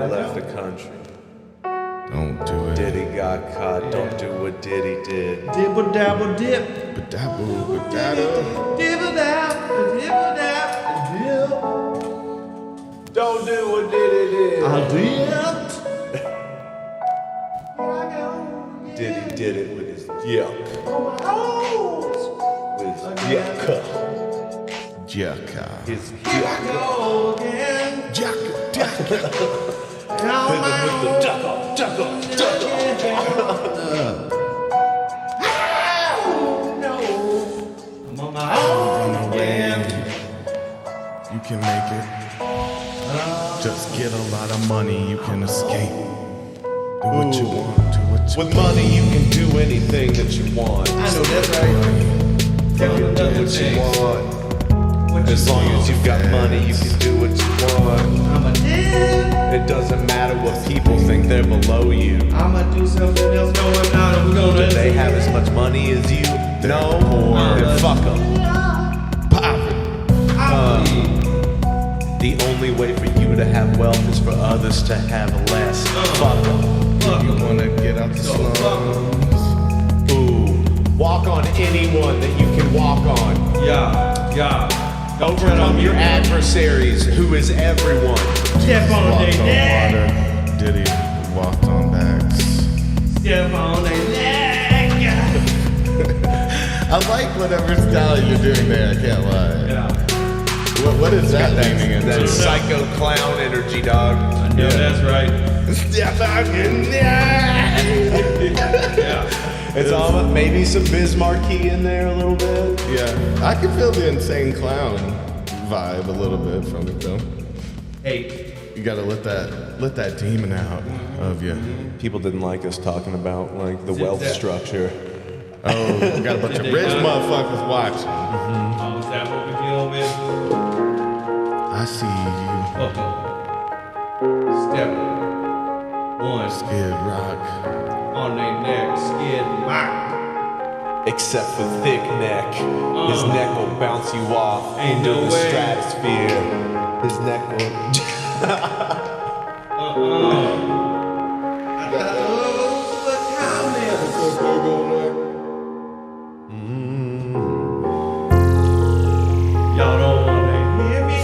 left the country. Don't do it. Diddy got caught. Don't do what Diddy did. Dibble dabble dip. Badaboo, badaboo. Dibble dabble, dibble dabble dip. Don't do what Diddy did. I dipped. Diddy did it with his yuck. With his yucca. Jacka. His yucca. Jacka. Hit him with the ducka, ducka, ducka. I'm on my own again. You can make it. Just get a lot of money, you can escape. Do what you want, do what you With money, you can do anything that you want. I know that's right. You can do what you want. As long as you've got money, you can do what you want. I'm a dip. It doesn't matter what people think, they're below you. I'ma do something else. No, I'm not. I'm gonna. Do they have as much money as you? No more. Then fuck them. Poverty. The only way for you to have wealth is for others to have less. Fuck them. You wanna get out the slums. Ooh. Walk on anyone that you can walk on. Yeah. Overcome your adversaries, who is everyone. Step on Walked their on neck. water. Diddy walked on backs. Step on their neck. I like whatever style you're doing there, I can't lie. Yeah. What is that leaning into? That psycho clown energy, dog. I know that's right. Step out in Yeah. It's all maybe some Bismarcky in there a little bit. Yeah, I can feel the insane clown vibe a little bit from it though. Hey. You gotta let that demon out of you. People didn't like us talking about like the wealth structure. Oh, we got a bunch of rich motherfuckers watching. Oh, is that what we deal with? I see you, Step one. Skid Rock. On their neck. Skid rock. Except for thick neck. His neck will bounce you off Ain't into no the way. stratosphere. His neck will. Y'all don't wanna hear me.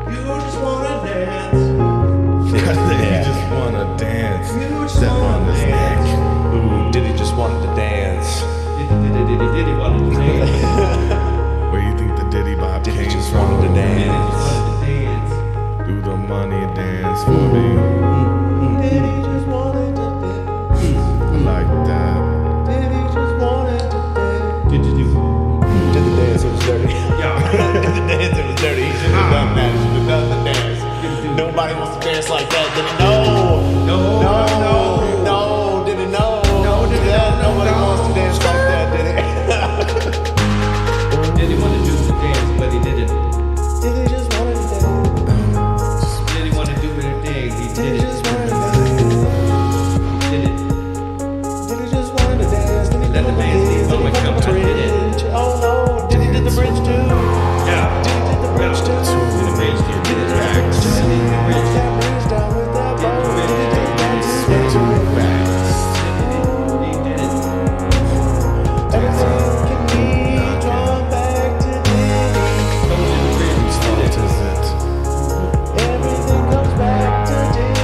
You just wanna dance. You just wanna dance. Step on his neck. Ooh, Diddy just wanted to dance. Diddy wanted to dance. Where you think the Diddy Bop Diddy came just from? wanted to dance. Do the money dance for me. Diddy just wanted to dance. I like that. Diddy just wanted to dance. Did you do? Did the dance, it was dirty. Yeah. Did the dance, it was dirty. He should have done that. He should have done the dance. Nobody wants to dance like that. Did it? No. Did it? No. Nobody wants to dance like that. Did it? Diddy wanted to do the dance, but he didn't. Diddy just wanted to dance. Diddy wanted to do anything, he did Diddy it. just wanted to dance. Did it. Diddy just wanted to dance. Diddy Let the did dance be Diddy over, did come the on, did it. bridge. Oh no, Diddy did the bridge too. Yeah. Diddy did the bridge too. Did the bridge, did the bridge, did the bridge. That bridge down with that boat. Diddy did that bridge. Two backs. He did it. Everything can be drawn back to Diddy. Whose fault Is it? Everything comes back to Diddy.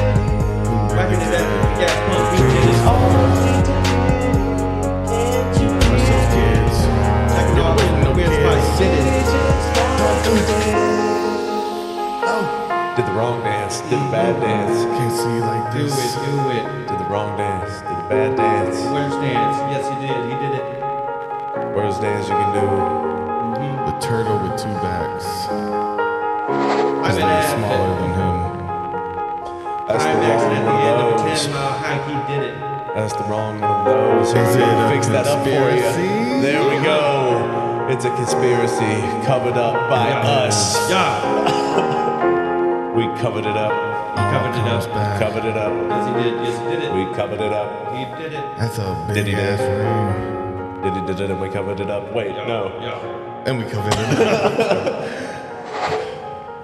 Back into that gas pump, we did it. All the way to Diddy. Can't you What's those kids? Back into all the weird spots, he did it. Did the wrong dance, did the bad dance. Can't see you like Do this. it. Did the wrong dance, did the bad dance. Where's dance? Yes, he did. He did it. Worst dance you can do. The turtle with two backs. I've been They're at smaller than him. That's the I'm wrong actually at the one end of of a those. 10-mile hike. He did it. That's the wrong one of those. Is We're it gonna a fix that up for you. conspiracy? There we go. It's a conspiracy covered up by us. Yeah. We covered it up. Covered it comes up. back. Covered it up. Yes, he did. Yes, he did it. We covered it up. He did it. That's a Did big he ass dance? ring. Did it and we covered it up. Wait, no. Yeah. And we covered it up.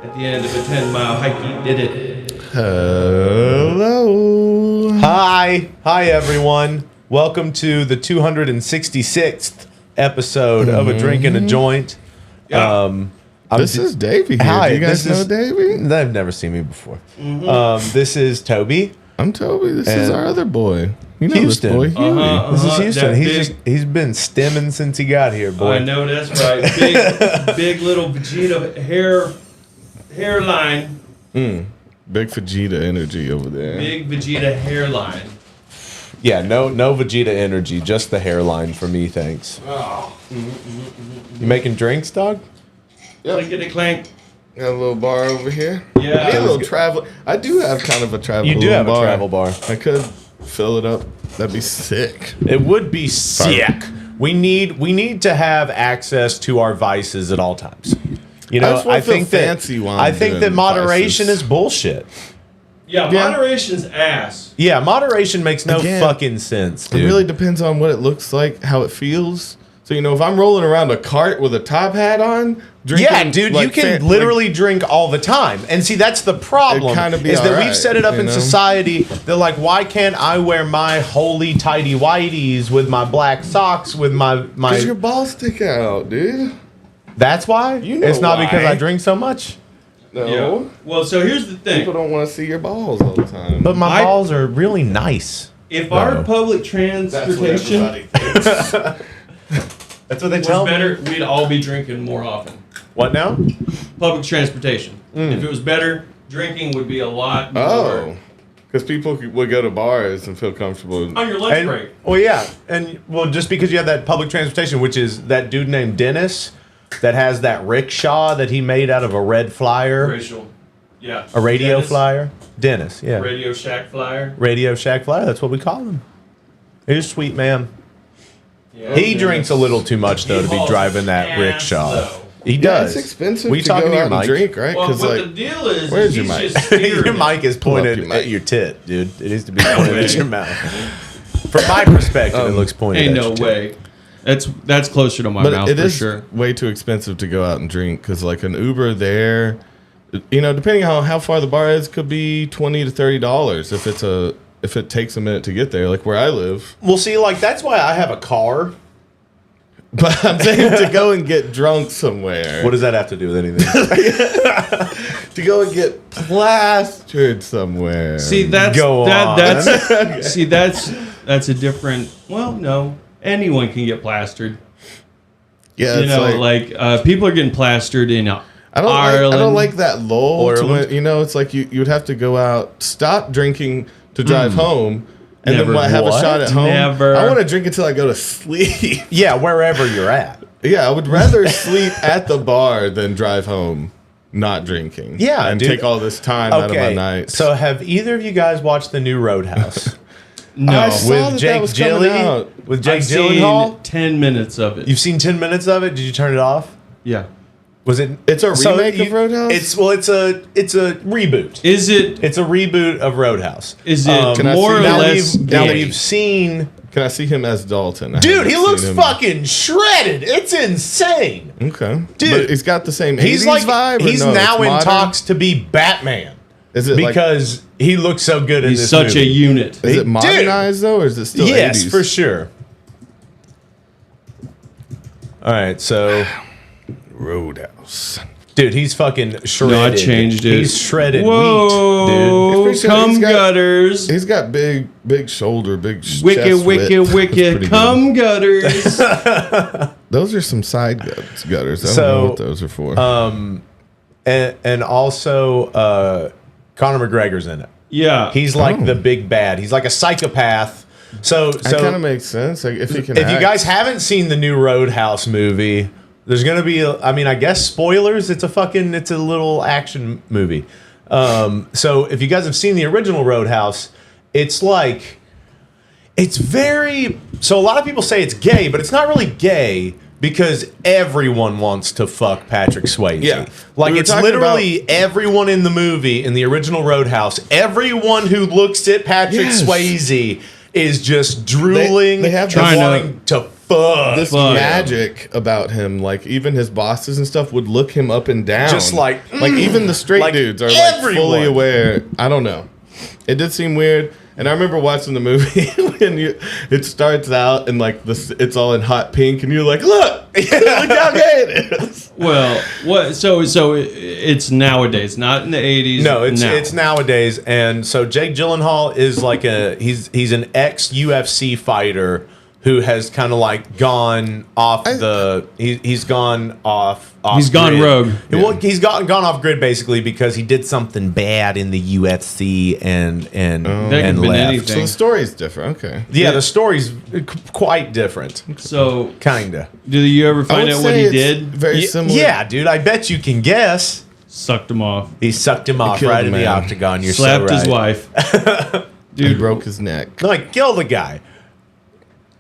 At the end of a 10-mile hike, he did it. Hello. Hi everyone. Welcome to the 266th episode of A Drink and a Joint. Yeah. This is Davey here. Hi, Do you guys know is- Davey? They've never seen me before. This is Toby. I'm Toby. This is And our other boy. You know Houston. this boy, Huey. This is Houston. that He's been stemming since he got here, boy. I know that's right. Big little Vegeta hairline. Big Vegeta energy over there. Big Vegeta hairline. Yeah, no Vegeta energy, just the hairline for me, thanks. Oh. You making drinks, dog? Clinkety clank. Got a little bar over here. Yeah. I need a little travel. I do have kind of a travel. You do have a travel bar. I could fill it up. That'd be sick. It would be sick. We need to have access to our vices at all times. You know, just wanna feel fancy while I I'm think doing that moderation vices. is bullshit. Yeah, Yeah. moderation's ass. Yeah, moderation makes no Again, fucking sense, It dude. really depends on what it looks like, how it feels. So you know, if I'm rolling around a cart with a top hat on, drinking, Yeah, dude, like, you can fan- literally drink all the time. And see, that's the problem. It'd kinda be is that alright, we've set it up you in know? society that, like, why can't I wear my holy tidy whities with my black socks with my Cause your balls stick out, dude. That's why? You know it's not because why. I drink so much. No, Yeah. Well, so here's the thing. people don't want to see your balls all the time. But my I- balls are really nice. If our No. public That's what transportation everybody thinks. That's what they was tell me. better, we'd all be drinking more often. What now? Public transportation. If it was better, drinking would be a lot more. Oh, because people would go to bars and feel comfortable. On your lunch And, break. well, yeah, and well, just because you have that public transportation, which is that dude named Dennis, that has that rickshaw that he made out of a red flyer, Racial. Yeah. a radio Dennis, flyer. Dennis, yeah, Radio Shack flyer. Radio Shack flyer. That's what we call him. He's a sweet man. Yeah, He Dennis. drinks a little too much though He to be hauls driving that ass, rickshaw. though. He Yeah, does. it's expensive We to talking go to your out and mic? drink, right? Well, Because what like, the deal is, where's he's your mic? just steering Your it. mic is Pull up pointed your mic. at your tit, dude. It needs to be pointed at your mouth. From my perspective, it looks pointed Ain't at no your tit. way. That's closer to my but mouth it for is sure. way too expensive to go out and drink. Because like an Uber there, you know, depending on how far the bar is, could be $20 to $30 if it takes a minute to get there. Like where I live. Well, see, like that's why I have a car. But I'm saying to go and get drunk somewhere. What does that have to do with anything? To go and get plastered somewhere. See, that's Go on. that's see that's a different. Well, no, anyone can get plastered. yeah, You it's know, like people are getting plastered in I don't Ireland. like, I don't like that lull. To Ireland. when, you know, it's like you would have to go out, stop drinking to drive home, and Never. then have a shot at home. Never. I want to drink until I go to sleep. Yeah, wherever you're at. Yeah, I would rather sleep at the bar than drive home not drinking. Yeah, and dude. take all this time out of my night. So have either of you guys watched the new Roadhouse No, I saw with that Jake was coming Gilly? out. With Jake I've Gyllenhaal? seen 10 minutes of it. You've seen 10 minutes of it? Did you turn it off? Yeah. Was it? It's a remake of Roadhouse? It's a reboot. Is it It's a reboot of Roadhouse. is it Can I more see or that? less Now gay? we've seen. Can I see him as Dalton? I Dude, haven't he seen looks him. fucking shredded. It's insane. Okay, Dude. but he's got the same 80s He's like vibe. Or he's no, now it's in modern? talks to be Batman Is it like? because he looks so good in He's this such movie. a unit. Is it Dude. modernized though, or is it still Yes, 80s? for sure. All right, so Roadhouse. dude, he's fucking shredded. No, I changed it. He's shredded meat, Whoa, Pretty sure cum he's got- gutters. He's got big shoulder, big chest Wicked, width. wicked, That's wicked. pretty Cum gutters. good. Those are some side gutters. I don't know what those are for. dude. And also Conor McGregor's in it. Yeah. He's like the big bad. He's like a psychopath. So that kind of makes sense. Like, if he can. if you act. guys haven't seen the new Roadhouse movie, there's gonna be, I mean, I guess spoilers. It's a little action movie. So if you guys have seen the original Roadhouse, it's like, it's very. So a lot of people say it's gay, but it's not really gay because everyone wants to fuck Patrick Swayze. Yeah. Like We were it's talking literally everyone in the movie, in the original Roadhouse, everyone who looks at Patrick Yes. Swayze is just drooling, They have and Trying to- wanting to fuck. this magic about him. Like even his bosses and stuff would look him up and down. Just like even the straight like dudes are like everyone. fully aware. I don't know. It did seem weird. And I remember watching the movie when it starts out and like it's all in hot pink, and you're like, look how gay it is. Well, what? So it's nowadays, not in the 80s. No, it's nowadays, and so Jake Gyllenhaal is like he's an ex UFC fighter who has kind of like gone off he's gone off He's gone grid. rogue. Well, he's gone off grid basically because he did something bad in the UFC and That could've been left. anything. So the story's different. Okay. Yeah, the story's quite different. So, Kinda. did you ever I find would out what say he it's did? Very similar. Yeah, dude, I bet you can guess. Sucked him off. He sucked him off killed right the in the man. octagon. You're Slapped so right. his wife. He broke his neck. No, like kill the guy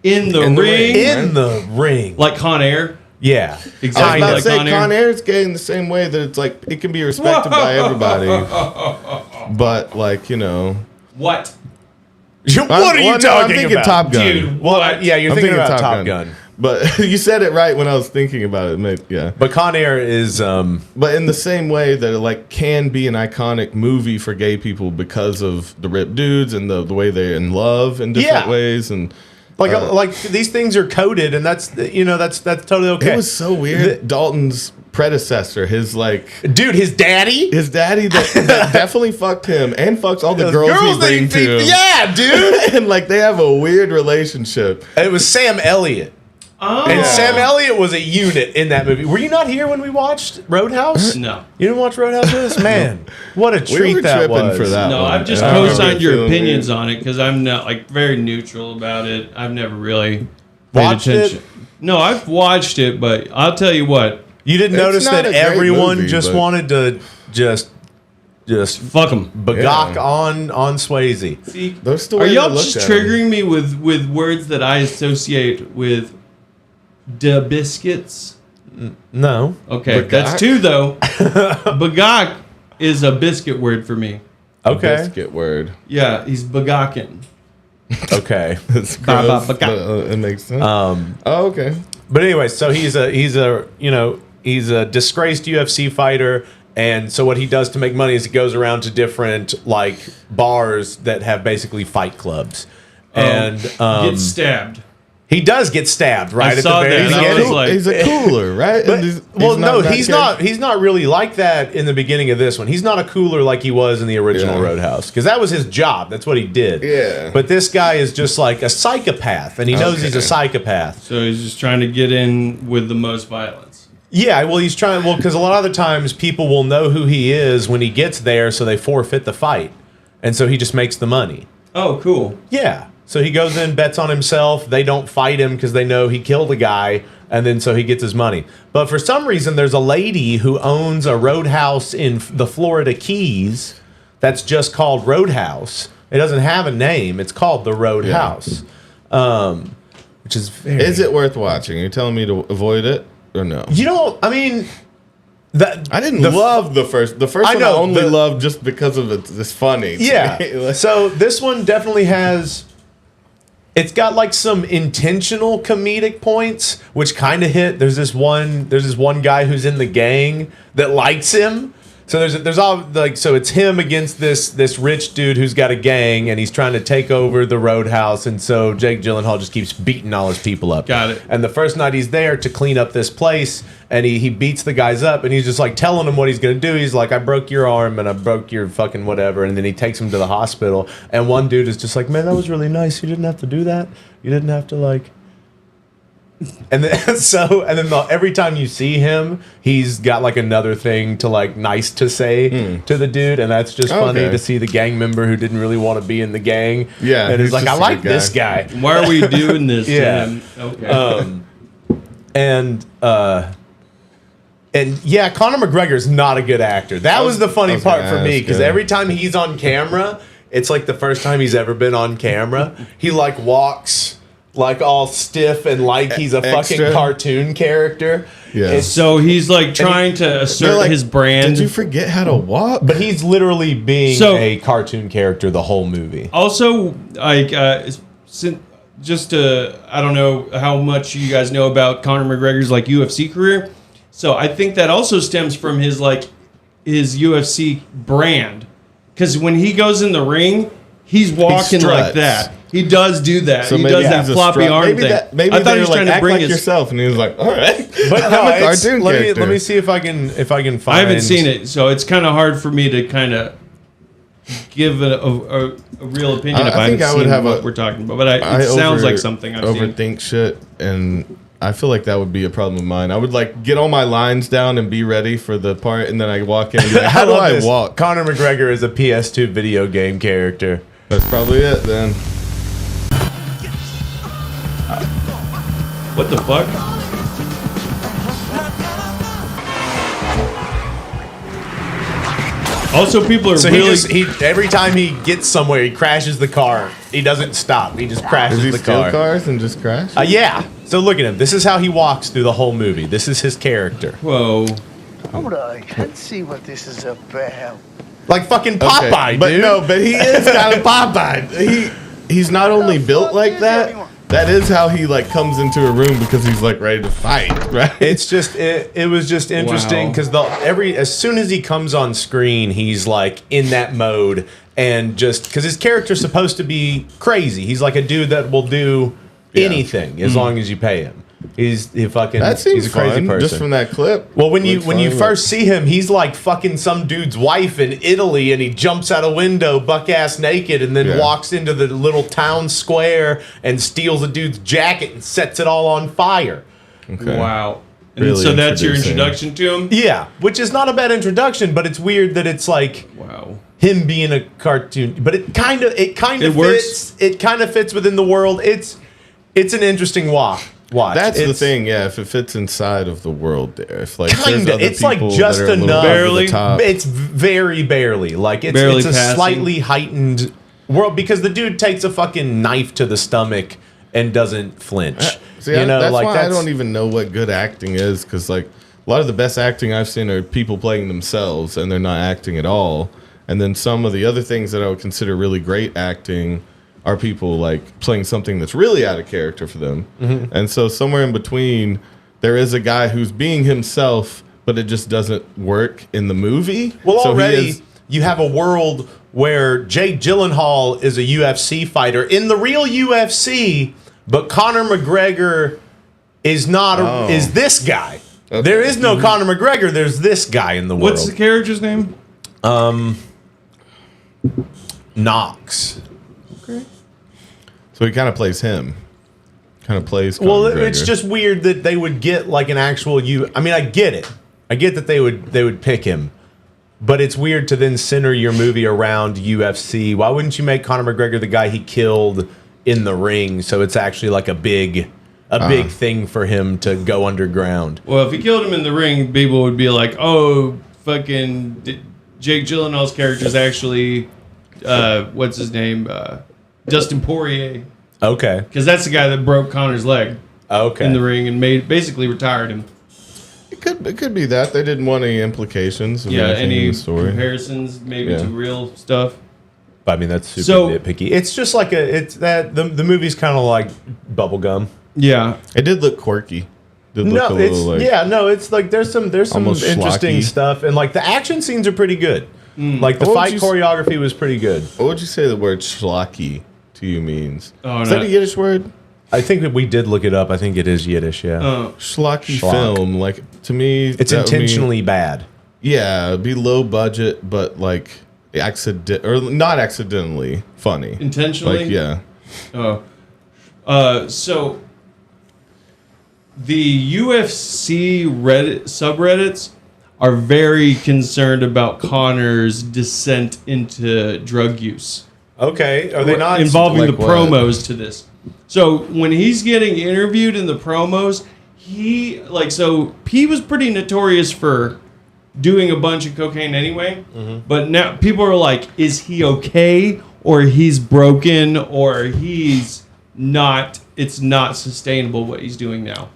In the In the ring. ring. in the ring. Like Con Air. Yeah, Exactly. I was about like to say Con Air. Con Air is gay in the same way that it's like it can be respected by everybody, but like What? What are you talking I'm thinking about? Top Gun. Dude, Well, what? yeah, you're I'm thinking about Top Gun. But you said it right when I was thinking about it. Yeah. But Con Air is But in the same way that it like can be an iconic movie for gay people because of the ripped dudes and the way they're in love in different Yeah. ways and like these things are coded, and that's totally okay. it was so weird. Dalton's predecessor, his Dude, his daddy that definitely fucked him and fucks all the girls he that brings to him. yeah, dude. And like they have a weird relationship. It was Sam Elliott. Oh. And Sam Elliott was a unit in that movie. Were you not here when we watched Roadhouse? No. You didn't watch Roadhouse with us? Man, what a treat We were that tripping was. for that. No, one. I've just I remember co-signed your feeling opinions weird. on it because I'm not like very neutral about it. I've never really paid Watched it? attention. No, I've watched it, but I'll tell you what. You didn't It's notice not that a great everyone movie, just but- wanted to just Fuck them. bagok Yeah. on Swayze. See, That's the are way y'all they looked just at him. triggering me with words that I associate with de biscuits? No. Okay, Bagok? that's two though. Bagok is a biscuit word for me. Okay. Biscuit word. Yeah, he's bagocking. Okay. It's Ba, ba, gross, ba, but, it makes sense. Oh, okay. But anyway, so he's a disgraced UFC fighter, and so what he does to make money is he goes around to different like bars that have basically fight clubs, and Get stabbed. he does get stabbed right at saw the very that, and I beginning. was like- He's a cooler, right? But, And he's well, no, that he's kid? not. He's not really like that in the beginning of this one. He's not a cooler like he was in the original Yeah. Roadhouse because that was his job. That's what he did. Yeah. But this guy is just like a psychopath, and he knows he's a Okay. psychopath. So he's just trying to get in with the most violence. Yeah, well, he's trying. Well, because a lot of the times people will know who he is when he gets there, so they forfeit the fight, and so he just makes the money. Oh, cool. Yeah. So he goes in, bets on himself. They don't fight him because they know he killed a guy, and then so he gets his money. But for some reason, there's a lady who owns a roadhouse in the Florida Keys that's just called Roadhouse. It doesn't have a name. It's called the Roadhouse, which is very... Is it worth watching? Are you telling me to avoid it or no? You know, I mean... I didn't love the first. The first I one know, I only the- loved just because of it's funny. to me. Yeah. So this one definitely has... It's got like some intentional comedic points, which kind of hit. There's this one guy who's in the gang that likes him. So there's all like, so it's him against this rich dude who's got a gang, and he's trying to take over the roadhouse. And so Jake Gyllenhaal just keeps beating all his people up. Got it. And the first night he's there to clean up this place, and he beats the guys up, and he's just like telling them what he's gonna do. He's like, I broke your arm and I broke your fucking whatever, and then he takes him to the hospital. And one dude is just like, man, that was really nice. You didn't have to do that. You didn't have to like. And then every time you see him, he's got like another thing to like nice to say to the dude, and that's just funny Okay. to see the gang member who didn't really want to be in the gang. Yeah, and he's he's like, I just a like good this guy. Why are we doing this Yeah. to him? Okay. And yeah, Conor McGregor's not a good actor. That was the funny I was part gonna for me, ask, because yeah. every time he's on camera, it's like the first time he's ever been on camera. He like walks like all stiff and like he's a fucking Extra. cartoon character. Yeah. It's- So he's like trying to They're assert like, his brand. Did you forget how to walk? but he's literally being So- a cartoon character the whole movie. Also, like, since just I don't know how much you guys know about Conor McGregor's like UFC career. So I think that also stems from his UFC brand. Because when he goes in the ring, he's walking like that. He does do that. So he does that floppy arm thing. Maybe I thought he was trying to bring his yourself, and he was like, "All right." But no, I'm a cartoon character. let me see if I can find. I haven't seen it, so it's kind of hard for me to kind of give a real opinion if I haven't seen what we're talking about. But it sounds like something I've seen. Overthink shit, and I feel like that would be a problem of mine. I would like get all my lines down and be ready for the part, and then I walk in and be like, how do I walk? Conor McGregor is a PS2 video game character. That's probably it then. What the fuck? Also, people are he every time he gets somewhere, he crashes the car. He doesn't stop. He just crashes Does he the steal car. cars and just crash? Yeah. So look at him. This is how he walks through the whole movie. This is his character. Whoa. Hold on, let's see what this is about. Like fucking Popeye, but dude. no, but he is kind of Popeye. He's not only built like that. That is how he like comes into a room because he's like ready to fight, right? It's just it was just interesting because as soon as he comes on screen, he's like in that mode, and just because his character's supposed to be crazy, he's like a dude that will do anything as long as you pay him. He's a crazy person. Just from that clip. Well, when you first see him, he's like fucking some dude's wife in Italy, and he jumps out a window buck ass naked, and then walks into the little town square and steals a dude's jacket and sets it all on fire. Okay. Wow. And Really so that's your introduction to him? Yeah, which is not a bad introduction, but it's weird that it's like him being a cartoon, but it kind of fits. Works. It kind of fits within the world. It's an interesting watch. That's the thing, yeah. If it fits inside of the world, there, if like kinda, it's like just enough. Barely. It's very barely. Like it's a slightly heightened world because the dude takes a fucking knife to the stomach and doesn't flinch. That's why I don't even know what good acting is, because like a lot of the best acting I've seen are people playing themselves and they're not acting at all. And then some of the other things that I would consider really great acting are people like playing something that's really out of character for them. Mm-hmm. And so somewhere in between, there is a guy who's being himself, but it just doesn't work in the movie. Well, so already you have a world where Jake Gyllenhaal is a UFC fighter in the real UFC, but Conor McGregor is not is this guy. Okay. There is no Conor McGregor. There's this guy in the world. What's the character's name? Knox. Okay. So he kind of plays him. Kind of plays Conor McGregor. It's just weird that they would get like an actual I mean, I get it. I get that they would pick him. But it's weird to then center your movie around UFC. Why wouldn't you make Conor McGregor the guy he killed in the ring, so it's actually like a big thing for him to go underground? Well, if he killed him in the ring, people would be like, "Oh, fucking Jake Gyllenhaal's character is actually what's his name, Dustin Poirier." Okay, because that's the guy that broke Conor's leg. Okay, in the ring and basically retired him. It could be that they didn't want any implications. Of any in the story. Comparisons maybe to real stuff. I mean, that's super nitpicky. It's just like the movie's kind of like bubblegum. Yeah, it did look quirky. It's like there's some interesting schlocky stuff, and like the action scenes are pretty good. Like the fight choreography was pretty good. What would you say the word schlocky to you means? Is that a Yiddish word? I think that we did look it up. I think it is Yiddish. Yeah, schlocky film. Like to me, it's intentionally bad. Yeah, it'd be low budget, but like not accidentally funny. Intentionally, like yeah. So the UFC subreddits are very concerned about Conor's descent into drug use. Okay, are they not involving the promos to this? So when he's getting interviewed in the promos, he was pretty notorious for doing a bunch of cocaine anyway. Mm-hmm. But now people are like, is he okay, or he's broken, or he's not? It's not sustainable what he's doing now.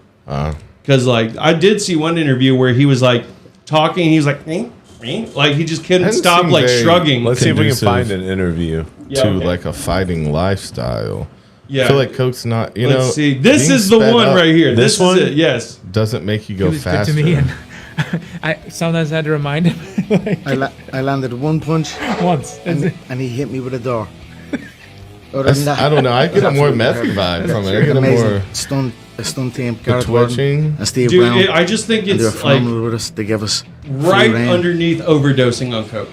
Because I did see one interview where he was like talking, he was like, like he just couldn't stop shrugging. Let's see if we can find an interview to like a fighting lifestyle. Yeah. I feel like coke's not. Let's see. This being is the sped one up right here. This one? is it. Yes. doesn't make you He go was faster. good to me, and I sometimes had to remind him like, I landed one punch once. and he hit me with a door. Other than that, I don't know. I get a more absolutely method perfect. vibe from it. I get a Amazing more stunt team, the Gareth Warden twitching. and Steve Dude, Brown. I just think and they were it's like phenomenal with us. They gave us right free rein, underneath overdosing on coke.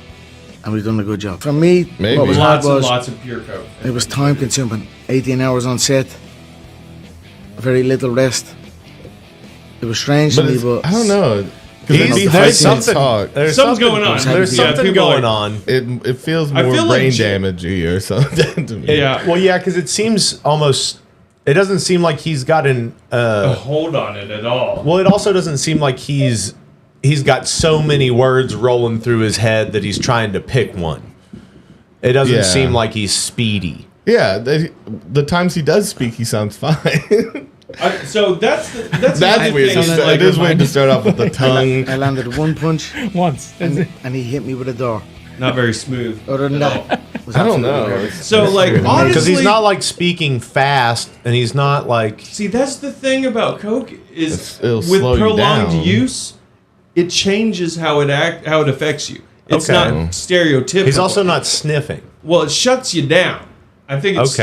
and we've done a good job. For me, Maybe. what was hard Lots and was lots of pure coke. it was time consuming. 18 hours on set, very little rest. It was strange But to me, it's, but I don't know. There's there's something. Talk. There's Something's something going on. There's Yeah, something people going are- on. It feels I more feel like brain Jay- damagey or something to me. Yeah. Well, yeah, because it seems almost. It doesn't seem like he's got an. A hold on it at all. Well, it also doesn't seem like he's got so many words rolling through his head that he's trying to pick one. It doesn't Yeah. seem like he's speedy. Yeah, the times he does speak, he sounds fine. So that's That's the weird. thing. Sounds It is weird to start off with the tongue. I landed one punch once. and he hit me with a door. Not very smooth. Other than at all. that, it was I don't absolutely know. perfect. So like weird. honestly, Because he's not like speaking fast, and he's not like. see, that's the thing about coke is It'll with slow you prolonged down. use, it changes how it affects you. It's Okay. not stereotypical. He's also not sniffing. well, it shuts you down. I think it's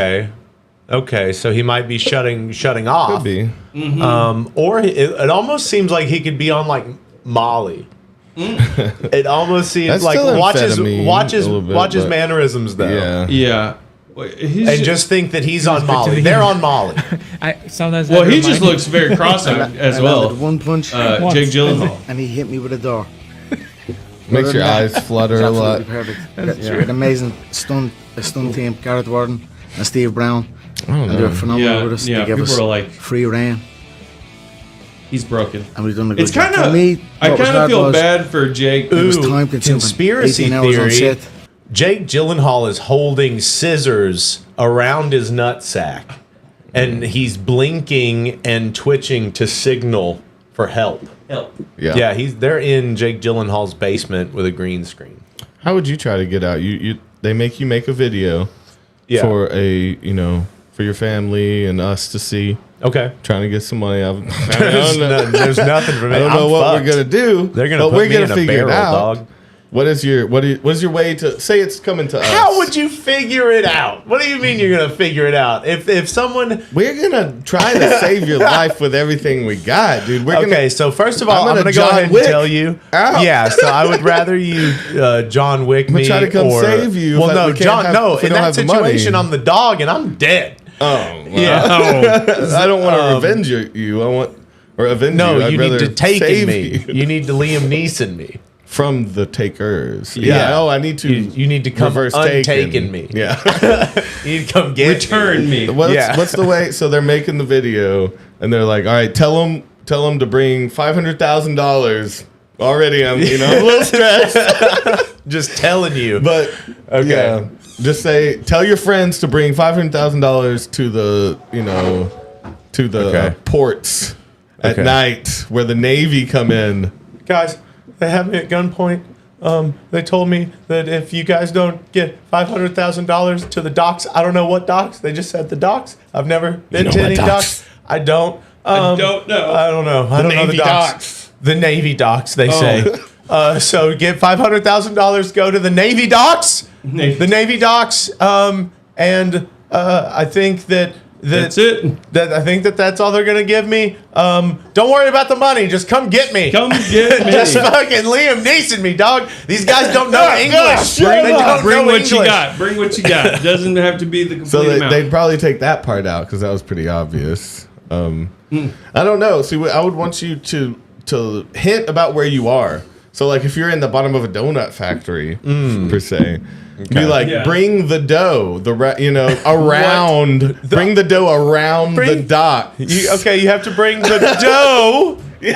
Okay, so he might be shutting off. Could be. Or it almost seems like he could be on like Molly. It almost seems That's like still watch his amphetamine a little bit, but- mannerisms though. Yeah. Yeah. Well, he's And just think that he's on good to Molly. me. They're on Molly. I sometimes. well, had to he just remind looks very cross-eyed as I well. landed one punch Once. Jake Gyllenhaal. and he hit me with a door. Makes Other your than eyes that, flutter it a was lot. absolutely perfect. Yeah. An amazing stunt team, Gareth Warden and Steve Brown. I don't And they were know. phenomenal Yeah, with us. yeah, They gave people us are like- free rein, He's broken. and we've done a good It's job. kind For of. me, I what was kind of hard feel was bad for Jake. It was Ooh, time consuming. conspiracy 18 hours on theory. set. Jake Gyllenhaal is holding scissors around his nutsack, and he's blinking and twitching to signal for help. Help. Yeah. Yeah, they're in Jake Gyllenhaal's basement with a green screen. How would you try to get out? They make you make a video Yeah. for for your family and us to see. Okay. Trying to get some money out. There's nothing for me. I don't know I'm what fucked. we're gonna do. They're gonna but put we're me gonna in a figure barrel, it out. dog. What is your way to say it's coming to us? How would you figure it out? What do you mean you're gonna figure it out? If someone We're gonna try to save your life with everything we got, dude. We're okay, so first of all, I'm I'm gonna gonna go John ahead Wick and tell you. out. Yeah, so I would rather you John Wick me try to come or save you, Well, but no, we can't John. have- No, if we in don't that have the money. situation, I'm the dog and I'm dead. Oh, well, Yeah. I don't want to revenge you. I want or avenge No, you. I'd you need rather to take save me. You need to Liam Neeson me. from the takers. Yeah. Oh, I need to. You need to come reverse untaken me. Yeah. You need to come get Return me. What's the way? So they're making the video, and they're like, "All right, tell them to bring $500,000." Already, I'm a little stressed, Just telling you. but Okay. yeah, just tell your friends to bring $500,000 to the Okay. ports at Okay. night where the Navy come in. Guys, they have me at gunpoint. They told me that if you guys don't get $500,000 to the docks, I don't know what docks. They just said the docks. I've never been know to what any docks? docks. I don't. I don't know. I don't know. I don't know the Navy docks. docks. The Navy docks, they say. So get $500,000. Go to the Navy docks. The Navy docks. And I think that. That's it. I think that's all they're gonna give me. Don't worry about the money. Just come get me. Come get me. Just fucking Liam Neeson me, dog. These guys don't know English. Bring, They don't bring know what you English. got. Bring what you got. Doesn't have to be the complete So amount. they'd probably take that part out because that was pretty obvious. I don't know. See, I would want you to hint about where you are. So, like, if you're in the bottom of a donut factory, per se, be like, Yeah. bring the dough, around, bring the dough around the dock. You have to bring the dough You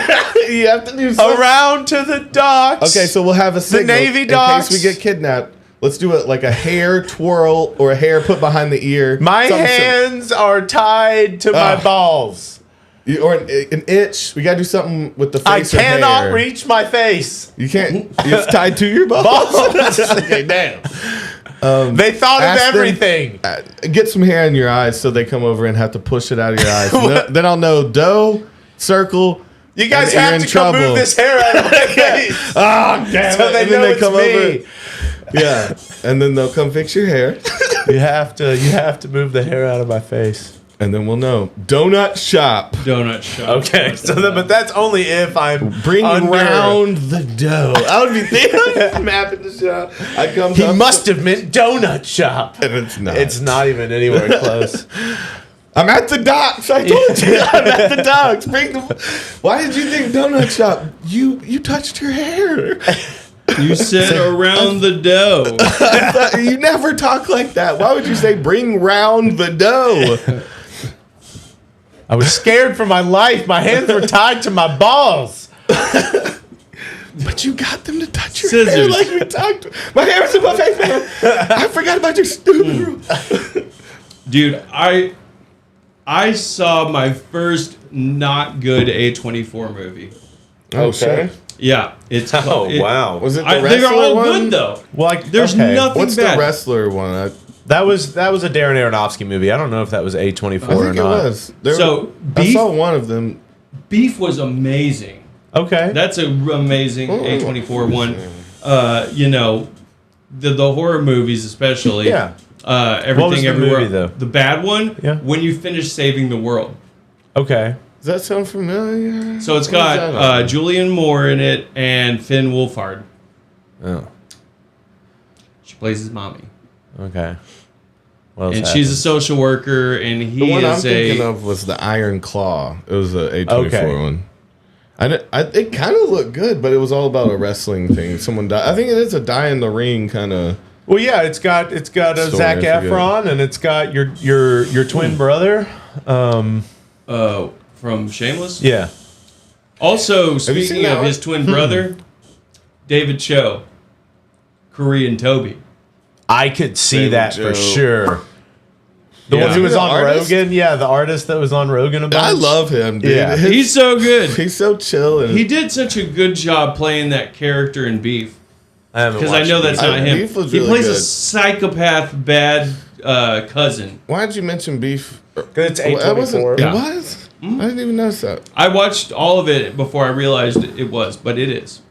have to do something. around to the docks. Okay, so we'll have a signal Navy in docks. case we get kidnapped. Let's do it like a hair twirl or a hair put behind the ear. my Something hands are tied to my Ugh. balls. Or an itch. We gotta do something with the I face. or cannot hair. reach my face. You can't. It's tied to your balls. Balls. Okay, damn. They thought of Ask them- everything. Get some hair in your eyes so they come over and have to push it out of your eyes. Then I'll know dough, circle. You guys and you're have in to come trouble. move this hair out of my face. Ah, damn So it. they And then know they it's come me. over. Yeah, and then they'll come fix your hair, You have to move the hair out of my face. and then we'll know. Donut shop. Donut shop. Okay, but that's only if I'm Bring under. round the dough. I would be thinking mapping the shop. I come. He up- must have meant donut shop. And it's not. It's not even anywhere close. I'm at the docks. I told you. I'm at the docks. Bring the. Why did you think donut shop? You touched her hair. You said around the dough. You never talk like that. Why would you say bring round the dough? I was scared for my life. My hands were tied to my balls. But you got them to touch your hair Scissors. like we talked. My hair was in my face, man. I forgot about your stupid rule. Dude, I saw my first not good A24 movie. Okay. Yeah, it's Oh wow. Was it the they're wrestler all one? good though. Well, like, There's okay. nothing What's bad. the wrestler one? That was a Darren Aronofsky movie. I don't know if that was A24 I or think it not. was. So, I Beef- saw one of them. Beef was amazing. Okay. That's an amazing A24 one. You know, the horror movies especially. Yeah. Everything What was the everywhere. movie, though? The bad one. Yeah. When you finish saving the world. Okay. Does that sound familiar? So it's What is that got on? Julianne Moore in it and Finn Wolfhard. Oh. She plays his mommy. Okay. What else And she's a social worker, and he The one I'm is thinking a. of was the Iron Claw. It was a A24 Okay. one. It kind of looked good, but it was all about a wrestling thing. Someone died. I think it is a die in the ring kind of. Well, yeah, it's got a Story, Zac I forget. Efron, and it's got your twin brother. From Shameless. Yeah. Also, you seen speaking that of one? his twin brother, David Cho, Korean Toby. I could see David that for Joe. sure. The Yeah. one who was The on artist? Rogan, yeah, the artist that was on Rogan about. I love him, dude. Yeah. He's so good. He's so chill. And He did such a good job playing that character in Beef. Because Because I know that's not him. Beef was He really plays a good. psychopath, bad cousin. Why did you mention Beef? it's Well, that wasn't- A24. It Yeah. was? I didn't even notice that. I watched all of it before I realized it was, but it is.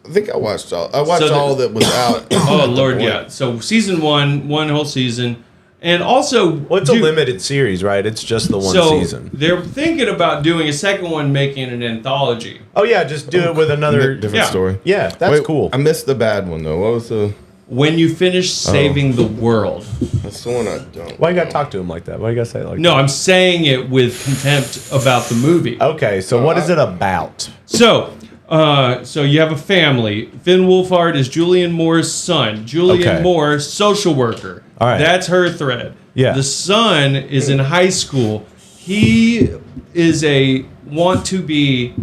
I think I watched all that was out. Oh Lord, yeah. So season one whole season, and also Well, it's a dude, limited series, right? It's just the one so season. they're thinking about doing a second one, making an anthology. Oh yeah, just do it with another. Different Yeah. story. Yeah, that's Wait, cool. I missed the bad one though. What was the? When you finish saving the world. That's the one I don't. Why you gotta talk to him like that? Why you gotta say it like No, I'm saying it with contempt about the movie. that? Okay, so what is it about? So you have a family. Finn Wolfhard is Julianne Moore's son. Julianne Okay. Moore, social worker. All right. That's her thread. Yeah. The son is in high school. He is a want to be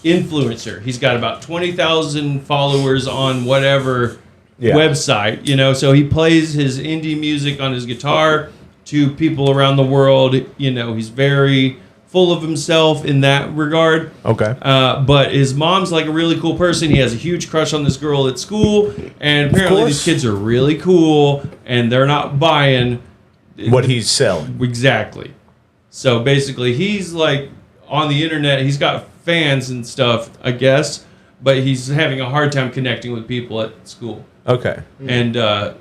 influencer. He's got about 20,000 followers on whatever Yeah. website, you know, so he plays his indie music on his guitar to people around the world. You know, he's very full of himself in that regard. Okay. But his mom's like a really cool person. He has a huge crush on this girl at school, and apparently these course. kids are really cool, and they're not buying What he's selling. exactly. So basically, he's like on the internet. He's got fans and stuff, I guess, but he's having a hard time connecting with people at school. Okay. And so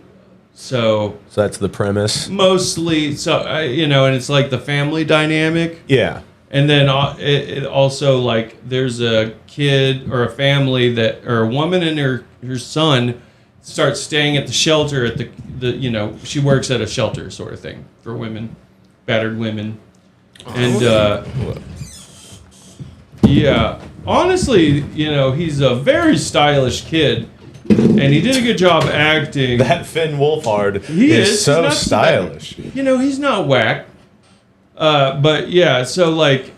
So that's the premise. mostly, you know, and it's like the family dynamic. Yeah. And then it also like there's a kid or a family that or a woman and her son starts staying at the shelter at the you know, she works at a shelter sort of thing for women, battered women. And yeah, honestly, you know, he's a very stylish kid, and he did a good job acting. That Finn Wolfhard He is is. so He's not stylish. You know, he's not whack. But yeah, so like,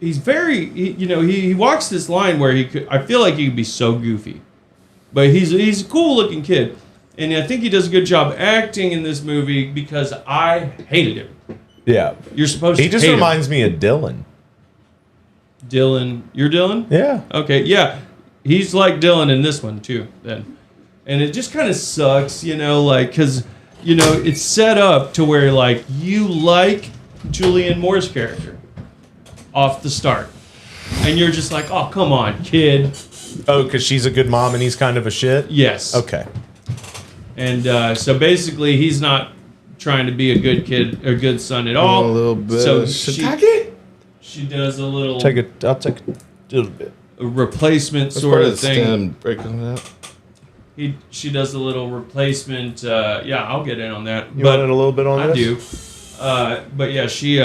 he's you know, he walks this line where I feel like he could be so goofy, but he's a cool looking kid, and I think he does a good job acting in this movie because I hated him. Yeah. You're supposed to He just hate him. reminds me of Dylan. Dylan. You're Dylan? Yeah. Okay, yeah. He's like Dylan in this one, too, then. And it just kind of sucks, like, because, it's set up to where, like, you like Julianne Moore's character off the start. And you're just like, oh, come on, kid. Oh, because she's a good mom and he's kind of a shit? Yes. Okay. And so basically, he's not trying to be a good kid or good son at all. A little bit. So Shiitake? she does a little I'll take a little bit. a replacement That's sort part of the thing. stem breaking it up. She does a little replacement. Yeah, I'll get in on that. You want in a little bit on I this? do. But yeah, she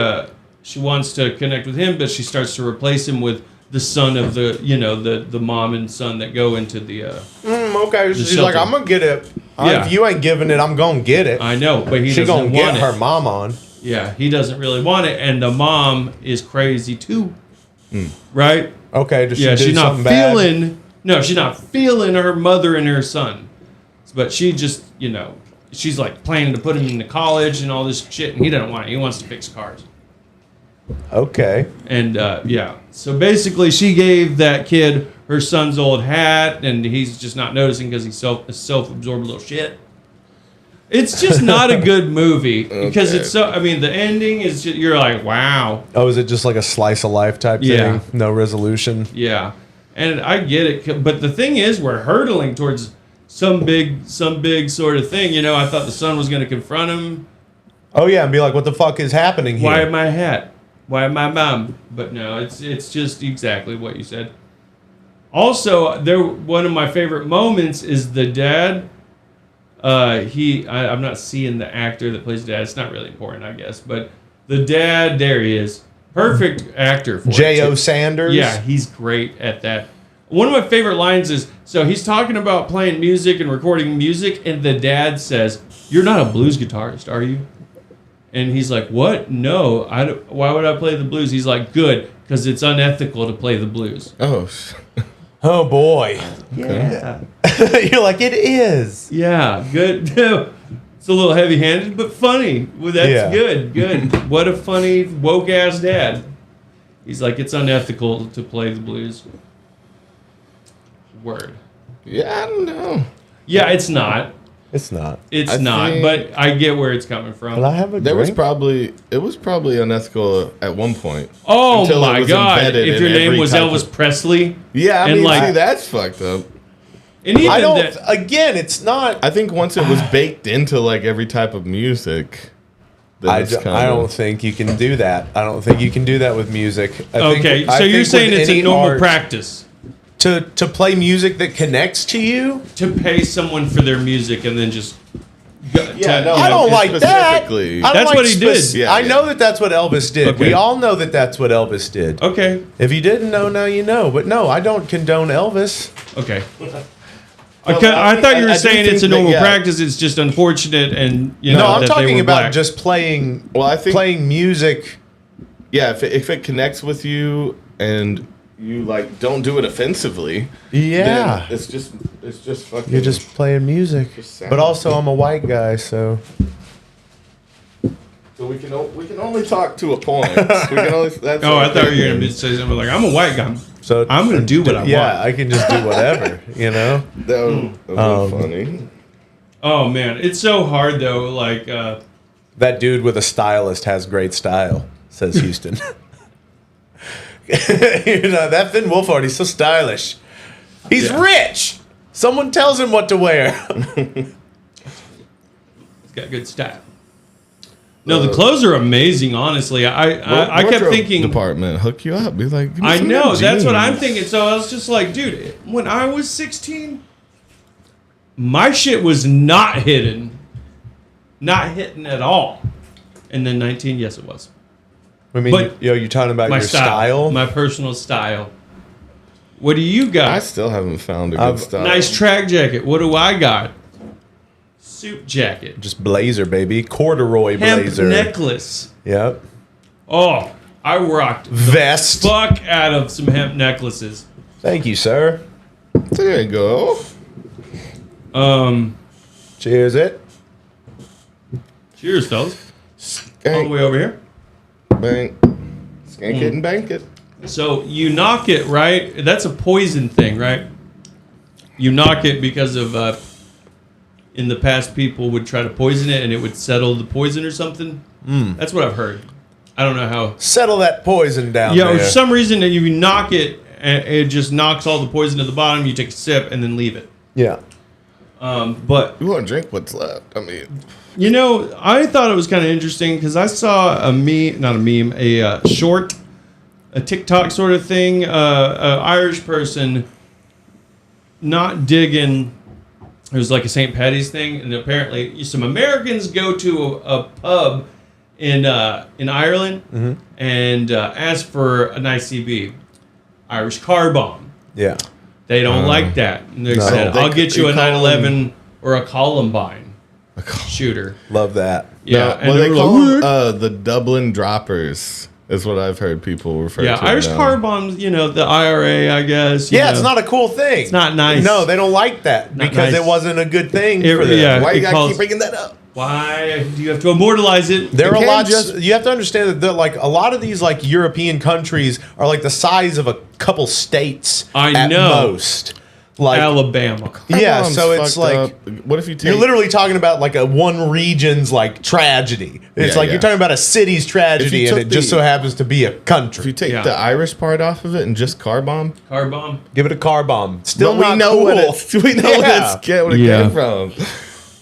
wants to connect with him, but she starts to replace him with the son of the mom and son that go into the. Okay, she's shelter. like, I'm going to get it. Yeah. If you ain't giving it, I'm going to get it. I know, but he She doesn't going to want get it. her mom on. Yeah, he doesn't really want it, and the mom is crazy too. Right? Okay, does she Yeah, do she's not something bad? feeling. No, she's not feeling her mother and her son, but she just, she's like planning to put him into college and all this shit, and he doesn't want it. He wants to fix cars. Okay. And yeah, so basically, she gave that kid her son's old hat, and he's just not noticing because he's a self-absorbed little shit. It's just not a good movie because it's so. I mean, the ending is just, you're like, wow. Oh, is it just like a slice of life type Yeah. thing? No resolution? Yeah, and I get it, but the thing is, we're hurtling towards some big sort of thing. I thought the son was going to confront him. Oh, yeah, and be like, what the fuck is happening here? Why my hat? Why my mom? But no, it's just exactly what you said. Also, one of my favorite moments is the dad. I'm not seeing the actor that plays dad. It's not really important, I guess. But the dad, there he is. Perfect actor for J.O. it. Sanders? Yeah, he's great at that. One of my favorite lines is, so he's talking about playing music and recording music, and the dad says, "You're not a blues guitarist, are you?" And he's like, "What? No. Why would I play the blues?" He's like, "Good, because it's unethical to play the blues." Oh, boy. Yeah. You're like, it is. Yeah, good. It's a little heavy-handed, but funny. Well, that's Yeah. good. What a funny, woke-ass dad. He's like, it's unethical to play the blues. Word. Yeah, I don't know. Yeah, it's not. It's not. It's not, but I get where it's coming from. Will I have a It was drink? probably unethical at one point. Oh until it my was God! embedded If your in name every was type Elvis of- Presley, Yeah, I and mean, like- see, that's fucked up. and even I don't. that, Again, it's not. I think once it was baked into like every type of music, then I it's don't kinda- think you can do that. I don't think you can do that with music. okay, I so you're think saying with it's a any normal art, practice to play music that connects to you. to pay someone for their music and then just. Yeah, no, I don't like that. specifically. I don't That's like what he did. Yeah, I yeah. know that's what Elvis did. Okay. We all know that's what Elvis did. Okay. If you didn't know, now you know. But no, I don't condone Elvis. Okay. I I thought you I were do saying it's a think that, normal yeah. practice. It's just unfortunate, and No, I'm that they talking were about black. just playing. Well, I think- playing music. Yeah, if it connects with you and you like don't do it offensively, Yeah, then it's just fucking. you're just playing music. Just sound. But also, I'm a white guy, so So we can only talk to a point. We can only. That's Oh, I our thought you were opinion. gonna say something like, "I'm a white guy." so I'm gonna do what I Yeah, want. I can just do whatever. That was funny. Oh man, it's so hard though. Like, That dude with a stylist has great style, says Houston. That Finn Wolfhard, he's so stylish. He's Yeah. rich. Someone tells him what to wear. it's got good style. No, the clothes are amazing. Honestly, I kept Wardrobe thinking. department hook you up. Be like, give me I some know of them that's what I'm jeans. thinking. So I was just like, dude, when I was 16, my shit was not hitting at all. And then 19, yes, it was. I mean, But you're talking about My your style, style. my personal style. What do you got? I still haven't found a good style. Nice track jacket. What do I got? Suit jacket. Just blazer, baby. Corduroy Hemp blazer. necklace. Yep. Oh, I rocked the Vest. fuck out of some hemp necklaces. Thank you, sir. There you go. Cheers, it. Cheers, fellas. All the way over here. Bang. Skank it and bank it. So you knock it, right? That's a poison thing, right? You knock it because of in the past people would try to poison it and it would settle the poison or something. That's what I've heard. I don't know how. Settle that poison down. Yeah, there. for some reason that you knock it and it just knocks all the poison to the bottom. You take a sip and then leave it. Yeah. But You want to drink what's left. I mean, you know, I thought it was kind of interesting because I saw a short, a TikTok sort of thing, an Irish person not digging. It was like a St. Patty's thing, and apparently some Americans go to a pub in Ireland and ask for an ICB, Irish car bomb. Yeah. They don't like that. And they said, "I'll get you a 9/11 or a Columbine shooter." Love that. Yeah, no, and well, they they were call like, them, the Dublin droppers is what I've heard people refer to. yeah, Irish them. car bombs. You know, the IRA, I guess. Yeah, it's not a cool thing. It's not nice. No, they don't like that Not because nice. it wasn't a good thing It- for them. yeah. Why you It gotta calls- keep bringing that up? Why do you have to immortalize it? There are can't lots. just- You have to understand that like a lot of these like European countries are like the size of a couple states. I at know. most. Like Alabama. yeah, Bombs so it's fucked like up. What if you take? you're literally talking about like a one region's like tragedy. It's Yeah, like yeah. you're talking about a city's tragedy, and took it just the- so happens to be a if country. you take Yeah. the Irish part off of it and just car bomb, Car bomb. Give it a car bomb. Still but not we know cool. what it's. We know Yeah. what it Yeah. came from.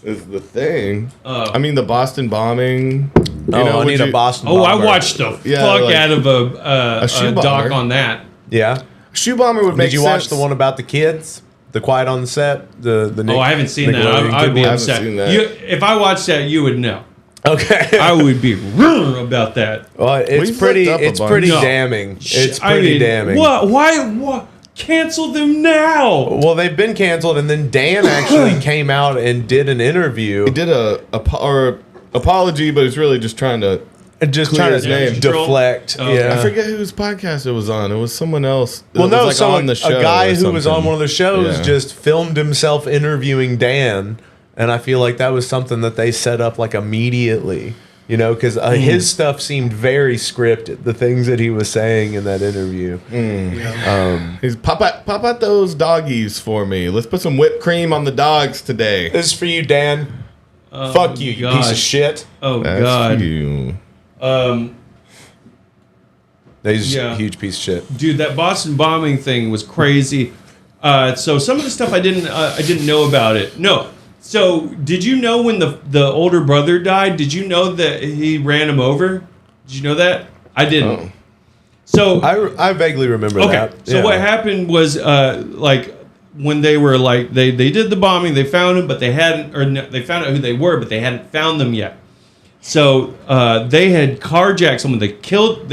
Is the thing. I mean, the Boston bombing. You Oh, know, I would need a you- Boston. Oh, I bomber. watched the Yeah, fuck like out of a shoe doc bomber. on that. Yeah. Shoe bomber would make Did you sense. watch the one about the kids? The Quiet on the Set. The Oh, I haven't seen that. Nickelodeon I'd be kid one? I haven't upset. seen that. If I watched that, you would know. Okay. I would be about that. Well, it's We've pretty. looked up a It's bunch. pretty No. damning. It's I pretty mean, damning. What? Why? Cancel them now. Well, they've been canceled, and then Dan actually came out and did an interview. He did a apology, but it's really just trying to. And just Clear trying his to name. deflect. Oh, yeah. I forget whose podcast it was on. It was someone else. It Well, no, was so on the show a guy or who was on something. one of the shows Yeah. just filmed himself interviewing Dan, and I feel like that was something that they set up like immediately. You know, because his stuff seemed very scripted. The things that he was saying in that interview. He's pop out those doggies for me. Let's put some whipped cream on the dogs today. This is for you, Dan. Fuck you, you piece God. of shit. Oh That's God. you. He's Yeah. a huge piece of shit. Dude, that Boston bombing thing was crazy. So some of the stuff I didn't know about it. No. So did you know when the older brother died? Did you know that he ran him over? Did you know that? I didn't. Oh. So I vaguely remember okay. that. So Yeah. what happened was like when they were like they did the bombing, they found him, but they hadn't, or no, they found out who they were, but they hadn't found them yet. So they had carjacked someone. They killed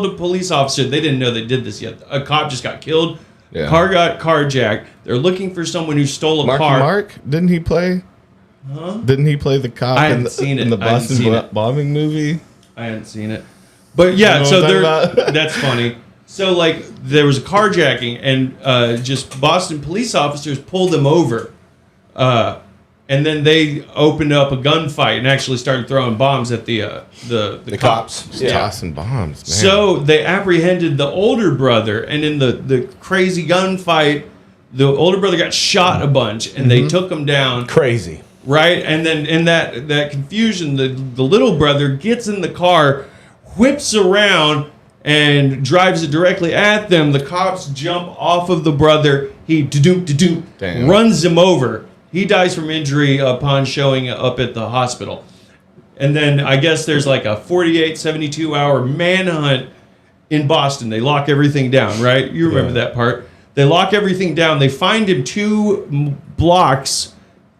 a police officer. They didn't know they did this yet. A cop just got killed. Yeah. Car got carjacked. They're looking for someone who stole a Marky car. Mark, didn't he play? Huh? Didn't he play the cop I in haven't the, seen it. in the I haven't Boston seen it. bombing movie? I hadn't seen it, but yeah. You know So what I'm they're talking about? that's funny. So like there was a carjacking, and just Boston police officers pulled them over, and then they opened up a gunfight and actually started throwing bombs at the cops. Yeah. Tossing bombs, man. So they apprehended the older brother, and in the crazy gunfight, the older brother got shot a bunch, and they took him down. Crazy. Right, and then in that confusion, the little brother gets in the car, whips around, and drives it directly at them. The cops jump off of the brother. He Damn. runs him over. He dies from injury upon showing up at the hospital. And then I guess there's like a 48, 72 hour manhunt in Boston. They lock everything down, right? You remember that part. They lock everything down. They find him 2 blocks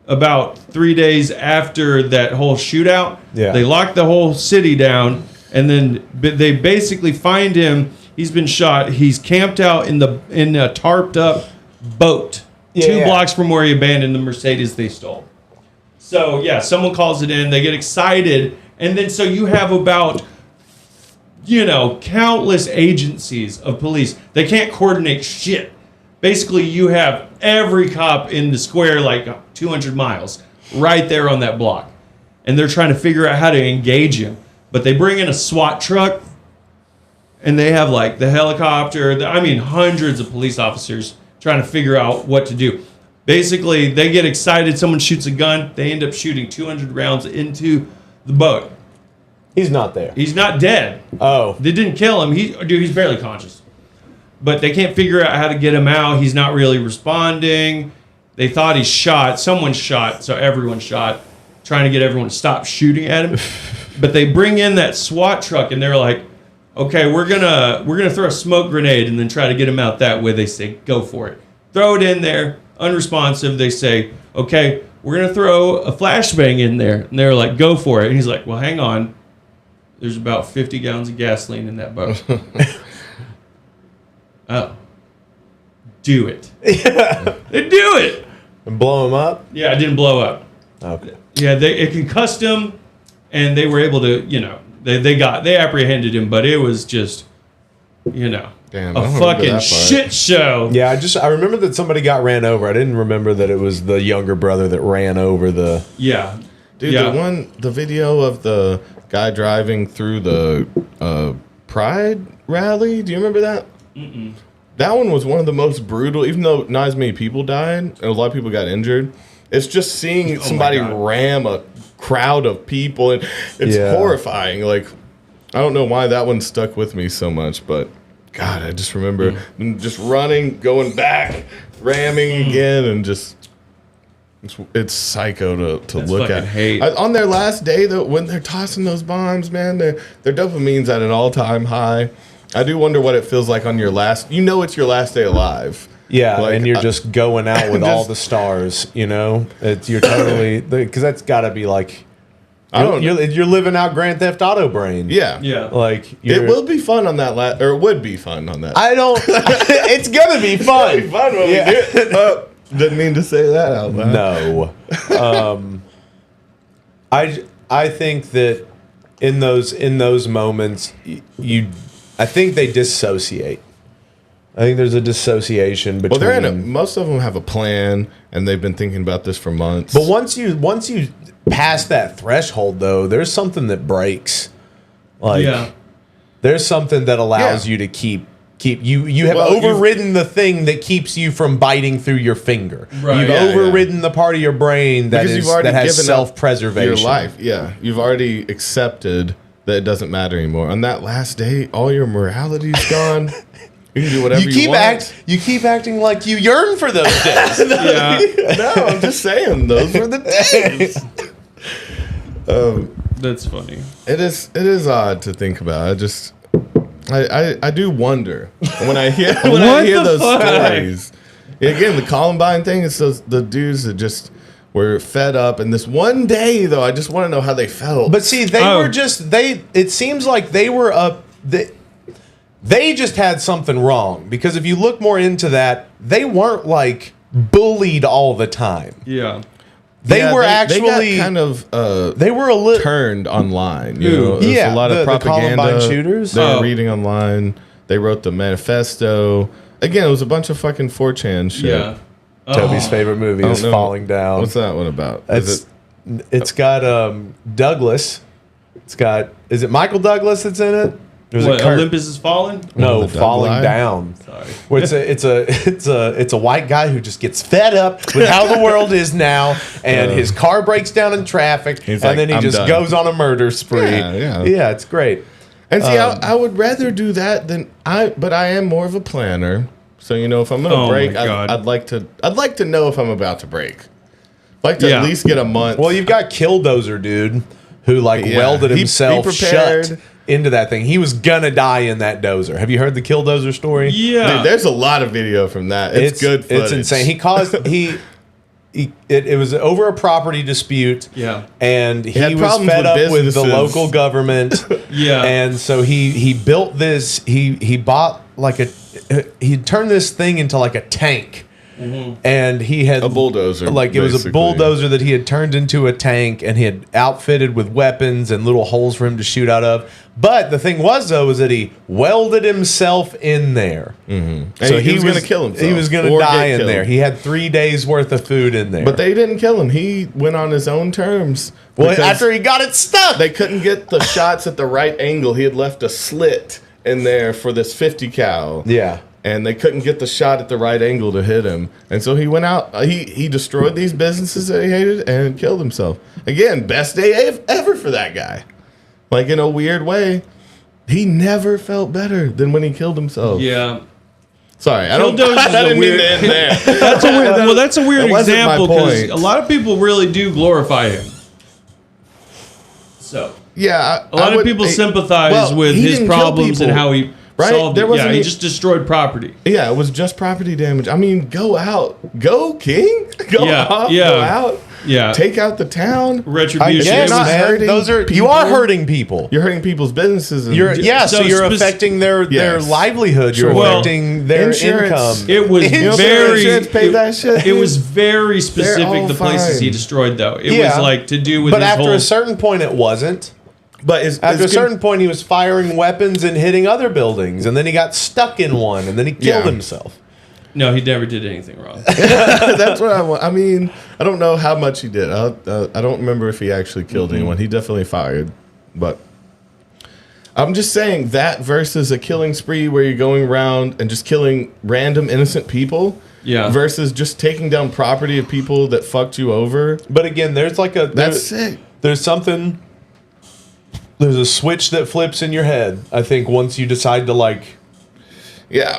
about 3 days after that whole shootout. Yeah. They lock the whole city down, and then they basically find him. He's been shot. He's camped out in a tarped up boat, Yeah, 2 yeah. blocks from where he abandoned the Mercedes they stole. So yeah, someone calls it in. They get excited, and then so you have about countless agencies of police. They can't coordinate shit. Basically, you have every cop in the square, like 200 miles, right there on that block. And they're trying to figure out how to engage him. But they bring in a SWAT truck, and they have like the helicopter. I mean, hundreds of police officers trying to figure out what to do. Basically, they get excited. Someone shoots a gun. They end up shooting 200 rounds into the boat. He's not there. He's not dead. Oh. They didn't kill him. He's barely conscious. But they can't figure out how to get him out. He's not really responding. They thought he shot. Someone shot, so everyone shot, trying to get everyone to stop shooting at him. But they bring in that SWAT truck, and they're like, okay, we're gonna throw a smoke grenade and then try to get him out that way. They say, go for it. Throw it in there. Unresponsive. They say, okay, we're gonna throw a flashbang in there. And they're like, go for it. And he's like, well, hang on. There's about 50 gallons of gasoline in that boat. Oh. Do it. Yeah. They do it. And blow him up? Yeah, it didn't blow up. Okay. Yeah, it concussed him, and they were able to, they apprehended him, but it was just, Damn, a fucking shit show. Yeah, I remember that somebody got ran over. I didn't remember that it was the younger brother that ran over the... Yeah. Dude, yeah. the video of the guy driving through the Pride rally, do you remember that? Mm-mm. That one was one of the most brutal, even though not as many people died, and a lot of people got injured. It's just seeing somebody ram a crowd of people, and it's horrifying. Like, I don't know why that one stuck with me so much, but God, I just remember just running, going back, ramming again, and just it's psycho to look at. Hate. On their last day, though, when they're tossing those bombs, man, their dopamine's at an all-time high. I do wonder what it feels like on your last... it's your last day alive. Yeah, like, and you're just going out with all the stars, You're totally... Because that's got to be like... You're living out Grand Theft Auto brain. Yeah. Yeah. Like, it will be fun on that or it would be fun on that. I don't... It's going to be fun. It's going to be fun when we do it. Didn't mean to say that out loud. No. I think that in those moments, I think they dissociate. I think there's a dissociation between. Well, most of them have a plan, and they've been thinking about this for months. But once you pass that threshold, though, there's something that breaks. Like, there's something that allows you to keep you have overridden the thing that keeps you from biting through your finger. Right. You've overridden the part of your brain that has self-preservation. Your life, you've already accepted that it doesn't matter anymore. On that last day, all your morality's gone. You can do whatever you want. You keep acting like you yearn for those days. No, I'm just saying those were the days. That's funny. It is odd to think about. I do wonder when I hear those stories. Again, the Columbine thing is the dudes that just were fed up, and this one day though, I just want to know how they felt. But see, it seems like they were up. They just had something wrong, because if you look more into that, they weren't like bullied all the time. Yeah. They were actually got kind of they were a little turned online. There's a lot of propaganda. The Columbine shooters. They were reading online. They wrote the manifesto. Again, it was a bunch of fucking 4chan shit. Yeah. Toby's favorite movie is Falling Down. What's that one about? It's got Douglas. Is it Michael Douglas that's in it? Olympus Has Fallen? No, Falling Down. Sorry. Where it's a white guy who just gets fed up with how the world is now, and his car breaks down in traffic, and then he just goes on a murder spree. Yeah, it's great. And see, I would rather do that but I am more of a planner. So if I'm gonna break, I'd like to know if I'm about to break. I'd like to at least get a month. Well, you've got Killdozer, dude, who welded himself shut into that thing. He was gonna die in that dozer. Have you heard the Killdozer story? Yeah. Dude, there's a lot of video from that. It's good footage. It's insane. It was over a property dispute. Yeah. And he was fed up with the local government. Yeah. And so he built this, he bought he turned this thing into like a tank. Mm-hmm. And he had a bulldozer. It was a bulldozer that he had turned into a tank, and he had outfitted with weapons and little holes for him to shoot out of. But the thing was that he welded himself in there. Mm-hmm. So he was going to kill himself. He was going to die in there. He had 3 days worth of food in there. But they didn't kill him. He went on his own terms. Well, after he got it stuck. They couldn't get the shots at the right angle. He had left a slit in there for this 50 cal. Yeah. And they couldn't get the shot at the right angle to hit him. And so he went out. He destroyed these businesses that he hated and killed himself. Again, best day ever for that guy. Like, in a weird way, he never felt better than when he killed himself. Yeah. Sorry, I didn't mean to end there. That's a weird example because a lot of people really do glorify him. So yeah, a lot of people sympathize with his problems and how he solved it. Yeah, he just destroyed property. Yeah, it was just property damage. I mean, go out, go king, go out. Yeah, take out the town. Retribution. Yes, man. Those are you are hurting people. You're hurting people's businesses. And so you're affecting their livelihood. You're affecting their income. It was paid that shit. It was very specific. The places he destroyed, though, it was like to do with. But after a certain point, it wasn't. But after a certain point, he was firing weapons and hitting other buildings, and then he got stuck in one, and then he killed himself. No, he never did anything wrong. That's what I want. I mean, I don't know how much he did. I don't remember if he actually killed anyone. He definitely fired. But I'm just saying that versus a killing spree where you're going around and just killing random innocent people. Yeah. Versus just taking down property of people that fucked you over. But again, there's like that's sick. There's something. There's a switch that flips in your head. I think once you decide to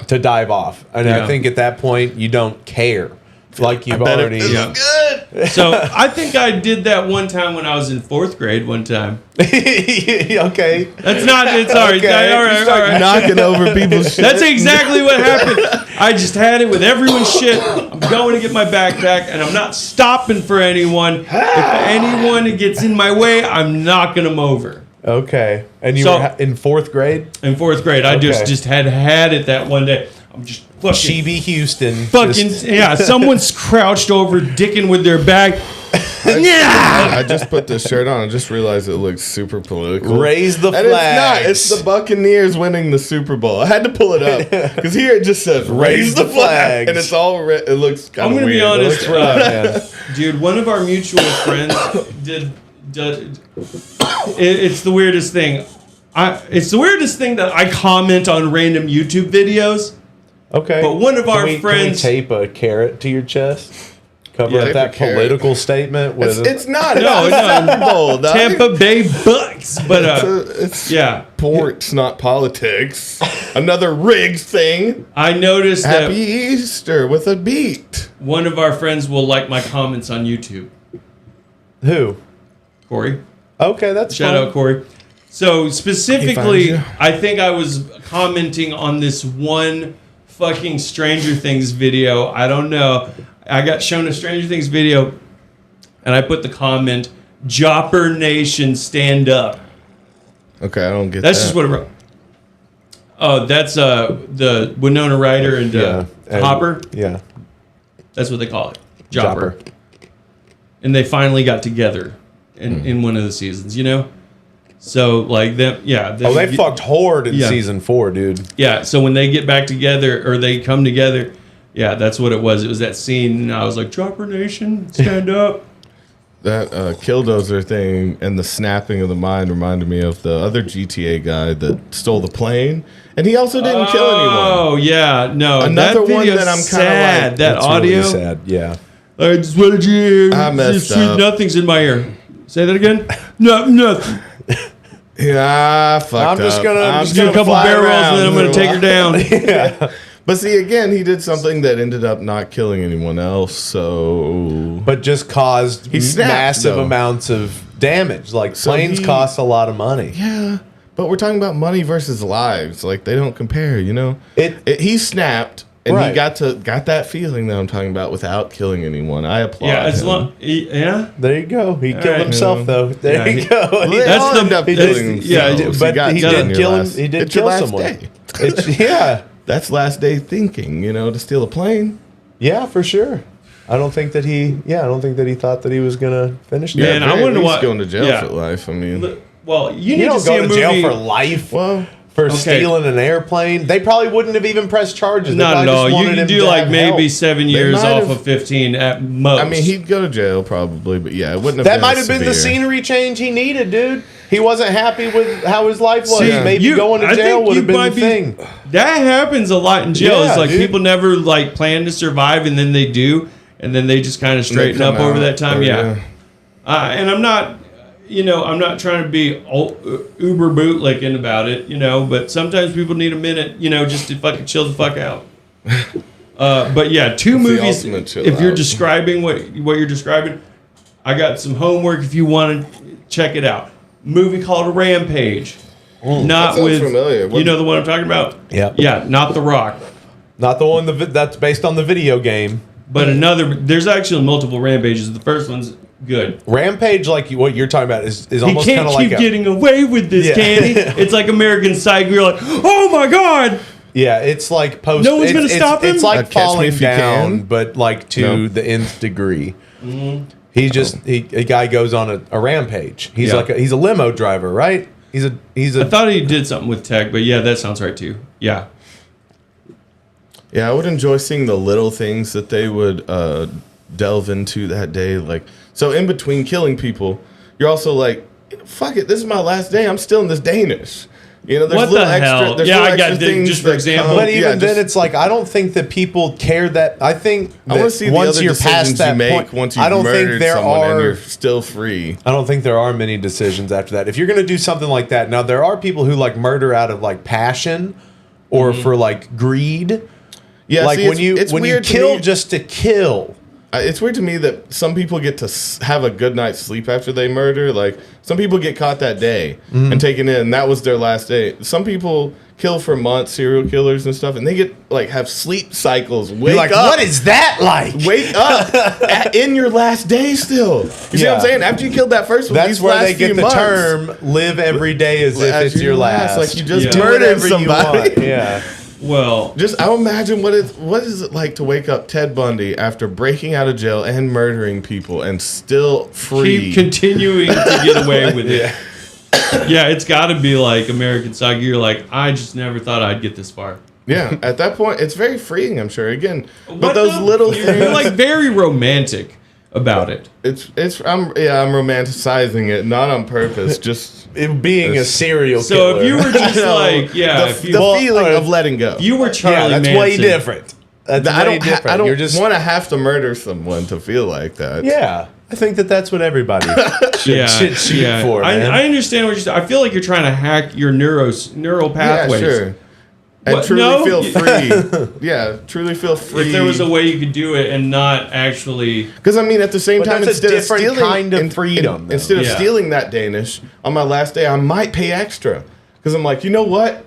to dive off, and I think at that point you don't care. Like you've already. Good. So I think I did that one time when I was in 4th grade. One time. Okay. That's not. It's all right. Okay. All right. All right. Knocking over people's shit. That's exactly what happened. I just had it with everyone's shit. I'm going to get my backpack, and I'm not stopping for anyone. If anyone gets in my way, I'm knocking them over. Okay. And you were in 4th grade? In 4th grade. I just had it that one day. I'm just fucking... Chibi Houston. Someone's crouched over, dicking with their bag. I just put this shirt on. I just realized it looks super political. Raise the flag. And it's not. It's the Buccaneers winning the Super Bowl. I had to pull it up because here it just says "Raise the flag," and it's all red. It looks kind of weird. I'm gonna be honest, dude. One of our mutual friends did. It's the weirdest thing. It's the weirdest thing that I comment on random YouTube videos. Okay. But one of our friends can we tape a carrot to your chest. Cover up that political statement with it's not. No. Tampa Bay Bucks, but it's sports, not politics. Another rigged thing. I noticed Happy Easter with a beat. One of our friends will like my comments on YouTube. Who? Corey. Okay, that's shout fun. out Corey. So specifically, I think I was commenting on this one fucking Stranger Things video. I don't know. I got shown a Stranger Things video, and I put the comment, "Jopper Nation, stand up." Okay, I don't get That's just what it wrote. Oh, that's the Winona Ryder and Hopper. Yeah. That's what they call it. Jopper. And they finally got together in one of the seasons, you know? So, like, them, they fucked hard in season 4, dude. Yeah, so when they get back together, or they come together, that's what it was. It was that scene, and I was like, Jopper Nation, stand up. That Killdozer thing and the snapping of the mind reminded me of the other GTA guy that stole the plane, and he also didn't kill anyone. Oh, yeah, no. Another one that I'm kind of like... That audio? Really sad, yeah. I just wanted you... I messed sweet up. Nothing's in my ear. Say that again? No, nothing. Yeah, I fucked up. I'm just gonna do a couple barrels and then I'm gonna take her down. Yeah. But see, again, he did something that ended up not killing anyone else, so... But just caused massive though. Amounts of damage. Like, So planes cost a lot of money. Yeah, but we're talking about money versus lives. Like, they don't compare, you know? He snapped, and he got that feeling that I'm talking about without killing anyone. I applaud him. There you go. He killed himself, though. There you go. Well, But he did kill him. He did kill someone. That's last day thinking, you know, to steal a plane. Yeah, for sure. I don't think that he thought that he was gonna finish that. Man, I wouldn't want going to jail for life. I mean, well, you need don't to see go a to movie. jail for life. Well, for stealing an airplane, they probably wouldn't have even pressed charges. Not at all. You can do like maybe help. 7 years off of 15 at most. I mean, he'd go to jail probably, but yeah, it wouldn't have. That might have been the scenery change he needed, dude. he wasn't happy with how his life was. See, Maybe going to I jail think would have you been might the be- thing. That happens a lot in jail. Yeah, It's like dude. people never like plan to survive, and then they do, and then they just kind of straighten come up over out, that time. or, Yeah. And I'm not, I'm not trying to be uber bootlicking about it, but sometimes people need a minute, just to fucking chill the fuck out. But yeah, two It's the movies. ultimate chill If you're out. describing what you're describing, I got some homework if you want to check it out. Movie called Rampage. That Not sounds with, familiar. you know the one I'm talking about? Yep. Yeah, not The Rock. Not the one that's based on the video game. But there's actually multiple Rampages. The first one's good. Rampage, like what you're talking about, is He almost kind can't of keep like getting away with this, Yeah. can he? It's like American Psycho. You're like, oh my God. yeah, it's like post. No one's it's- gonna stop him? It's like Catch Me falling If You down, Can. but like to No. the nth degree. A guy goes on a rampage. He's Yeah. like he's a limo driver, right? He's I a thought he did something with tech, but yeah, that sounds right too. Yeah. Yeah, I would enjoy seeing the little things that they would delve into that day. Like, so in between killing people, you're also like, fuck it, this is my last day. I'm still in this Danish. There's What little the extra. hell? There's Yeah, little I got extra the- things just for that example. come- But even yeah, then, just- it's like I don't think that people care that. I think I want that to see the once other you're decisions past that you make point, once you've I don't think murdered there someone and are. you're still free. I don't think there are many decisions after that. If you're going to do something like that, now there are people who like murder out of like passion or for like greed. Yeah, Like see, when you weird to kill me- just to kill. It's weird to me that some people get to have a good night's sleep after they murder. Like, some people get caught that day and taken in, and that was their last day. Some people kill for months, serial killers and stuff, and they get like have sleep cycles. Wake You're like, up. what is that like? Wake up in your last day still. You see what I'm Yeah. saying? After you killed that first one, That's these where last they get few the months, term "live every day as if as it's your last." Like you just Yeah. do murdered whatever somebody. you want. Yeah. Well, Just I imagine what is it like to wake up Ted Bundy after breaking out of jail and murdering people and still free. keep continuing to get away with it. Yeah, it's got to be like American Psycho. You're like, I just never thought I'd get this far. Yeah, at that point, it's very freeing. I'm sure. Again, but What those the- little you're, things, you're like very romantic about it. I'm romanticizing it, not on purpose. Just It being a serial So killer. if you were just No, like, yeah, the, if you, the Well, feeling of letting go. if you were Charlie that's Manson, way different. That's I way don't. different. I don't You're just want to have to murder someone to feel like that. yeah. I think that's what everybody should shoot for, man. I understand what you're saying. I feel like you're trying to hack your neural Yeah, pathways. sure. And What? truly No? feel free. Yeah, truly feel free. If there was a way you could do it and not actually, Because I mean, at the same But time, that's a instead of different stealing, kind of freedom, though. instead of Yeah. stealing that Danish on my last day, I might pay extra. Because I'm like, you know what?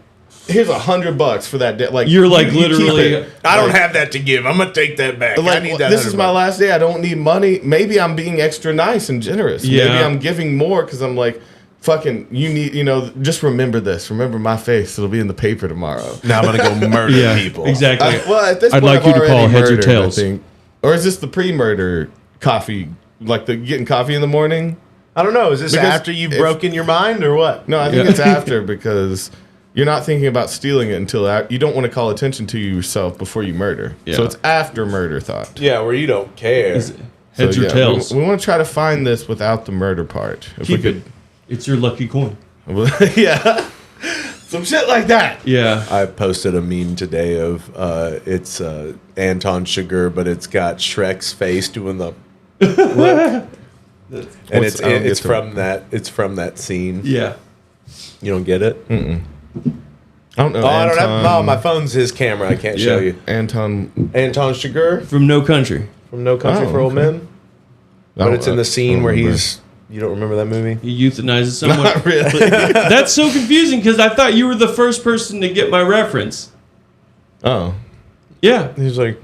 Here's $100 for that day. Like you're like you keep literally. it. I don't have that to give. I'm gonna take that back. I Like, need that. this is my $100. last day. I don't need money. Maybe I'm being extra nice and generous. Yeah. Maybe I'm giving more because I'm like, fucking, you need, just remember this. Remember my face. It'll be in the paper tomorrow. Now I'm gonna go murder Yeah, people. exactly. Well, at this I'd point, like I've you to already call heads or murdered, tails. I think. Or is this the pre-murder coffee? Like the getting coffee in the morning? I don't know. Is this Because after you've if- broken your mind or what? No, I think Yeah. it's after because you're not thinking about stealing it until you don't want to call attention to yourself before you murder. Yeah. So it's after murder thought. Yeah, where you don't care. Heads or tails. We want to try to find this without the murder part. If Keep it. It's your lucky coin. yeah. Some shit like that. Yeah. I posted a meme today of it's Anton Sugar, but it's got Shrek's face doing the look. And What's- I don't it's get from that scene. Yeah. You don't get it? I don't know. Oh, I don't have. Anton- No, my phone's his camera. I can't show Yeah. you. Anton. Anton Sugar From No Country. from No Country Oh, for Old okay. Men. But it's in the scene where he's. You don't remember that movie? He euthanizes someone. Not really. That's so confusing because I thought you were the first person to get my reference. Oh. Yeah. He's like,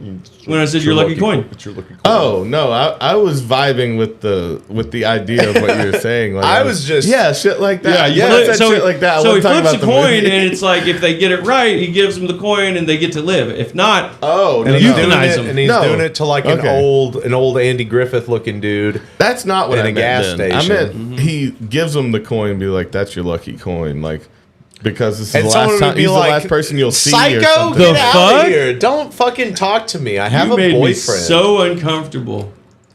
When I said your lucky coin. It's your lucky coin. Oh no, I was vibing with the idea of what you were saying. Like, I was just- shit like that. you I flip- said shit like that. I So he wasn't talking flips a about the coin, movie. and it's like if they get it right, he gives them the coin, and they get to live. If not, Oh, And no, he's no. doing Euthanize it, him. and he's No. doing it to like an Okay. old Andy Griffith looking dude. That's not what in I a meant gas then. I station. meant he gives them the coin and be like, "That's your lucky coin," like because this is And the someone last would time. be He's like, the last person you'll see. Or Psycho, something. get The out fuck? of here! Don't fucking talk to me. I have you a made me boyfriend. so uncomfortable.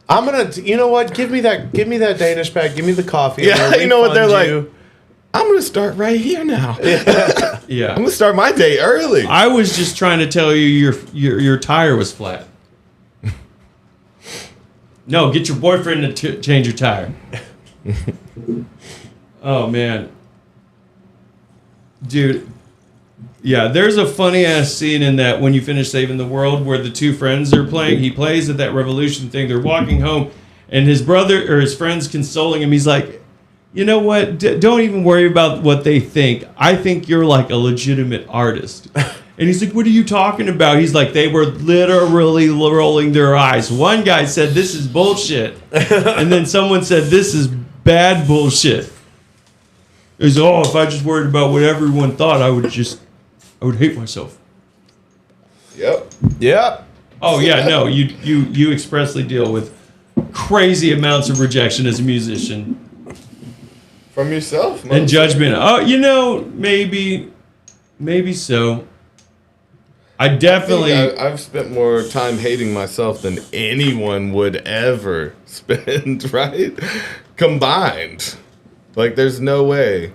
I'm gonna. You know what? Give me that Danish bag. Give me the coffee. I'm Yeah, gonna you know what they're refund like. I'm going to start right here now. Yeah. I'm going to start my day early. I was just trying to tell you your tire was flat. No, get your boyfriend to change your tire. Oh, man. Dude. Yeah, there's a funny-ass scene in that When You Finish Saving the World where the two friends are playing. He plays at that Revolution thing. They're walking home, and his brother or his friend's consoling him. He's like, you know what? Don't even worry about what they think. I think you're like a legitimate artist. And he's like, what are you talking about? He's like, they were literally rolling their eyes. One guy said, this is bullshit. And then someone said, this is bad bullshit. He's like, if I just worried about what everyone thought, I would hate myself. Yep. Oh, yeah, no, you expressly deal with crazy amounts of rejection as a musician. From yourself? And judgment. Oh, maybe so. I definitely... I've spent more time hating myself than anyone would ever spend, right? Combined. Like, there's no way.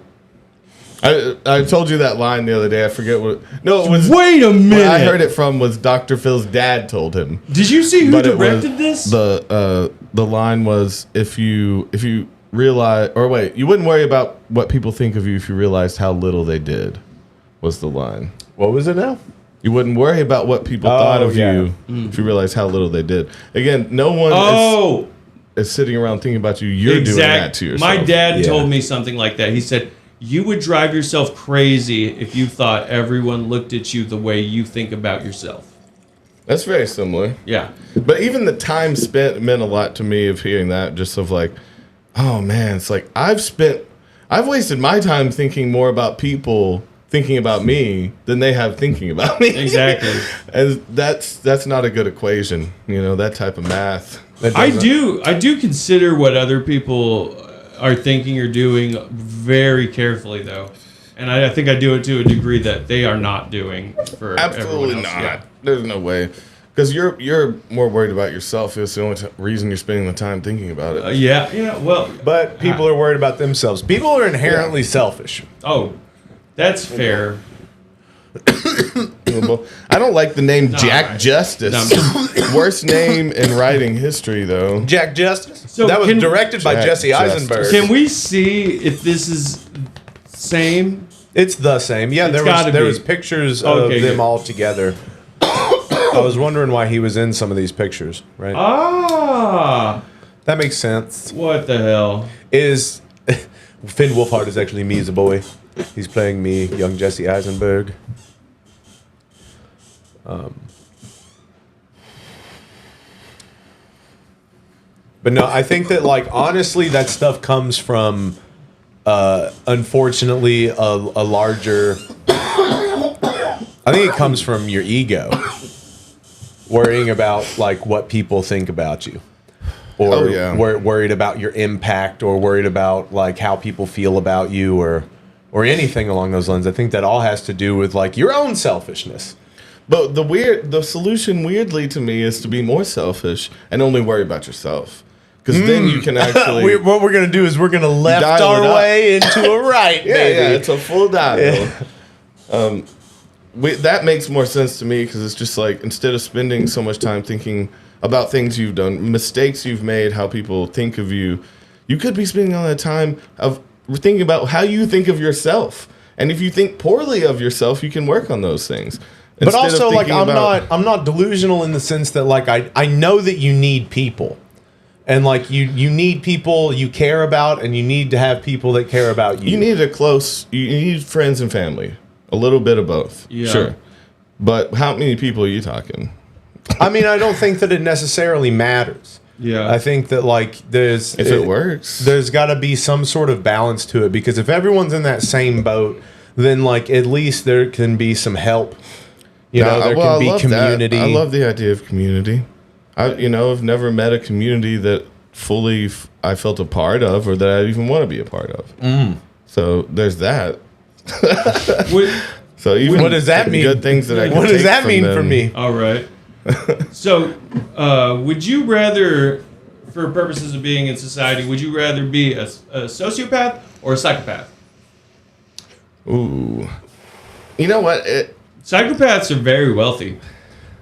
I told you that line the other day. I forget what... No, it was... Wait a minute! Where I heard it from was Dr. Phil's dad told him. Did you see who directed this? The line was, if you realize... Or wait, you wouldn't worry about what people think of you if you realized how little they did, was the line. What was it now? You wouldn't worry about what people thought of you if you realized how little they did. Again, no one is sitting around thinking about you. You're doing that to yourself. My dad told me something like that. He said, you would drive yourself crazy if you thought everyone looked at you the way you think about yourself. That's very similar. Yeah. But even the time spent meant a lot to me of hearing that, just of like, oh man, it's like I've wasted my time thinking more about people thinking about me than they have thinking about me. Exactly. And that's not a good equation, that type of math. I do consider what other people are thinking or doing very carefully, though. And I think I do it to a degree that they are not doing for absolutely everyone else. not. Yeah. There's no way. Because you're more worried about yourself. It's the only reason you're spending the time thinking about it. Well. But people are worried about themselves. People are inherently selfish. Oh, that's fair. I don't like the name Jack Justice. No, Worst name in writing history, though. Jack Justice? So that was directed by Jack Jesse Justice. Eisenberg. Can we see if this is same? It's the same. Yeah, there was pictures of them all together. I was wondering why he was in some of these pictures, right? Ah, that makes sense. What the hell? Is Finn Wolfhard is actually me as a boy. He's playing me, young Jesse Eisenberg. But no, I think that honestly, that stuff comes from, unfortunately, a larger. I think it comes from your ego, worrying about what people think about you, or worried about your impact, or worried about how people feel about you, or anything along those lines. I think that all has to do with your own selfishness. But the solution, weirdly to me, is to be more selfish and only worry about yourself. Because then you can actually... what we're going to do is we're going to left our way into a right, baby. Yeah, it's a full dive. Yeah. That makes more sense to me, because it's just instead of spending so much time thinking about things you've done, mistakes you've made, how people think of you, you could be spending all that time of thinking about how you think of yourself. And if you think poorly of yourself, you can work on those things. But also, I'm not delusional in the sense that I know that you need people, and you need people you care about, and you need to have people that care about you. You need friends and family, a little bit of both. Yeah. Sure, but how many people are you talking? I mean, I don't think that it necessarily matters. Yeah, I think that it works, there's got to be some sort of balance to it, because if everyone's in that same boat, then at least there can be some help. There can be community. I love the idea of community. I've never met a community that fully I felt a part of, or that I even want to be a part of. So there's that. So even what does that mean? Good things that I can what does take that from mean them. for me? All right. So, would you rather, for purposes of being in society, would you rather be a sociopath or a psychopath? Ooh. You know what? Psychopaths are very wealthy.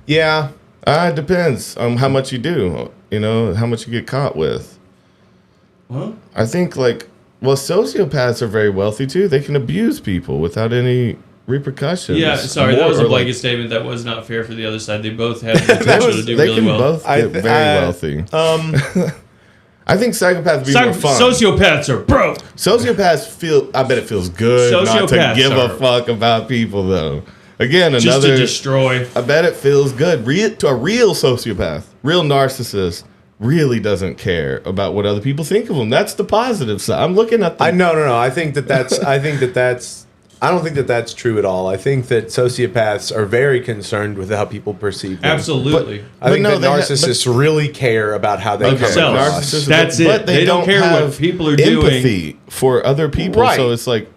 Yeah. It depends on how much you do. You know, how much you get caught with. Huh? I think, sociopaths are very wealthy, too. They can abuse people without any repercussions. Yeah, sorry, that was a blanket statement. That was not fair for the other side. They both have the potential to do really well. Both get very wealthy. I think psychopaths would be more fun. Sociopaths are broke. Sociopaths I bet it feels good not to give a fuck about people, though. Again, just to destroy. I bet it feels good. To a real sociopath, real narcissist, really doesn't care about what other people think of him. That's the positive side. I'm looking at the... No. I think that's I don't think that's true at all. I think that sociopaths are very concerned with how people perceive them. Absolutely. I think that narcissists really care about how they come across. That's it. But they don't care what people are doing. Empathy for other people. Right. So it's like...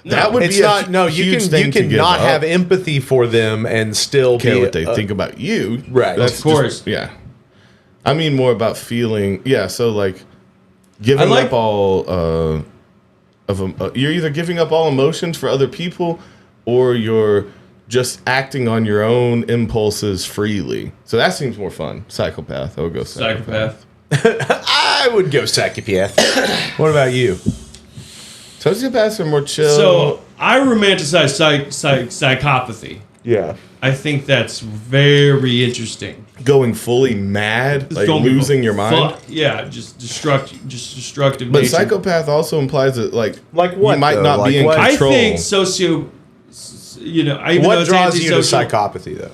That would be you can not have empathy for them and still care what they think about you. Right. That's of course. Yeah. I mean more about feeling. Yeah. So giving up all you're either giving up all emotions for other people, or you're just acting on your own impulses freely. So that seems more fun. Psychopath. I would go psychopath. I would go psychopath. What about you? Sociopaths are more chill. So I romanticize psychopathy. Yeah. I think that's very interesting. Going fully mad, losing your mind. Just destructive. But nature. psychopath also implies that what, you might not be in control. I think what draws you to psychopathy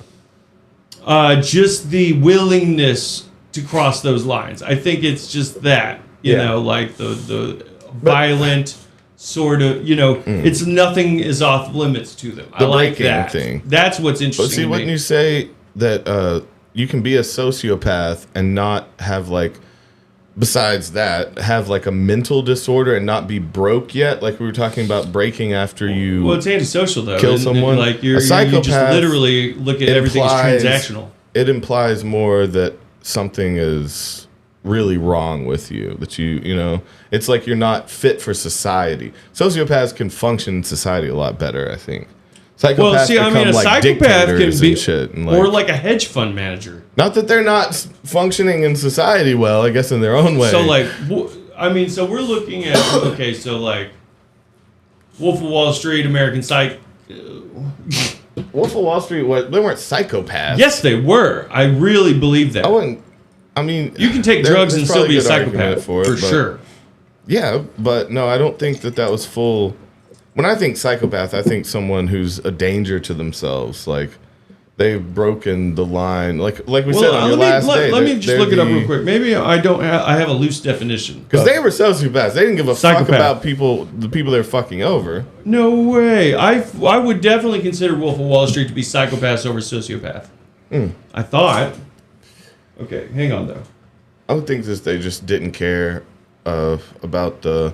though? Just the willingness to cross those lines. I think it's just that the violent. Sort of, it's nothing is off limits to them. I like that thing. That's what's interesting. But see, wouldn't you say that you can be a sociopath and not have besides that, have a mental disorder and not be broke yet? Like we were talking about breaking after you. Well, it's antisocial though. Kill someone. You just literally look at everything as transactional. It implies more that something is really wrong with you, that it's like you're not fit for society. Sociopaths can function in society a lot better, I think. Psychopaths become a psychopath can be and shit, and or like a hedge fund manager. Not that they're not functioning in society well, I guess in their own way. So so we're looking at Wolf of Wall Street, American Psych. Wolf of Wall Street, they weren't psychopaths. Yes, they were. I really believe that. You can take drugs and still be a psychopath for sure. Yeah, but no, I don't think that was full. When I think psychopath, I think someone who's a danger to themselves. They've broken the line. Like we said on your last day. Let me just look it up real quick. Maybe I have a loose definition. Because they were sociopaths. They didn't give a fuck about the people they're fucking over. No way. I would definitely consider Wolf of Wall Street to be psychopaths over sociopath. I thought. Okay, hang on though. I would think they just didn't care about the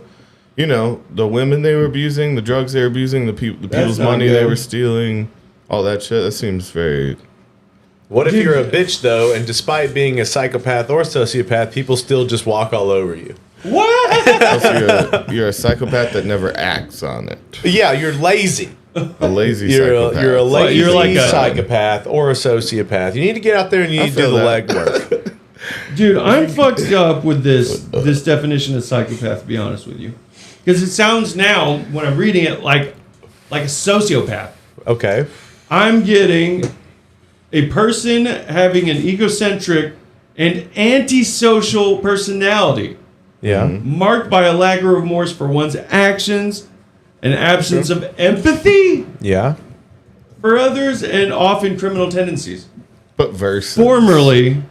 women they were abusing, the drugs they were abusing, the people's money they were stealing, all that shit. That seems very... What if you're a bitch though, and despite being a psychopath or sociopath, people still just walk all over you? What? So you're a psychopath that never acts on it. Yeah, you're lazy. A lazy psychopath. You're a lazy psychopath or a sociopath. You need to get out there and you need to do the legwork. Dude, I'm fucked up with this definition of psychopath, to be honest with you. Because it sounds now, when I'm reading it, like a sociopath. Okay. I'm getting a person having an egocentric and antisocial personality. Yeah. Marked by a lack of remorse for one's actions, an absence of empathy for others, and often criminal tendencies. But versus... Formerly,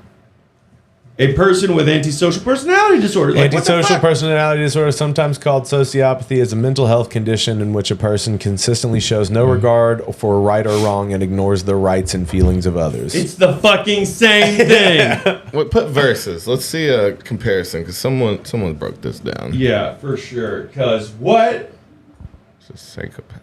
a person with antisocial personality disorder. Antisocial personality disorder, sometimes called sociopathy, is a mental health condition in which a person consistently shows no regard for right or wrong and ignores the rights and feelings of others. It's the fucking same thing. Put verses. Let's see a comparison, because someone broke this down. Yeah, for sure. Because what? It's a psychopath.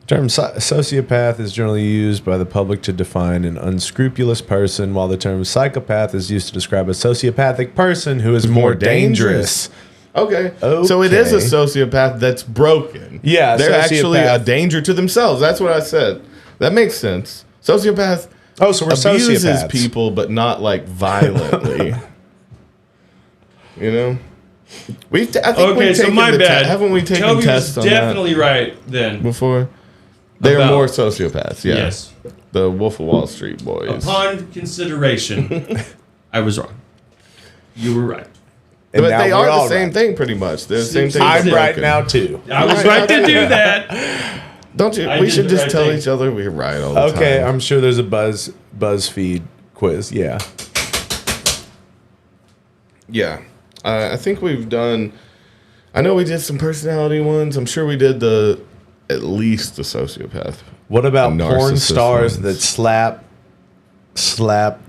The term sociopath is generally used by the public to define an unscrupulous person, while the term psychopath is used to describe a sociopathic person who is more dangerous. Okay. So it is a sociopath that's broken. Yeah, they're actually a sociopath. danger to themselves. That's what I said. That makes sense. Sociopath Oh, so we're abuses sociopaths. people, but not like violently. You know? I think Okay, we've so taken my the bad. haven't we taken Toby tests was on definitely right then. that before? They're About- more sociopaths, yeah. Yes. The Wolf of Wall Street boys. Upon consideration, I was wrong. You were right. And But now they we're are the all same right. thing, pretty much. They're the same thing. I'm but right broken. now too. I was right to do that. Don't you? I We did should the just right tell thing. each other we're right all the time. Okay, I'm sure there's a BuzzFeed quiz. Yeah. Yeah. I think we've done. I know we did some personality ones. I'm sure we did at least the sociopath. What about The porn narcissist stars ones. that slap Slap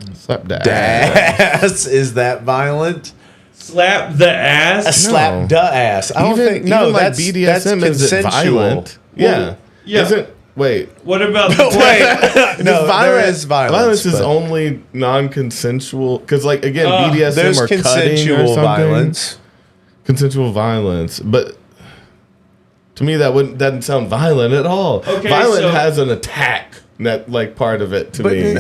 that. ass? Is that violent? Slap the ass. Slap da ass. I don't think. No, even like that's BDSM that's is it consensual. violent? Yeah. yeah. Isn't wait. What about the Wait, no, there is violence. Violence is but only non-consensual because, like, again, BDSM there's or cutting or consensual something. violence. Consensual violence, but to me that doesn't sound violent at all. Okay, violent so- has an attack, that like part of it to But me.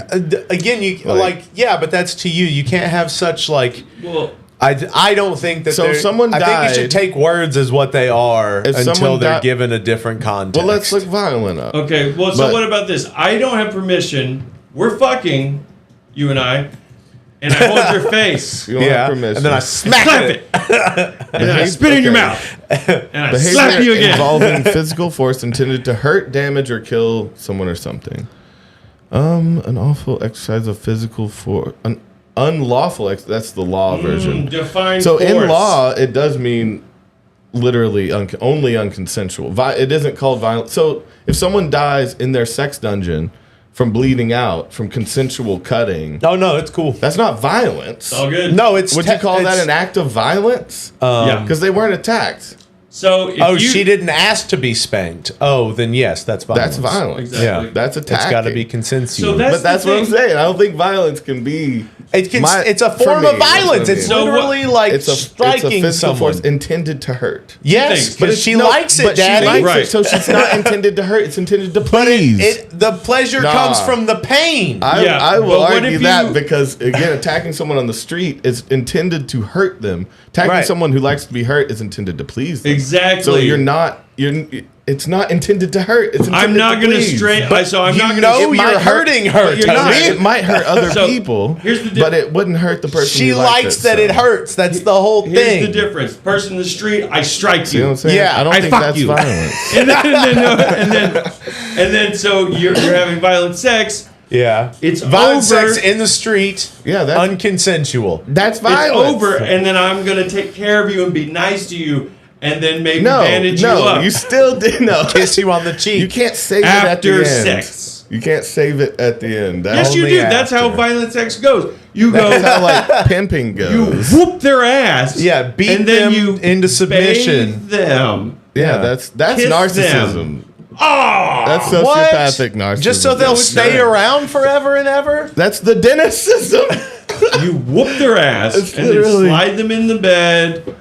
again, you Like- yeah, but that's to you. You can't have such like. well? I don't think that. So if they're- someone I think you should died- take words as what they are If until someone they're di- given a different context. Well, let's look violent up. Okay. Well, so But- what about this? I don't have permission. We're fucking, you and I, and I hold your face. You don't Yeah, have permission. and then I smack Slap it. it. And then I spit in your Okay. mouth. And I Behavior slap you again. involving physical force intended to hurt, damage, or kill someone or something. An awful exercise of physical force. An unlawful. That's the law version. Define So force. in law, it does mean literally only unconsensual. It isn't called violence. So if someone dies in their sex dungeon from bleeding out from consensual cutting, Oh no, it's cool. that's not violence. all good. No, it's. Would you call that an act of violence? Yeah. Because they weren't attacked. So if Oh, you, she didn't ask to be spanked. Oh, then yes, that's violence. That's violence. Exactly. Yeah, That's attacking. it's got to be consensual. So that's But that's the what I'm thing. saying. I don't think violence can be. it's a for form me, of that's what violence. I It's mean. So literally like It's a striking physical someone. force intended to hurt. Yes, But but she likes it, but Daddy. She likes Right. it, so she's not intended to hurt. It's intended to But please. the pleasure Nah. comes from the pain. Yeah, I will but what argue if that you- because again, attacking someone on the street is intended to hurt them. Attacking Right. someone who likes to be hurt is intended to please them. Exactly. So it's not intended to hurt. It's intended I'm not to going to please. stray. So I'm you not going know to. you're hurting her, But you're not. Toby. It might hurt other So, people. here's the but it wouldn't hurt the person. She who likes likes that so. it hurts. That's the whole Here's thing. the difference. Person in the street, I strike You know what I'm you. saying? Yeah, I don't I think fuck that's you. violence. And then so you're having violent sex. Yeah, It's violent over. sex in the street. Yeah, that's unconsensual. that's It's violence. over, and then I'm gonna take care of you and be nice to you, and then maybe No, bandage you no, up you still did no. Kiss you on the cheek. You can't save it at the after end. sex. You can't save it at the end. Yes, you Only do. That's how after. violent sex goes. You That's go, how like pimping you goes. whoop their ass. Yeah, beat and then them you into submission. bathe them. Yeah, that's Kiss narcissism. them. Oh, That's What? sociopathic narcissism. Just so they'll stay around forever and ever? That's the dentist system. you whoop their ass It's and then literally- slide them in the bed,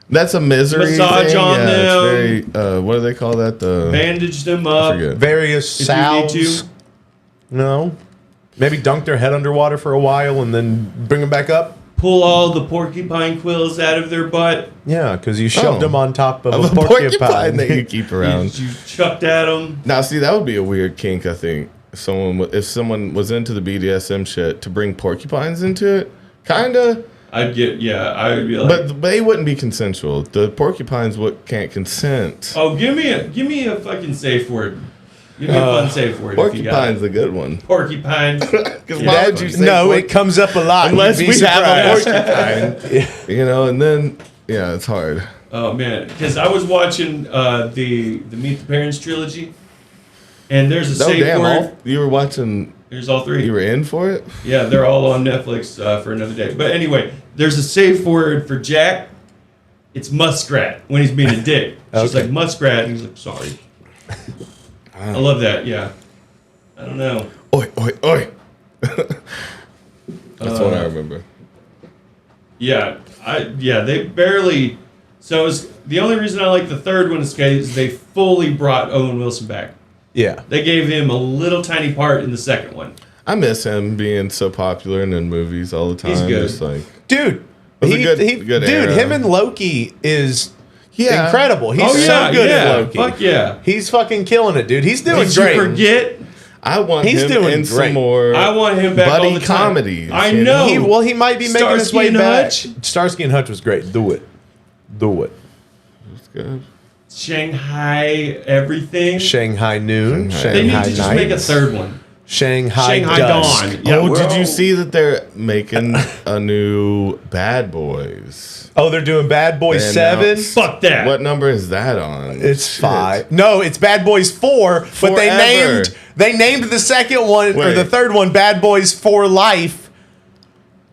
That's a misery Massage thing. on yeah, them. It's very. What do they call that? The bandage them I up. forget. Various If you need salves. to. No. Maybe dunk their head underwater for a while and then bring them back up? Pull all the porcupine quills out of their butt. Yeah, because you shoved Oh. them on top of, Of a porcupine. that you keep around. You chucked at them. Now, see, that would be a weird kink. I think if someone was into the BDSM shit to bring porcupines into it, kinda. I would be like, But they wouldn't be consensual. The porcupines can't consent. oh, give me a fucking safe word. Give me a fun safe word. If you got Porcupine's it. a good one. Porcupine. Because Yeah, why that's would you funny. say No, it comes up a lot. unless You'd be we have a surprised. porcupine? You know, and then yeah, it's hard. Oh man, because I was watching the Meet the Parents trilogy, and there's a No, safe damn, word. you were watching. There's all three. You were in for it. Yeah, they're all on Netflix for another day. But anyway, there's a safe word for Jack. It's muskrat when he's being a dick. She's Okay. like muskrat, and he's like sorry. I love that. Yeah. I don't know. Oi, oi, oi. That's what I remember. Yeah, they barely So the only reason I like the third one is because they fully brought Owen Wilson back. Yeah. They gave him a little tiny part in the second one. I miss him being so popular and in movies all the time. He's good. Just like, Dude, was a good era. him and Loki is Yeah. incredible. He's so good at Loki. Fuck yeah. He's fucking killing it, dude. He's doing Did great. you forget? I want He's him doing in great. some more I want him back all buddy the time. comedies. I you know. He might be making his Starsky way and back. Hutch? Starsky and Hutch was great. Do it. It's good. Shanghai everything. Shanghai Noon. Shanghai. They need Shanghai to just Nights. make a third one. Shanghai Shanghai Dusk. Dawn. Yeah, Oh, we're did you all- see that they're making a new Bad Boys? Oh, they're doing Bad Boys They 7. announced- Fuck that. What number is that on? It's Shit. 5. No, it's Bad Boys 4. But Forever. they named the second one or Wait. the third one Bad Boys for Life.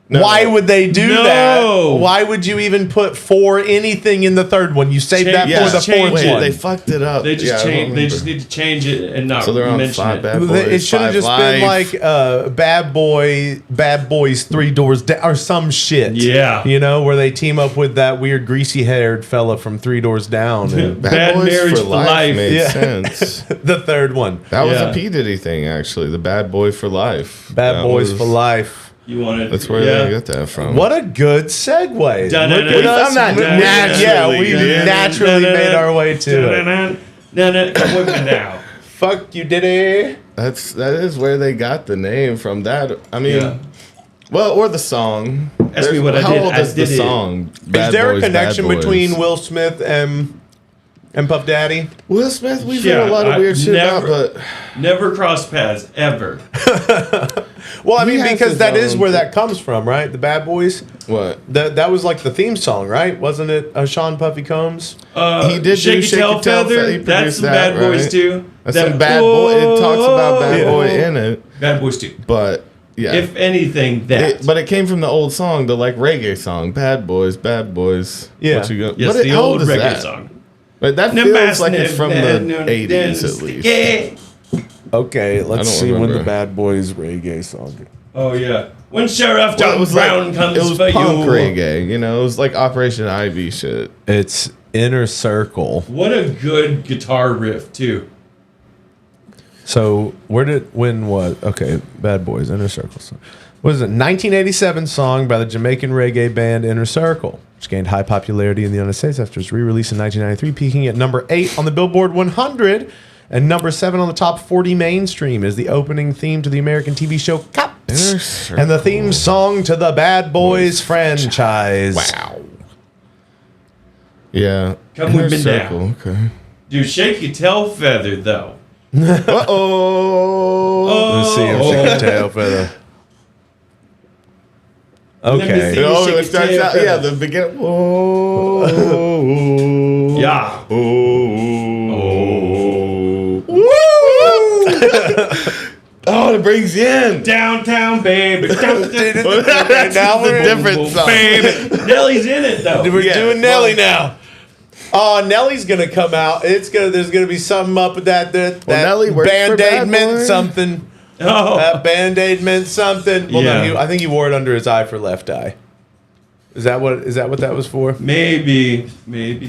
No. Why would they do No. that? Why would you even put for anything in the third one? You saved that Yeah, for the change fourth it. Wait, one. they fucked it up. They just Yeah, I don't change. They remember. just need to change it and not So they're on mention 5 it. Bad Boys. It should have 5 just been Life. like Bad Boys 3 Doors Down or some shit. Yeah. You know, where they team up with that weird greasy haired fella from 3 Doors Down. And Bad Marriage for Life. made Yeah. sense. the third one. That was Yeah. a P. Diddy thing, actually. The Bad Boy for Life. Bad That Boys was- for Life. You want it? That's where they got that from. What a good segue. Dun, Look dun, at dun, us. dun, dun, dun, Yeah, we dun, dun, naturally made our way to it. Come with me now. Fuck you, Diddy. That is where they got the name from. That I mean, Yeah. well, or the song. Ask me what I How did. old I is the did it. song? Is Bad there Boys, a connection Bad Boys? between Will Smith and Puff Daddy? Will Smith? We've Yeah, heard a lot of I weird shit never- about, but Never crossed paths ever. Well, I He mean, has because his that is own where thing. that comes from, right? The Bad Boys. what? That was like the theme song, right? Wasn't it Sean Puffy Combs? He did do Shake Shake Your Your Tail Feather. Feather. He That's produced some that, Bad Boys right? too. That's That- some Bad Boy. It talks about Bad Whoa. Boy in it, Bad Boys 2. but yeah. If anything, that. But it came from the old song, the like reggae song, "Bad Boys, Bad Boys." Yeah. What you got? yes, what, the how old is reggae that? song. But that feels like it's from the '80s at least. Yeah. Okay, let's don't see when the remember. Bad Boys reggae song. Oh yeah. When Sheriff Well, John Brown comes it was for punk you. reggae, you know. It was like Operation Ivy shit. It's Inner Circle. What a good guitar riff too. So when what? Okay, Bad Boys, Inner Circle. What is it? 1987 song by the Jamaican reggae band Inner Circle, which gained high popularity in the United States after its re-release in 1993, peaking at number 8 on the Billboard 100 and number 7 on the top 40 mainstream. Is the opening theme to the American TV show Inner Cops Circle. and the theme song to the Bad Boys franchise. Wow. Yeah. Come with me now. Circle. Okay. Dude, Shake Your Tail Feather though. Uh oh. Let's see him shake your tail feather. Let me Okay. see. Oh, Shake it your starts tail out. feather. Yeah, the beginning. Whoa. Yeah. Oh, it brings you in. Downtown baby. That's Now we're a different song. Baby. Nelly's in it though. We're Yeah, doing Nelly now. Oh, Nelly's gonna come out. There's gonna be something up with that. That Nelly worked for Band-Aid Bad meant Boy. something. Oh. That Band-Aid meant something. Well, Yeah. no, I think he wore it under his eye for left eye. Is that what that was for? Maybe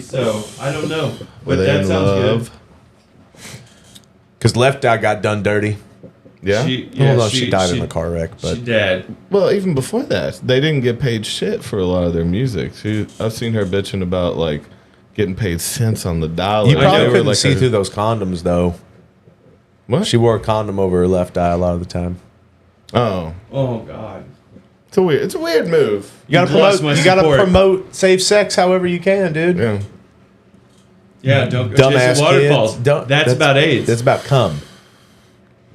so. I don't know. Were But they that in sounds love? Because left eye got done dirty. Yeah. good. Well, no, she died in a car wreck, but She dead. Well, even before that, they didn't get paid shit for a lot of their music. I've seen her bitching about like getting paid cents on the dollar. you probably They were, couldn't like, see a- through those condoms though. What? She wore a condom over her left eye a lot of the time. Oh, Oh God. it's a weird move. You gotta Lost promote. my You gotta support. promote safe sex however you can, dude. Yeah. Yeah, don't go Dumbass chasing waterfalls. kids. That's about AIDS. That's about cum.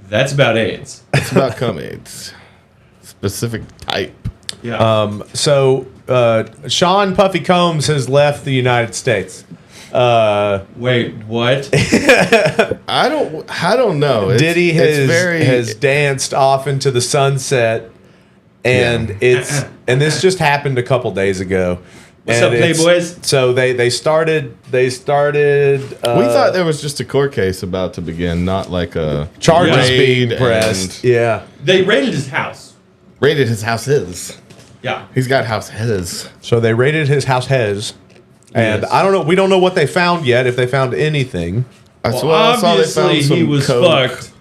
That's about AIDS. It's about cum AIDS. Specific type. Yeah. So Sean Puffy Combs has left the United States. Wait, what? I don't know. Diddy it's very has danced off into the sunset, and and this just happened a couple days ago. What's And up, it's- Playboys? So they started. we thought there was just a court case about to begin, not like a charges raid being and pressed. Yeah. They raided his house. Raided his house. Yeah. He's got house his. So they raided his house. And Yes. I don't know. We don't know what they found yet. If they found anything. I Well, saw they obviously found some he was coke. fucked.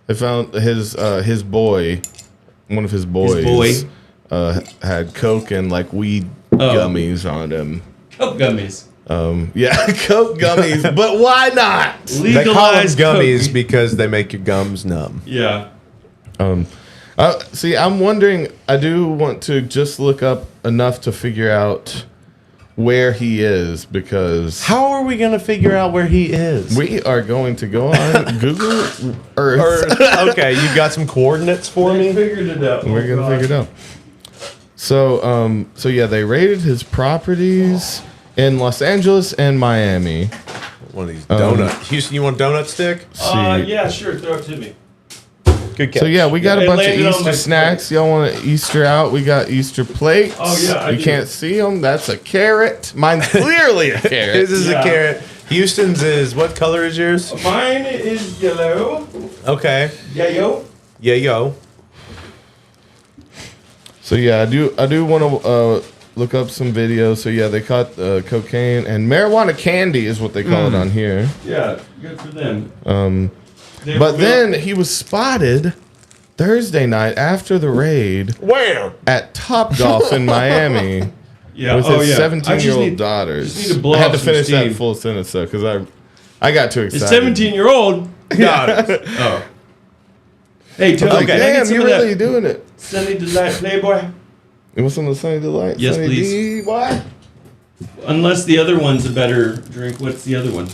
They found his boy, one of his boys, had coke and like weed gummies on him. Coke gummies. Yeah, coke gummies, but why not? They call them Legalized gummies coke. because they make your gums numb. Yeah. See, I'm wondering. I do want to just look up enough to figure out where he is because How are we going to figure out where he is? we are going to go on Google Earth. Okay, you got some coordinates for me? Figured it out. We're gonna figure it out. So, yeah, they raided his properties in Los Angeles and Miami. One of these donut. Houston, you want donut stick? Yeah, sure. Throw it to me. Good catch. So yeah, we got Yeah, a it bunch of landed on Easter my snacks. Y'all want to Easter out? We got Easter plates. Oh, yeah, I you do. can't see them. That's a carrot. Mine's clearly a carrot. His is Yeah. a carrot. Houston's is, what color is yours? Mine is yellow. Okay. Yellow. Yeah, yo. So yeah, I do want to look up some videos. So yeah, they caught cocaine and marijuana candy is what they call it on here. Yeah, good for them. But then he was spotted Thursday night after the raid Where? at Top Golf in Miami yeah, with his 17-year-old daughters. just need to blow I had off to some finish that steam. full sentence though because I got too His excited. 17-year-old daughters. Oh. Hey, Toby, Like, can I get damn, some you of really that doing it. Sunny Delight Playboy? You want some of the Sunny Delight? Yes, Sunny please. D, what? Unless the other one's a better drink. What's the other one?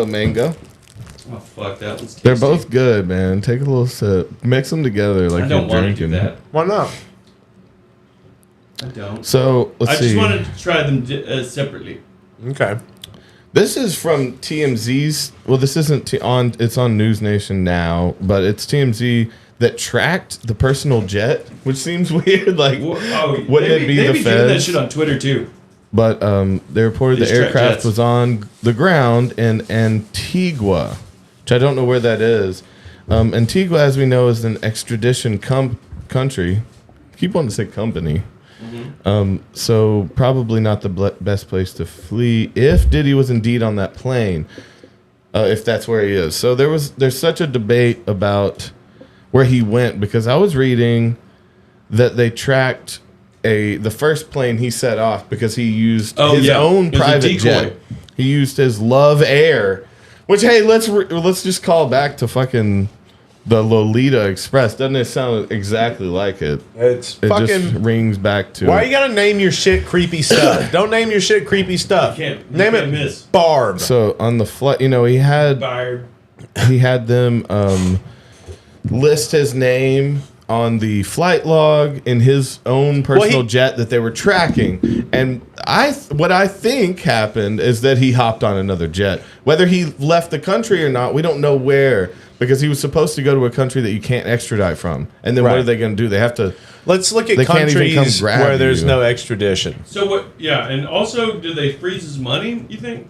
Mango. Oh, fuck, that one's tasty. They're both good, man. Take a little sip. Mix them together like I you're don't want to do drinking. that. Why not? I don't. So, let's I see. just wanted to try them separately. Okay. This is from TMZ's. Well, this isn't it's on News Nation now, but it's TMZ that tracked the personal jet, which seems weird. Like, wouldn't it be they the be doing that feds? shit on Twitter too. But they reported These the track aircraft jets. was on the ground in Antigua, which I don't know where that is. Antigua, as we know, is an extradition country. I keep wanting to say company. So probably not the best place to flee if Diddy was indeed on that plane, if that's where he is. So there's such a debate about where he went because I was reading that they tracked the first plane he set off because he used his own It was a private decoy. jet. He used his Love Air, which hey, let's just call back to fucking the Lolita Express. Doesn't it sound exactly like it? It Just fucking. rings back to. Why you gotta name your shit creepy stuff? Don't name your shit creepy stuff. You Name can't it miss. Barb. So on the flight, he had them list his name on the flight log in his own personal jet that they were tracking. And what I think happened is that he hopped on another jet. Whether he left the country or not, we don't know where, because he was supposed to go to a country that you can't extradite from. And then what Right. are they going to do? They have to. Let's look at They can't even come countries grab where there's you. no extradition. So what? Yeah, and also, do they freeze his money? You think?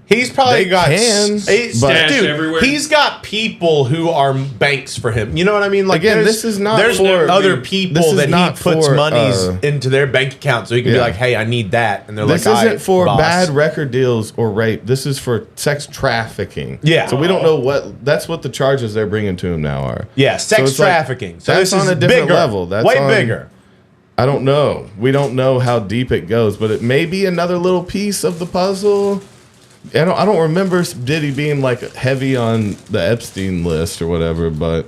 He's probably They got can, but- Stashed everywhere. He's got people who are banks for him. You know what I mean? Like Again, there's- this is not there's for- other this people is that he not puts for, monies into their bank account, so he can be Yeah. like, "Hey, I need that," and they're This like, isn't "Aight, for boss." bad record deals or rape. This is for sex trafficking. Yeah. So we don't know that's what the charges they're bringing to him now are. Yeah, So sex it's like, trafficking. So that's this on is a different bigger, level. That's way on- bigger. I don't know. We don't know how deep it goes, but it may be another little piece of the puzzle. I don't remember Diddy being like heavy on the Epstein list or whatever, but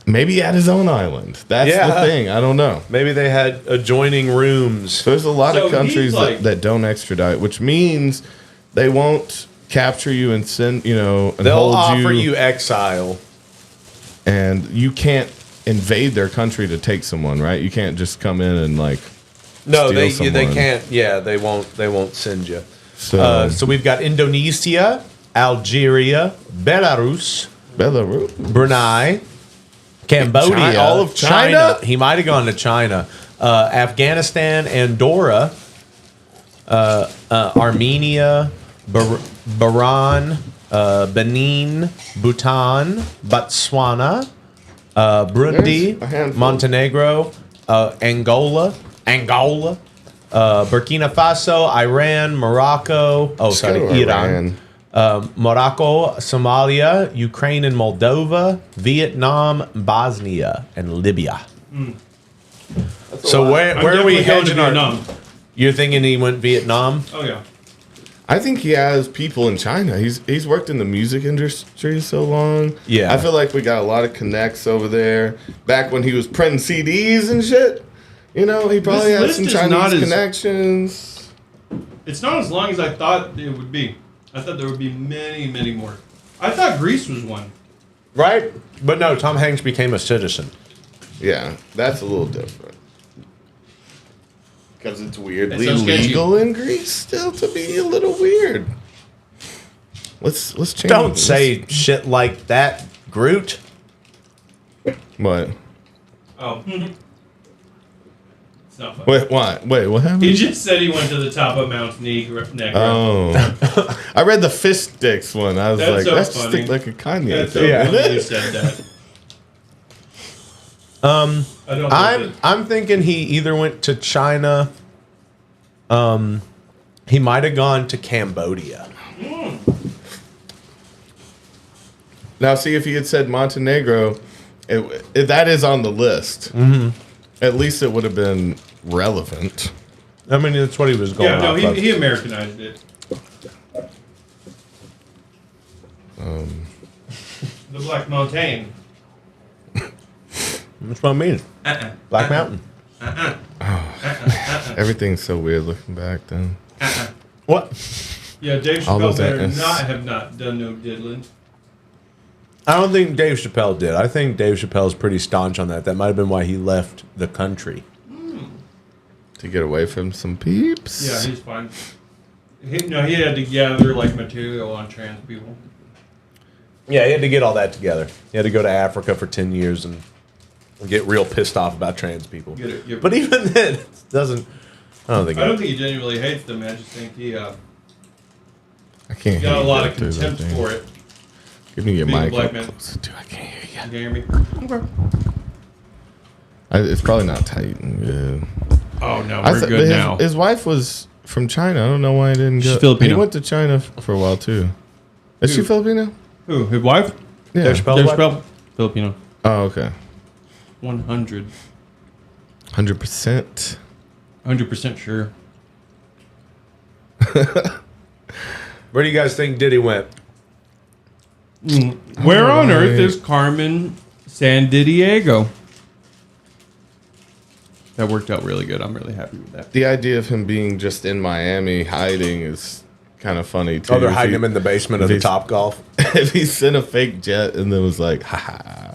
maybe at his own island. That's Yeah. the thing. I don't know. Maybe they had adjoining rooms. So there's a lot So of countries he's like- that don't extradite, which means they won't capture you and send, and They'll hold offer you exile. and you can't invade their country to take someone, right? You can't just come in and like No, steal they someone. can't. Yeah, they won't send you. So, So we've got Indonesia, Algeria, Belarus, Belarus. Brunei, Cambodia, China- all of China? He might have gone to China. Afghanistan, Andorra, Armenia, Bahrain, Benin, Bhutan, Botswana, Burundi, There's a handful. Montenegro, Angola, Burkina Faso, Iran, Morocco. Oh, sorry, go Iran. Morocco, Somalia, Ukraine and Moldova, Vietnam, Bosnia, and Libya. So where are we hedging our? Vietnam. You're thinking he went Vietnam? Oh yeah. I think he has people in China. He's worked in the music industry so long. Yeah. I feel like we got a lot of connects over there. Back when he was printing CDs and shit. You know, he probably This had list some is Chinese not as- connections. It's not as long as I thought it would be. I thought there would be many, many more. I thought Greece was one. Right? But no, Tom Hanks became a citizen. Yeah, that's a little different. Because it's weirdly It's so sketchy. legal in Greece still to be a little weird. Let's change Don't this. say shit like that, Groot. What? Oh. It's not funny. Wait, what? Wait, what happened? He just said he went to the top of Mount Negro. Oh, I read the fist sticks one. I was That's like, so that's just funny. like a Kanye That's so thing. Yeah. funny you said that. I don't know. I'm thinking he either went to China. He might have gone to Cambodia. Now, see, if he had said Montenegro, that is on the list. Mm-hmm. At least it would have been relevant. I mean, that's what he was going. Yeah, no, off of. he Americanized it. The Black Mountain. That's what I mean. Black Mountain. Everything's so weird looking back then. What? Yeah, Dave All Chappelle those better ants. not have not done no diddling. I don't think Dave Chappelle did. I think Dave Chappelle's pretty staunch on that. That might have been why he left the country. To get away from some peeps. Yeah, he's fine. He had to gather like material on trans people. Yeah, he had to get all that together. He had to go to Africa for 10 years and get real pissed off about trans people. Get it. But even then, it doesn't. I don't think. I don't think he genuinely hates them. I just think he I can't got a hear lot you of through that contempt thing. for it. Give me your Being a mic black up man. closer too. I can't hear you. You can hear me? It's probably not tight and good. Oh no, I we're thought- good his, now. His wife was from China. I don't know why he didn't go. She's Filipino. He went to China for a while too. Is she Who? Filipino? Who? His wife? Yeah. Dave Chappelle's Dave wife? Chappelle? Filipino. Oh, okay. 100. 100%. 100% sure. Where do you guys think Diddy went? Where on earth is Carmen Sandiego? That worked out really good. I'm really happy with that. The idea of him being just in Miami hiding is kind of funny too. Oh, they're If hiding he- him in the basement of the he's- Top Golf. If he sent a fake jet and then was like, haha,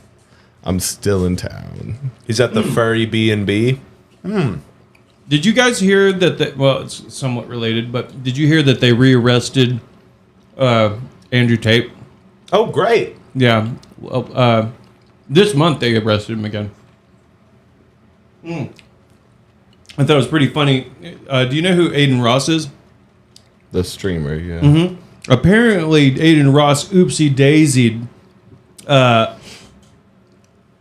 I'm still in town. He's at the furry B&B. Did you guys hear that? Well, it's somewhat related, but did you hear that they rearrested Andrew Tate? Oh, great. Yeah. Well, this month they arrested him again. I thought it was pretty funny. Do you know who Aiden Ross is? The streamer, yeah. Mm-hmm. Apparently, Aiden Ross oopsie daisied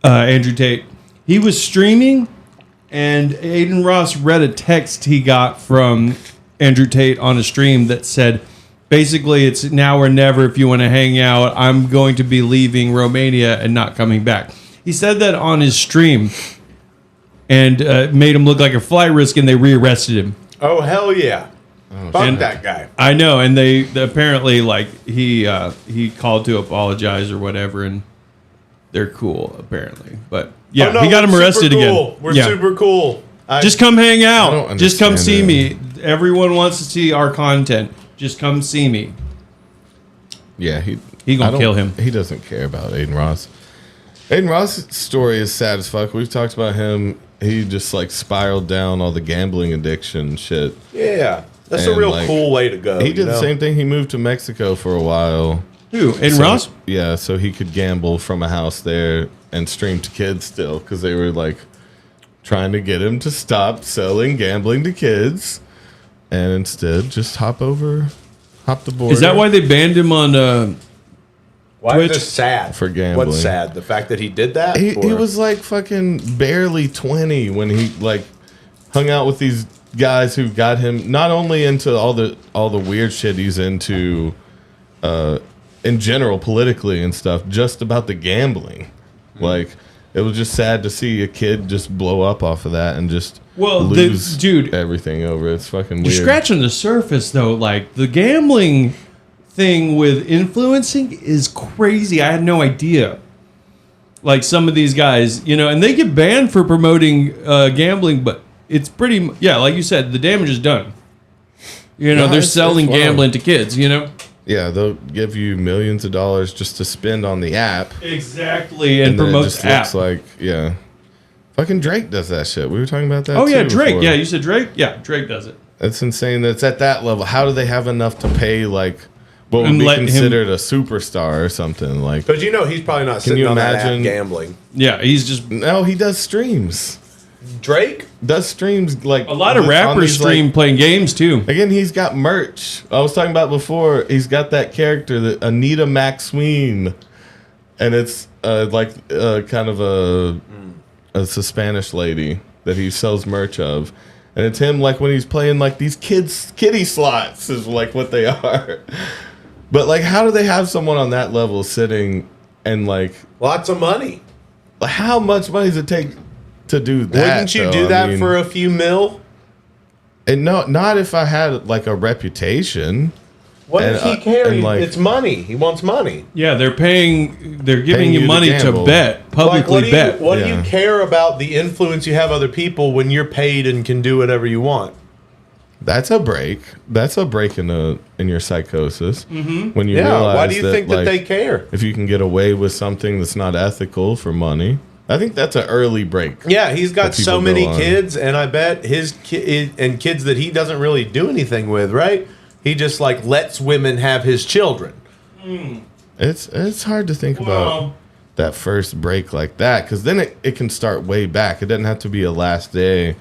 Andrew Tate. He was streaming, and Aiden Ross read a text he got from Andrew Tate on a stream that said, basically, it's now or never if you want to hang out. I'm going to be leaving Romania and not coming back. He said that on his stream and made him look like a flight risk, and they rearrested him. Oh, hell yeah. Fuck And- that guy. I know, and they apparently like he called to apologize or whatever, and they're cool apparently. But yeah, Oh, no, he got him we're arrested super again. cool. We're Yeah. super cool. Just come hang I out. don't Just come see understand me. Everyone wants to see our content. Just come see me. Yeah, He I gonna don't- kill him. He doesn't care about Aiden Ross. Aiden Ross' story is sad as fuck. We've talked about him. He just like spiraled down all the gambling addiction shit. Yeah. That's a And, real like, cool way to go. He did you the know? same thing. He moved to Mexico for a while. Who? Aiden So- Ross? Yeah, so he could gamble from a house there and stream to kids still because they were like trying to get him to stop selling gambling to kids and instead just hop the border. Is that why they banned him on? Why Twitch? is this sad? For gambling. What's sad? The fact that he did that? he Or- was like fucking barely 20 when he like hung out with these guys who got him not only into all the weird shit he's into in general politically and stuff, just about the gambling. Like, it was just sad to see a kid just blow up off of that and just lose everything over it. It's fucking weird. You're scratching the surface, though. Like, the gambling thing with influencing is crazy. I had no idea. Like, some of these guys, you know, and they get banned for promoting gambling, but it's pretty, like you said, the damage is done. You know, they're selling gambling to kids, you know? Yeah, they'll give you millions of dollars just to spend on the app. Exactly, and promote the app. Looks like, fucking Drake does that shit. We were talking about that. Oh, yeah, Drake. Before. Yeah, you said Drake? Yeah, Drake does it. It's insane that it's at that level. How do they have enough to pay, like, what would be considered a superstar or something? Like, because you know he's probably not sitting on that app gambling. Yeah, he's just... No, he does streams. Drake does streams like a lot of rappers stream like, playing games too. Again, he's got merch. I was talking about before. He's got that character, that Anita Maxween, and it's kind of a Spanish lady that he sells merch of, and it's him like when he's playing like these kitty slots is like what they are. But like, how do they have someone on that level sitting and like lots of money? How much money does it take to do that? Wouldn't you do that for a few mil? And no, not if I had like a reputation. What does he care? Like, it's money. He wants money. Yeah, they're giving you money to bet, publicly bet. What do you care about the influence you have other people when you're paid and can do whatever you want? That's a break. That's a break in your psychosis. Mm-hmm. When you realize why do you think that they care? If you can get away with something that's not ethical for money. I think that's an early break. Yeah, he's got so many kids, and I bet his and kids that he doesn't really do anything with, right? He just like lets women have his children. Mm. It's hard to think about that first break like that, because then it can start way back. It doesn't have to be a last day.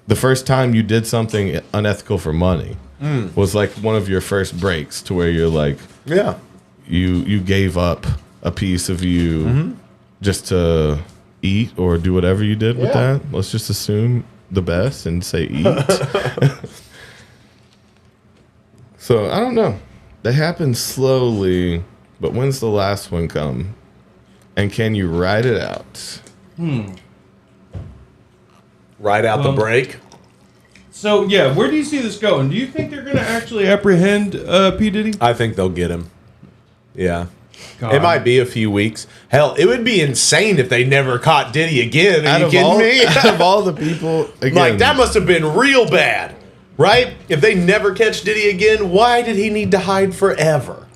The first time you did something unethical for money was like one of your first breaks to where you're like, you gave up a piece of you just to eat or do whatever you did with that. Let's just assume the best and say eat. So I don't know. They happen slowly, but when's the last one come? And can you ride it out? Ride out the break? So yeah, where do you see this going? Do you think they're going to actually apprehend P. Diddy? I think they'll get him. Yeah. God. It might be a few weeks. Hell, it would be insane if they never caught Diddy again. Are you kidding me? Out of all the people, again, like that must have been real bad, right? If they never catch Diddy again, why did he need to hide forever?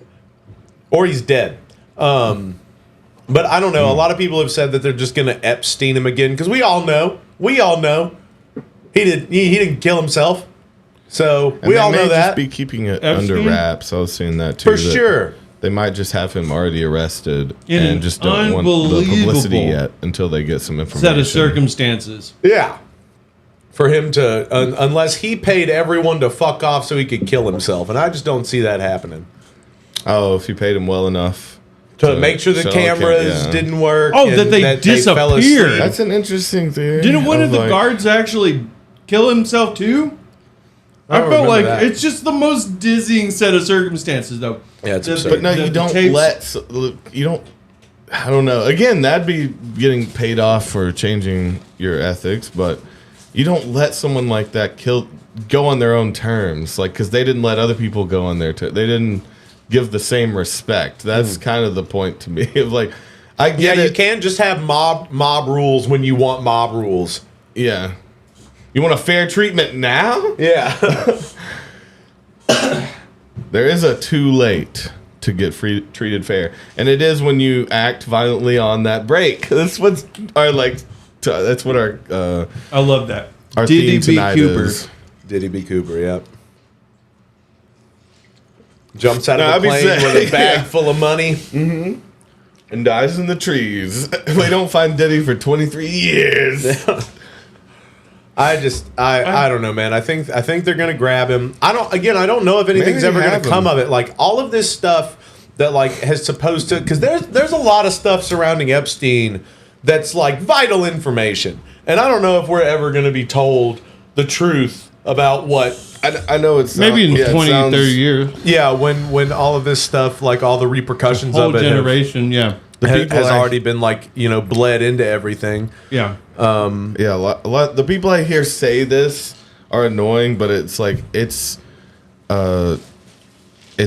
Or he's dead. But I don't know. A lot of people have said that they're just going to Epstein him again because we all know he didn't kill himself. So we all know that. Just be keeping it Epstein? under wraps. I was seeing that too. For sure. They might just have him already arrested and just don't want the publicity yet until they get some information. Set of circumstances. Yeah. For him to, unless he paid everyone to fuck off so he could kill himself. And I just don't see that happening. Oh, if you paid him well enough. To make sure the cameras didn't work. Oh, that they disappeared. That's an interesting theory. Didn't one of the guards actually kill himself too? I felt like it's just the most dizzying set of circumstances, though. Yeah, it's absurd. But no, you don't I don't know. Again, that'd be getting paid off for changing your ethics, but you don't let someone like that go on their own terms, like because they didn't let other people go on their terms. They didn't give the same respect. That's kind of the point to me. Of like, I get it. You can't just have mob rules when you want mob rules. Yeah. You want a fair treatment now? Yeah. There is a too late to get treated fair, and it is when you act violently on that break. That's what our I love that. Our Diddy theme tonight is Diddy B. Cooper, yep. Jumps out of a plane with a bag full of money. Mm-hmm. And dies in the trees. We don't find Diddy for 23 years. I don't know, man. I think they're gonna grab him. I don't know if anything's ever gonna come of it. Like all of this stuff that like has supposed to, because there's a lot of stuff surrounding Epstein that's like vital information, and I don't know if we're ever gonna be told the truth about what. I know it's Maybe in 20, 30 years. Yeah, when all of this stuff, like all the repercussions Whole of it, generation, yeah. has already been like bled into everything. Yeah. Yeah, a lot. The people I hear say this are annoying, but it's like it's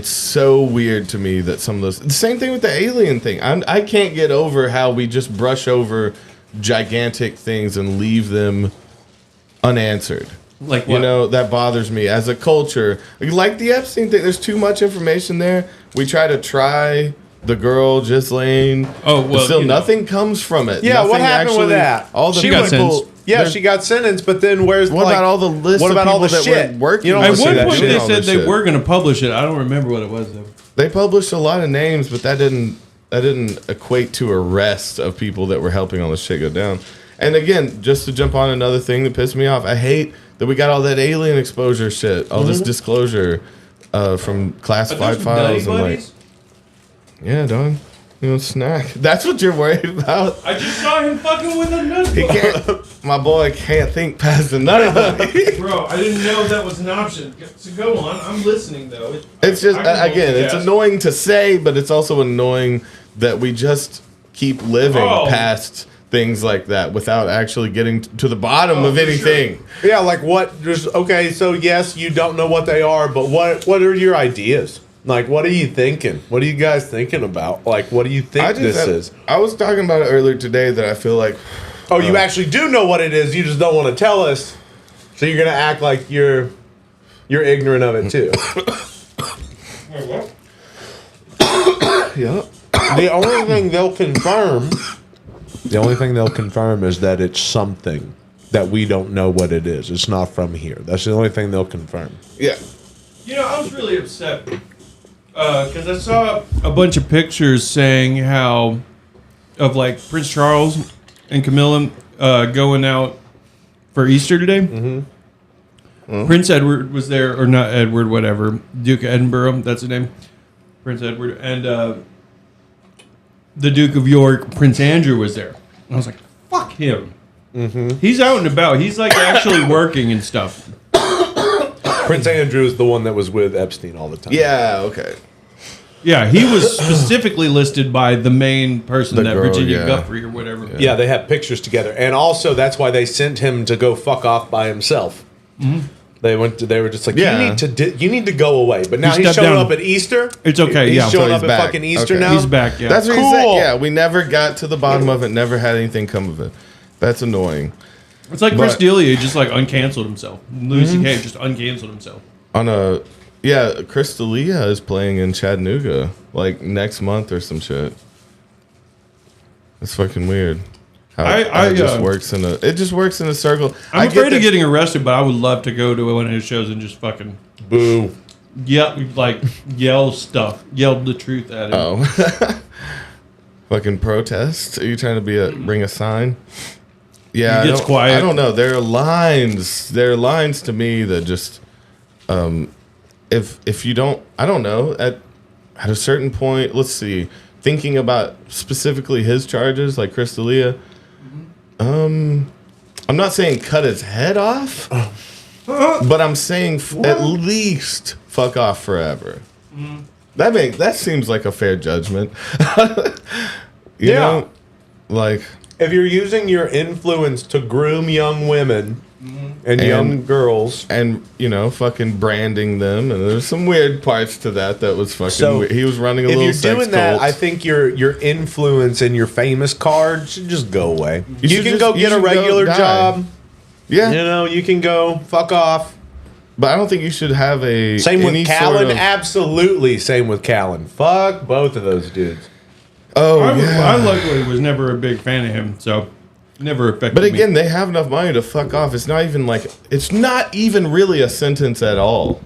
so weird to me that some of those. The same thing with the alien thing. I can't get over how we just brush over gigantic things and leave them unanswered. Like what? That bothers me as a culture. Like the Epstein thing, there's too much information there. We try to try the girl, Ghislaine. Oh, well, still nothing comes from it. Yeah, Nothing what happened with that? All the She got people. Yeah, she got sentenced, but then where's What about all the list what of about all people the that shit? were working? You don't At listen one to that point, shit. they all said this they shit. were going to publish it. I don't remember what it was, though. They published a lot of names, but that didn't equate to arrest of people that were helping all this shit go down. And again, just to jump on another thing that pissed me off, I hate that we got all that alien exposure shit, all this disclosure from classified files and like, yeah, dog, snack. That's what you're worried about. I just saw him fucking with a nut. He can't. My boy can't think past the nut. Bro, I didn't know that was an option. So go on. I'm listening, though. It's just I can again, it's multitask. annoying to say, but it's also annoying that we just keep living past things like that without actually getting to the bottom of anything. Sure. Yeah, like what? Okay, so yes, you don't know what they are, but what are your ideas? Like, what are you thinking? What are you guys thinking about? Like, what do you think this is? I was talking about it earlier today that I feel like. Oh, you actually do know what it is. You just don't want to tell us. So you're gonna act like you're ignorant of it too. Yeah. The only thing they'll confirm. The only thing they'll confirm is that it's something that we don't know what it is. It's not from here. That's the only thing they'll confirm. Yeah. I was really upset because I saw a bunch of pictures saying how of like Prince Charles and Camilla going out for Easter today. Mm-hmm. Prince Edward was there, or not Edward, whatever. Duke of Edinburgh, that's the name. Prince Edward. And the Duke of York, Prince Andrew, was there. And I was like, fuck him. Mm-hmm. He's out and about. He's like actually working and stuff. Prince Andrew is the one that was with Epstein all the time. Yeah. Okay. Yeah, he was specifically listed by the main person, that girl, Virginia Guthrie or whatever. Yeah, they have pictures together, and also that's why they sent him to go fuck off by himself. Mm-hmm. They were just like, you need to go away. But now he's showing up at Easter. It's okay. He's Yeah, showing so up he's at back. fucking Easter Okay. now. He's back. Yeah, That's what he Cool. said. Yeah, we never got to the bottom of it. Never had anything come of it. That's annoying. it's like Chris But- D'Elia just like uncanceled himself. Louis C.K. just uncanceled himself. Chris D'Elia is playing in Chattanooga like next month or some shit. It's fucking weird. How it just works in a circle. I'm afraid of getting arrested, but I would love to go to one of his shows and just fucking Boo. yell the truth at him. Oh. Fucking protest? Are you trying to bring a sign? Yeah, He gets quiet. I don't know. There are lines to me that just if you don't, I don't know, at a certain point, let's see, thinking about specifically his charges, like Chris D'Elia, I'm not saying cut his head off, but I'm saying at least fuck off forever. That seems like a fair judgment. you know? Like, if you're using your influence to groom young women and young girls, and fucking branding them, and there's some weird parts to that was fucking So, weird. He was running a if little you're sex doing that, cult. I think your influence and your famous card should just go away. You should can just- go you get a should go regular die. job. Yeah, You can go fuck off. but I don't think you should have a Same with any Callan. sort of- Absolutely, same with Callan. Fuck both of those dudes. Oh I yeah. luckily was never a big fan of him, so never affected But me. again, they have enough money to fuck off. It's not even really a sentence at all.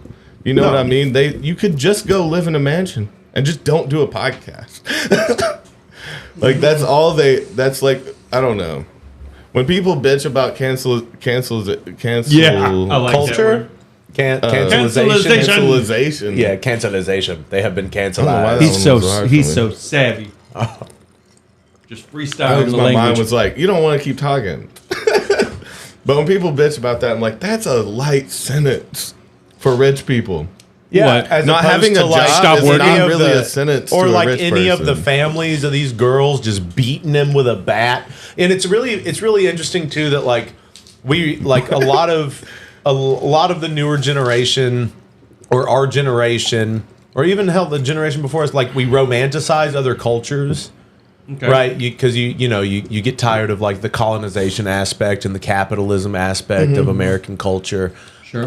You know No. what I mean? You could just go live in a mansion and just don't do a podcast. Like that's like, I don't know. When people bitch about cancel Yeah, I like that Culture? word. Cancelization. Cancelization. Yeah, cancelization. They have been I don't know why cancelized. that He's one was hard for me. so savvy. Just freestyling Because the my mind language. was like, you don't want to keep talking. But when people bitch about that, I'm like, that's a light sentence for rich people. Yeah, What? as Not opposed having to, a like, job is any not of really a sentence or to a like rich any of the person. families of these girls just beating them with a bat. And it's really interesting too that like we like a lot of the newer generation or our generation or even hell the generation before us, like we romanticize other cultures. Okay. Right, because you get tired of like the colonization aspect and the capitalism aspect of American culture. Sure.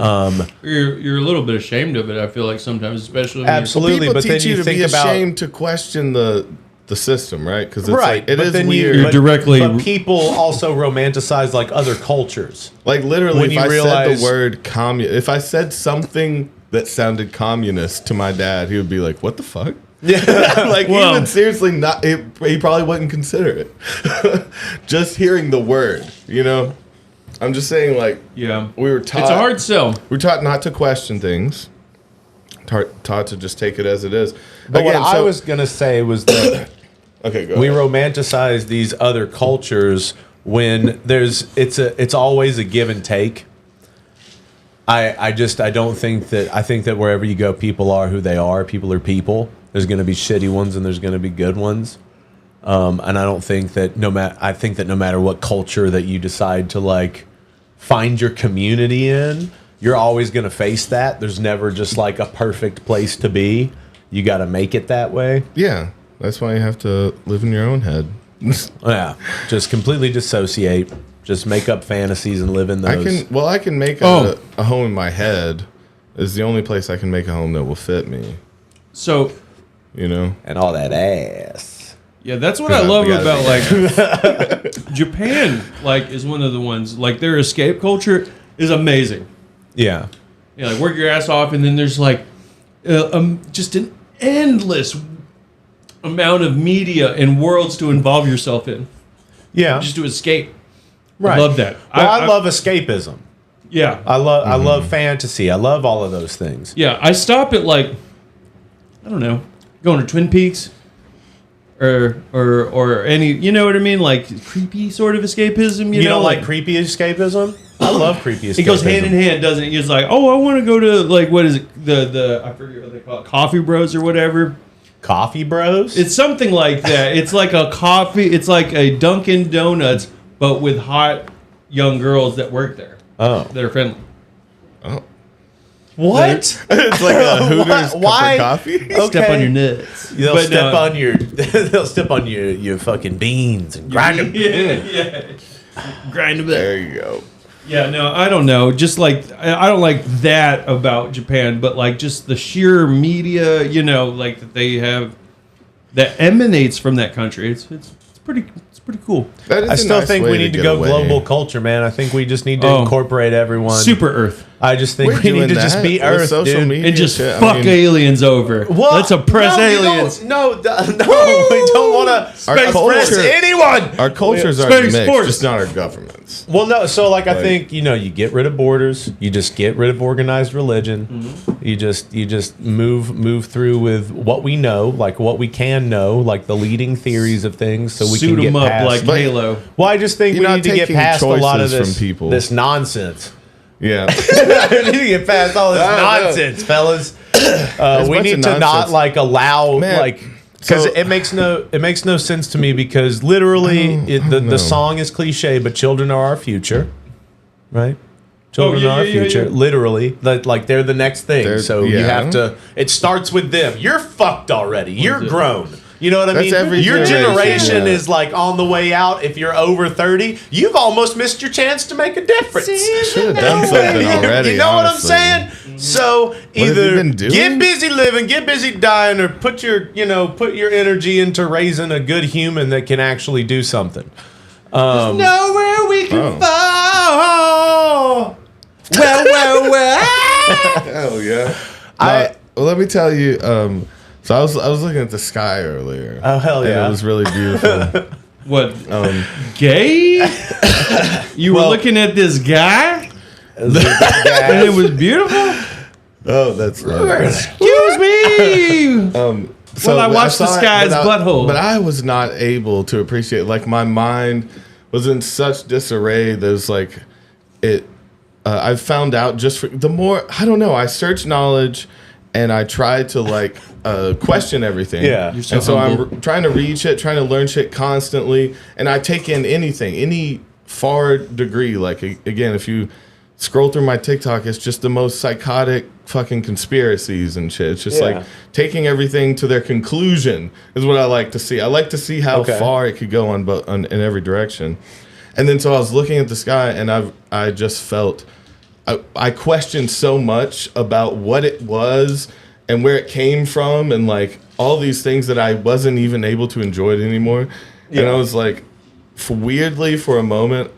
You're a little bit ashamed of it. I feel like sometimes, especially when Absolutely. People but then teach you to think be about- ashamed to question the system, right? Because it's Right, like, it but is then weird. You're directly- But people also romanticize like other cultures. Like literally, when if you I said realize- the word if I said something that sounded communist to my dad, he would be like, "What the fuck?" Yeah, Like Well- he would seriously not. He probably wouldn't consider it. Just hearing the word, you know. I'm just saying, like, yeah, we were taught. it's a hard sell. We're taught not to question things. Taught to just take it as it is. but Again, what I so- was gonna say was that okay. Go we ahead. romanticize these other cultures when it's always a give and take. I don't think that I think that wherever you go, people are who they are. People are people. There's going to be shitty ones and there's going to be good ones. And I don't think that I think that no matter what culture that you decide to like find your community in, you're always going to face that. There's never just like a perfect place to be. You got to make it that way. Yeah, that's why you have to live in your own head. Yeah, just completely dissociate. Just make up fantasies and live in those. I can make a home in my head. Is the only place I can make a home that will fit me. So You know. And all that ass. yeah, that's what I love we gotta about like Japan. Like is one of the ones like their escape culture is amazing. Yeah. You know, like work your ass off, and then there's like just an endless amount of media and worlds to involve yourself in, Yeah. just to escape. Right. I love that. Well, I love escapism. Yeah, I love fantasy. I love all of those things. yeah. I stop at like I don't know, going to Twin Peaks, or any, you know what I mean, like creepy sort of escapism. You know, don't like creepy escapism? I love creepy escapism. it goes hand in hand, doesn't it? It's like, oh, I want to go to like what is it? The I forget what they call it, Coffee Bros or whatever. Coffee Bros? It's something like that. It's like a coffee. It's like a Dunkin' Donuts, but with hot young girls that work there. Oh. That are friendly. Oh. What? It's like a Hooters cup Why? of coffee. Okay. Step on your nuts. They'll But, step on your they'll step on your fucking beans and grind them. Yeah. Grind them. There you go. Yeah, no, I don't know. Just like I don't like that about Japan, but like just the sheer media, you know, like that they have that emanates from that country. It's pretty cool. That is I a still nice think way we to need to get go away. global culture, man. I think we just need to Oh. incorporate everyone. Super Earth. I just think We're we need doing to just that be with Earth, social dude. media And just shit. I fuck mean, aliens over. What? Let's oppress No, you aliens. don't. No, we don't want to Our oppress culture- anyone. Our cultures are Space mixed, Force. just not our governments. Well, no. So, like, I Like- think you get rid of borders. You just get rid of organized religion. Mm-hmm. You just move through with what we know, like what we can know, like the leading theories of things, so we Suit can get them up past. like But- Halo. Well, I just think You're we not need to get taking past a lot of choices this from people. this nonsense. Yeah. We need to get past all this I know. nonsense, fellas. There's We a bunch need of to not nonsense. like allow Man, like because so- it makes no sense to me because literally know. the song is cliche, but children are our future, right? Children yeah, are our yeah, yeah, future, yeah. literally. Like they're the next thing. They're- So you yeah. have to. It starts with them. You're fucked already. You're it? grown. You know what I That's mean? every Your generation, generation yeah. is like on the way out. If you're over 30, you've almost missed your chance to make a difference. Should have done something already. You know honestly. what I'm saying? So have you either been doing? get busy living, get busy dying, or put your energy into raising a good human that can actually do something. Nowhere we can Oh. fall. Well. Hell yeah. I- Well, let me tell you. So I was looking at the sky earlier. Oh, hell and yeah. it was really beautiful. What? Gay? You were Well- looking at this guy, and it was beautiful. Oh, that's nice. Excuse me. So I watched the saw it, sky's but butthole. But I was not able to appreciate. Like my mind was in such disarray. There's like I've found out just for the more, I don't know, I search knowledge and I try to like question everything. Yeah. You're so and so humble. I'm trying to read shit, trying to learn shit constantly. And I take in anything, any far degree. Like, again, if you scroll through my TikTok, it's just the most psychotic fucking conspiracies and shit. It's just like taking everything to their conclusion is what I like to see. I like to see how far it could go in every direction. And then so I was looking at the sky and I just felt, I questioned so much about what it was and where it came from and like all these things that I wasn't even able to enjoy it anymore. And I was like, weirdly for a moment,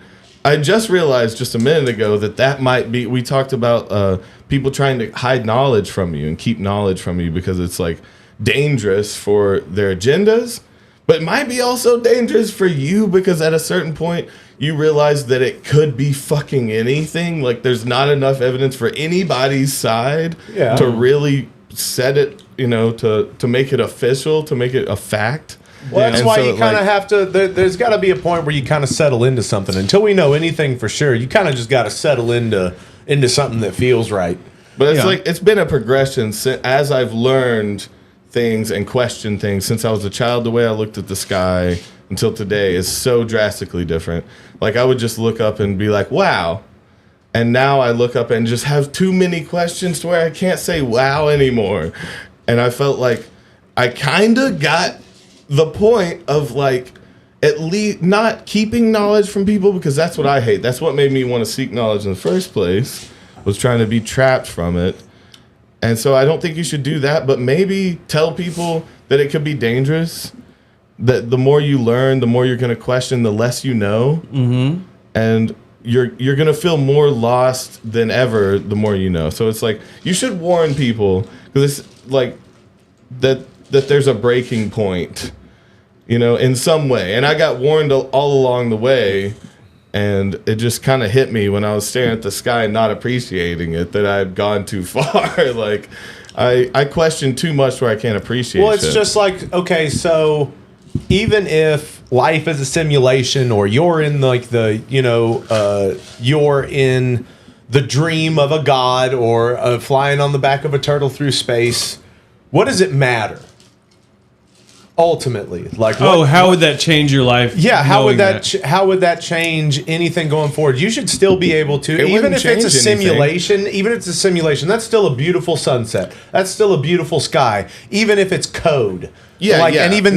I just realized just a minute ago that might be, we talked about people trying to hide knowledge from you and keep knowledge from you because it's like dangerous for their agendas, but it might be also dangerous for you because at a certain point you realize that it could be fucking anything. Like there's not enough evidence for anybody's side to really set it, to make it official, to make it a fact. Well, that's why you kind of have to. There's got to be a point where you kind of settle into something. Until we know anything for sure, you kind of just got to settle into something that feels right. But it's like it's been a progression as I've learned things and questioned things since I was a child. The way I looked at the sky until today is so drastically different. Like I would just look up and be like, "Wow," and now I look up and just have too many questions to where I can't say "wow" anymore. And I felt like I kind of got the point of like at least not keeping knowledge from people because that's what I hate. That's what made me want to seek knowledge in the first place, was trying to be trapped from it. And so I don't think you should do that, but maybe tell people that it could be dangerous, that the more you learn, the more you're going to question, the less you know. Mm-hmm. And you're going to feel more lost than ever the more you know. So it's like you should warn people because it's like that there's a breaking point, in some way. And I got warned all along the way, and it just kind of hit me when I was staring at the sky and not appreciating it that I had gone too far. Like, I question too much where I can't appreciate it. Well, it's just like, okay, so even if life is a simulation or you're in like you're in the dream of a god or flying on the back of a turtle through space, what does it matter? Ultimately, like how would that change your life? Yeah, how would that change anything going forward? You should still be able to, even if it's a simulation. Even if it's a simulation, that's still a beautiful sunset. That's still a beautiful sky. Even if it's code. Yeah, and even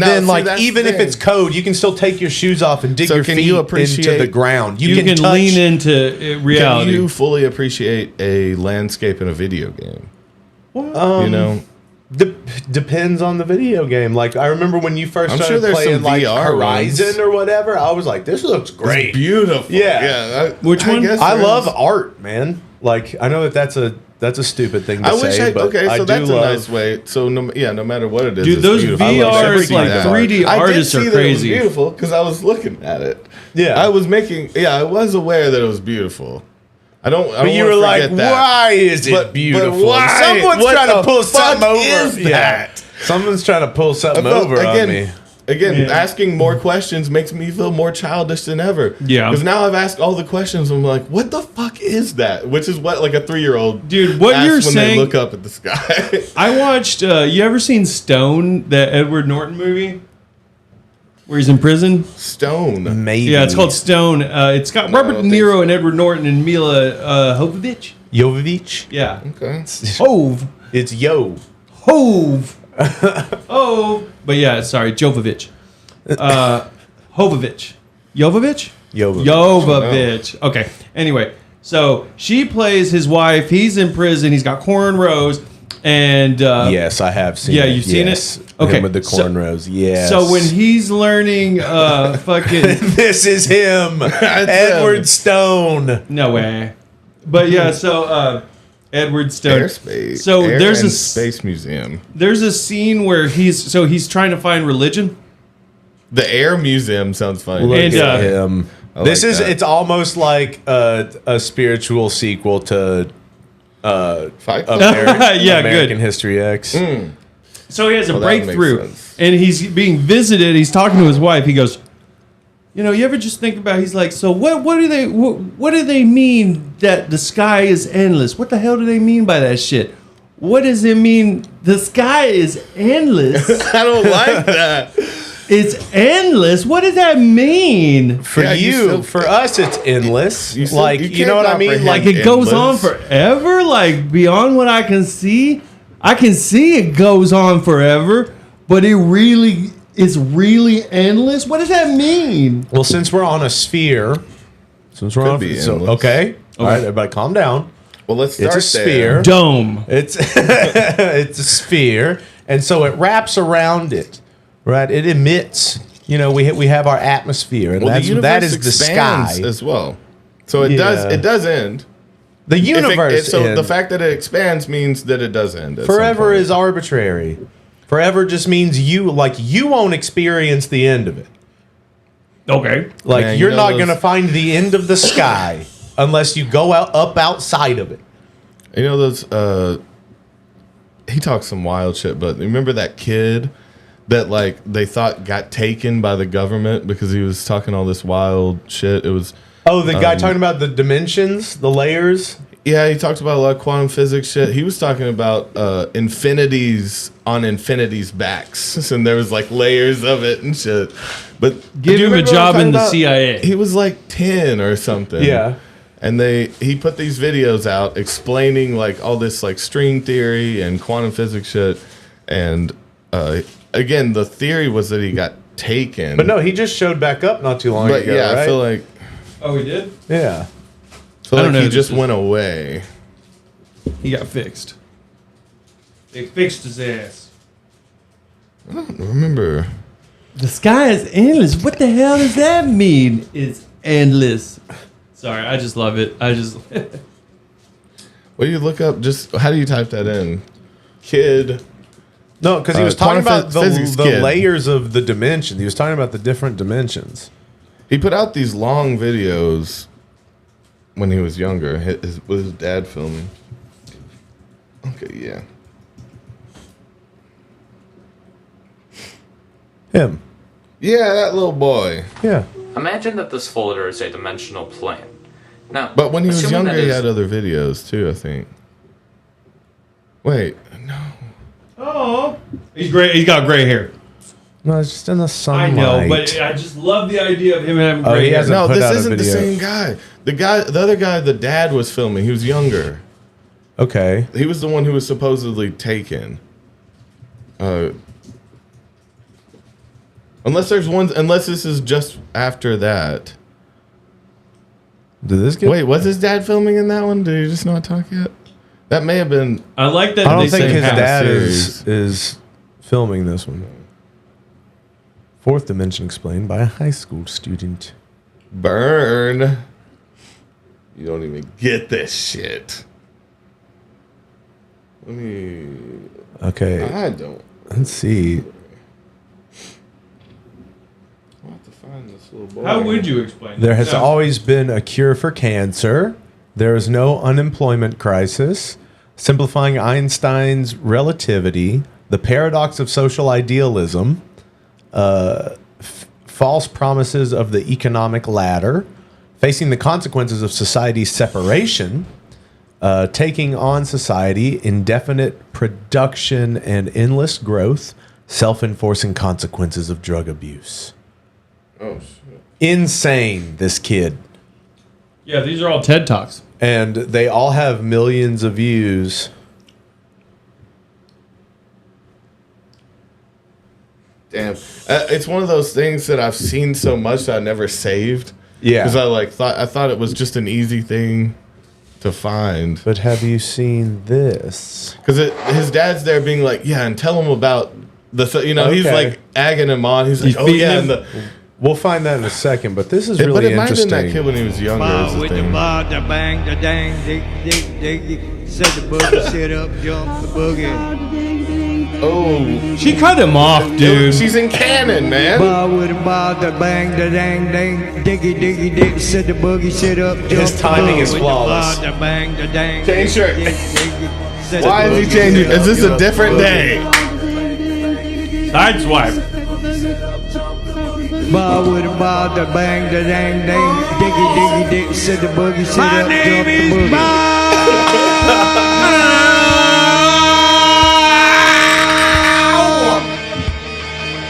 even if it's code, you can still take your shoes off and dig your feet into the ground. You can lean into reality. Can you fully appreciate a landscape in a video game? Depends on the video game. Like I remember when you first started playing like Horizon or whatever, I was like, "This looks great, it's beautiful." Yeah. Which one? I love art, man. Like I know that's a stupid thing to say, but I do that's love. A nice way. So no matter what it is, dude, those beautiful. VRs like 3D artists are crazy. It was beautiful because I was looking at it. Yeah, I was aware that it was beautiful. But you were like, why is it beautiful? Why? Someone's trying to pull something over. Is that? Someone's trying to pull something over on me. Again, asking more questions makes me feel more childish than ever. Yeah. Because now I've asked all the questions. I'm like, what the fuck is that? Which is what like a 3-year-old dude. What you're saying? They look up at the sky. I watched. You ever seen Stone, that Edward Norton movie? Where he's in prison? Stone. Maybe. Yeah, it's called Stone. It's got Robert De Niro and Edward Norton and Mila Jovovich. Jovovich? Yeah. Okay. Hove. It's Hove. Oh. But yeah, sorry, Jovovich. Hovovich. Jovovich? Jovovich. Okay. Anyway, so she plays his wife. He's in prison. He's got cornrows. And yes, I have seen it. Yeah, you've seen it? Okay. Him with the cornrows, yes. So when he's learning fucking... This is him, Edward Stone. No way. But yeah, so Edward Stone. Airspace. So there's a space museum. There's a scene where he's trying to find religion. The Air Museum sounds funny. Look at him. It's almost like a spiritual sequel to... American History X. So he has a breakthrough, and he's being visited. He's talking to his wife. He goes, you know, you ever just think about? He's like, so what do they mean that the sky is endless? What the hell do they mean by that shit? What does it mean? The sky is endless. I don't like that. It's endless. What does that mean? For for us, it's endless. You know what I mean? Like it goes on forever, like beyond what I can see. I can see it goes on forever, but it's really endless. What does that mean? Well, since we're on a sphere, okay. All right, everybody, calm down. Well, let's start It's a sphere. Dome. It's it's a sphere, and so it wraps around it, right? It emits. You know, we have our atmosphere, and that is the sky as well. So it does end. The universe. The fact that it expands means that it does end. Forever is arbitrary. Forever just means you won't experience the end of it. Okay. Like you're not going to find the end of the sky unless you go up outside of it. You know those he talks some wild shit, but remember that kid that like they thought got taken by the government because he was talking all this wild shit? It was the guy talking about the dimensions, the layers. Yeah, he talked about a lot of quantum physics shit. He was talking about infinities on infinities backs, and there was like layers of it and shit. But give him a job in the CIA. He was like 10 or something. Yeah, and he put these videos out explaining like all this like string theory and quantum physics shit. And again, the theory was that he got taken. but no, he just showed back up not too long ago. Yeah, right? I feel like. Oh, he did? Yeah. I don't know. He just went away. He got fixed. They fixed his ass. I don't remember. The sky is endless. What the hell does that mean? It's endless. Sorry, I just love it. What do you look up? Just how do you type that in? Kid. No, because he was talking about the kid. layers of the dimension. He was talking about the different dimensions. He put out these long videos when he was younger. With his dad filming. Okay, yeah. Him. Yeah, that little boy. Yeah. Imagine that this folder is a dimensional plane. Now, But when he was assuming younger, that he is- had other videos too, I think. Wait, no. Oh, he's great. He's got gray hair. No, it's just in the I sunlight. know, but I just love the idea of him having gray he hair. hasn't No, put out this a isn't the video. same guy. The other guy, the dad was filming. He was younger. Okay. He was the one who was supposedly taken. Unless this is just after that. Did this get? Wait, was his dad filming in that one? Did he just not talk yet? That may have been. I like that. I don't they think say his half dad series. is filming this one. Fourth dimension explained by a high school student. Burn. You don't even get this shit. Let me. Okay. I don't. Let's see. I'll have to find this little boy. How would you explain There that? has No. always been a cure for cancer. There is no unemployment crisis. Simplifying Einstein's relativity. The paradox of social idealism. False promises of the economic ladder. Facing the consequences of society's separation. Taking on society, indefinite production and endless growth. Self-enforcing consequences of drug abuse. Oh, shit. Insane, this kid. Yeah, these are all TED Talks. And they all have millions of views. Damn. It's one of those things that I've seen so much that I never saved. Yeah. Because I thought it was just an easy thing to find. But have you seen this? Because his dad's there being like, yeah, and tell him about he's Okay. like egging him on. He's like, He's oh feeding yeah. him. And We'll find that in a second, but this is but really it might have been interesting. that kid when he was younger. Is the With the thing. bar, the bang, the dang, dig, set the boogie, sit up, jump the boogie. Oh, She cut him off, dude. she's in canon, man. Bar with the bar, the bang, the dang, dang, dig, set the boogie, sit up, jump His timing the is boogie. flawless. With the bar, the bang, the dang, Change shirt. set the Why is he boogie, changing? sit Is this up, a different day? Sideswipe. Bob with a bob, the bang, the dang, dang, diggy, diggy, dick, said the boogie, sit up, jump the boogie.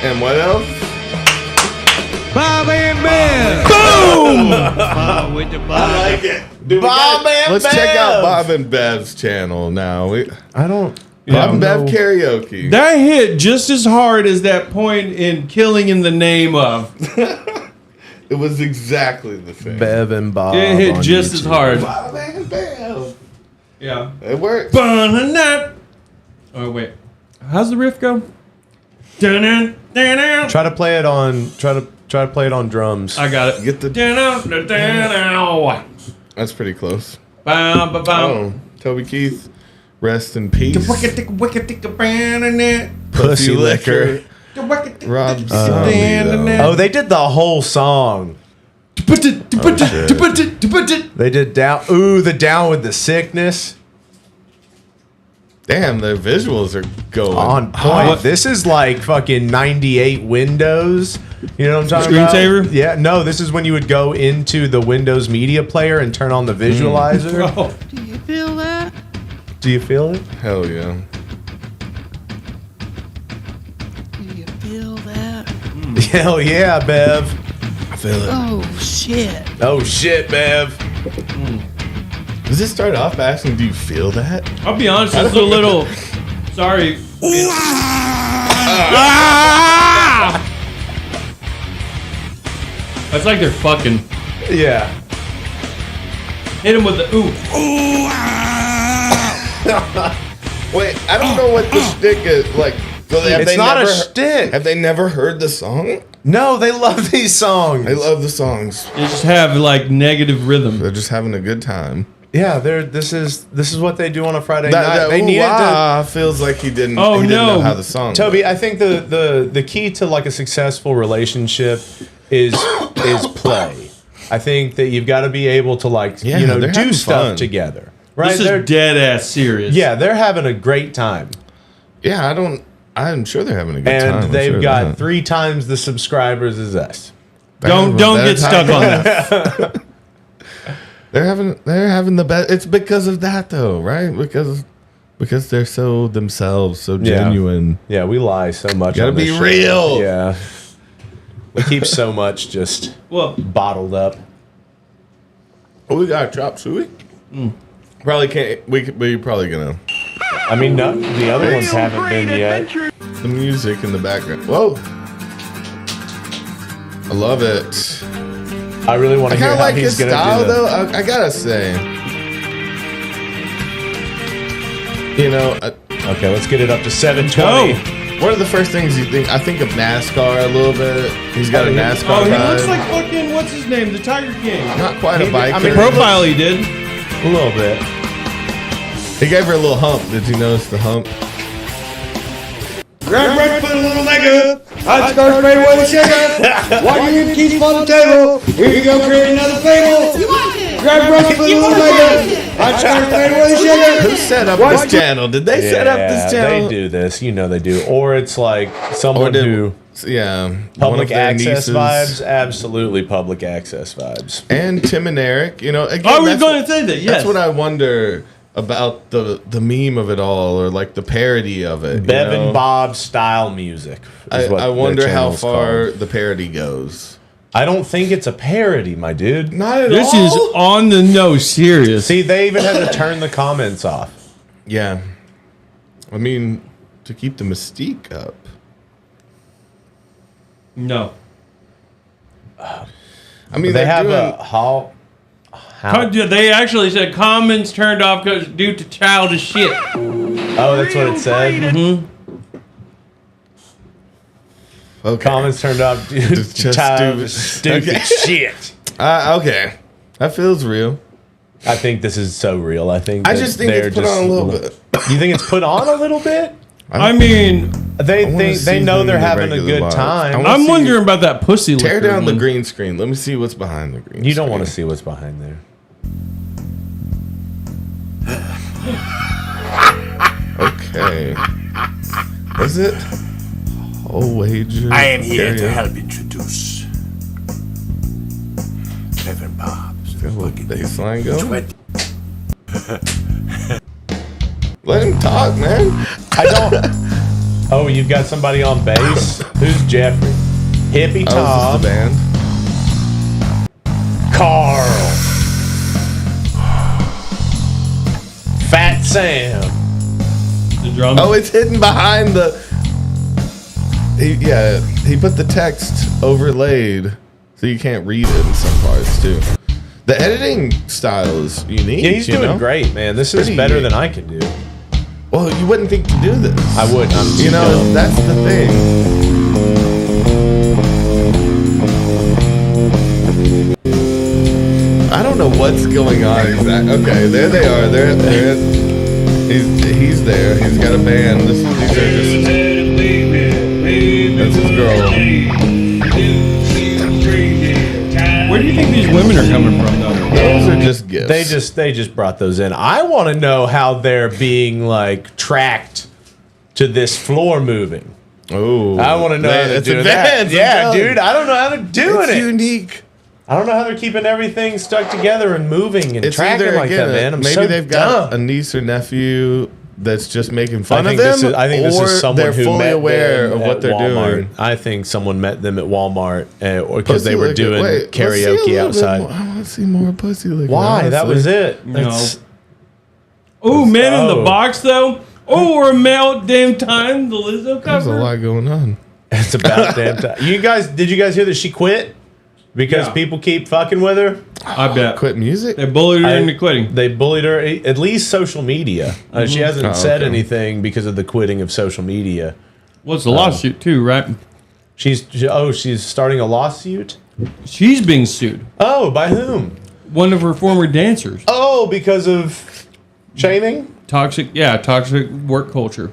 And what else? Bob and Bill. Boom! Bob with the bob. I like it. Dude, let's check out Bob and Bev's channel now. I don't. Bob and Bev karaoke. That hit just as hard as that point in Killing in the Name of. It was exactly the same. Bev and Bob. It hit on just YouTube. as hard. Bob and Bev. Yeah. It worked. Oh, wait. How's the riff go? Dun-dun-dun-dun. Try to play it on. Try to play it on drums. I got it. Get the. Dun-dun-dun-dun-dun. That's pretty close. Bam, bam, Oh, Toby Keith, rest in peace. Pussy liquor. Rob Zombie, though. Oh, they did the whole song. They did down. Ooh, the down with the sickness. Damn, their visuals are going On point. This is like fucking 98 Windows. You know what I'm talking about? Screensaver? Yeah. No, this is when you would go into the Windows Media Player and turn on the visualizer. Oh. Do you feel that? Do you feel it? Hell yeah. Do you feel that? Hell yeah, Bev. I feel it. Oh shit. Oh shit, Bev. Does it start off by asking, do you feel that? I'll be honest, it's a little. Sorry. It's like they're fucking. Yeah. Hit him with the ooh. Wait, I don't know what the shtick is. Like, so It's not a shtick. Have they never heard the song? No, they love these songs. I love the songs. They just have like negative rhythm. They're just having a good time. Yeah, this is what they do on a Friday night. They needed to. Feels like he didn't. Oh, he didn't no. know how the song. Toby, I think the key to like a successful relationship is play. I think that you've got to be able to like Yeah, do they're having stuff fun. together. Right? This is dead ass serious. Yeah, they're having a great time. Yeah, I'm sure they're having a good And time. I'm they've sure got they're 3 times the subscribers as us. Don't get stuck on that. They're having the best. It's because of that though, right? Because they're so themselves, so genuine. Yeah, we lie so much. Gotta on this be show. real. Yeah. We keep so much just bottled up. Oh, we got a chop suey. Probably can't. We're probably gonna. I mean, no, the other ones haven't been yet. The music in the background. Whoa. I love it. I really want I to hear kind of how like he's his gonna style, do though. I gotta say. You know, Okay, let's get it up to 720. one of the first things you think, I think of NASCAR a little bit. He's got a NASCAR Oh, he vibe. looks like fucking what's his name, the Tiger King. Not quite a He- biker. I mean, Profile he did. A little bit. He gave her a little hump. Did you notice the hump? Grab breakfast, little nigga. Hot start straight with a sugar. Why do you keep on the table? We can go create another fable. Grab breakfast, little nigga. Hot start straight with a sugar. Who set up this channel? Did they set up this channel? They do this. You know they do. Or it's like someone who yeah, one public of their access nieces. vibes. Absolutely public access vibes. And Tim and Eric. You know, again, I was that's going what- to say that. Yes. That's what I wonder about the meme of it all, or like the parody of it. Bev you know? and Bob style music. Is what I their wonder how channel's far called. the parody goes. I don't think it's a parody, my dude. Not at This all. is on the nose serious. See, they even had to turn the comments off. Yeah, I mean, to keep the mystique up. No. I mean, They they're have doing, a how They actually said comments turned off because due to childish shit. Oh, that's what it said. okay. Comments turned off due to Just childish, stupid. stupid Okay. shit. Okay, that feels real. I think this is so real. I think I that just think they're it's put on a little bit. You think it's put on a little bit? I mean, They wanna think see they know them they're in the having a regular good lives. time. I wanna I'm see- wondering about that pussy Tear liquor down the one. green screen. Let me see what's behind the green. You don't screen. want to see what's behind there. Okay. Was it? Whole wager. I am here to karaoke. help introduce Reverend Bob's. Got a little baseline going. 20. Let him talk, man. I don't. Oh, you've got somebody on bass. Who's Jeffrey? Hippie Oh, Tom. is this the band? Carl. Fat Sam. The drum. Oh, it's hidden behind the. He put the text overlaid so you can't read it in some parts too. The editing style is unique. Yeah, he's doing great, man. This is Pretty better unique. than I can do. Well, you wouldn't think to do this. I wouldn't. I'm too dumb. That's the thing. I don't know what's going on exactly. Okay, there they are. He's there. He's got a band. These are just. That's his girl. Where do you think these women are coming from, though? Those are just gifts. They just brought those in. I want to know how they're being like tracked to this floor moving. Oh, I want to know how they're doing that. Yeah, dude. I don't know how they're doing it. Unique. I don't know how they're keeping everything stuck together and moving and tracking like that, man. I'm maybe so they've got dumb. a niece or nephew that's just making fun of think them. I think this or is someone they're who fully met aware them of what at they're Walmart. doing. I think someone met them at Walmart or because Pussy they were licking. doing Wait, let's see a karaoke little bit outside. more. I want to see more pussy licking. Why? That was it. No. That's- Oh, Man in the Oh. Box, though. Oh, or Melt Damn Time, the Lizzo There's a cover. lot going on. It's about damn time. Did you guys hear that she quit because Yeah. people keep fucking with her? I bet. Quit music? They bullied her into quitting. They bullied her, at least social media. She hasn't Oh, said okay. anything because of the quitting of social media. Well, it's a lawsuit, too, right? She's starting a lawsuit? She's being sued. Oh, by whom? One of her former dancers. Oh, because of shaming? Toxic work culture.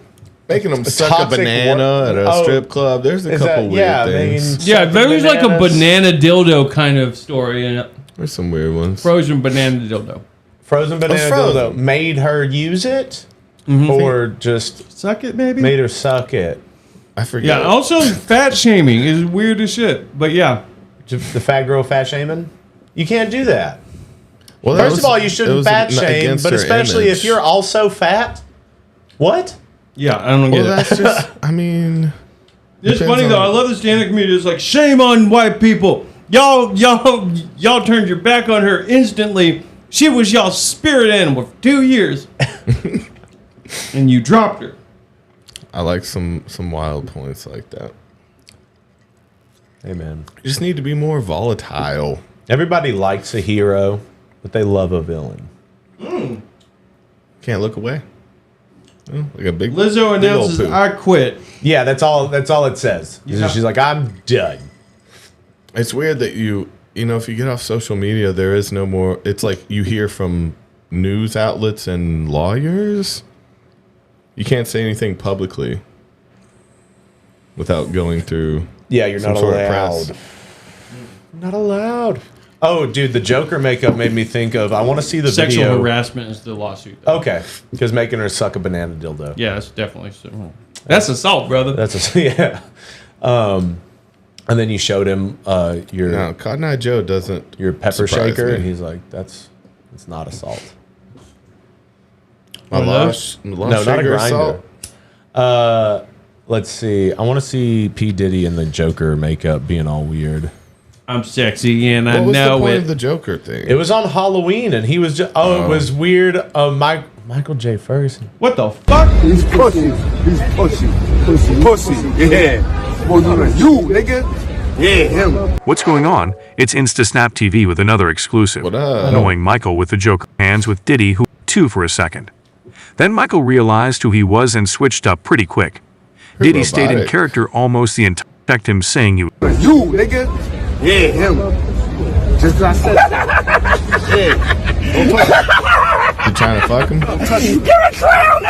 Making them suck a toxic banana at a Oh, strip club. There's a is couple that- weird yeah, things. Yeah, Sucking there was like a bananas. banana dildo kind of story in it. There's some weird ones. Frozen banana dildo. Frozen banana frozen. dildo made her use it? Or just Suck it, maybe? made her suck it? I forget. Yeah, also fat shaming is weird as shit. But yeah. The fat girl fat shaming? You can't do that. Well, that First was- of all, you it shouldn't was fat shame, against but her especially image. if you're also fat. What? Yeah, I don't get Well, it. that's just. I mean, It's depends funny though. on- I love the stand-up community. It's like shame on white people. Y'all turned your back on her instantly. She was y'all's spirit animal for 2 years, and you dropped her. I like some wild points like that. Hey, man. You just need to be more volatile. Everybody likes a hero, but they love a villain. Can't look away. Oh, like a big Lizzo big old announces, poo. "I quit." Yeah, that's all it says. Yeah. She's like, I'm done. It's weird that you know, if you get off social media, there is no more. It's like you hear from news outlets and lawyers. You can't say anything publicly without going through. Yeah, you're some not sort of allowed. press. Not allowed. Oh, dude, the Joker makeup made me think of. I want to see the Sexual video. harassment is the lawsuit. though. Okay, because making her suck a banana dildo. Yeah, that's definitely that's assault, brother. That's yeah. And then you showed him your No, Cotton Eye Joe doesn't. your pepper surprise shaker, me. and he's like, it's not assault. My One of loss, No, not a grinder. Let's see. I want to see P. Diddy in the Joker makeup being all weird. I'm sexy and I What was the know point it. of the Joker thing? It was on Halloween, and he was just. It was weird. Michael J. Ferguson. What the fuck? He's pussy. He's pussy. Pussy. Yeah. More than you, nigga. Yeah, him. What's going on? It's InstaSnap TV with another exclusive. What up? Knowing Michael with the Joker hands with Diddy, who two for a second. Then Michael realized who he was and switched up pretty quick. Diddy stayed in robotic. character almost the entire. Checked him saying you. You, nigga. Yeah, him. Just 'cause I said that. Yeah. Don't touch You trying to fuck him? You're a clown.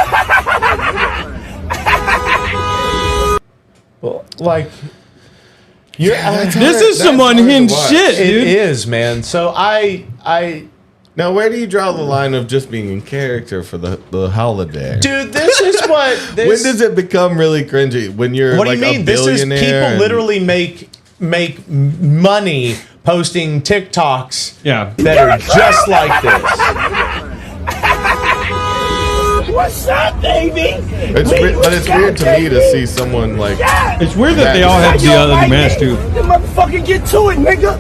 Well, like, you're. This is some unhinged shit, It dude. is, man. So I Now, where do you draw the line of just being in character for the holiday? Dude, this is what. When does it become really cringy? When you're What do like you mean? a This is billionaire? people literally make money posting TikToks that are just like this. What's up, baby? But it's weird to me to see someone like. It's weird that they all have the other mask too. You motherfucking get to it, nigga.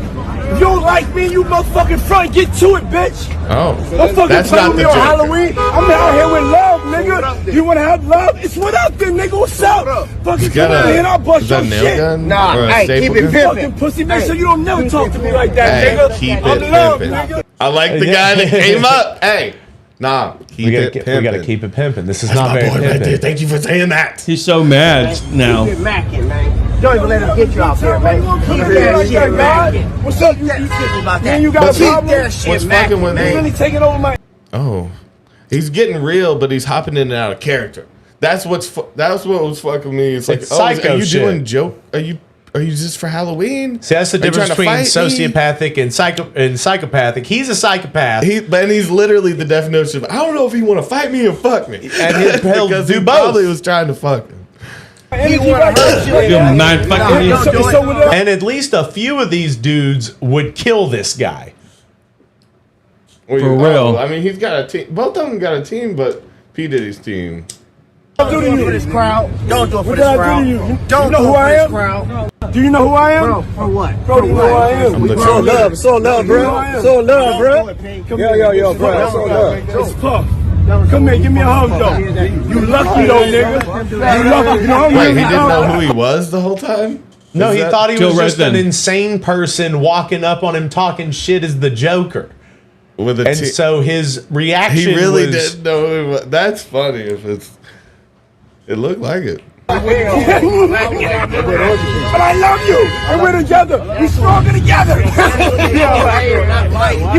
If you don't like me, you motherfucking front, get to it, bitch. Oh, Don't fucking that's play not with me the on Joker. Halloween. I'm out here with love, nigga. You wanna have love? It's what up, then, nigga. What's up? Fucking come out here and I'll bust Is that your a nail shit. gun? Nah, Or a hey, staple keep it gun? fucking pussy. Make sure you don't never talk to me like that, Hey, nigga. keep I'm it love, pimping. nigga. I like the guy that came up. Hey, nah, keep it pimping. We gotta keep it pimping. This is That's not my very boy right pimping. there. Thank you for saying that. He's so mad now. Keep it macking, man. Don't even let him get you out there, man. Keep that shit macking. What's up? You kidding about that? You got a problem? What's fucking with me? Really taking over my. Oh, he's getting real, but he's hopping in and out of character. That's what was fucking me. It's like, It's oh, psycho are you shit. doing joke? Are you just for Halloween? See, that's the Are you difference trying between to fight me? sociopathic and psychopathic. He's a psychopath. And he's literally the definition of, I don't know if he want to fight me or fuck me. And he'll because do he both. probably was trying to fuck him. And at least a few of these dudes would kill this guy. For real. I mean, he's got a team. Both of them got a team, but P. Diddy's team. Don't do it for this crowd. Don't do it for What this did I crowd. do to you? Don't know who I am? Do you know who I am? Bro, for what? Bro, do you know who I am? I'm the It's all Joker. love. It's all love, bro. It's all love, bro. Yo, bro. It's all love. It's Puff. Come here, give me a hug, though. You lucky, though, nigga. You lucky. You know, Wait, he didn't know who he was the whole time? No, Is he that- thought he Till was right just an then. insane person walking up on him talking shit as the Joker. with a And team. so his reaction He really was, didn't know who he was. That's funny if it's. It looked like it. But I love you, and we're together. We're stronger together. You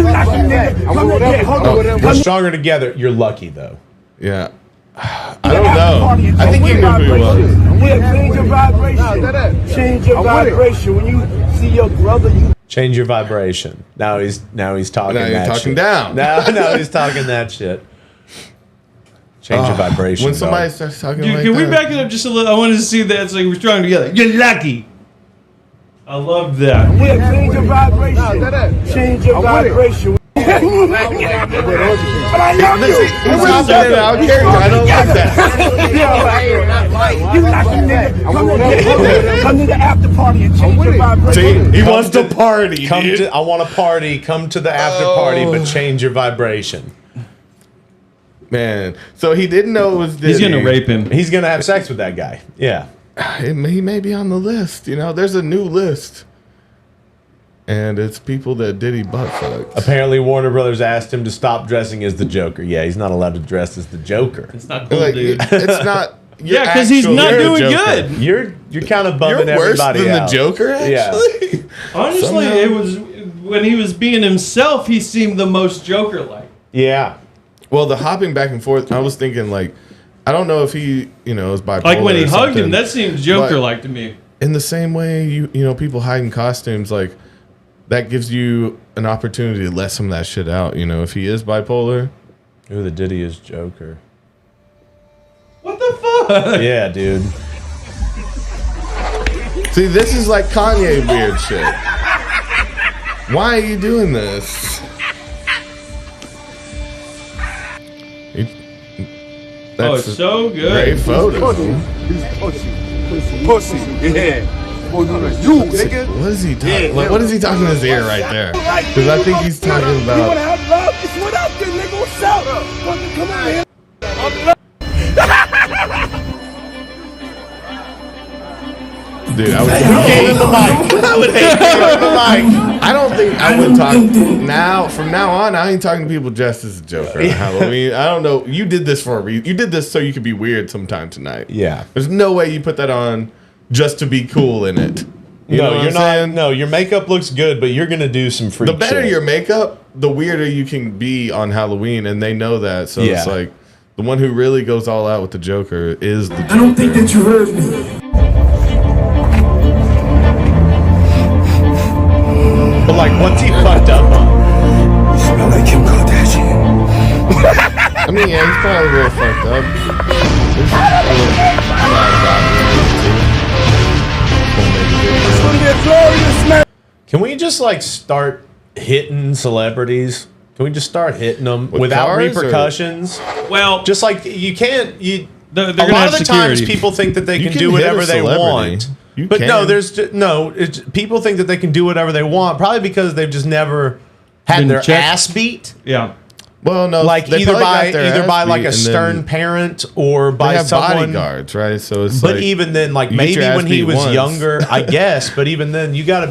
lucky nigga. Come here, hold on. We're stronger together. You're lucky, though. Yeah. I don't know. I think he knew who he was. Yeah, change your vibration. Change your vibration. When you see your brother, you. Change your vibration. Now he's talking Now you're that talking shit. down. Now he's talking that shit. Change your vibration. When somebody dog. starts talking Dude, like can we that. back it up just a little? I wanted to see that. It's like we're strong together. You're lucky. I love that. Yeah, change your vibration. Change your vibration. But I love you. He's hopping in and out of character. I don't like that. You lucky nigga. Come to the after party and change your vibration. See, he wants to party. Dude. I want to party. Come to the after party, but change your vibration. Man, so he didn't know it was Diddy. He's gonna rape him. He's gonna have sex with that guy. Yeah. He may be on the list. You know, there's a new list. And it's people that Diddy butt fucked. Apparently, Warner Brothers asked him to stop dressing as the Joker. Yeah, he's not allowed to dress as the Joker. It's not cool, Like, dude. it's not. Yeah, because he's not doing good. You're kind of bumming You're worse everybody than out. the Joker, actually. Yeah. Honestly, Somehow. it was when he was being himself. He seemed the most Joker-like. Yeah. Well, the hopping back and forth, I was thinking, like, I don't know if he, is bipolar. Like when he or hugged something, him, that seemed Joker-like to me. In the same way, you know, people hide in costumes, like, that gives you an opportunity to let some of that shit out. You know, if he is bipolar. Ooh, the Diddy is Joker. What the fuck? Yeah, dude. See, this is like Kanye weird shit. Why are you doing this? Oh, it's so good. Great photo. Pussy. Yeah. You, nigga. What is he talking? Like, what is he talking in his ear right there? Because I think he's talking You wanna about. have love? It's what up, then, nigga. What's up? Fucking come on here. Dude, I would hate him the mic. I would hate him the mic. I don't think I would talk now. From now on, I ain't talking to people dressed as a Joker on Halloween. I don't know. You did this for a reason. You did this so you could be weird sometime tonight. Yeah. There's no way you put that on just to be cool in it. You know what you're I'm not. saying? No, your makeup looks good, but you're gonna do some freak The better shit. your makeup, the weirder you can be on Halloween, and they know that. So Yeah. it's like the one who really goes all out with the Joker is the Joker. I don't think that you heard me. But like, what's he fucked up on? You smell like Kim Kardashian. mean, yeah, he's probably a little fucked up. There's a little bad Can we just like start hitting celebrities? Can we just start hitting them With without cars, repercussions? Well, just like you can't. They're a gonna lot have of the security. times people think that they You can can do hit whatever a they celebrity. want. You But no, can. there's people think that they can do whatever they want, probably because they've just never had Been their checked. ass beat. Yeah. Well, no, Like they either probably by got their ass like beat a and stern then parent or they by have someone. bodyguards, right? So it's But like, even then, like you get maybe your ass when he beat was once. younger, I guess. But even then, you gotta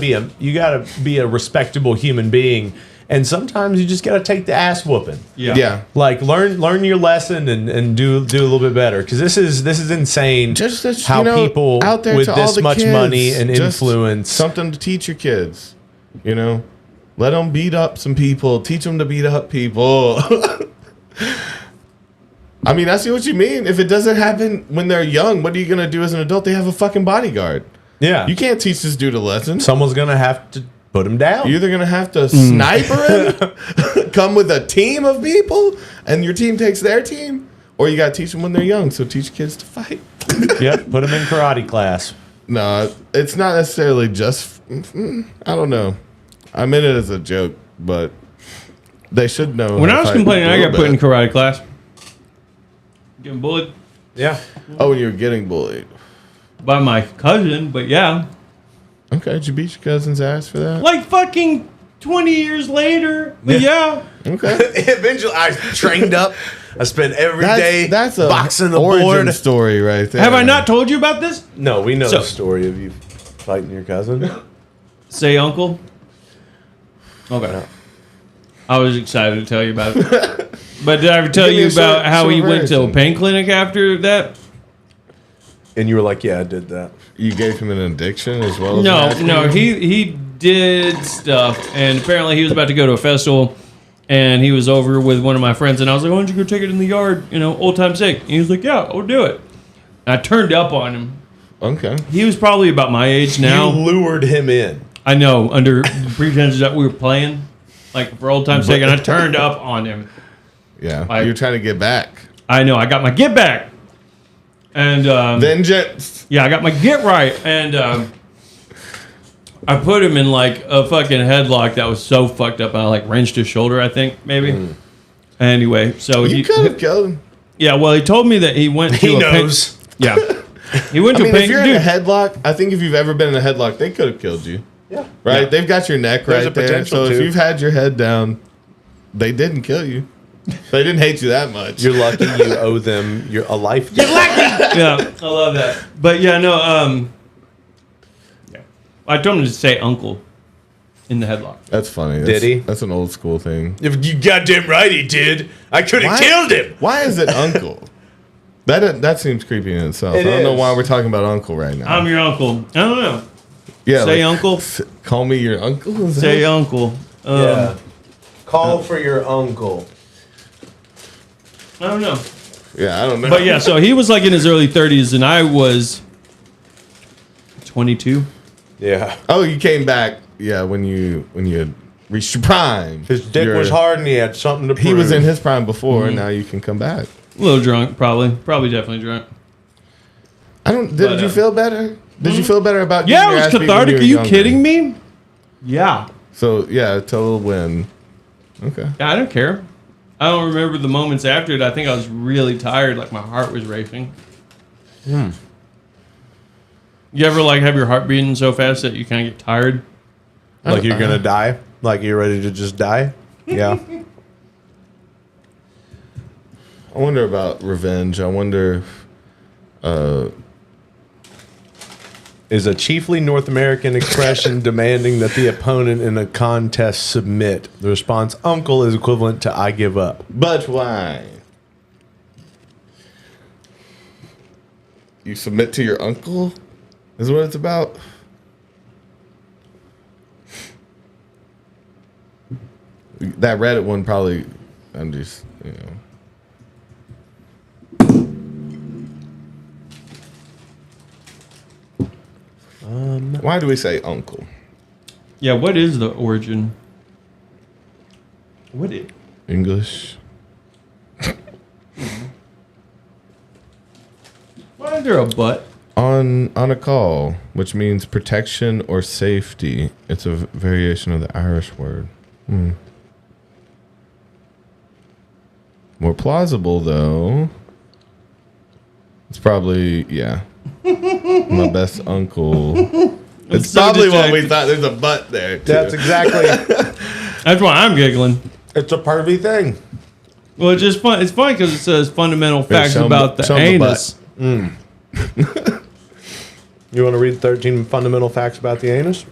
be a respectable human being, and sometimes you just gotta take the ass whooping. Yeah. Like learn your lesson and do a little bit better, because this is insane. Just how people out there with to all this the much kids, money and just influence. something to teach your kids. You know, let them beat up some people. Teach them to beat up people. I mean, I see what you mean. If it doesn't happen when they're young, what are you gonna do as an adult? They have a fucking bodyguard. Yeah, You can't teach this dude a lesson. someone's gonna have to put him down. You're either gonna have to sniper him, come with a team of people, and your team takes their team, or you gotta teach them when they're young. So teach kids to fight. Yep, put him in karate class. No, it's not necessarily just. I don't know. I meant it as a joke, but they should know. When how I to was fight complaining, a I little got put in bit. karate class. Getting bullied Yeah, Oh, when you were getting bullied. by my cousin, but yeah. Okay, did you beat your cousin's ass for that? Like fucking 20 years later. But yeah. Okay. eventually I trained up. I spent every day That's a boxing the origin board. story right there. Have I not told you about this? No, we know So- the story of you fighting your cousin. Say uncle. Okay. I was excited to tell you about it. But did I ever tell Give me you a about short- how short he went to a version. pain clinic after that? And you were like, "Yeah, I did that." You gave him an addiction as well as No, an ass no, beating? he did stuff, and apparently he was about to go to a festival, and he was over with one of my friends, and I was like, "Why don't you go take it in the yard, old time's sake?" And he was like, "Yeah, I'll do it." And I turned up on him. Okay. He was probably about my age now. You lured him in. I know, under pretenses that we were playing, like for old time's sake, and I turned up on him. Yeah. I- You're trying to get back. I know, I got my get back, and Vengeance. yeah, I got my get right, and I put him in like a fucking headlock that was so fucked up. I like wrenched his shoulder, I think maybe. Anyway, so You could have killed him. yeah. Well, he told me that he went. To He a knows. yeah, he went I to mean, a if pain. you're in Dude, a headlock, I think if you've ever been in a headlock, they could have killed you. Yeah. Right? Yeah. They've got your neck There's right a there. potential So if to. you've had your head down, they didn't kill you. They didn't hate you that much. You're lucky you owe them a life. yeah, I love that. But yeah, no. Yeah, I told him to say uncle in the headlock. That's funny. Did he? That's an old school thing. You goddamn right he did. I could have killed him. Why is it uncle? That seems creepy in itself. It I don't know is. why we're talking about uncle right now. I'm your uncle. I don't know. yeah, Say uncle. Call me your uncle. Is Say that- uncle. Yeah. Call for your uncle. I don't know. Yeah, I don't know. But yeah, so he was like in his early 30s, and I was 22. Yeah. Oh, you came back. Yeah, when you had reached your prime. His dick You're- was hard and he had something to prove. He was in his prime before, Mm-hmm. and now you can come back. A little drunk, probably definitely drunk. Did But, you feel better? Did you feel better about? Yeah, getting it your was ass beat when cathartic. were Are you younger? kidding me? Yeah. So yeah, total win. Okay. I don't care. I don't remember the moments after it. I think I was really tired, like my heart was racing. You ever like have your heart beating so fast that you kind of get tired? Like you're gonna die? Like you're ready to just die? Yeah. I wonder about revenge. I wonder. Is a chiefly North American expression demanding that the opponent in a contest submit. The response, uncle, is equivalent to I give up. But why? You submit to your uncle? Is what it's about? That Reddit one probably. I'm just, Why do we say uncle? Yeah, what is the origin? What is English. Why is there a butt? On a call, which means protection or safety. It's a variation of the Irish word. More plausible, though. It's probably, my best uncle. It's so probably what distracted. we thought. There's a butt there, too. That's exactly. That's why I'm giggling. It's a pervy thing. Well, it's just fun. It's funny because it says fundamental facts show 'em about the show 'em the anus. You want to read 13 fundamental facts about the anus?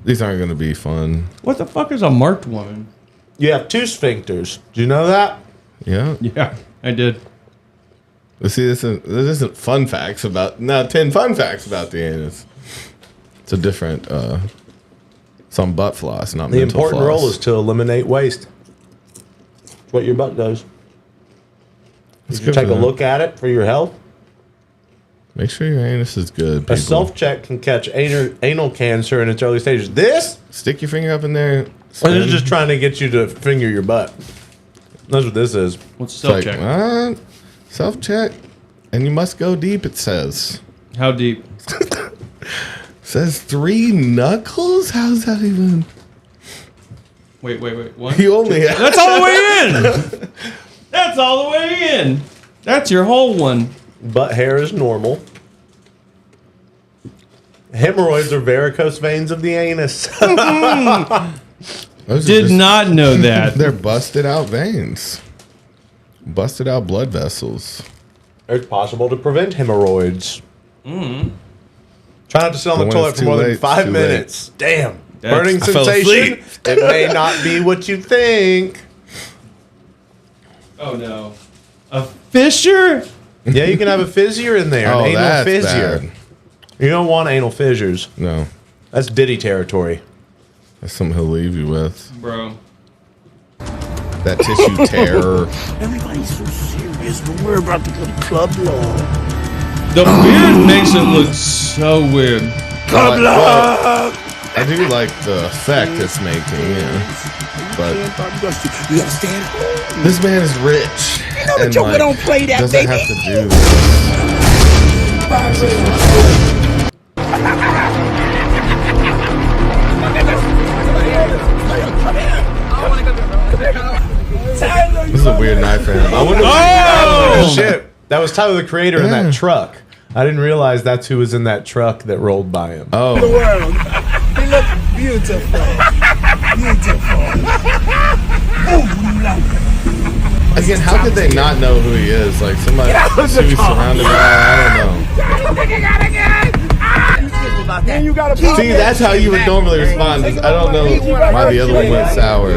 These aren't going to be fun. What the fuck is a marked woman? You have 2 sphincters. Do you know that? Yeah. Yeah, I did. Let's see, this isn't fun facts about... No, 10 fun facts about the anus. It's a different... it's on butt floss, not The mental important floss. role is to eliminate waste. It's what your butt does. Let's Did you go take for a that. look at it for your health? Make sure your anus is good, people. A self-check can catch anal cancer in its early stages. This? Stick your finger up in there. Or they're spin. just trying to get you to finger your butt. That's what this is. What's It's self-check? like, self-check. And you must go deep, it says. How deep? Says 3 knuckles? How's that even? Wait. What? You only have... That's all the way in. That's all the way in. That's your whole one. Butt hair is normal. Hemorrhoids are varicose veins of the anus. Those are Did just- not know that. They're busted out veins. Busted out blood vessels. It's possible to prevent hemorrhoids. Try not to sit on the But when toilet it's for too more late, than it's 5 too minutes. Damn. That's- Burning I fell sensation. asleep. It may not be what you think. Oh no. A fissure? Yeah, you can have a fissure in there. Oh, An anal that's fissure. bad. You don't want anal fissures. No. That's Diddy territory. That's something he'll leave you with. Bro. That tissue tear. Everybody's so serious, but we're about to go to Club Law. The beard makes it look so weird. Club Law! I do like the effect it's making, yeah. But You understand? this man is rich. know the and, Joker don't play that, doesn't baby. have to do this. This is a weird night for him. I wonder Oh, shit. That was Tyler, the Creator, in that truck. I didn't realize that's who was in that truck that rolled by him. Oh. The world. He look beautiful. Again, how could they not know who he is? Like somebody who he's surrounded by, I don't know. See, that's how you would normally respond. I don't know why the other one went sour.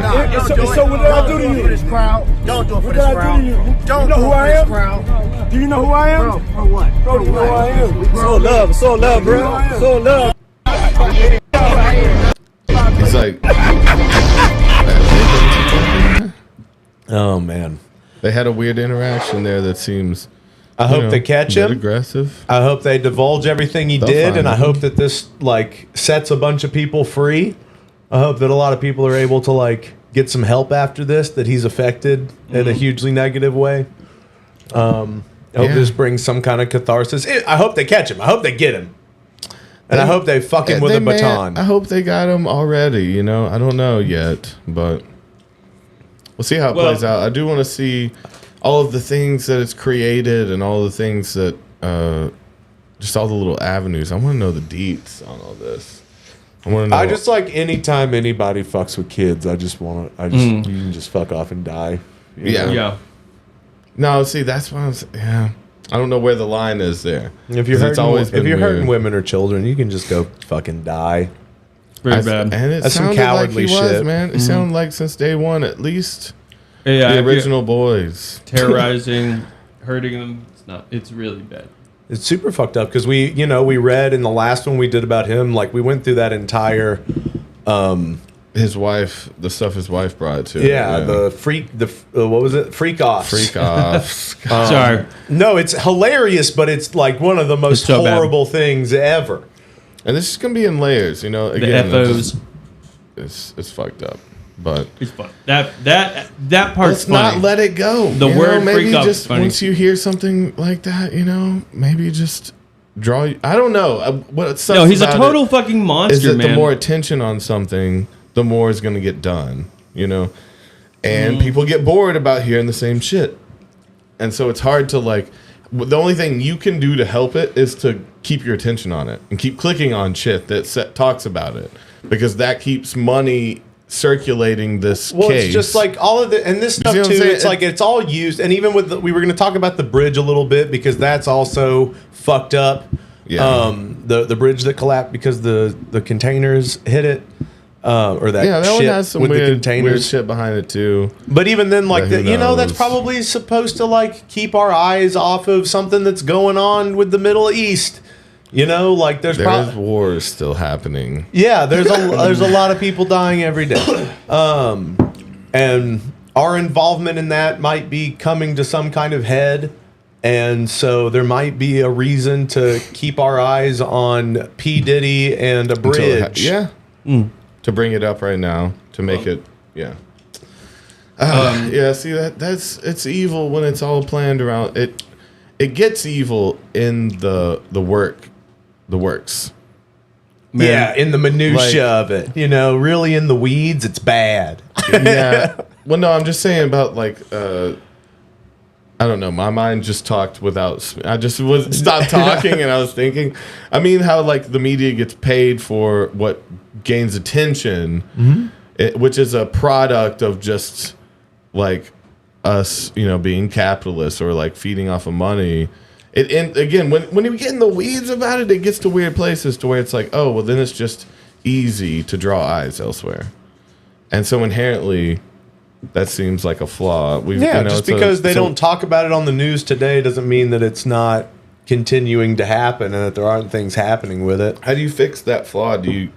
So what did I do to you? Don't do it for What this did I crowd. do to you? Don't You know do who it I for this am? crowd. Do you know who I am? Bro, for what? Bro, you know who I am. So love, bro. So love. He's like, Oh, man. they had a weird interaction there that seems. I hope they catch a bit him. aggressive. I hope they divulge everything he They'll did, find and I him. hope that this like sets a bunch of people free. I hope that a lot of people are able to like get some help after this, that he's affected in a hugely negative way. I hope Yeah. this brings some kind of catharsis. I hope they catch him. I hope they get him. And I hope they fuck him with They a may- baton. I hope they got him already. You know, I don't know yet, but we'll see how it plays out. I do want to see all of the things that it's created and all the things that, just all the little avenues. I want to know the deets on all this. I want to know. I just like anytime anybody fucks with kids, I just want to. You can just fuck off and die. You know? Yeah. No, see, that's why yeah. I don't know where the line is there. If you're 'Cause it's always hurting, if been you're hurting weird. women or children, you can just go fucking die. Very bad. And it That's some sounded cowardly like he was, shit. man. It sounded like since day one, at least. Yeah, The if you're original boys. terrorizing, hurting them. It's really bad. It's super fucked up because we read in the last one we did about him, like we went through that entire, His wife, the stuff his wife brought to. the what was it? Freak offs. freak off. Sorry. No, it's hilarious, but it's like one of the most so bad. horrible things ever. And this is gonna be in layers, you know. The Again, FOs. it's fucked up. but it's fun. That part's let's not funny. let it go. The word maybe freak up just funny. once you hear something like that, maybe just draw. I don't know. What sucks No, he's a about total it fucking monster, is that man. the more attention on something, the more is going to get done. And people get bored about hearing the same shit, and so it's hard to like. The only thing you can do to help it is to keep your attention on it and keep clicking on shit that talks about it, because that keeps money circulating this Well, case. it's just like all of the, and this stuff see what too, I'm saying? it's like it's all used. And even with, we were going to talk about the bridge a little bit because that's also fucked up. Yeah. The bridge that collapsed because the containers hit it. Or that that one shit has some with the weird containers. shit behind it too. But even then, like, But who that's knows? probably supposed to like keep our eyes off of something that's going on with the Middle East. Like there's wars still happening. Yeah, there's a lot of people dying every day. And our involvement in that might be coming to some kind of head. And so there might be a reason to keep our eyes on P. Diddy and a bridge. To bring it up right now, to make it, see it's evil when it's all planned around it. It gets evil in the works. Man, yeah, in the minutia of it. Really in the weeds, it's bad. Yeah. Well, no, I'm just saying about like, I don't know. My mind just talked without. I just stopped talking, and I was thinking. I mean, how like the media gets paid for what gains attention, which is a product of just like us, being capitalists or like feeding off of money. And again, when you get in the weeds about it, it gets to weird places to where it's like, oh, well, then it's just easy to draw eyes elsewhere, and so inherently. That seems like a flaw. Just because they don't talk about it on the news today doesn't mean that it's not continuing to happen and that there aren't things happening with it. How do you fix that flaw? You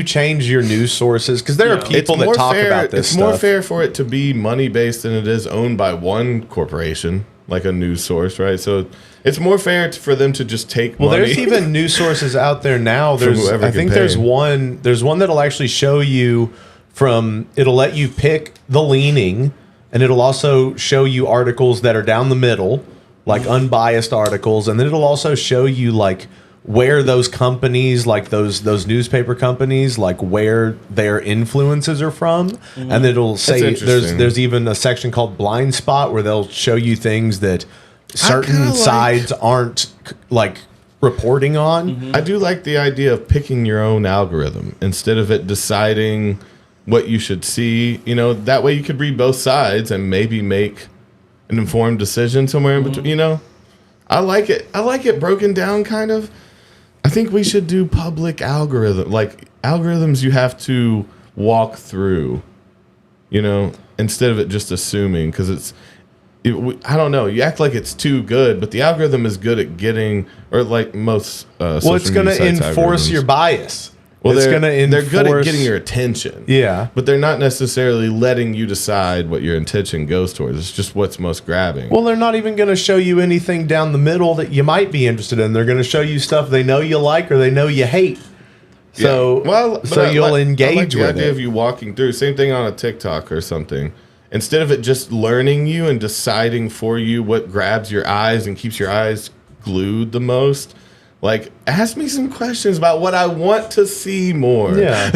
change your news sources because there are people that talk about this It's stuff. more fair for it to be money-based than it is owned by one corporation, like a news source, right? So it's more fair for them to just take money. There's even news sources out there now. I think there's one that'll actually show you it'll let you pick the leaning, and it'll also show you articles that are down the middle, like unbiased articles, and then it'll also show you like where those companies, like those newspaper companies, like where their influences are from, and it'll say there's even a section called blind spot where they'll show you things that certain sides aren't like reporting on. I do like the idea of picking your own algorithm instead of it deciding what you should see. That way you could read both sides and maybe make an informed decision somewhere in between. I like it broken down kind of. I think we should do public algorithms you have to walk through, instead of it just assuming, because I don't know. You act like it's too good, but the algorithm is good at getting, or like most it's going to enforce your bias. Well, they're good at getting your attention. Yeah. But they're not necessarily letting you decide what your attention goes towards. It's just what's most grabbing. Well, they're not even going to show you anything down the middle that you might be interested in. They're going to show you stuff they know you like or they know you hate. So, you'll engage with it. The idea of you walking through, same thing on a TikTok or something. Instead of it just learning you and deciding for you what grabs your eyes and keeps your eyes glued the most, like, ask me some questions about what I want to see more. Yeah.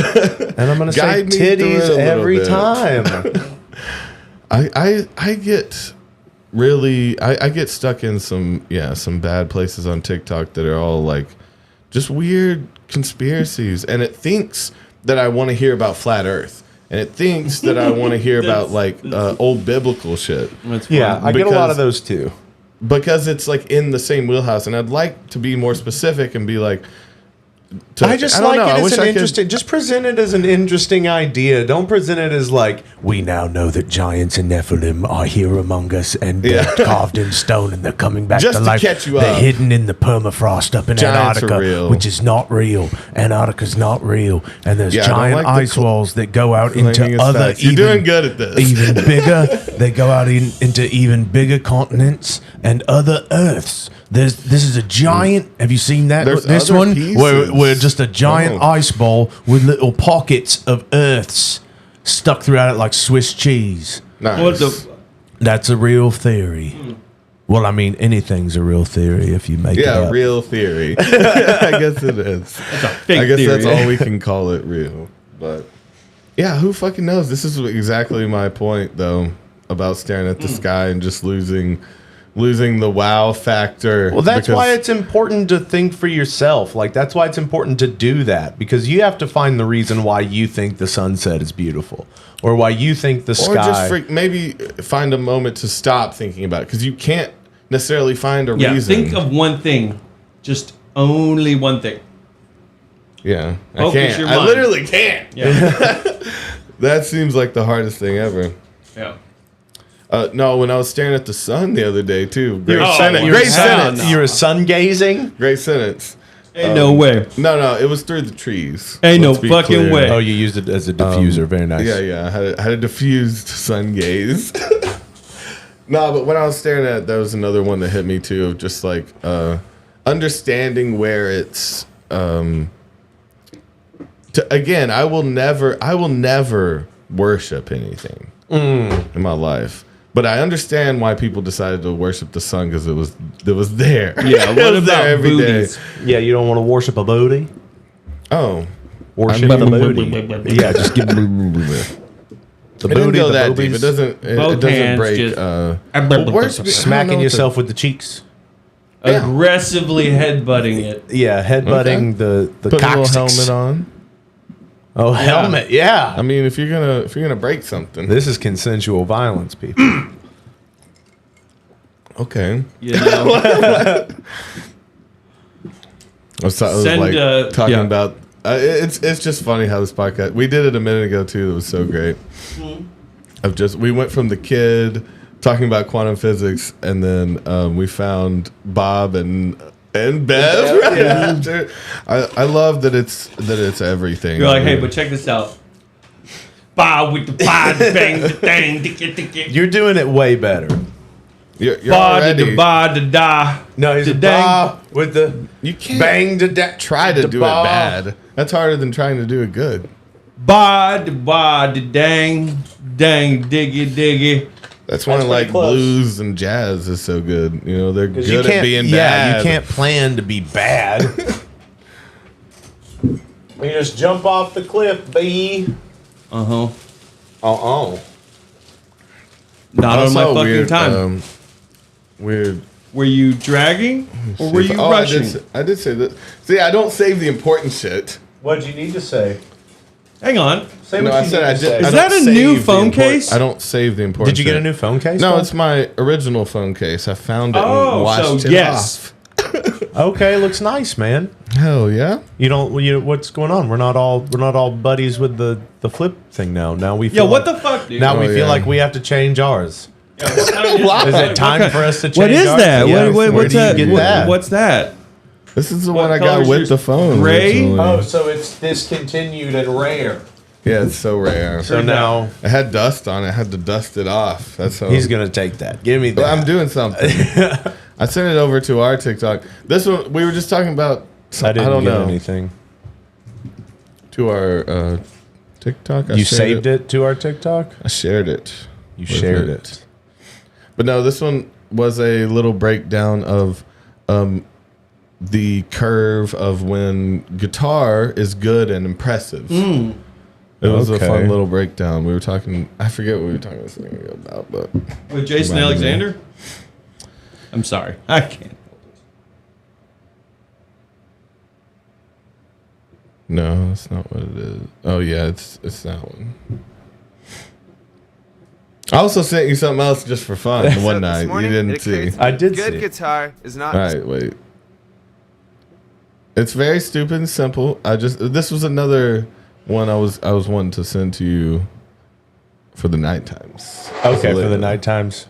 And I'm going to say titties every time. I get really, I get stuck in some bad places on TikTok that are all like just weird conspiracies. And it thinks that I want to hear about flat earth. And it thinks that I want to hear about like old biblical shit. Yeah, I get a lot of those too. Because it's like in the same wheelhouse, and I'd like to be more specific and be like, just present it as an interesting idea. Don't present it as like, we now know that giants and Nephilim are here among us and they're carved in stone and they're coming back just to life. Catch you they're up. hidden in the permafrost up in Giants Antarctica, which is not real. Antarctica's not real, and there's giant ice walls that go out into other. You're doing good at this. Even bigger. They go out into even bigger continents and other Earths. This is a giant. Have you seen that? There's this other one pieces. where just a giant ice ball with little pockets of Earths stuck throughout it like Swiss cheese. Nice. What the? That's a real theory. Well, I mean, anything's a real theory if you make it up. Real theory. I guess it is. That's a fake I guess theory. that's all we can call it real. But yeah, who fucking knows? This is exactly my point, though, about staring at the sky and just losing the wow factor. Well, that's why it's important to think for yourself. Like, that's why it's important to do that, because you have to find the reason why you think the sunset is beautiful, or why you think the sky. Or just maybe find a moment to stop thinking about it, because you can't necessarily find a reason. Think of one thing, just only one thing. Yeah, I Focus can't. your I mind. literally can't. Yeah. That seems like the hardest thing ever. Yeah. No, when I was staring at the sun the other day too. Great Oh, sentence. you Great were sentence. sun. You were sun gazing? Great sentence. Ain't no way. No, it was through the trees. Ain't no Let's be fucking clear. way. Oh, you used it as a diffuser. Very nice. Yeah. I had a diffused sun gaze. No, but when I was staring at it, there was another one that hit me too, of just like understanding where it's. Again, I will never worship anything in my life. But I understand why people decided to worship the sun, because it was there. Yeah, It what was there about every day. booties? Yeah, you don't want to worship a booty? Oh, Worship the booty. Yeah, just give the it didn't booty, go the that deep. boobies. It doesn't. It Both doesn't hands break. just- Worship, Smacking yourself with the cheeks. Aggressively headbutting it. Yeah, headbutting the Put a little coccyx. helmet on. Oh, helmet. Yeah. I mean, if you're gonna break something, This is consensual violence, people. okay. You know? I was Send, like talking yeah. about. It's just funny how this podcast. We did it a minute ago too. It was so great. We went from the kid talking about quantum physics, and then we found Bob and Bev. Right after. I love that it's everything. You're like, hey, but check this out. Bob with the bod, bang, the thing, dicky. You're doing it way better. You're Bod, already. the bod, the da. No, he's a dang. ba with the You can't bang to da. try to the do ba. it bad. That's harder than trying to do it good. Bod, the bod, the dang, diggy. That's why That's like pretty close. blues and jazz is so good. You know, they're 'Cause you good at can't- being yeah, bad. you can't plan to be bad. You just jump off the cliff, B. Uh-huh. Not on Also my fucking weird, time. Weird. Were you dragging or were you rushing? I did say that. See, I don't save the important shit. What'd you need to say? Hang on. Say No, what I you said need I to did. say. I Is don't that a save new the phone import- case? I don't save the important. Did you get a shit. new phone case? No, though? it's my original phone case. I found it Oh, and washed so it yes. off. Okay, looks nice, man. Hell yeah. You don't. What's going on? We're not all buddies with the flip thing now. Now we Yeah, feel what like, the fuck, dude? Now we Oh, feel yeah. like we have to change ours. Yeah, what kind of- Is it time for us to change? What is ours? that? Yeah, What, where what's do you that? get What- that? What's that? This is the What one I color's got with yours? the phone. Gray? originally. Oh, so it's discontinued and rare. Yeah, it's so rare. So now it had dust on it. I had to dust it off. That's how he's gonna take that. Give me that. Well, I'm doing something. I sent it over to our TikTok. This one we were just talking about. I didn't don't get know. anything. To our TikTok. You saved it to our TikTok. I shared it. You with shared it. But no, this one was a little breakdown of the curve of when guitar is good and impressive. It was a Okay. fun little breakdown. We were talking. I forget what we were talking a second ago about, but With Jason Reminded me. Alexander? I'm sorry. I can't. no, that's not what it is. Oh yeah, it's that one. I also sent you something else just for fun one night. You didn't see. I did Good see. guitar is not. All right, wait. It's very stupid and simple. This was another one I was wanting to send to you for the night times. Okay, So for the later. night times.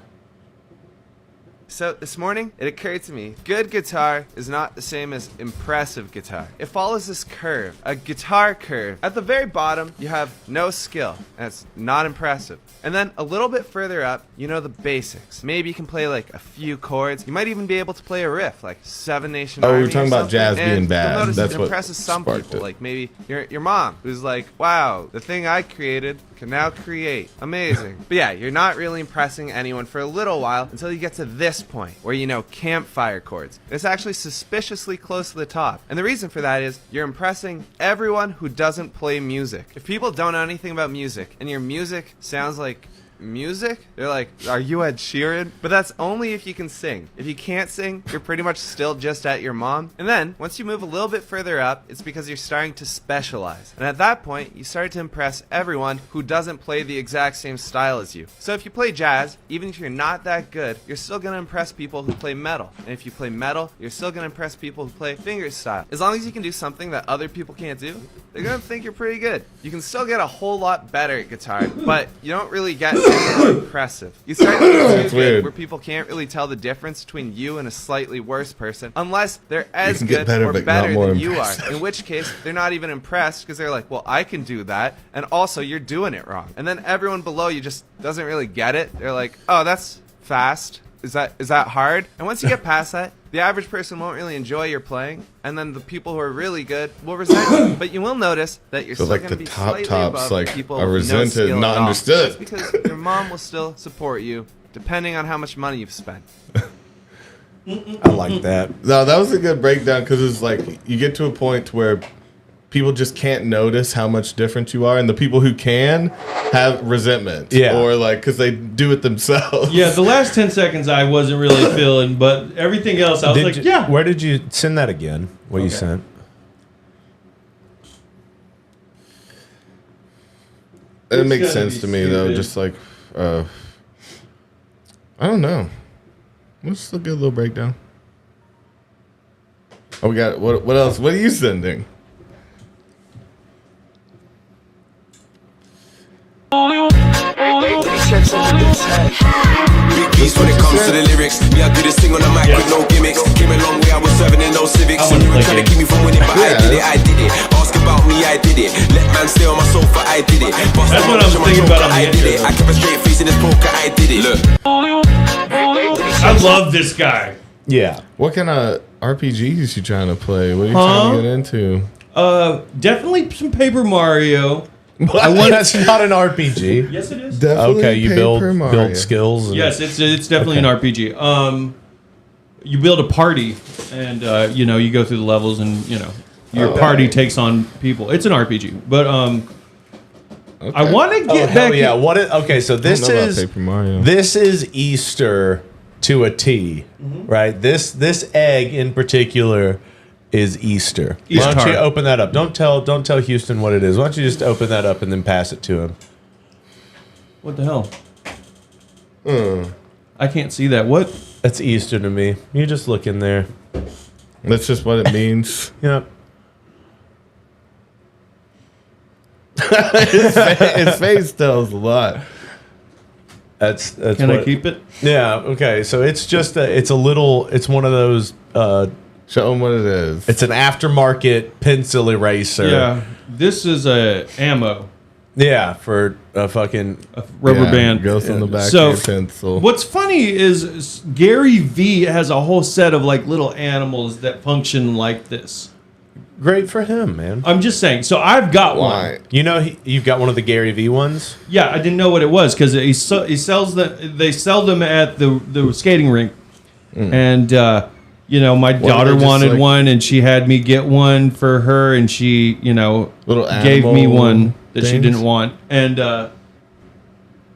So this morning, it occurred to me, good guitar is not the same as impressive guitar. It follows this curve, a guitar curve. At the very bottom, you have no skill, and it's not impressive. And then a little bit further up, you know the basics. Maybe you can play like a few chords. You might even be able to play a riff, like Seven Nation Army. Oh, we're talking about jazz being and bad. You'll notice That's it what impresses some sparked people, it. like maybe your mom, who's like, wow, the thing I created can now create. Amazing. But yeah, you're not really impressing anyone for a little while until you get to this point where you know campfire chords. It's actually suspiciously close to the top. And the reason for that is you're impressing everyone who doesn't play music. If people don't know anything about music and your music sounds like music, they're like, are you Ed Sheeran? But that's only if you can sing. If you can't sing, you're pretty much still just at your mom. And then once you move a little bit further up, it's because you're starting to specialize. And at that point, you start to impress everyone who doesn't play the exact same style as you. So if you play jazz, even if you're not that good, you're still going to impress people who play metal. And if you play metal, you're still going to impress people who play fingerstyle. As long as you can do something that other people can't do, they're going to think you're pretty good. You can still get a whole lot better at guitar, but you don't really get more impressive. You start to get too good where people can't really tell the difference between you and a slightly worse person unless they're as good or better than you are. In which case, they're not even impressed because they're like, well, I can do that, and also you're doing it wrong. And then everyone below you just doesn't really get it. They're like, oh, that's fast. Is that hard? And once you get past that, the average person won't really enjoy your playing, and then the people who are really good will resent you. But you will notice that you're still going to be slightly above like people are with no resented, skill not at all. understood. That's because your mom will still support you, depending on how much money you've spent. I like that. No, that was a good breakdown because it's like you get to a point where people just can't notice how much different you are, and the people who can have resentment. Yeah. Or like because they do it themselves. Yeah, the last 10 seconds I wasn't really feeling, but everything else I was like, yeah. Where did you send that again? What you sent? It It's makes gotta sense be to me though. stupid. Just like I don't know. Let's look at a little breakdown. Oh, we got what else? What are you sending? Big piece when it comes to the lyrics. Me, I do this thing on the mic with no gimmicks. Came a long way, I was serving in no civics. And you were trying to keep me from winning, but I did it. Ask about me, I did it. Let man stay on my sofa, I did it. That's what I'm thinking about on the I did it. I kept a straight face in this poker, I did it. Look. I love this guy. Yeah. What kind of RPGs you trying to play? What are you trying to get into? Definitely some Paper Mario. That's not an RPG. Yes, it is. Definitely Okay, you Paper Mario. build skills. And Yes, it's definitely an RPG. You build a party, and you go through the levels, and your party takes on people. It's an RPG, but I want to get back. Yeah. Okay, so this is Paper Mario. this is Easter to a T, right? This egg in particular is Easter. Why don't Easter. you open that up? Don't tell Houston what it is. Why don't you just open that up and then pass it to him? What the hell? I can't see that. What? That's Easter to me. You just look in there. That's just what it means. Yep. His face tells a lot. That's Can I keep it? Yeah. Okay. So it's just it's one of those. Show them what it is. It's an aftermarket pencil eraser. Yeah. This is a ammo. Yeah, for a fucking rubber band. Goes on the back So, of your pencil. What's funny is Gary V has a whole set of like little animals that function like this. Great for him, man. I'm just saying. So I've got Why? one. You know, you've got one of the Gary V ones. Yeah, I didn't know what it was because he sells They sell them at the skating rink, and my daughter just wanted like- one, and she had me get one for her, and she Little gave me animal one that she things? didn't want, and They're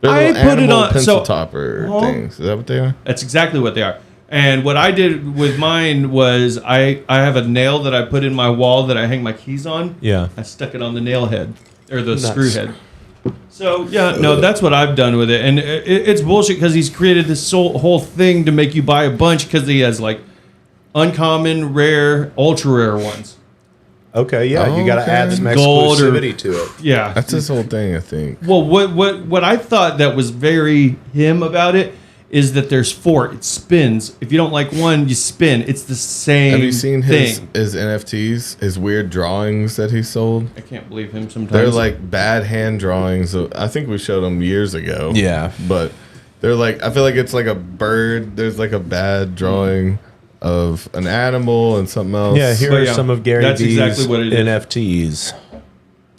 I little put it animal on. pencil So topper Huh? things. Is that what they are? that's exactly what they are. And what I did with mine was I have a nail that I put in my wall that I hang my keys on. Yeah. I stuck it on the nail head or the Nice. screw head. So yeah, no, that's what I've done with it, and it's bullshit because he's created this whole thing to make you buy a bunch because he has like uncommon, rare, ultra rare ones. Okay, yeah, you got to Okay. add some Gold or- exclusivity to it. Yeah, That's his whole thing, I think. Well, what I thought that was very him about it is that there's 4. It spins. If you don't like one, you spin. It's the same. Have you seen thing. his NFTs, his weird drawings that he sold? I can't believe him sometimes. They're like bad hand drawings. I think we showed them years ago. Yeah. But they're like, I feel like it's like a bird. There's like a bad drawing of an animal and something else. Yeah, here are some of Gary V's exactly what it is. NFTs.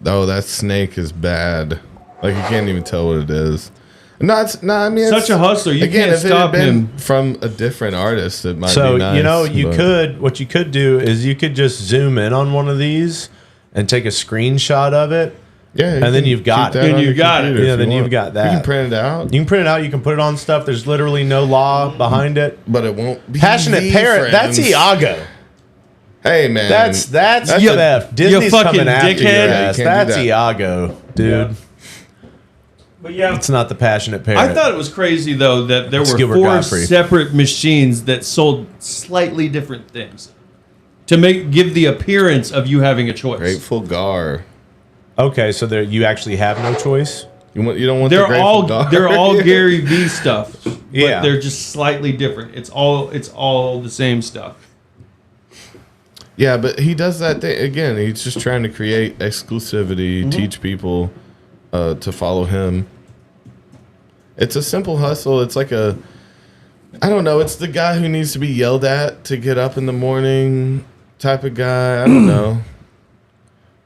Oh, that snake is bad. Like, you can't even tell what it is. I mean, Such a hustler. You again, can't if it stop had been him. from a different artist, it might So be nice. what you could do is you could just zoom in on one of these and take a screenshot of it. Yeah, and then you've got it. Then you've got it. Yeah, then you've got that. You can print it out. You can print it out. You can put it on stuff. There's literally no law behind it. But it won't be Passionate Parrot. friends. That's Iago. Hey, man. That's you- theft. Disney's you fucking coming after your dickhead. ass. You can't do That's that. Iago, dude. Yeah. But yeah, It's not the Passionate Parrot. I thought it was crazy though that there It's were Gilbert 4 Gottfried. separate machines that sold slightly different things to give the appearance of you having a choice. Grateful Gar. Okay, so there you actually have no choice. You don't want the They're Grateful all Gar. they're all Gary V stuff, but Yeah. they're just slightly different. It's all the same stuff. Yeah, but he does that thing again. He's just trying to create exclusivity, teach people to follow him. It's a simple hustle. It's like I don't know. It's the guy who needs to be yelled at to get up in the morning type of guy. I don't know.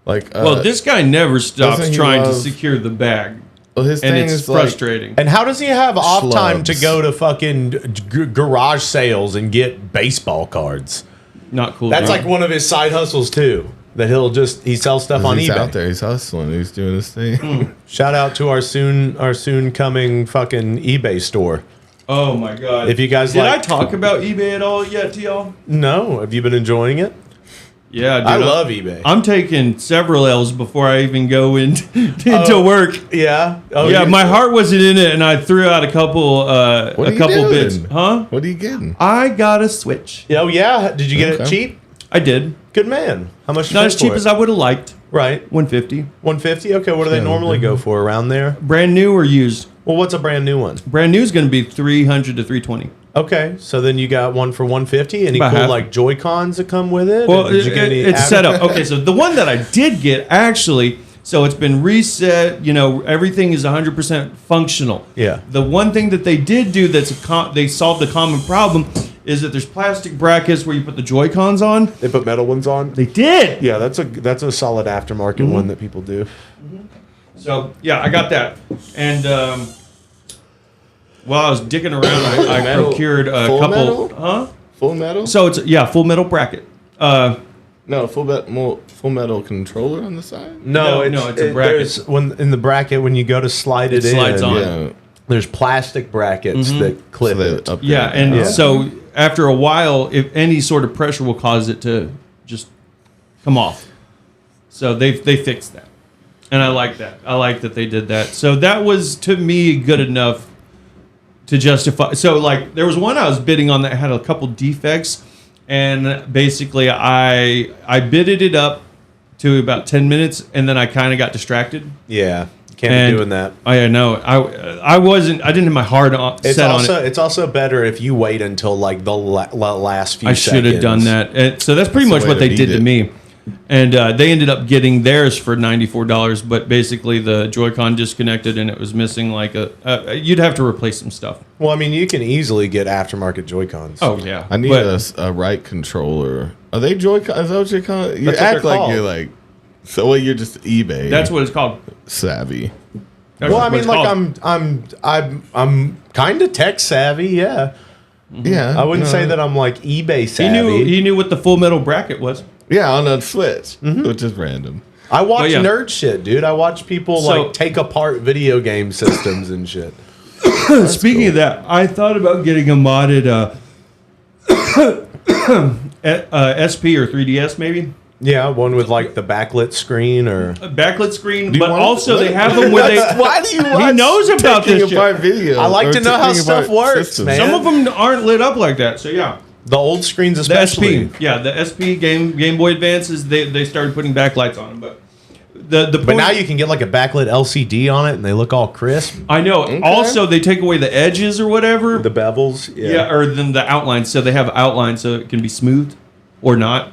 Like, Well, this guy never stops doesn't he trying to love- secure the bag, well, his and thing it's is like, frustrating. And how does he have off time to Schlubs. go to fucking garage sales and get baseball cards? Not cool. That's dude. like one of his side hustles too. That he sells stuff on he's eBay. out there. He's hustling. He's doing his thing. Shout out to our soon coming fucking eBay store. Oh my god! If you guys did like- I talk about eBay at all yet to y'all? No, have you been enjoying it? Yeah, dude, I love eBay. I'm taking several L's before I even go into work. Yeah. Oh, Yeah, my heart wasn't in it, and I threw out a couple What are you doing? bits. Huh? What are you getting? I got a Switch. Oh yeah. Did you get it Okay. cheap? I did. Good man. How much? Not as cheap as I would have liked. Right. $150. $150. Okay. What do they normally go for around there? Brand new or used? Well, what's a brand new one? Brand new is going to be $300 to $320. Okay, so then you got one for $150. Any About cool half. like Joy Cons that come with it? Well, Or did you get any it's set up. Okay, so the one that I did get actually, so it's been reset. You know, everything is 100% functional. Yeah. The one thing that they did do they solved a common problem is that there's plastic brackets where you put the Joy Cons on. They put metal ones on. They did. Yeah, that's a solid aftermarket one that people do. So yeah, I got that, and while I was dicking around, I Metal- procured a full couple. metal? Huh? Full metal? So it's full metal bracket. No, full metal controller on the side. No, No, it's a bracket. There's in the bracket when you go to slide it, It slides in. on. Yeah. There's plastic brackets that clip So they it. up Yeah, there. and Yeah. so after a while, if any sort of pressure will cause it to just come off. So they fixed that, and I like that. I like that they did that. So that was to me good enough to justify. So like there was one I was bidding on that had a couple defects, and basically I bidded it up to about 10 minutes, and then I kind of got distracted. Yeah, can't And be doing that. I know. I didn't have my heart It's set also on it. it's also better if you wait until like the last few. I should have done seconds. that. And so that's pretty That's much the way what they to did beat to it. me. And they ended up getting theirs for $94, but basically the Joy-Con disconnected and it was missing like you'd have to replace some stuff. Well, I mean, you can easily get aftermarket Joy Cons. Oh yeah, I need But- a right controller. Are they Joy-Con? Is that what you're calling? You That's what act they're like called. you're like, so well, you're just eBay. That's what it's called. savvy. That's Well, I what mean, it's like called. I'm kind of tech savvy. Yeah, Yeah, I wouldn't say that I'm like eBay He savvy. knew what the Full Metal bracket was. Yeah, on a Switch, which is random. I watch But yeah. nerd shit, dude. I watch people So- like take apart video game systems and shit. Speaking of that, I thought about getting a modded SP or 3DS maybe. Yeah, one with like the backlit screen or A backlit screen, you but want- also they what? have them where they. Why do you He watch knows about taking this shit. apart videos? I like or to know how taking stuff apart works, systems? man. Some of them aren't lit up like that, so yeah. the old screens, The especially. SP, yeah, the SP Game Boy Advances, they started putting backlights on them, but But now you can get like a backlit LCD on it, and they look all crisp. I know. Okay. Also, they take away the edges or whatever, the bevels, or then the outlines. So they have outlines so it can be smooth or not.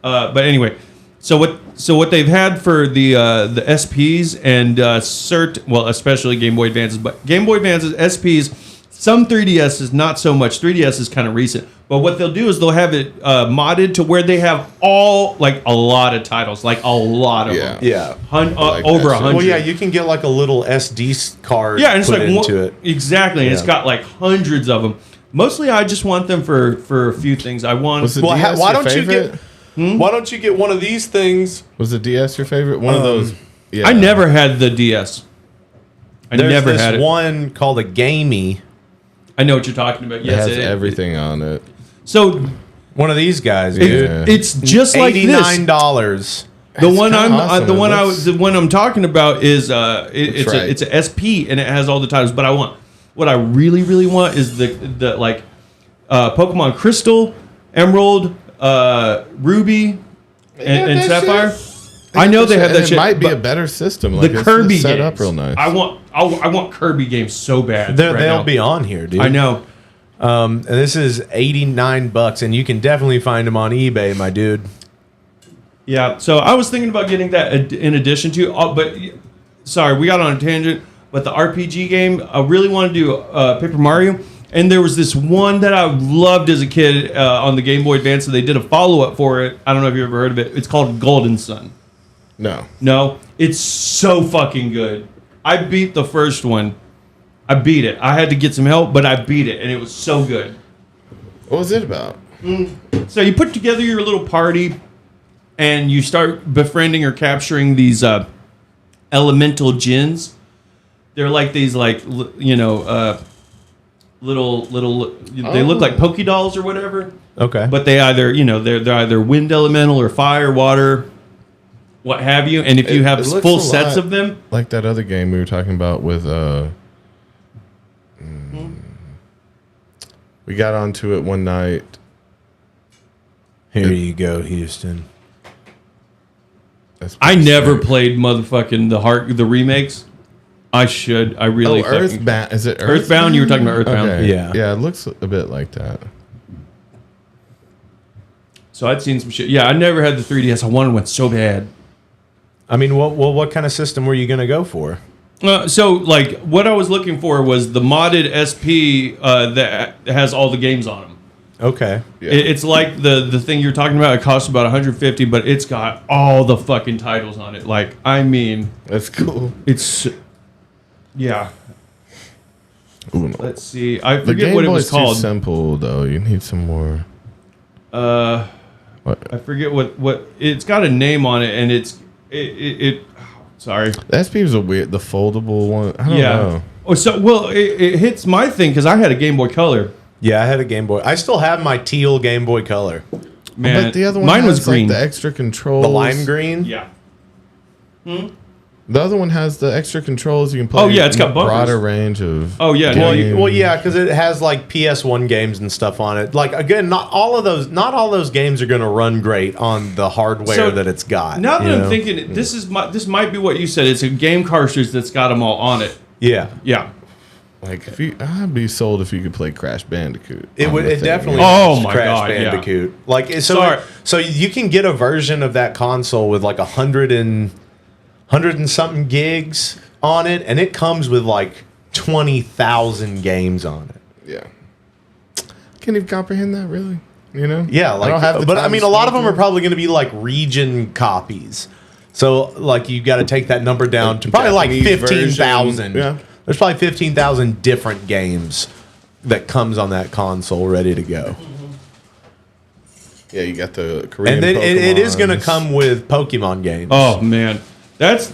But anyway, so what they've had for the SPs and especially Game Boy Advances, but Game Boy Advances, SPs, some 3DSs, not so much. 3DS is kind of recent. But what they'll do is they'll have it modded to where they have a lot of titles, like a lot of them. Yeah. Over 100. Well, yeah, you can get like a little SD card and it's put like into it. Exactly. And it's got like hundreds of them. Mostly I just want them for a few things. I want... why don't you get one of these things? Was the DS your favorite? One of those? Yeah. I never had the DS. There's this one called a Gamey. I know what you're talking about. Yes, it has everything on it. So one of these guys, dude. It's just like this. $89. The one I'm talking about is it's a SP and it has all the titles. But what I really want is the Pokemon Crystal, Emerald, Ruby, and Sapphire. I know they have that shit. It might be a better system. Like the Kirby set games. Up real nice. I want Kirby games so bad. They'll be on here, dude. I know. And this is $89, and you can definitely find them on eBay, my dude. Yeah. So I was thinking about getting that in addition to, but sorry, we got on a tangent. But the RPG game, I really want to do Paper Mario. And there was this one that I loved as a kid on the Game Boy Advance, and they did a follow-up for it. I don't know if you ever heard of it. It's called Golden Sun. No? It's so fucking good. I beat the first one. I beat it. I had to get some help, but I beat it, and it was so good. What was it about? So you put together your little party, and you start befriending or capturing these elemental djinns. They're like these, little. They look like Poké Dolls or whatever. Okay. But they either, they're either wind elemental or fire, water, what have you. And if you have full sets of them, like that other game we were talking about with, we got onto it one night. Here you go, Houston. I never played motherfucking the remakes. I should. I really. Earthbound. Is it Earthbound? You were talking about Earthbound. Okay. Yeah. Yeah, it looks a bit like that. So I'd seen some shit. Yeah, I never had the 3DS. I wanted one so bad. I mean, what kind of system were you going to go for? So, what I was looking for was the modded SP that has all the games on them. Okay. Yeah. It's like the thing you're talking about. It costs about $150, but it's got all the fucking titles on it. That's cool. It's... Yeah. Ooh, no. Let's see. I forget what it was called. Too simple though. You need some more. What? I forget what it's got a name on it, and sorry. The SP was the foldable one. I don't know. Oh, so it hits my thing because I had a Game Boy Color. Yeah, I had a Game Boy. I still have my teal Game Boy Color. Man, but the other one mine has was green. The extra controls. The lime green. Yeah. The other one has the extra controls. You can play. Oh yeah, it's got bumpers. Broader range of. Oh yeah. Well, yeah, because it has like PS1 games and stuff on it. Like again, not all those games are going to run great on the hardware that it's got. Now that I'm thinking, this might be what you said. It's a game cartridge that's got them all on it. Yeah. Yeah. Like I'd be sold if you could play Crash Bandicoot. It would. It definitely. Oh my Crash God, Bandicoot. Yeah. Like so you can get a version of that console with like 100 and something gigs on it, and it comes with like 20,000 games on it. Yeah. Can't even comprehend that, really. You know? Yeah, like, I mean, a lot of them are probably going to be like region copies. So, like, you got to take that number down to probably like 15,000. Yeah. There's probably 15,000 different games that comes on that console ready to go. Yeah, you got the Korean. And then it is going to come with Pokemon games. Oh man, that's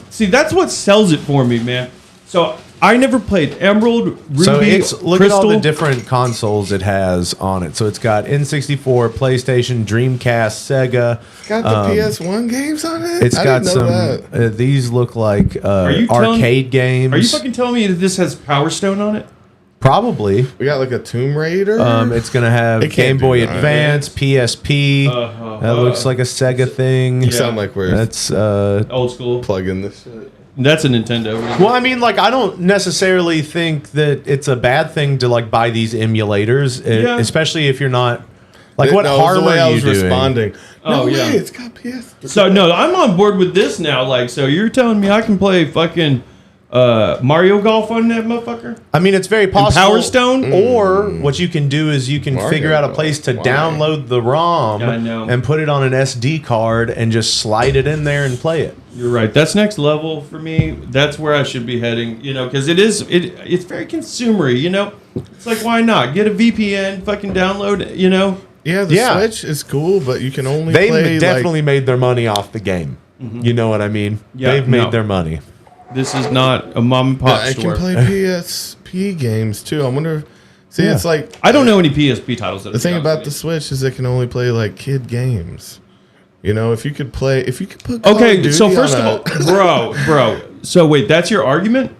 what sells it for me, man. So I never played Emerald, Ruby, so look Crystal. at all the different consoles it has on it. So it's got N64, PlayStation, Dreamcast, Sega. It's got the PS1 games on it. It's got some. These look like arcade games. Are you fucking telling me that this has Power Stone on it? Probably. We got like a Tomb Raider. It's gonna have Game Boy Advance, PSP. That looks like a Sega thing. You sound like we're that's old school plugging this shit. That's a Nintendo. Well, I mean, like, I don't necessarily think that it's a bad thing to like buy these emulators, especially if you're not like what harm are you doing? Responding. Oh no yeah, way, it's got PS. So no, I'm on board with this now. Like, so you're telling me I can play fucking Mario Golf on that motherfucker? I mean, it's very possible. And Power Stone? Or what you can do is you can Mario figure out a Golf. place to Why? download the ROM I know. and put it on an SD card and just slide it in there and play it. You're right. That's next level for me. That's where I should be heading. You know, because it's very consumery. You know, it's like, why not get a VPN, fucking download it, you know? Yeah, the Switch is cool, but you can only They play definitely made their money off the game. You know what I mean? Yeah, They've made no. their money. This is not a mom and pop I store. can play PSP games too. I wonder. See, it's like I don't know any PSP titles. The thing about the Switch is it can only play like kid games. You know, if you could put Call of Okay, Duty so first on of all, bro. So wait, that's your argument?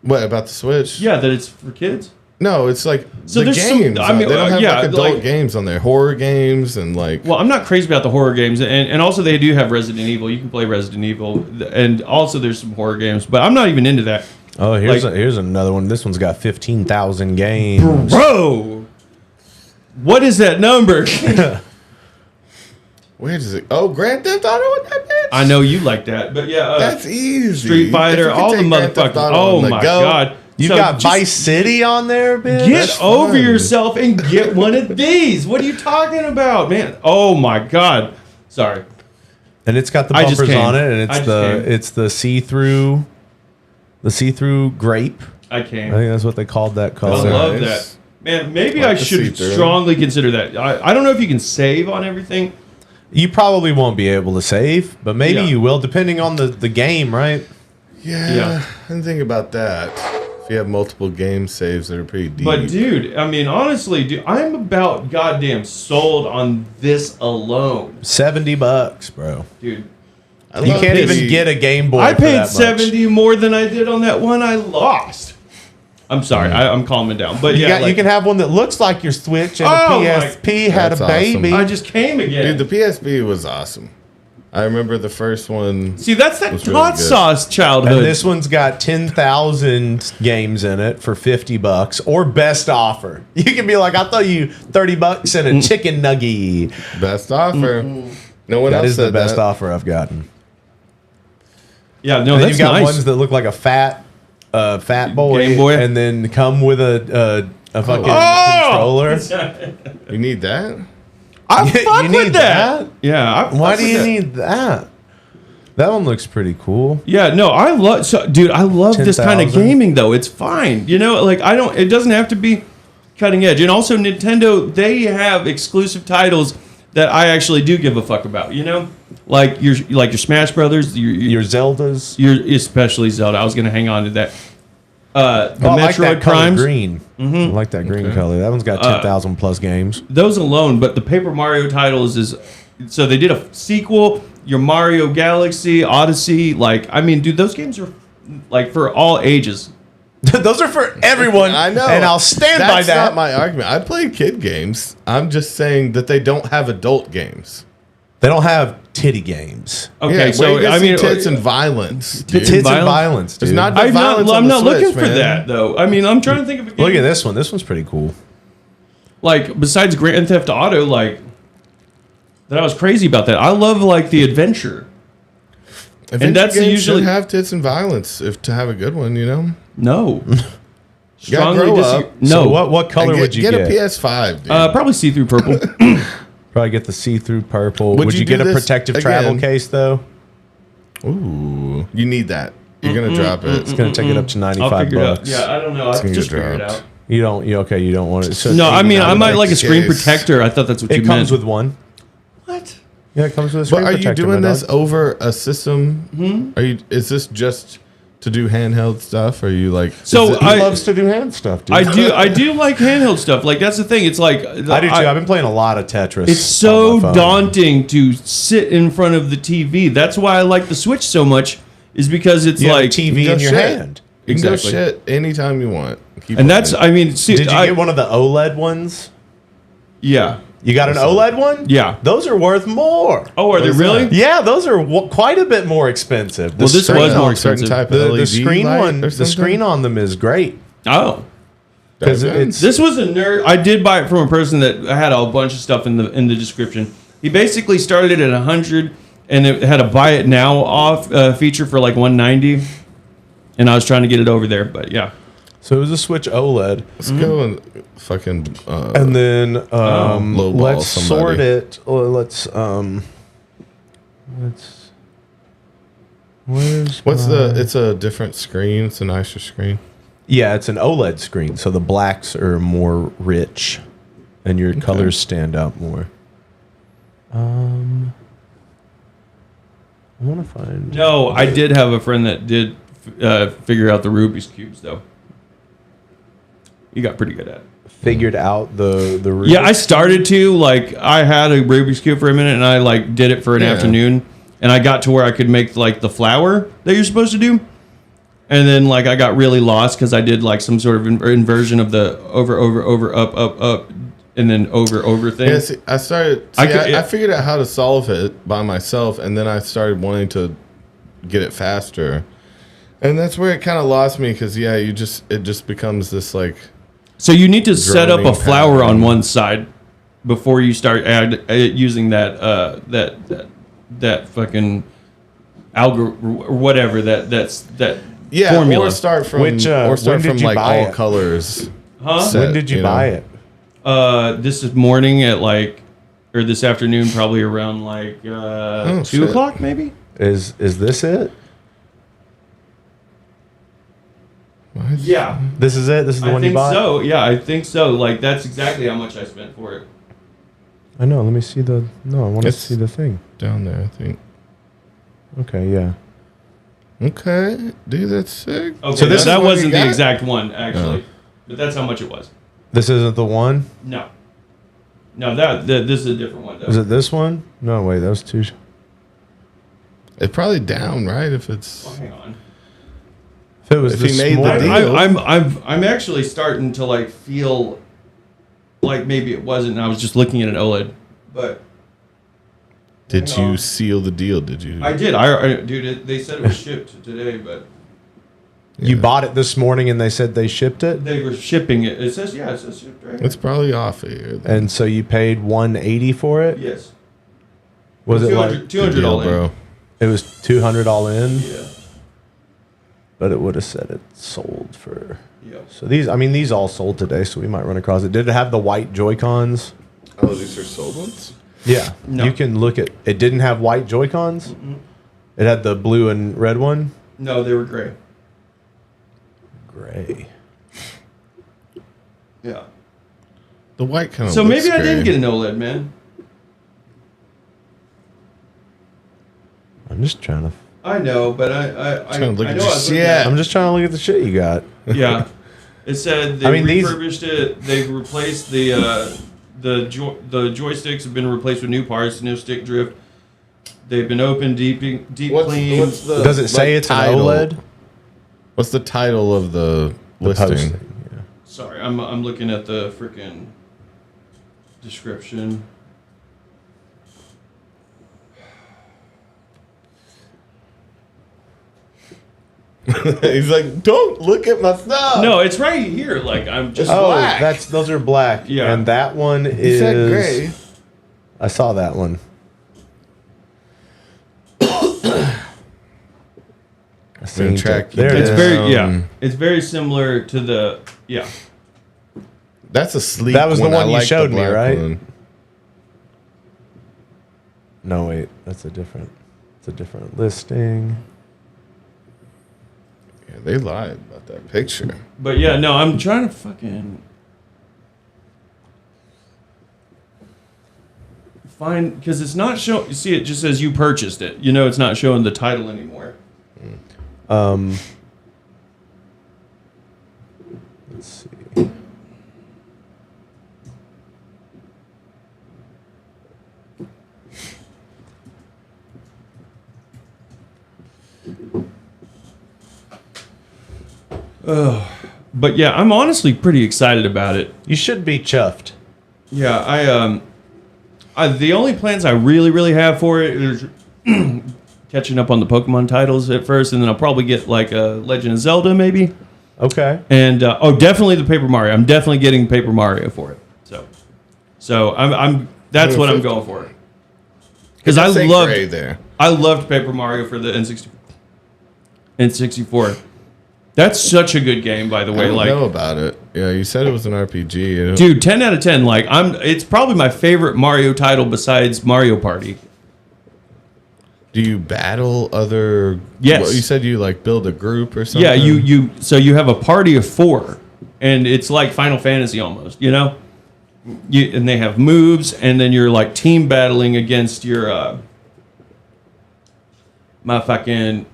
What about the Switch? Yeah, that it's for kids. No, it's like So the there's some- games. I mean, they don't have yeah, like adult like- games on there, horror games and like. Well, I'm not crazy about the horror games, and also they do have Resident Evil. You can play Resident Evil, and also there's some horror games, but I'm not even into that. Oh, here's another one. This one's got 15,000 games. Bro, what is that number? Where does it? Oh, Grand Theft Auto with that bitch. I know you like that, but yeah, That's easy. Street If you Fighter, can all the take Grand Theft motherfuckers. Auto Oh on the my go, god, You So got just Vice City on there, bitch. Get That's over fun. yourself and get one of these. What are you talking about, man? Oh my god. Sorry. And it's got the I just bumpers came. on it, and I just came. it's the see-through grape. I I came. think that's what they called that I color. love nice. that. Man, maybe Like I the should see-through. strongly consider that. I don't know if you can save on everything. You probably won't be able to save, but maybe Yeah. you will, depending on the game, right? Yeah, I didn't think about that. If you have multiple game saves that are pretty deep. But dude, I mean, honestly, dude, I'm about goddamn sold on this alone, $70, bro. dude. I You love can't this. even get a Game Boy. I for paid that much. 70 more than I did on that one I lost. I'm sorry, I'm calming down, but You, yeah, you can have one that looks like your Switch, and Oh the my- PSP had a That's awesome. baby. I just came again. Dude, the PSP was awesome. I remember the first one. See, that's that was really hot good. sauce childhood. And this one's got 10,000 games in it for $50 or best offer. You can be like, I thought you $30 and a chicken nugget. Best offer. No one That else is the said best that. offer I've gotten. yeah, no, And that's you got nice. ones that look like a fat boy, Game Boy? and then come with a fucking Oh! controller. You need that? I You fuck need with that. that? Yeah, I Why fuck do with you that. need that? That one looks pretty cool. Yeah, no, I love, so, dude. I love this kind of 10,000. gaming though. It's fine, you know. Like I don't. It doesn't have to be cutting edge. And also, Nintendo, they have exclusive titles that I actually do give a fuck about. You know, like your Smash Brothers, Your Zeldas. your especially Zelda. I was gonna hang on to that. The I like that Metroid color Primes, green. I like that green color. That one's got 10,000 plus games. those alone. But the Paper Mario titles is so they did a sequel. Your Mario Galaxy, Odyssey. Like I mean, dude, those games are like for all ages. Those are for everyone. I know. And I'll stand by That's that. not my argument. I play kid games. I'm just saying that they don't have adult games. They don't have titty games. Okay, Yeah, so where you I see mean, tits and violence. dude. Tits and violence, dude. It's not the I'm violence on the not looking Switch, for man. that though. I mean, I'm trying to think of a game. Look at this one. This one's pretty cool. Like besides Grand Theft Auto, like that I was crazy about that. I love like the adventure. Adventure that's games usually- should have tits and violence if to have a good one, you know. No. You gotta Strongly grow disagree. up. No. So what color And would you get get? a PS5? Dude. Probably see-through purple. Probably get the see-through purple. Would Would you you do get a this protective travel again? case though? Ooh, you need that. You're gonna drop it. It's gonna take it up to I'll $95. figure it out. Yeah, I don't know. I'll gonna just get figure it dropped. out. You don't. You don't want it. So No, I mean I would might like like the a screen case. protector. I thought that's what It you comes meant. with one. What? Yeah, it comes with a But screen are you protector. doing my this dog. over a system? Are you? Is this just to do handheld stuff? Or are you like? So is it- He I- loves to do hand stuff, dude. I do like handheld stuff. Like that's the thing. It's like I do too. I've been playing a lot of Tetris. It's so on my phone. daunting to sit in front of the TV. That's why I like the Switch so much. Is because it's You have a like TV No in your shit. hand. You can go Exactly. shit anytime you want. Keep And that's, playing. I mean, see, Did you get one of the OLED ones? Yeah. You got an OLED one? Yeah. Those are worth more. Oh, are they really? Yeah, those are quite a bit more expensive. Well, this was more certain expensive. type of The LED screen light one, or the something? screen on them is great. Oh. Because it's This was a nerd. I did buy it from a person that had a bunch of stuff in the description. He basically started it at 100, and it had a buy it now off feature for like 190. And I was trying to get it over there, but yeah. So it was a Switch OLED. Let's go and fucking. And then lowball let's somebody. sort it. Let's. Where's What's the? It's a different screen. It's a nicer screen. Yeah, it's an OLED screen, so the blacks are more rich, and your colors stand out more. I want to find. No, I did have a friend that did figure out the Rubik's cubes though. He got pretty good at it. Figured out the Rubik's Yeah, I started to like I had a Rubik's cube for a minute, and I like did it for an afternoon, and I got to where I could make like the flower that you're supposed to do, and then like I got really lost because I did like some sort of inversion of the over up, and then over thing. Yeah, see, I started. I figured out how to solve it by myself, and then I started wanting to get it faster, and that's where it kind of lost me because it just becomes this like. So you need to set up a droning flower pattern. on one side before you start using that fucking algorithm or whatever that Yeah, formula. or start from when did you like buy all it? colors. Huh? set, When did you buy it? This is morning at like, or this afternoon probably around like 2 shit. o'clock maybe. Is this it? Yeah, This is it. This is the I one you think bought. so. Yeah, I think so. Like that's exactly how much I spent for it. I know. Let me see the. No, I want to It's- see the thing. Down there, I think. Okay. Yeah. Okay, dude, that's sick. Okay, So this that is what wasn't you the got? exact one actually, but that's how much it was. This isn't the one. No, this is a different one though. Is it this one? No, wait. Those two. It's probably down, right? If it's. Oh, hang on. If it was If this he made the morning- deal. I'm actually starting to like feel like maybe it wasn't. And I was just looking at an OLED, but Did hang on. you seal the deal? Did you? I did. Dude, they said it was shipped today, but You bought it this morning, and they said they shipped it, they were shipping it. It says it says shipped right. It's probably off of here. then. and so you paid $180 for it. Yes. Was it like 200 all in. bro? it was $200 all in? Yeah. But it would have said it sold for. Yeah. So these all sold today, so we might run across it. Did it have the white Joy-Cons? Oh, these are sold ones. Yeah. No. You can look at it. Didn't have white Joy-Cons. It had the blue and red one. No, they were gray. Gray. Yeah. The white kind of. So maybe I didn't get an OLED, man. I'm just trying to. I know, but I Trying to look I at know your I was looking shit. at- I'm just trying to look at the shit you got. Yeah. It said they I mean, these- refurbished it. They replaced the joysticks have been replaced with new parts, no stick drift. They've been opened, deep clean. What's the? Does it say it's title? an OLED? What's the title of the listing? posting, yeah. Sorry, I'm looking at the freaking description. He's like, don't look at my stuff. No, it's right here. Like I'm just. Oh, black. those are black. Yeah. And that one He is said gray. I saw that one. I seen track it. There it It's is. very It's very similar to the That's a sleek. That was the one. one I you like the showed me, black right? one. No, wait, that's a different. It's a different listing. Yeah, they lied about that picture. But yeah, no, I'm trying to fucking find because it's not showing. You see, it just says you purchased it. You know, it's not showing the title anymore. Let's see. But yeah, I'm honestly pretty excited about it. You should be chuffed. Yeah, the only plans I really have for it is catching up on the Pokemon titles at first, and then I'll probably get like a Legend of Zelda maybe. Okay. And definitely the Paper Mario. I'm definitely getting Paper Mario for it. So I'm that's what I'm going for. Because I loved Paper Mario for the N64. That's such a good game, by the way. I don't know about it. Yeah, you said it was an RPG. Dude, 10 out of 10. Like it's probably my favorite Mario title besides Mario Party. Do you battle other? Yes. Well, you said you like build a group or something. Yeah, you have a party of 4, and it's like Final Fantasy almost. You know, and they have moves, and then you're like team battling against your motherfucking.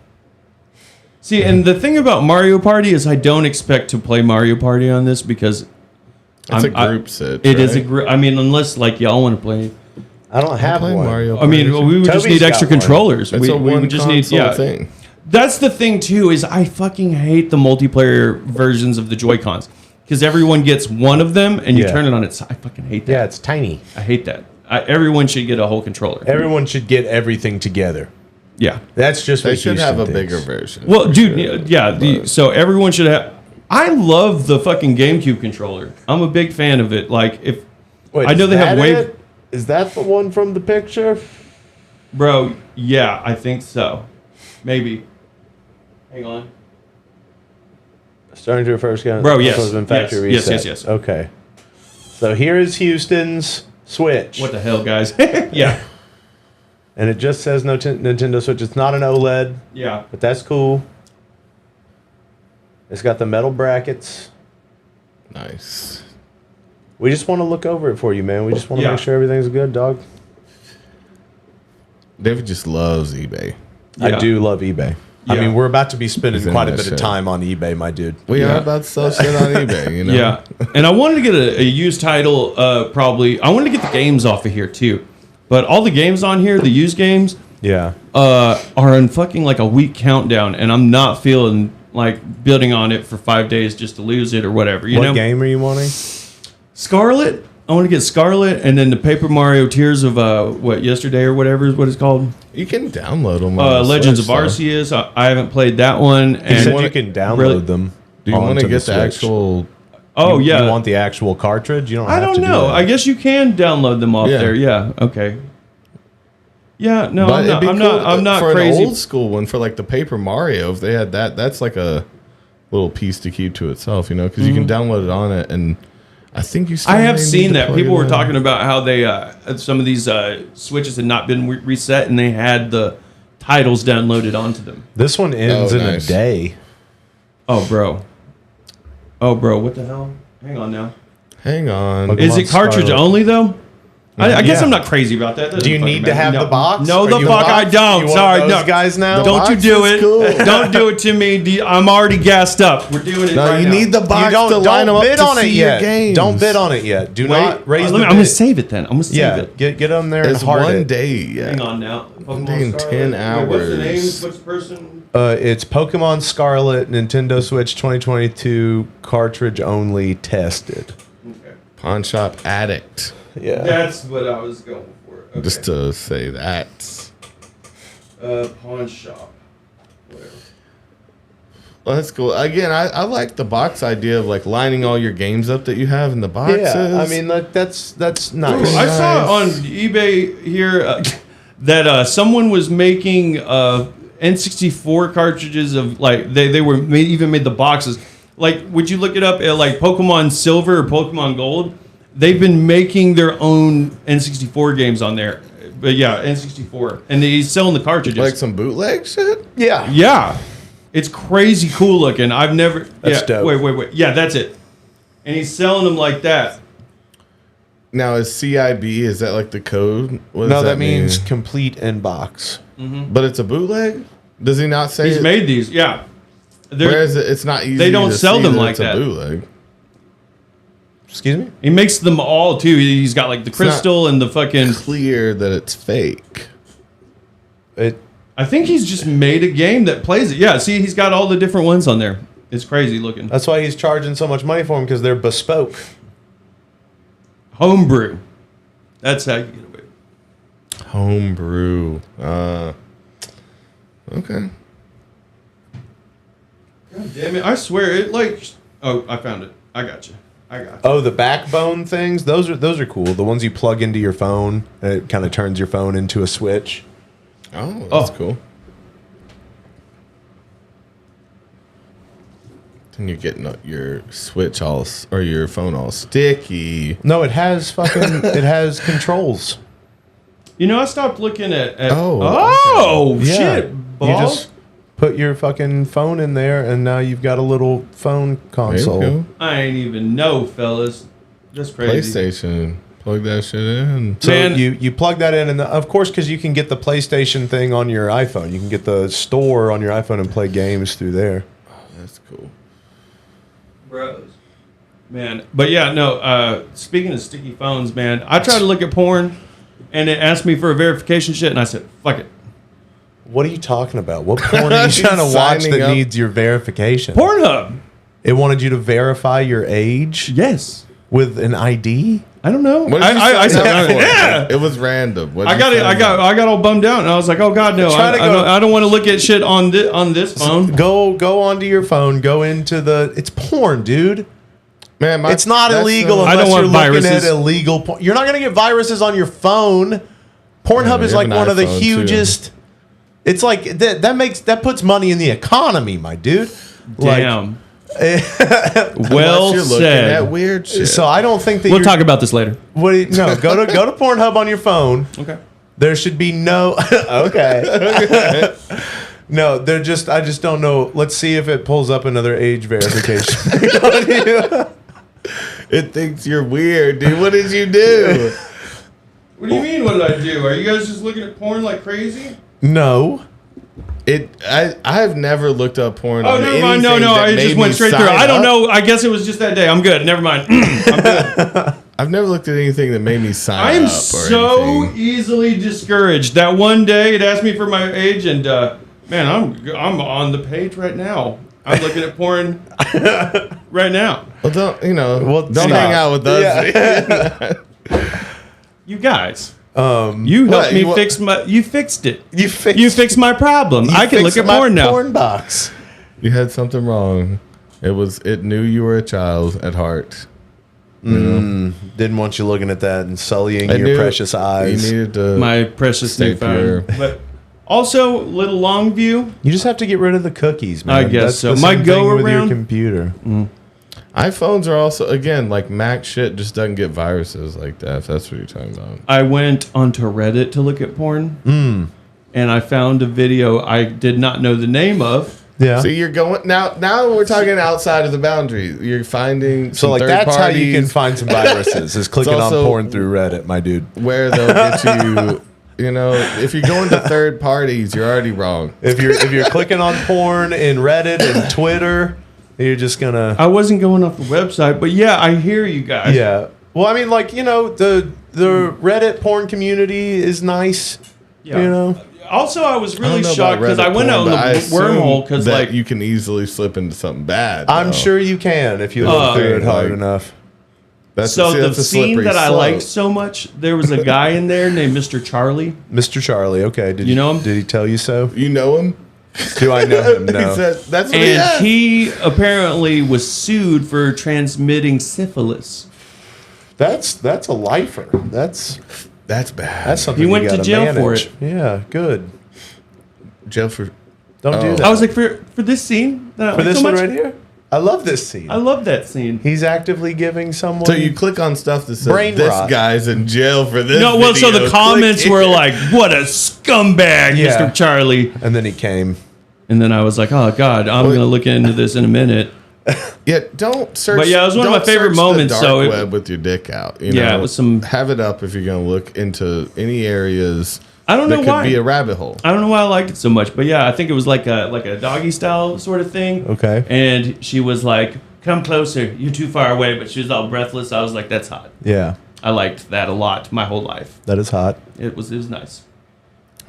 See, and the thing about Mario Party is I don't expect to play Mario Party on this because it's a group set. It is a group. I mean, unless like y'all want to play. I don't have one. Mario I mean, we would just need extra controllers. It's we just need thing. That's the thing too. Is I fucking hate the multiplayer versions of the Joy-Cons because everyone gets one of them and you turn it on its. I fucking hate that. Yeah, it's tiny. I hate that. Everyone should get a whole controller. Everyone should get everything together. Yeah, that's just they what should Houston have a thinks. bigger version. Well, dude, so everyone should have. I love the fucking GameCube controller. I'm a big fan of it. Like if Wait, I know they have Wave. Is that the one from the picture? Bro, yeah, I think so. Maybe. Hang on. Starting to a first count. Bro, yes. Yes. Okay. So here is Houston's Switch. What the hell, guys? Yeah. And it just says no Nintendo Switch. It's not an OLED. Yeah. But that's cool. It's got the metal brackets. Nice. We just want to look over it for you, man. We just want to make sure everything's good, dog. David just loves eBay. I do love eBay. Yeah. I mean, we're about to be spending He's in quite a that bit of shit. time on eBay, my dude. We are about to sell shit on eBay, you know? Yeah. And I wanted to get a used title, probably. I wanted to get the games off of here, too. But all the games on here, the used games, are in fucking like a week countdown. And I'm not feeling like building on it for 5 days just to lose it or whatever. You know? What game are you wanting? Scarlet. I want to get Scarlet, and then the Paper Mario Tears of Yesterday or whatever is what it's called. You can download them. Legends of Arceus. I haven't played that one. You said you can download them. Do you want to get the Switch. actual? Oh yeah. You want the actual cartridge? You don't. I have don't to know. Do that. I guess you can download them off there. Yeah. Okay. Yeah. No, But I'm not for crazy. an old school one for like the Paper Mario. If they had that, that's like a little piece to keep to itself, you know, because you can download it on it and. I think you. I have seen that. People were talking about how they some of these switches had not been reset and they had the titles downloaded onto them. This one ends in a day. Oh, bro, what the hell? Hang on now. Hang on. Is it cartridge only though? I guess I'm not crazy about that. Do you need to have the box? No, the fuck I don't. Sorry, no, guys. Now don't you do it? Cool. Don't do it to me. I'm already gassed up. We're doing it. No, right you now. need the box to line them up bid to on it see yet. your games. Don't bid on it yet. Do not raise the bid. I'm gonna save it then. I'm gonna save it. Get on there. It's and heart 1 it. day. Yeah. Hang on now. 1 day and 10 hours. What's the name? What's the person? It's Pokemon Scarlet, Nintendo Switch 2022 cartridge only tested. Okay. Pawn Shop Addict. Yeah. That's what I was going for. Okay. Just to say that. Pawn shop. Whatever. Well, that's cool. Again, I like the box idea of like lining all your games up that you have in the boxes. Yeah, I mean that's nice. Ooh, I saw on eBay here that someone was making N64 cartridges of like they were even made the boxes. Like, would you look it up at like Pokemon Silver or Pokemon Gold? They've been making their own N64 games on there. But yeah, N64. And he's selling the cartridges. Like some bootleg shit? Yeah. Yeah. It's crazy cool looking. I've never... That's dope. Wait. Yeah, that's it. And he's selling them like that. Now, is CIB, is that like the code? What No, does that means mean? complete in box. But it's a bootleg? Does he not say He's made these, yeah. Where is it? It's not easy They don't to sell see them that like it's that. a bootleg. Excuse me? He makes them all, too. He's got like the crystal and the fucking... Clear that it's fake. I think he's just made a game that plays it. Yeah, see, he's got all the different ones on there. It's crazy looking. That's why he's charging so much money for them, because they're bespoke. Homebrew. That's how you get away. Homebrew. Okay. God damn it! I swear it like. Oh, I found it. I got you. Oh, the backbone things. Those are cool. The ones you plug into your phone, and it kind of turns your phone into a switch. Oh, that's cool. Then you're getting your switch or your phone all sticky. No, it has it has controls. You know, I stopped looking at okay. shit. Balls. You just put your fucking phone in there, and now you've got a little phone console. I ain't even know, fellas. That's crazy. PlayStation. Plug that shit in. So you plug that in, and of course, because you can get the PlayStation thing on your iPhone. You can get the store on your iPhone and play games through there. Oh, that's cool. Bros. Man. But yeah, no, speaking of sticky phones, man, I tried to look at porn, and it asked me for a verification shit, and I said, fuck it. What are you talking about? What porn are you trying to watch that needs your verification? Pornhub. It wanted you to verify your age? Yes. With an ID? I don't know. I said, yeah. It was random. I got all bummed out, and I was like, "Oh God, no! I don't want to look at shit on this phone." Go onto your phone. Go into it's porn, dude. Man, it's not illegal unless you're looking at illegal porn. You're not gonna get viruses on your phone. Pornhub is like one of the hugest. It's like that puts money in the economy, my dude. Damn. Well you're looking said. at weird shit. So I don't think that we'll talk about this later. Go to Pornhub on your phone. Okay. There should be no. Okay. No, I just don't know. Let's see if it pulls up another age verification. It thinks you're weird, dude. What did you do? What do you mean? What did I do? Are you guys just looking at porn like crazy? No. I have never looked up porn. Oh, never mind. No, I just went straight through. I don't know. I guess it was just that day. I'm good. Never mind. I'm good. I've never looked at anything that made me sign up. I'm so easily discouraged. That one day it asked me for my age, and man, I'm on the page right now. I'm looking at porn right now. Well, don't hang out with us. Yeah. You guys. You helped me fix my. You fixed it. You fixed my problem. I can look at porn now. Porn box. You had something wrong. It knew you were a child at heart. Didn't want you looking at that and sullying your precious eyes. You needed to my precious newfound. But also, little long view. You just have to get rid of the cookies, man. I guess so. The My same go thing with your around computer. iPhones are also, again, like Mac shit just doesn't get viruses like that, if that's what you're talking about. I went onto Reddit to look at porn, and I found a video I did not know the name of. Yeah. So you're going now we're talking outside of the boundary. You're finding so like that's how you can find some viruses is clicking on porn through Reddit, my dude. Where they'll get you. You know, if you're going to third parties, you're already wrong. If you're clicking on porn in Reddit and Twitter, you're just gonna. I wasn't going off the website, but yeah, I hear you guys. Yeah. Well, I mean, like, you know, the Reddit porn community is nice. Yeah. You know. Also, I was really shocked because I went out in the wormhole because like you can easily slip into something bad. I'm sure you can if you look through it hard enough. The scene that I liked so much, there was a guy in there named Mr. Charlie. Mr. Charlie, okay. Did you know him? Did he tell you so? You know him? Do I know him? No. He said, that's what he apparently was sued for transmitting syphilis. That's a lifer. That's bad. That's something he went you to jail manage. for it. Yeah, good. Jail for don't do that. I was like for this scene that I for like this so one much, right here. I love this scene. I love that scene. He's actively giving someone. So you click on stuff that says brain this rot. guy's in jail for this. No, well, so video. the comments were like, "What a scumbag, Yeah. Mr. Charlie." And then he came. And then I was like, "Oh God, I'm gonna look into this in a minute." Yeah, don't search. But yeah, it was one of my favorite moments. The dark web with your dick out. You know? It was some. Have it up if you're gonna look into any areas. I don't know that why. Could be a rabbit hole. I don't know why I liked it so much, but yeah, I think it was like a doggy style sort of thing. Okay. And she was like, "Come closer, you're too far away," but she was all breathless. I was like, "That's hot." Yeah. I liked that a lot my whole life. That is hot. It was nice.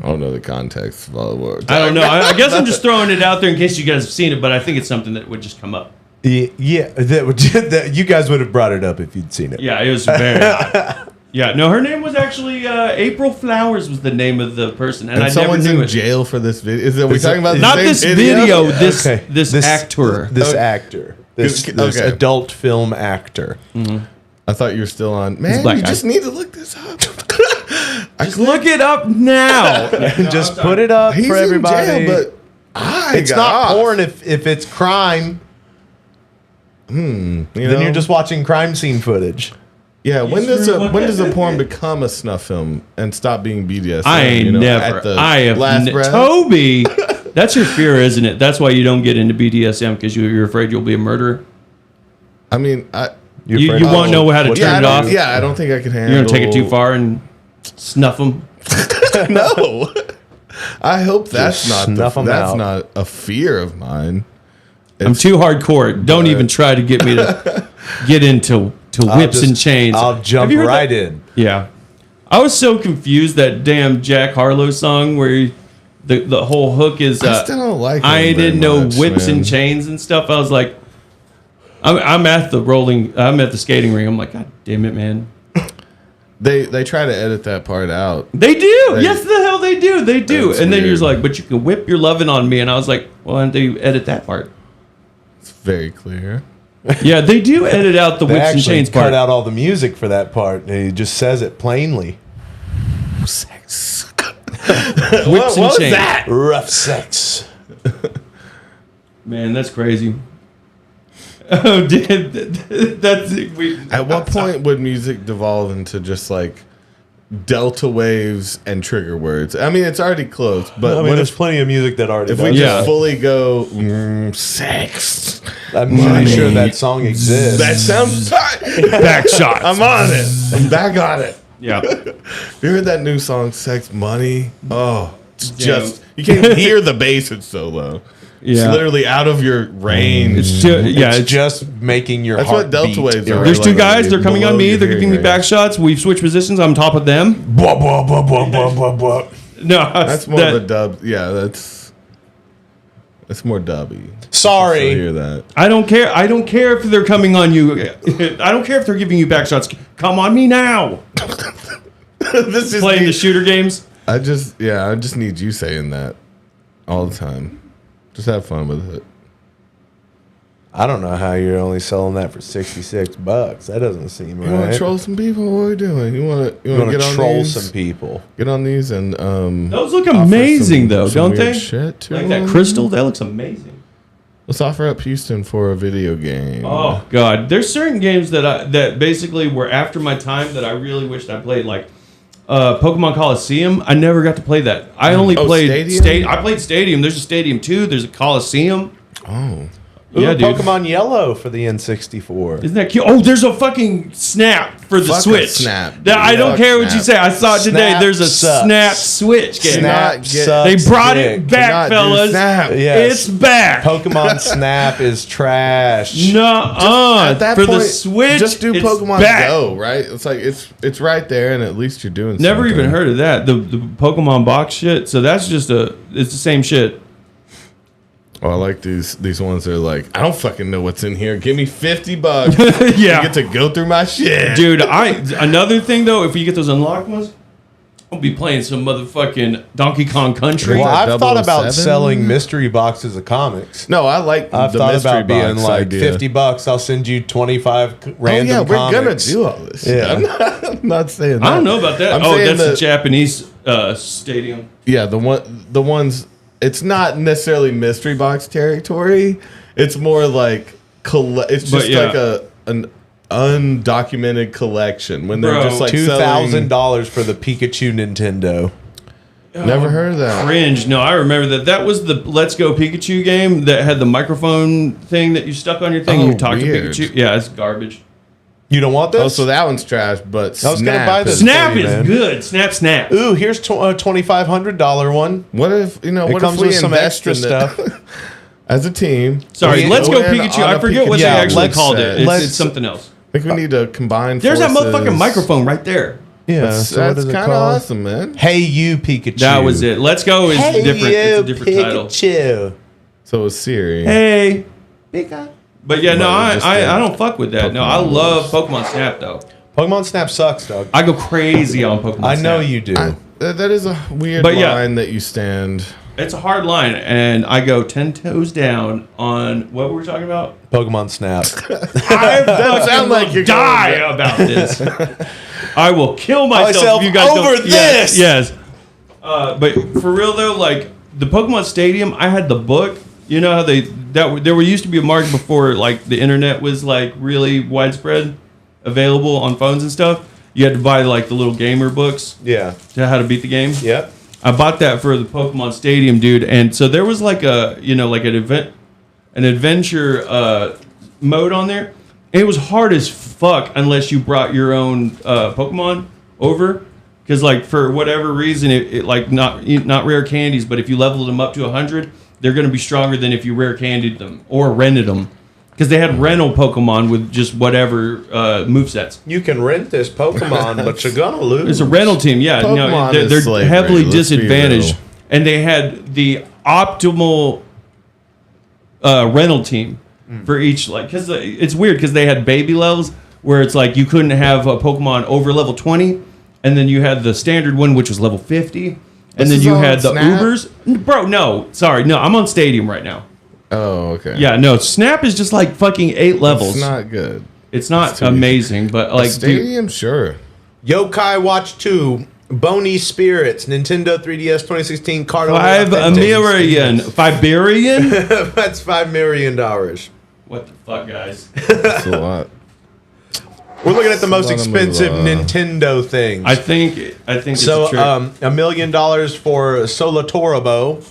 I don't know the context of all the words. I don't know. I guess I'm just throwing it out there in case you guys have seen it, but I think it's something that would just come up. Yeah, that you guys would have brought it up if you'd seen it. Yeah, it was very odd. Yeah, no, her name was actually April Flowers was the name of the person, and I someone's never knew in it. jail for this video. Is that we talking about? Not the same this video. This actor. This actor. This adult film actor. Mm-hmm. I thought you were still on. Man, you just need to look this up. Just look it up now. Just put it up for everybody. In jail, but it's not porn if it's crime. Then you're just watching crime scene footage. Yeah, when does a porn become a snuff film and stop being BDSM? I ain't never. I have Toby. That's your fear, isn't it? That's why you don't get into BDSM because you're afraid you'll be a murderer. I mean, you won't know how to turn it off. Yeah, I don't think I can handle. You're gonna take it too far and snuff them. No, I hope that's Just not snuff that's out. not a fear of mine. I'm too hardcore. Don't even try to get me to get into whips and chains. I'll jump right in. Yeah, I was so confused that damn Jack Harlow song where the whole hook is. I still don't like. I didn't know much, whips man. and chains and stuff. I was like, I'm at the skating ring. I'm like, God damn it, man. They try to edit that part out. They do. Yes, the hell they do. They do. And then you're just like, but you can whip your lovin' on me. And I was like, well, why don't they edit that part? It's very clear. Yeah, they do edit out the They whips and actually chains cut part. out all the music for that part. And he just says it plainly. Sex. Whips and chains. That? Rough sex. Man, that's crazy. Oh, that's At what point would music devolve into just like delta waves and trigger words? I mean, it's already close, but there's plenty of music that already if does. we just fully go sex, I'm pretty sure that song exists. that sounds back shots. I'm on it. I'm back on it. Yeah. You heard that new song, Sex Money? Oh, it's just you can't even hear the bass. It's so low. Yeah. It's literally out of your range. It's just making your That's heart what delta beat. waves are. There's two Like, guys. They're coming on below me. your They're giving me hearing back range. shots. We've switched positions. I'm top of them. Blah, blah, blah, blah, blah, blah, blah. No, that's more of a dub. Yeah, that's more dubby. Sorry. I hear that. I don't care. I don't care if they're coming on you. I don't care if they're giving you back shots. Come on me now. This is Playing the shooter games. I just need you saying that all the time. Just have fun with it. I don't know how you're only selling that for $66. That doesn't seem You want right. to troll some people? What are we doing? You want to get on troll these? some people. Get on these and Those look amazing, though, don't they? Shit to Like that them. crystal. That looks amazing. Let's offer up Houston for a video game. Oh God, there's certain games that basically were after my time that I really wished I played, like Pokemon Coliseum. I never got to play that. I only played Stadium? I played Stadium. There's a Stadium 2. There's a Coliseum. Oh. Yeah, dude. Pokemon Yellow for the N64. Isn't that cute? Oh, there's a fucking Snap for the Fuck a Switch. Snap, That, I don't Fuck care what Snap. you say. I saw it today. Snap There's a sucks. Snap Switch game. Snap They sucks brought dick. it back, Cannot do fellas. Snap. Yes. It's back. Pokemon Snap is trash. At that for point, the Switch. just do it's Pokemon back. Go, right? It's like it's right there, and at least you're doing. Never something. even heard of that. The Pokemon box shit. So that's just it's the same shit. Oh, I like these ones that are like, I don't fucking know what's in here. Give me $50. Yeah. You get to go through my shit, Dude, another thing though, if you get those unlocked ones, I'll be playing some motherfucking Donkey Kong Country. Well, I've thought about 007? selling mystery boxes of comics. No, I like I've the thought mystery about being box like idea. $50. I'll send you 25 random Oh, yeah, we're comics. gonna do all this. Yeah. I'm not saying that. I don't know about that. I'm Oh, saying that's the Japanese stadium. Yeah, the ones. It's not necessarily mystery box territory. It's more like it's just like an undocumented collection when they're just like $2,000 for the Pikachu Nintendo. Never heard of that. Cringe. No, I remember that. That was the Let's Go Pikachu game that had the microphone thing that you stuck on your thing and you talked to weird. Pikachu. Yeah, it's garbage. You don't want this? Oh, so that one's trash, but I was gonna buy this. Snap for you, is man. good. Snap. Ooh, here's a $2,500 one. What if It what comes if we with some invest extra in stuff. as a team? Sorry, we Let's Go go in Pikachu. on I a forget what Yeah, they actually let's- called it. let's- It's something else. I think we need to combine. There's that forces. motherfucking microphone right there. Yeah, That's kind of awesome, man. Hey You Pikachu. That was it. Let's Go is Hey different. You It's a different title. Pikachu. So it's Siri. Hey. Pika. But yeah, no, Well, I don't fuck with that. No, I Pokemon love Pokemon Snap though. Pokemon Snap sucks, dog. I go crazy on Pokemon I Snap. know you do. That is a weird But yeah. line that you stand. It's a hard line, and I go 10 toes down on what were we talking about? Pokemon Snap. I fucking like will you're die going about this. I will kill myself if you guys over don't. this. Yes. But for real though, like the Pokemon Stadium, I had the book. You know how there used to be a market before like the internet was like really widespread, available on phones and stuff. You had to buy like the little gamer books. Yeah. To how to beat the game. Yep. I bought that for the Pokemon Stadium, dude, and so there was like an adventure mode on there. It was hard as fuck unless you brought your own Pokemon over, because like for whatever reason, it like not rare candies, but if you leveled them up to 100, they're gonna be stronger than if you rare candied them or rented them, because they had rental Pokemon with just whatever movesets. You can rent this Pokemon, but you're gonna lose. It's a rental team, yeah. Pokemon No, is they're slavery, heavily let's be disadvantaged, real. and they had the optimal rental team for each. Like, because it's weird because they had baby levels where it's like you couldn't have a Pokemon over level 20, and then you had the standard one which was level 50, and This then is you on had the Snap? Ubers. Bro, no, sorry, no, I'm on Stadium right now. Oh, okay. Yeah, no, Snap is just like fucking 8 levels. It's not good. It's not too amazing, but like, dude, Stadium, sure. Yokai Watch 2, Bony Spirits, Nintendo 3DS 2016 card. $5 million. That's $5 million. What the fuck, guys? That's a lot. We're looking at the most It's a lot of expensive money. Nintendo things. I think it's so. a trick. $1 million for Solotorobo.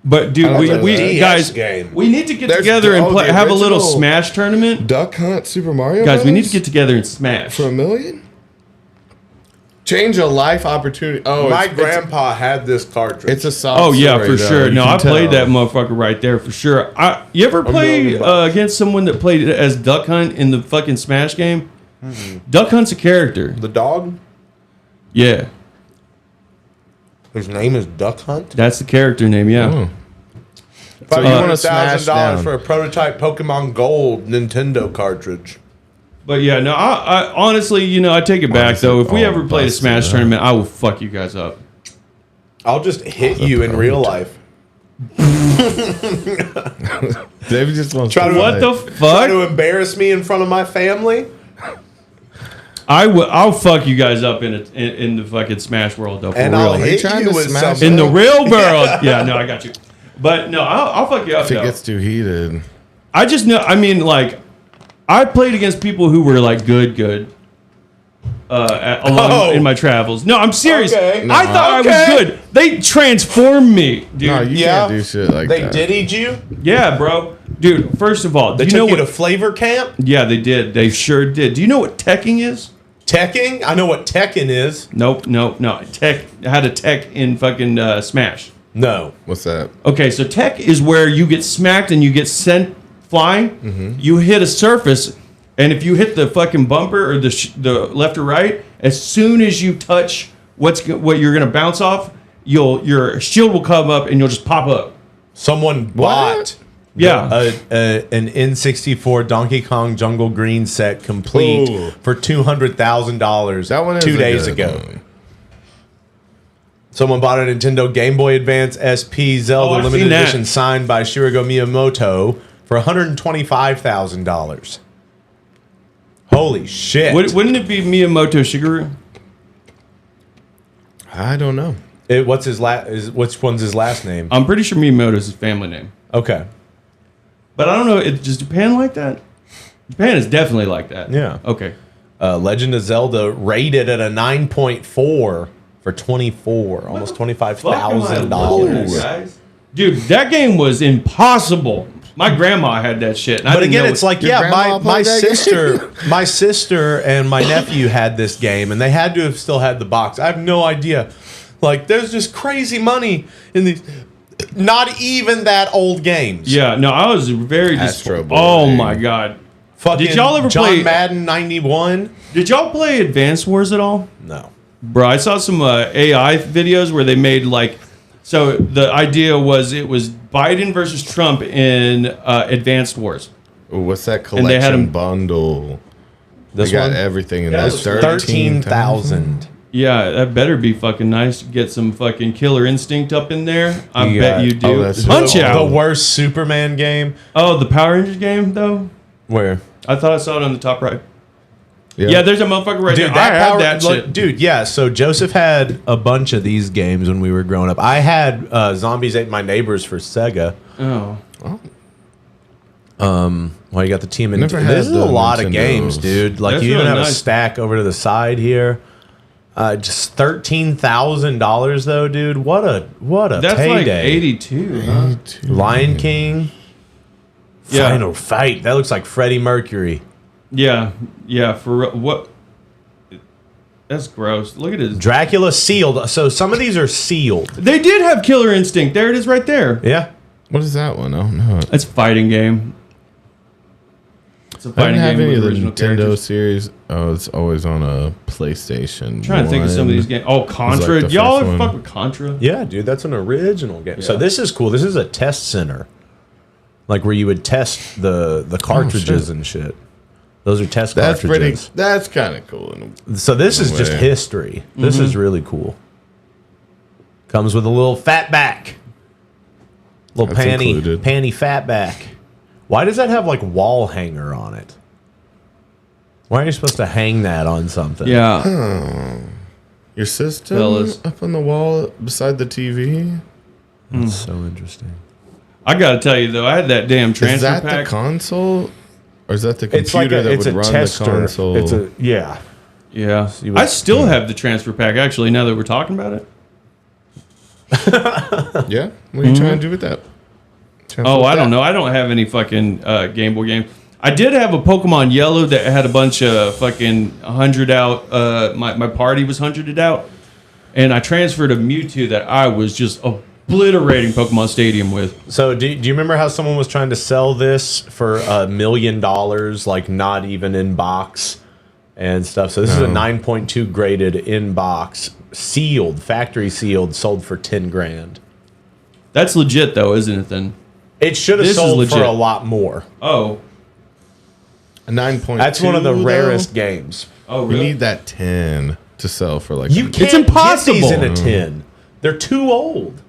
But dude, we DS guys, game. we need to get There's together and the play, have a little original Smash tournament. Duck Hunt Super Mario Guys, we need Brothers? to get together and Smash. For $1 million? Change a life opportunity. Oh, My grandpa had this cartridge. It's a soft Oh yeah, story, for though. sure. You No, can I played tell. that motherfucker right there for sure. You ever play $1 million. against someone that played as Duck Hunt in the fucking Smash game? Duck Hunt's a character. The dog. Yeah, His name is Duck Hunt. that's the character name. Yeah. Oh. So you want to smash $500,000 down. for a prototype Pokemon Gold Nintendo cartridge. But yeah, no, I honestly, I take it back though. If we all ever played a busted Smash up. tournament, I will fuck you guys up. I'll just hit you in real life. David just wants Try to to- What the Try to fuck? embarrass me in front of my family. I'll fuck you guys up in the fucking Smash world though. For And real. I'll hit trying you to with smash something. In the real world. Yeah, no, I got you. But no, I'll fuck you up If it though. gets too heated. I just know, I mean, like, I played against people who were like good in my travels. No, I'm serious. Okay. I thought I was good. They transformed me, dude. No, you Yeah. can't do shit like They that. diddied you. Yeah, bro. Dude, first of all, They do you took know you what? to flavor camp. Yeah, they did. They sure did. Do you know what teching is? Tekking. I know what Tekken is. Nope. Tech. I had a tech in fucking Smash. No. What's that? Okay, so tech is where you get smacked and you get sent flying. Mm-hmm. You hit a surface, and if you hit the fucking bumper or the left or right, as soon as you touch what you're gonna bounce off, your shield will come up and you'll just pop up. Someone bought. Yeah. An N64 Donkey Kong Jungle Green set complete Ooh. for $200,000. That one is 2 a days good ago. one. Someone bought a Nintendo Game Boy Advance SP Zelda I've limited seen that. edition signed by Shirigo Miyamoto for $125,000. Holy shit! Wouldn't it be Miyamoto Shigeru? I don't know. Which one's his last name? I'm pretty sure Miyamoto is his family name. Okay. But I don't know. Does Japan like that? Japan is definitely like that. Yeah. Okay. Legend of Zelda rated at a 9.4 for 24, almost $25,000. Guys. Dude, that game was impossible. My grandma had that shit. And I But didn't again, know it's it. like, Your yeah, grandma my played that sister and my nephew had this game, and they had to have still had the box. I have no idea. Like, there's just crazy money in these, not even that old games. Yeah, no, I was very Astro disappointed. Boy. Oh my god. Fucking Did y'all ever John play Madden 91? Did y'all play Advanced Wars at all? No. Bro, I saw some AI videos where they made like, so the idea was it was Biden versus Trump in Advanced Wars. Ooh, what's that And they had collection 'em- bundle? This They got one? everything in That there. was 13,000. Yeah, that better be fucking nice to get some fucking Killer Instinct up in there. I You bet got- you do. that's Punch the Out. worst Superman game. Oh, the Power Rangers game though. Where? I thought I saw it on the top right. Yeah, there's a motherfucker right Dude, there. that I had power, that look, shit. dude. Yeah, so Joseph had a bunch of these games when we were growing up. I had Zombies Ate My Neighbors for Sega. Oh. Well, you got the team. Never had This is a the lot of Nintendos. games, dude. Like That's you even really have a nice. stack over to the side here. Just $13,000 though, dude. What a That's payday. like 82, huh? Lion King. Yeah. Final Fight. That looks like Freddie Mercury. Yeah, for real. What? That's gross. Look at his. Dracula sealed. So some of these are sealed. They did have Killer Instinct. There it is right there. Yeah. What is that one? I don't know. It's a fighting game. It's a I don't fighting have game any of with the original Nintendo characters. series. Oh, it's always on a PlayStation. I'm trying to think of some of these games. Oh, Contra. like the Y'all first ever one. fuck with Contra? Yeah, dude, that's an original game. So Yeah. this is cool. This is a test center, like where you would test the cartridges and shit. Those are test That's pretty. cartridges. That's kind of cool. So this is in a just way. history. This is really cool. Comes with a little fat back, little That's included. panty fat back. Why does that have like wall hanger on it? Why are you supposed to hang that on something? Yeah. Your system Fellas. up on the wall beside the TV. That's so interesting. I gotta tell you though, I had that damn transfer Is that pack. the console, or is that the It's like computer that it's would a run tester. the console? It's a yeah. Yeah, you would- I still have the transfer pack. Actually, now that we're talking about it. Yeah. What are you trying to do with that? Oh, I don't know. I don't have any fucking Game Boy games. I did have a Pokemon Yellow that had a bunch of fucking 100 out. My party was 100'd out, and I transferred a Mewtwo that I was just obliterating Pokemon Stadium with. So do you remember how someone was trying to sell this for $1 million, like not even in box and stuff? So this is a 9.2 graded in box, sealed, factory sealed, sold for 10 grand. That's legit though, isn't it? Then it should have This is sold legit. for a lot more. Oh, A 9.2. That's one of the though? rarest games. oh, We really? need that 10 to sell for like. You a- can't impossible. get these in a 10. They're too old.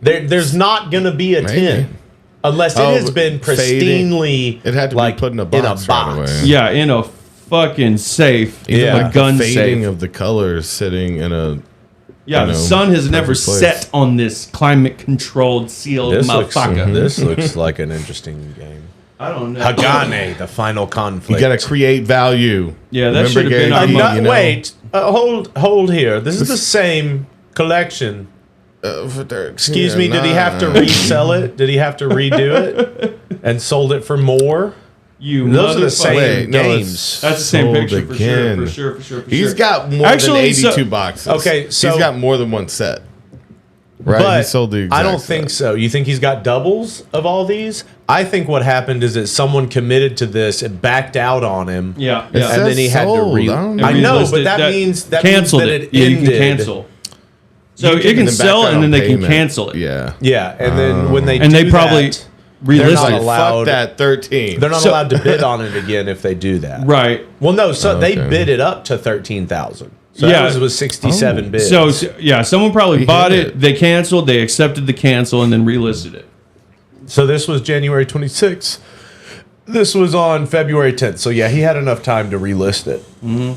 There's not going to be a Maybe. 10 unless it Oh, has been fading. pristinely. It had to like, be put in a box. Right away. Yeah, in a fucking safe. Even Yeah. a like gun the fading safe. of the colors sitting in a. Yeah, you the know, sun has never perfect place. set on this climate-controlled sealed This motherfucker. looks like an interesting game. I don't know. Hagane, the final You conflict. got to create value. Yeah, that should have Gary been our Vee, money. you know? Wait, hold here. This is the same collection. Excuse me, did he have to resell it? Did he have to redo it and sold it for more? You Those are the motherfucker. same Wait, no, games. it's That's the same sold picture for again. sure, for sure, for sure, for He's sure. got more Actually, than 82 boxes. Okay, so- he's got more than one set. Right, But he sold the exact I don't set. think so. You think he's got doubles of all these? I think what happened is that someone committed to this, it backed out on him. Yeah, It yeah. And then he had to sold. re. I don't know. I know, Relisted but that means that canceled means that it. Yeah, you can ended. cancel. So You it can then back sell out and then on they can payment. cancel it. Yeah. Yeah, and then when they And they do probably that, they're relist not it. allowed. Fuck that 13. They're not So- allowed to bid on it again if they do that. Right. Well, no. So they Okay. bid it up to 13,000. So Yeah. that was 67 bids. So yeah, someone probably He bought hit it, they canceled, they accepted the cancel, and then relisted it. So this was January 26th. This was on February 10th. So yeah, he had enough time to relist it. Mm-hmm.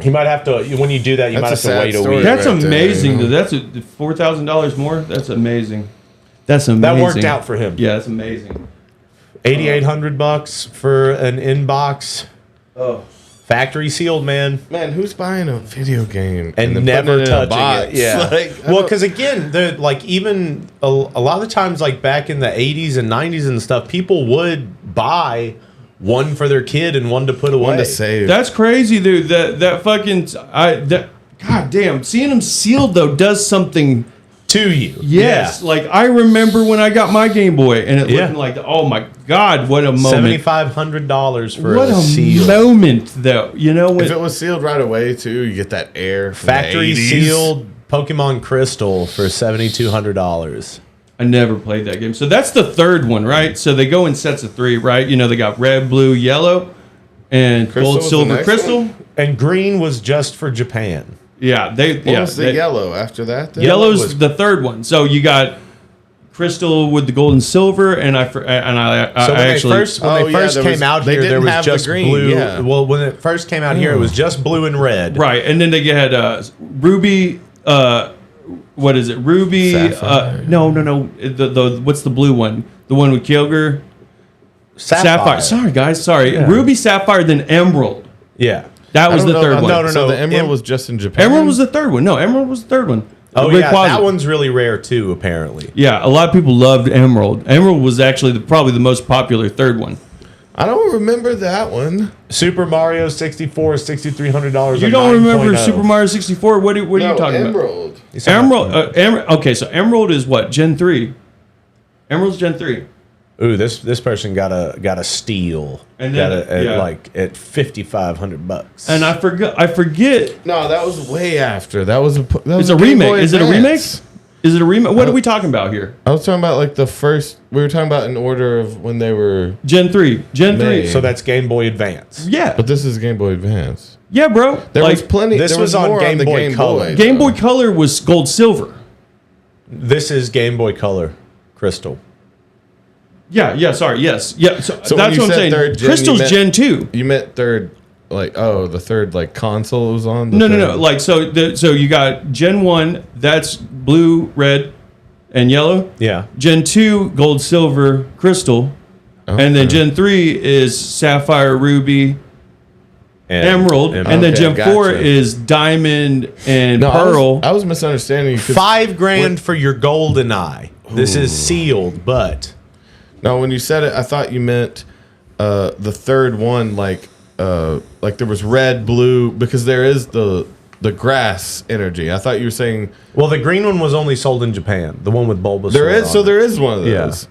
He might have to. When you do that, you That's might a have to sad wait a story. week. That's right there, amazing. you know? Though. That's $4,000 more. That's amazing. That's amazing. That worked out for him. Yeah, that's amazing. $8,800 for an inbox. Oh, Factory sealed, man. Man, who's buying a video game And then never putting in a touching box? it. Yeah. Like, I well, don't- because again, the like even a lot of the times, like back in the 80s and 90s and stuff, people would buy one for their kid and one to put away. one to save. that's crazy, dude. That fucking God damn. Seeing them sealed though does something to you. Yes, like I remember when I got my Game Boy and it looked like, oh my God, what a moment! $7,500 for what a seal. moment, though. You know, if it was sealed right away too, you get that air. Factory sealed Pokemon Crystal for $7,200. I never played that game. So that's the third one, right? So they go in sets of 3, right? You know, they got red, blue, yellow, and gold, silver, crystal. And green was just for Japan. Yeah, What was the yellow after that? Then? Yellow's the third one. So you got crystal with the gold and silver, and I So when actually they first came out here, there was just blue. Yeah. Well, when it first came out here, it was just blue and red. Right, and then they had ruby. What is it? Ruby. No. The what's the blue one? The one with Kyogre. Sapphire. Sorry, guys. Sorry. Yeah. Ruby, Sapphire, then Emerald. Yeah. That was the third one. No. So the Emerald was just in Japan. Emerald was the third one. No, Emerald was the third one. Oh yeah, that one's really rare too. Apparently. Yeah, a lot of people loved Emerald. Emerald was actually probably the most popular third one. I don't remember that one. Super Mario 64 is $6,300. You don't remember Super Mario 64? What are you talking Emerald. about? Emerald. Okay, so Emerald is what? Gen 3. Emerald's Gen 3. Ooh, this person got a steal. And then, at $5,500. And I forget. No, that was way after. That was It's a remake. Is it a remake? Is it a remake? What are we talking about here? I was talking about like the first. We were talking about in order of when they were Gen 3. Gen 3. So that's Game Boy Advance. Yeah. But this is Game Boy Advance. Yeah, bro. There was plenty. This there was on more Game the Boy Color. Game Boy Color was gold silver. This is Game Boy Color Crystal. Yeah, sorry, yes. Yeah, so So that's what I'm saying. Third gen, Crystal's Gen 2. You meant third, the third console was on? No. Like, so you got Gen 1, that's blue, red, and yellow. Yeah. Gen 2, gold, silver, crystal. Okay. And then Gen 3 is sapphire, ruby, emerald. And then Gen 4 is diamond and pearl. I was misunderstanding you. $5,000 for your golden eye. This is sealed, but... No, when you said it, I thought you meant the third one, like there was red, blue, because there is the grass energy. I thought you were saying. Well, the green one was only sold in Japan. The one with Bulbasaur. There is one of those.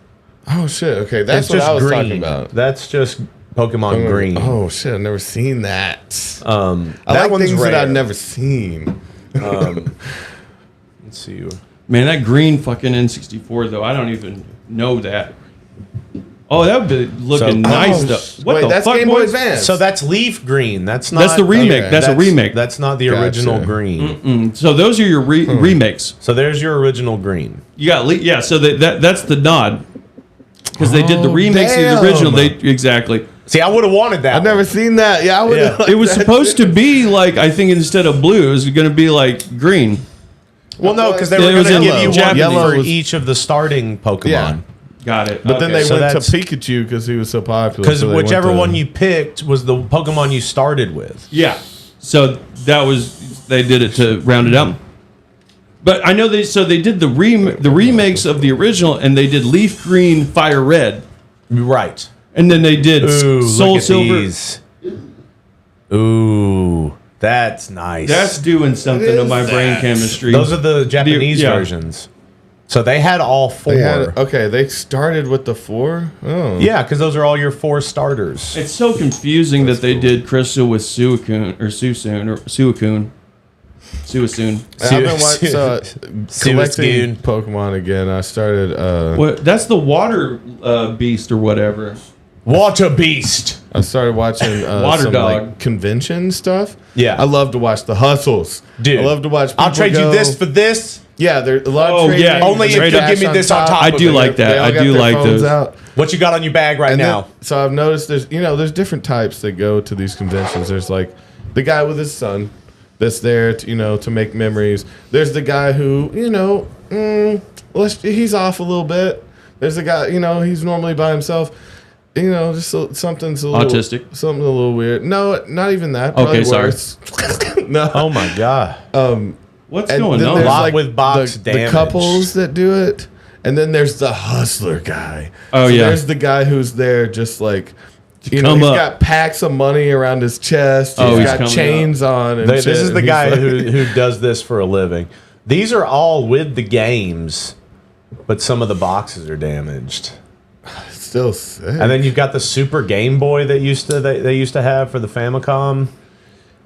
Yeah. Oh shit! Okay, that's what I was talking about. That's just Pokemon Green. Oh shit! I've never seen that. I that like things rare. that I've never seen. Let's see. Man, that green fucking N64 though, I don't even know that. Oh, that would be looking nice though. What the that's fuck, Game Boy boys? Advance. So that's Leaf Green. That's not. That's the remake. Okay. That's a remake. That's not the original green. So those are your remakes. So there's your original green. You got so that's the nod because they did the remakes of the original. Exactly. See, I would have wanted that. I've never seen that. Yeah, I would. Yeah. It was supposed to be like, I think instead of blue, it was going to be like green. Well, no, because they were going to give you one for each of the starting Pokemon. Yeah. Got it. But then they went to Pikachu because he was so popular. Because whichever one you picked was the Pokemon you started with. Yeah. So that was, they did it to round it up. But I know they did the remakes of the original, and they did Leaf Green, Fire Red. Right. And then they did Soul Silver. These. Ooh, that's nice. That's doing something to my brain chemistry. Those are the Japanese versions. So they had all four. They started with the 4? Oh. Yeah, because those are all your 4 starters. It's so confusing that they did Crystal with Suicune, or Suicune. I've been collecting Pokemon again. I started... that's the water beast or whatever. Water Beast. I started watching Water Dog convention stuff. Yeah. I love to watch the hustles. Dude. I love to watch people I'll trade you this for this. Yeah, there's a lot of trading. Yeah. Only if you give me this on top I do like that. I do like those. What you got on your bag right now? So I've noticed there's different types that go to these conventions. There's like the guy with his son that's there to make memories. There's the guy who, he's off a little bit. There's the guy, he's normally by himself. Just something's a little autistic. Something a little weird. No, not even that. Okay, sorry. No. Oh my god. What's going on? Lot with box damage. The couples that do it, and then there's the hustler guy. Oh, yeah. There's the guy who's there just like, he's got packs of money around his chest. He's got chains on. And this is the guy who does this for a living. These are all with the games, but some of the boxes are damaged. Still sick. And then you've got the Super Game Boy that they used to have for the Famicom.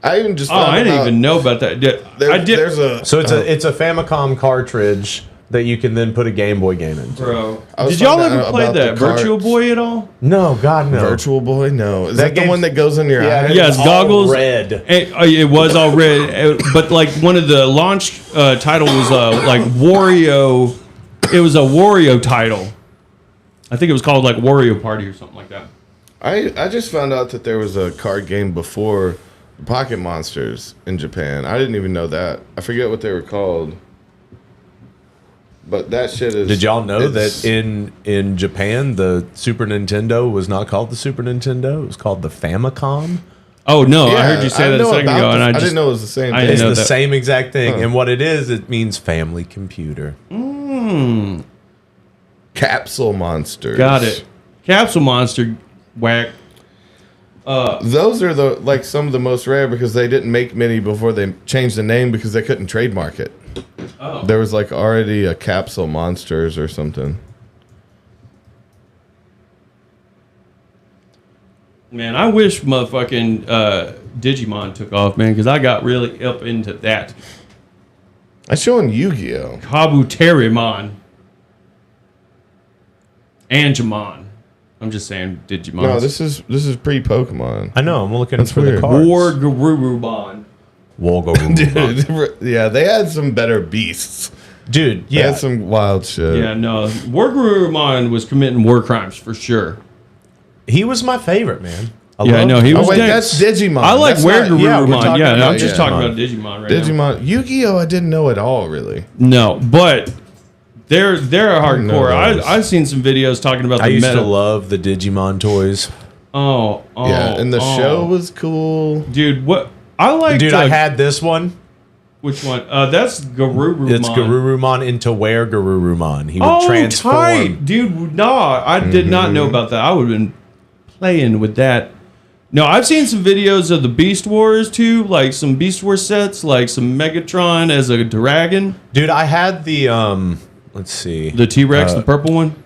I even just I didn't even know about that. I did. There's a it's a Famicom cartridge that you can then put a Game Boy game into. Bro, did y'all ever play that Virtual Boy at all? No, God no. Virtual Boy, no. Is that the one that goes in your eye? Yes, goggles. Red. It was all red, but like one of the launch title was like Wario. It was a Wario title. I think it was called like Wario Party or something like that. I just found out that there was a card game before Pocket Monsters in Japan. I didn't even know that. I forget what they were called. But that shit is... Did y'all know that in Japan, the Super Nintendo was not called the Super Nintendo? It was called the Famicom? Oh, no. I heard you say that a second ago. And I didn't know it was the same thing. It's the same exact thing. And what it is, it means family computer. Capsule Monsters. Got it. Capsule Monster. Whack. Those are some of the most rare because they didn't make many before they changed the name because they couldn't trademark it. Oh. There was like already a Capsule Monsters or something. Man, I wish motherfucking Digimon took off, man, because I got really up into that. I'm showing Yu-Gi-Oh! Kabuterimon. Angemon. I'm just saying Digimon. No, this is pre-Pokemon. I know. I'm looking That's for weird. the cards. Wargarurumon. Wargarurumon. Dude, yeah, they had some better beasts. Dude, They had some wild shit. Yeah, no. Wargarurumon was committing war crimes for sure. He was my favorite, man. I know. He was wait, that's Digimon. I like That's not- Wargarurumon. yeah, I'm just talking about Digimon right now. Digimon. Yu-Gi-Oh! I didn't know at all, really. No, but they're hardcore. those. I've seen some videos talking about I the used meta. to love the Digimon toys. Oh, Yeah, and the show was cool. Dude, what I like. Dude, I had this one. Which one? That's Garurumon. It's Garurumon into Where Garurumon. He would transform. Tight. Dude, no, I did not know about that. I would have been playing with that. No, I've seen some videos of the Beast Wars too, like some Beast Wars sets, like some Megatron as a dragon. Dude, I had the let's see. The T-Rex, the purple one.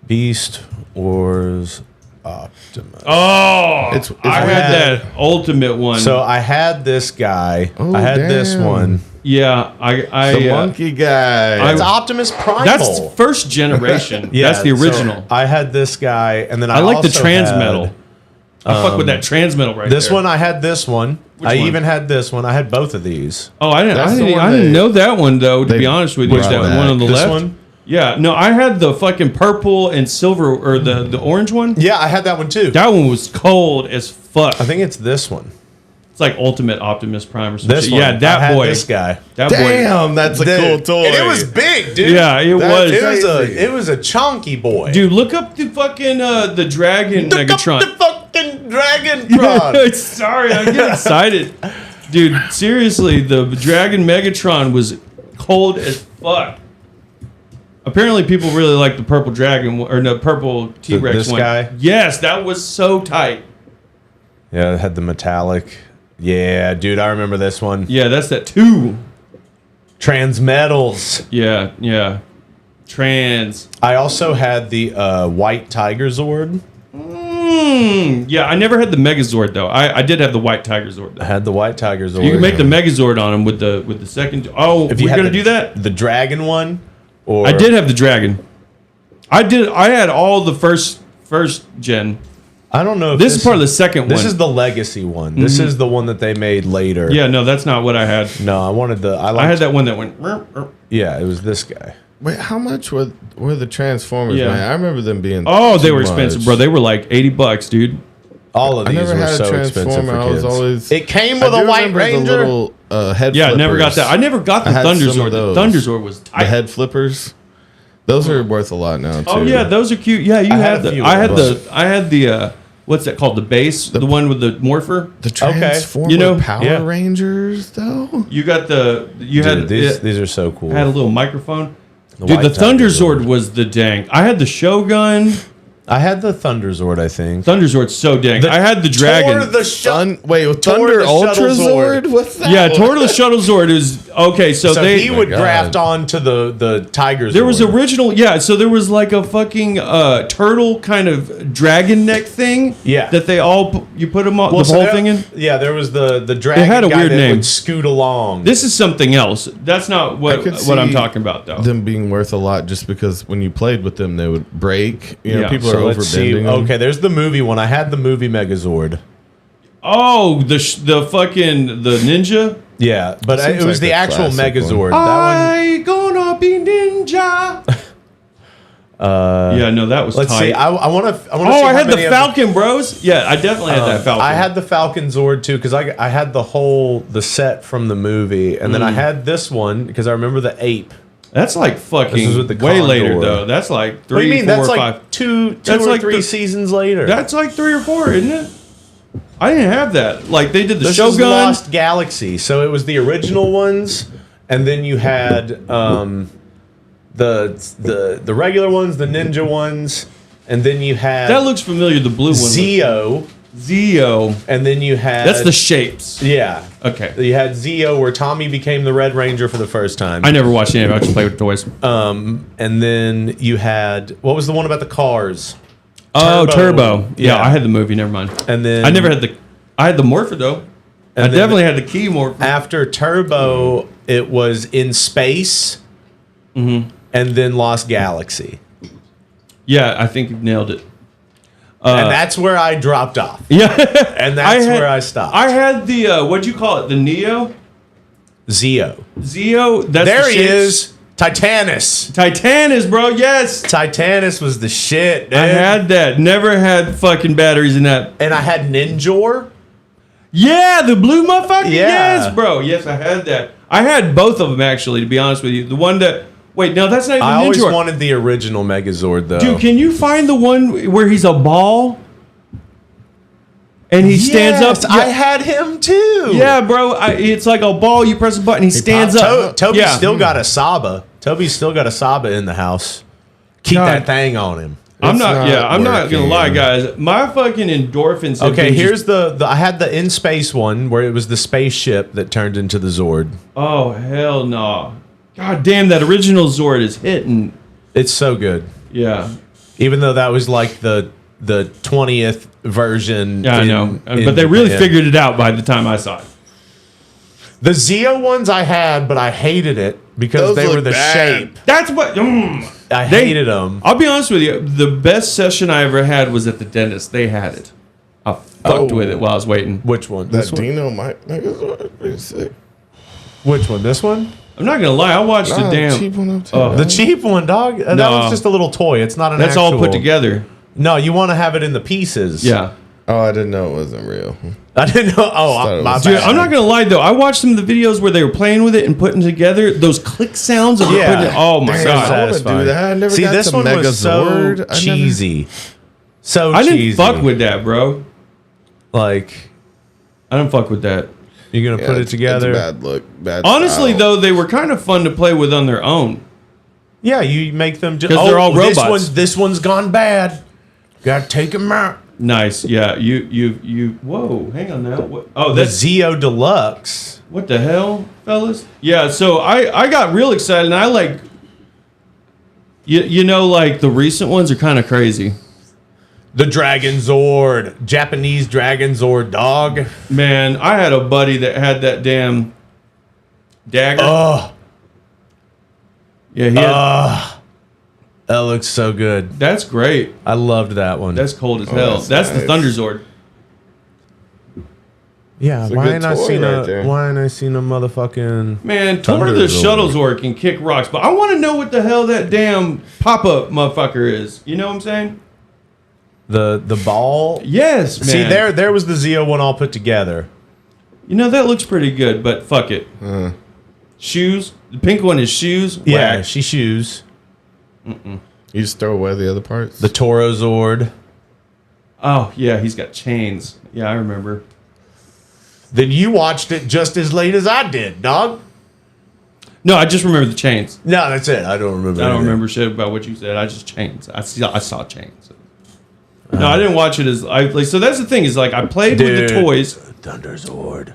Beast Wars Optimus. Oh, I had that ultimate one. So I had this guy. Oh, I had this damn. one. Yeah, The monkey guy. It's Optimus Primal. That's first generation. Yeah, that's the original. So I had this guy, and then I like the also Transmetal. had, I fuck with that Transmetal right this there. one I had this one. Which I one? even had this one. I had both of these. Oh, I That's the one didn't they- know that one though. To they be honest with you, brought that back. one on the This left. one? Yeah, no, I had the fucking purple and silver or the orange one. Yeah, I had that one too. That one was cold as fuck. I think it's this one. It's like Ultimate Optimus Prime or something. This one. Yeah, that I had boy. This guy. That boy. Damn, that's a cool toy. And it was big, dude. Yeah, it was. It was a chunky boy. Dude, look up the fucking the Dragon Megatron. The fucking Dragon. Sorry, I'm getting excited. Dude, seriously, the Dragon Megatron was cold as fuck. Apparently, people really like the purple dragon or the purple T-Rex this one. guy? Yes, that was so tight. Yeah, it had the metallic. Yeah, dude, I remember this one. Yeah, that's that 2. Transmetals. Yeah. Trans. I also had the white Tiger Zord. Yeah, I never had the Megazord though. I did have the white Tiger Zord. I had the white Tiger Zord. You can make the Megazord on him with the second. Oh, If you we're had gonna the- do that. The dragon one. Or I did have the dragon. I had all the first gen. I don't know if This is part of the second This one. is the legacy one. This is the one that they made later. Yeah, no, that's not what I had. No, I wanted the. I had that one that went. Yeah, it was this guy. Wait, how much were the Transformers, Yeah. man? I remember them being Oh, they too were expensive, much. bro. They were like $80, dude. All of I these never were had a so expensive Transformer. for I was kids. always. It came I with a do White remember Ranger. The little head Yeah, I never got flippers. that. I never got the I had some Thunderzord. of The those. Thunderzord was tight. The head flippers. Those are worth a lot now too. Oh yeah, those are cute. Yeah, you I had had a the. few I of had those. the. I had the. What's that called? The base, the one with the morpher. The Transformer You know, Power yeah. Rangers, though. You got the. You Dude, had these are so cool. had a little microphone. The Dude, White the Tiger Thunderzord was the dank. I had the Shogun. I had the Thunder Zord, I think. Thunder Zord's so dang. I had the Dragon. Thunder Ultra Zord? What's that? Yeah, Tor the Shuttle Zord is okay. So they he would graft onto the Tiger Zord. There was original, so there was like a fucking turtle kind of dragon neck thing. Yeah, that they all you put them all, Well, the so whole there- thing in. Yeah, there was the dragon. It had a guy weird that name. would scoot along. This is something else. That's not I what could I'm see talking about though. Them being worth a lot just because when you played with them, they would break. You know, Yeah. people So are let's see. overbending them. Okay, there's the movie one. I had the movie Megazord. Oh, the fucking the ninja. Yeah, but Seems it was like the a actual classic Megazord. one. I gonna be ninja. Yeah, no, that was Let's tight. see. I want to. Oh, see I how had the many of Falcon Bros. Yeah, I definitely had that Falcon. I had the Falcon Zord too because I had the set from the movie, and then I had this one because I remember the ape. That's like This is fucking with the way Condor. later though. That's like 3, What do you mean? 4, That's or like 5. two That's or like three the- seasons later. That's like 3 or 4, isn't it? I didn't have that. Like they did the This is Shogun. Lost Galaxy. So it was the original ones, and then you had the regular ones, the ninja ones, and then you had That looks familiar. The blue one. Zeo, and then you had That's the shapes. Yeah. Okay. You had Zeo where Tommy became the Red Ranger for the first time. I never watched any of it. I just played with toys. And then you had what was the one about the cars? Oh, Turbo. Yeah, I had the movie. Never mind. And then I never had the. I had the Morpher though. I then definitely had the key Morpher. After Turbo, it was In Space, and then Lost Galaxy. Yeah, I think you've nailed it. And that's where I dropped off. Yeah, and that's where I stopped. I had the what'd you call it? The Neo. Zeo. Zeo. That's There the he shapes. is. Titanus. Titanus, bro. Yes. Titanus was the shit, dude. I had that. Never had fucking batteries in that. And I had Ninjor. Yeah, the blue motherfucker. Yeah. Yes, bro. Yes, I had that. I had both of them actually. To be honest with you, the one that wait, no, that's not even I always Ninjor. wanted the original Megazord, though. Dude, can you find the one where he's a ball and he stands up? I had him too. Yeah, bro. It's like a ball. You press a button, he stands up. Toby's still got a Saba. Toby's still got a Saba in the house. Keep God. that thing on him. I'm not gonna lie, guys. My fucking endorphins. have Okay, been here's just- the I had the In Space one where it was the spaceship that turned into the Zord. Oh hell no! God damn, that original Zord is hitting. It's so good. Yeah. Even though that was like the 20th version. Yeah, I know. But they really figured it out by the time I saw it. The Zeo ones I had, but I hated it because Those they were look the bad. shape. That's what. I hated them. I'll be honest with you. The best session I ever had was at the dentist. They had it. I fucked with it while I was waiting. Which one? That This one? Dino might pretty sick. Which one? This one? I'm not gonna lie. I watched the damn. cheap one up too. The cheap one, dog. That No. one's just a little toy. It's not an. That's all put actual- together. No, you want to have it in the pieces. Yeah. Oh, I didn't know it wasn't real. I didn't know. Oh, Thought it my was- bad. Dude, I'm not gonna lie though. I watched some of the videos where they were playing with it and putting together those click sounds of Yeah. putting it. Oh my Damn, god! I wanna do Satisfying. that. I never See, got this to one was so Megazord. I never- cheesy. So I didn't cheesy. fuck with that, bro. Like, I didn't fuck with that. you're gonna Yeah, put it it's together. a bad look. Bad Honestly, style. though, they were kind of fun to play with on their own. Yeah, you make them just. 'Cause they're all robots. This one's gone bad. Got to take him out. Nice, yeah. You. Whoa, hang on now. What? Oh, The that's Zeo Deluxe. what the hell, fellas? Yeah. So I got real excited, and I like. You know, like the recent ones are kind of crazy. The Dragon Zord. Japanese Dragon Zord, dog. Man, I had a buddy that had that damn dagger. Oh, Yeah, he had, that looks so good. that's great. I loved that one. That's cold as hell. that's That's the nice. Thunder Zord. yeah. It's a Why good ain't I toy seen right a? there. Why ain't I seen a motherfucking? Man, Tor Thunder the Zord. Shuttle Zord can kick rocks, but I want to know what the hell that damn pop-up motherfucker is. You know what I'm saying? The ball. Yes, man. See, there was the Zeo one all put together. You know, that looks pretty good, but fuck it. Shoes. The pink one is shoes. Yeah, Whack. she shoes. You just throw away the other parts. The Toro Zord. Oh, yeah, he's got chains. Yeah, I remember. Then you watched it just as late as I did, dog. No, I just remember the chains. No, that's it. I don't remember. I don't anything. remember shit about what you said. I just chains. I saw chains. No, I didn't watch it as so. That's the thing is like I played with the toys. Thunder Sword.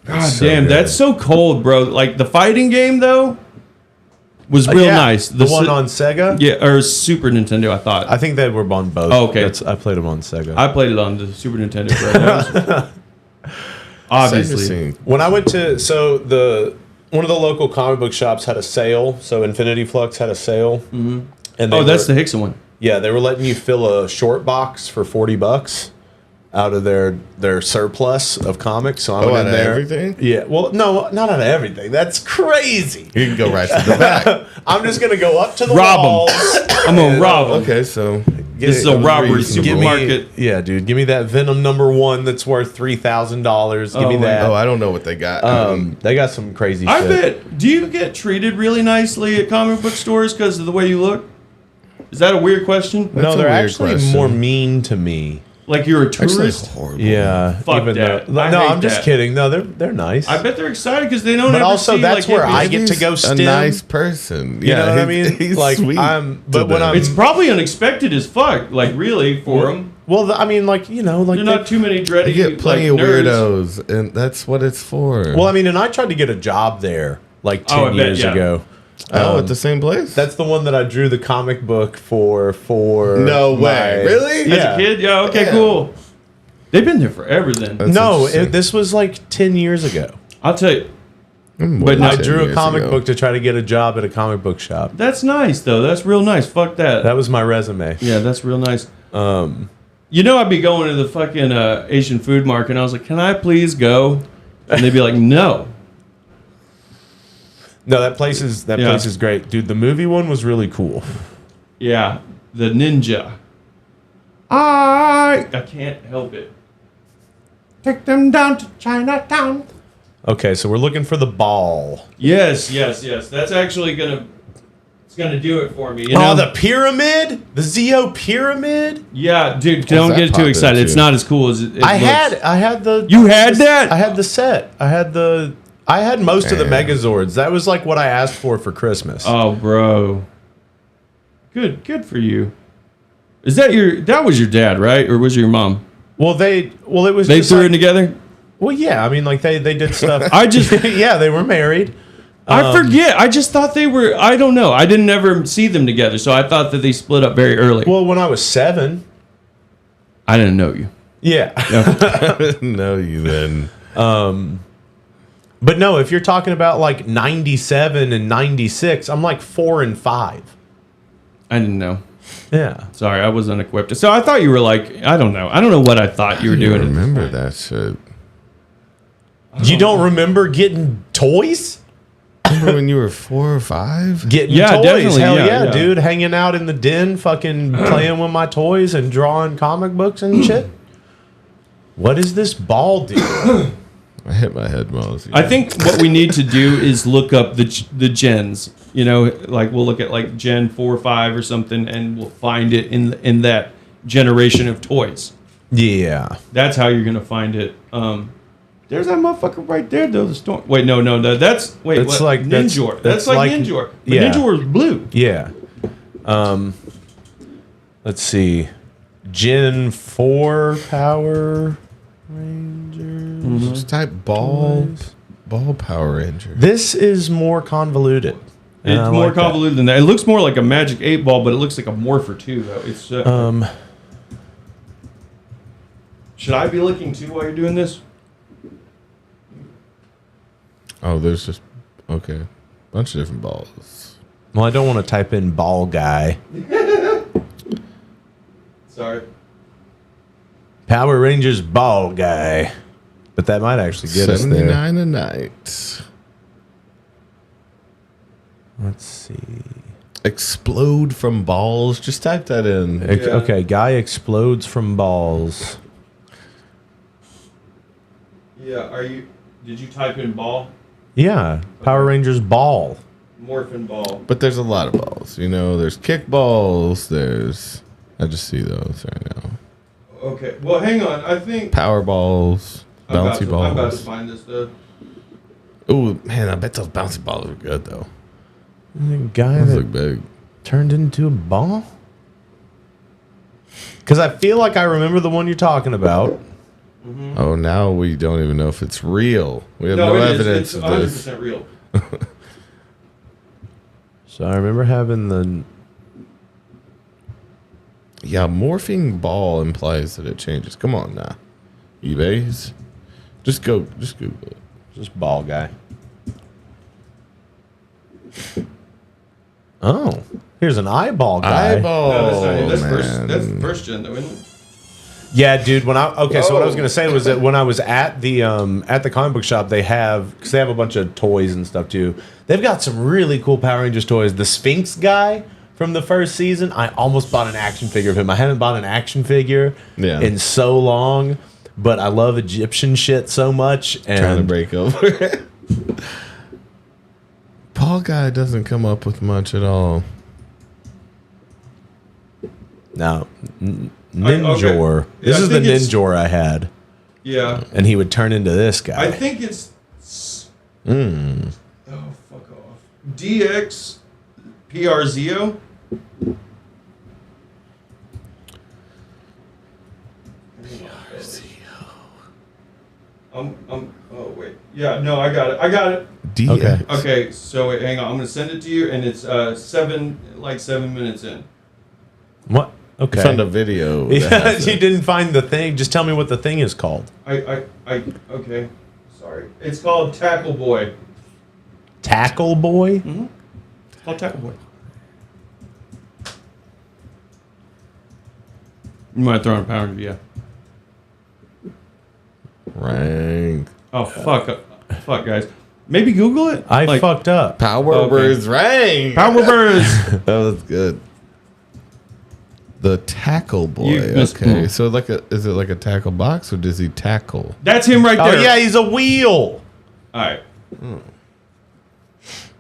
God damn, that's so cold, bro. Like the fighting game though was real nice. The one on Sega, or Super Nintendo. I thought. I think they were on both. Oh, okay, I played them on Sega. I played it on the Super Nintendo. Bro. Obviously, when I went to one of the local comic book shops had a sale. So Infinity Flux had a sale. Mm-hmm. And that's the Hickson one. Yeah, they were letting you fill a short box for $40 out of their surplus of comics. So I went in there. Everything? Yeah. Well, no, not out of everything. That's crazy. You can go right to the back. I'm just gonna go up to the rob walls. I'm gonna rob them. Okay, so this is a robbery supermarket. Yeah, dude. Give me that Venom #1 that's worth $3,000. Give me that. Oh, I don't know what they got. They got some crazy I shit. bet. Do you get treated really nicely at comic book stores because of the way you look? Is that a weird question? No, they're actually more mean to me. Like you're a tourist? Horrible. Yeah. Fuck that. No, I'm just kidding. No, they're nice. I bet they're excited because they don't. But ever also, see, that's like, where I hippies. get to go stim. A nice person. You know what I mean? He's like sweet. but when I'm, it's probably unexpected as fuck. Like really for them. Well, I mean, like like there's not too many dready. You get plenty of nerds. weirdos, and that's what it's for. Well, I mean, and I tried to get a job there like 10 years ago. At the same place? That's the one that I drew the comic book for. No way. Really? As a kid? Yeah. Okay. Cool. They've been there forever then. This was like 10 years ago. I'll tell you. But I drew a comic book to try to get a job at a comic book shop. That's nice, though. That's real nice. Fuck that. That was my resume. Yeah, that's real nice. I'd be going to the fucking Asian food market, and I was like, can I please go? And they'd be like, no. No, that place is great. Dude, the movie one was really cool. Yeah, the ninja. I can't help it. Take them down to Chinatown. Okay, so we're looking for the ball. Yes. That's actually gonna do it for me. The pyramid, the Zeo pyramid. Yeah, dude, don't get too excited. It's not as cool as it looks. I had the. You had that? I had the set. I had most of the Megazords. That was like what I asked for Christmas. Oh, bro. Good for you. Is that was your dad, right? Or was it your mom? Well, it was. They threw it together? Well, yeah. I mean, like they did stuff. Yeah, they were married. I forget. I just thought they were. I don't know. I didn't ever see them together, so I thought that they split up very early. Well, when I was 7, I didn't know you. Yeah, I didn't know you then. But no, if you're talking about like 97 and 96, I'm like 4 and 5. I didn't know. Yeah. Sorry, I was unequipped. So I thought you were like, I don't know. I don't know what I thought you were doing. I remember that shit. You don't remember getting toys? Remember when you were 4 or 5? Getting toys. Definitely. Hell yeah, dude. Hanging out in the den, fucking playing with my toys and drawing comic books and shit. What does this ball do? I hit my head while I was I think what we need to do is look up the gens. Like we'll look at like Gen 4 or 5 or something, and we'll find it in that generation of toys. Yeah. That's how you're gonna find it. There's that motherfucker right there, though. The storm. Wait, no. That's like Ninjor. That's like Ninjor. But Ninjor is blue. Yeah. Let's see. Gen 4 Power Rangers. Just type ball Power Ranger. This is more convoluted. It's more convoluted than that. It looks more like a Magic 8 Ball, but it looks like a Morpher too, though. It's. Should I be looking too while you're doing this? Oh, there's just bunch of different balls. Well, I don't want to type in ball guy. Sorry. Power Rangers ball guy. But that might actually get us there. 79 a night. Let's see. Explode from balls. Just type that in. Okay, guy explodes from balls. Yeah, did you type in ball? Yeah, Power Rangers ball. Morphin ball. But there's a lot of balls. There's kick balls. I just see those right now. Okay, well, hang on. I think power balls, bouncy balls. I'm about to find this stuff. Ooh, man, I bet those bouncy balls are good though. The guy those that look big. Turned into a ball. Because I feel like I remember the one you're talking about. Oh, now we don't even know if it's real. We have no evidence it's of this. 100% real. So I remember having the... Yeah, morphing ball implies that it changes. Come on now. eBay's. Just Google it. Just ball guy. Oh, here's an eyeball guy. Eyeball. No, that's first gen though, isn't it? Yeah, dude. What I was gonna say was that when I was at the comic book shop, because they have a bunch of toys and stuff too. They've got some really cool Power Rangers toys. The Sphinx guy from the first season, I almost bought an action figure of him. I haven't bought an action figure in so long, but I love Egyptian shit so much. And trying to break over. Paul guy doesn't come up with much at all. No, Ninjor. Okay. This is the it's- Ninjor I had. Yeah. And he would turn into this guy. I think it's. Oh, fuck off. DX PRZO. Oh wait. Yeah. No, I got it. DX. Okay. So wait, hang on. I'm gonna send it to you, and it's 7 minutes in. What? Okay. Found a video. Yeah, you didn't find the thing. Just tell me what the thing is called. Okay. Sorry. It's called Tackle Boy. Tackle Boy? Mm-hmm. It's called Tackle Boy. You might throw in a power review. Rank. Oh, fuck, guys. Maybe Google it? I fucked up. Power Birds rank. Power Birds. That was good. The Tackle Boy. You missed- Okay, so is it like a tackle box or does he tackle? That's him right there. Oh, yeah, he's a wheel. All right.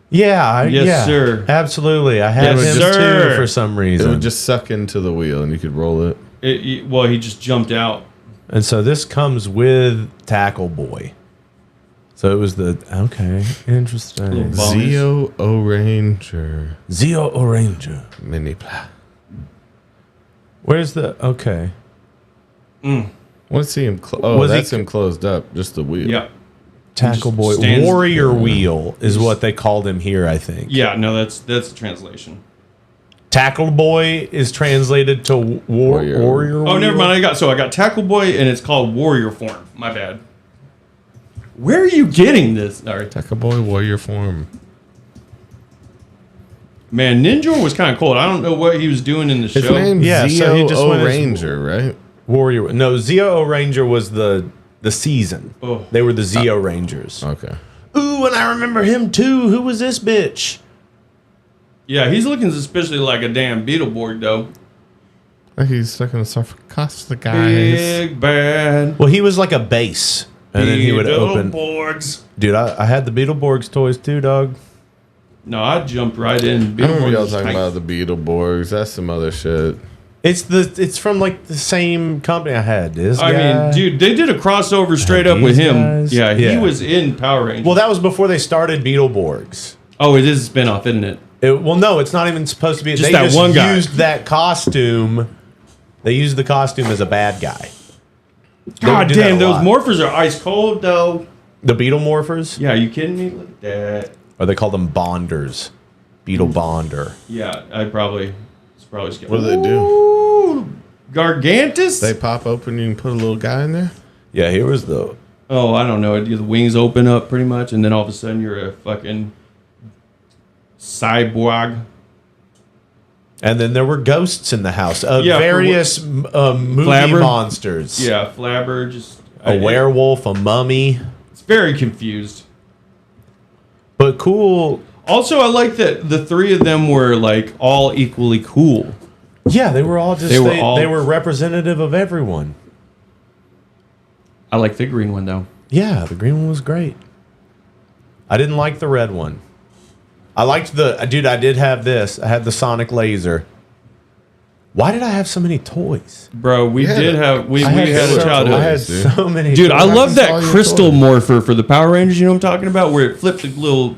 Yeah. Yes, yeah, sir. Absolutely. I had Yes, him sir. too for some It reason. would just suck into the wheel and you could roll it. Well, he just jumped out. And so this comes with Tackle Boy. So it was okay, interesting. Zeo O'Ranger. Zeo O'Ranger. Mini pla. Where's the okay? Let's see him. That's him closed up. Just the wheel. Yeah. Tackle Just Boy. stands- Warrior Wheel is what they called him here, I think. Yeah, no, that's the translation. Tackle Boy is translated to Warrior Wheel. Oh, never mind. I got Tackle Boy, and it's called Warrior Form. My bad. Where are you getting this? Sorry. Tackle Boy Warrior Form. Man, Ninja was kind of cool. I don't know what he was doing in the His show. name's Yeah, Zeo so he just went as O'Ranger, right? Warrior. No, Zeo O'Ranger was the season. Oh. They were the Zeo Rangers. Okay. Ooh, and I remember him too. Who was this bitch? Yeah, he's looking suspiciously like a damn Beetleborg, though. He's stuck in a sarcastic guys. Big bad. Well, he was like a base, and then he would open. Beetleborgs. Dude, I had the Beetleborgs toys too, dog. No, I jumped right in. I remember y'all Beetleborgs talking tight. about the Beetleborgs. That's some other shit. It's from like the same company I had. This I guy. mean, dude, they did a crossover straight up with these him. guys. Yeah, he Yeah. was in Power Rangers. Well, that was before they started Beetleborgs. Oh, it is a spinoff, isn't it? Well, no, it's not even supposed to be. Just They that just one guy. used that costume. They used the costume as a bad guy. They God would do that damn, a those lot. morphers are ice cold, though. The Beetle Morphers? Yeah, you kidding me? Look at that. Or they call them Bonders. Beetle Bonder. Yeah, it's probably scary. What do they do? Ooh, Gargantus? They pop open. You can put a little guy in there. Yeah, here was the. Oh, I don't know. The wings open up pretty much, and then all of a sudden you're a fucking cyborg. And then there were ghosts in the house of Yeah, for various movie Flabber? monsters. Yeah, Flabber, just A werewolf, a mummy. It's very confused. But cool. Also, I like that the three of them were like all equally cool. Yeah, they were all just. They were They were representative of everyone. I like the green one though. Yeah, the green one was great. I didn't like the red one. I liked dude, I did have this. I had the Sonic Laser. Why did I have so many toys? Bro, we had a childhood. I had so many Dude, toys. I love that crystal morpher for the Power Rangers, you know what I'm talking about? Where it flipped the little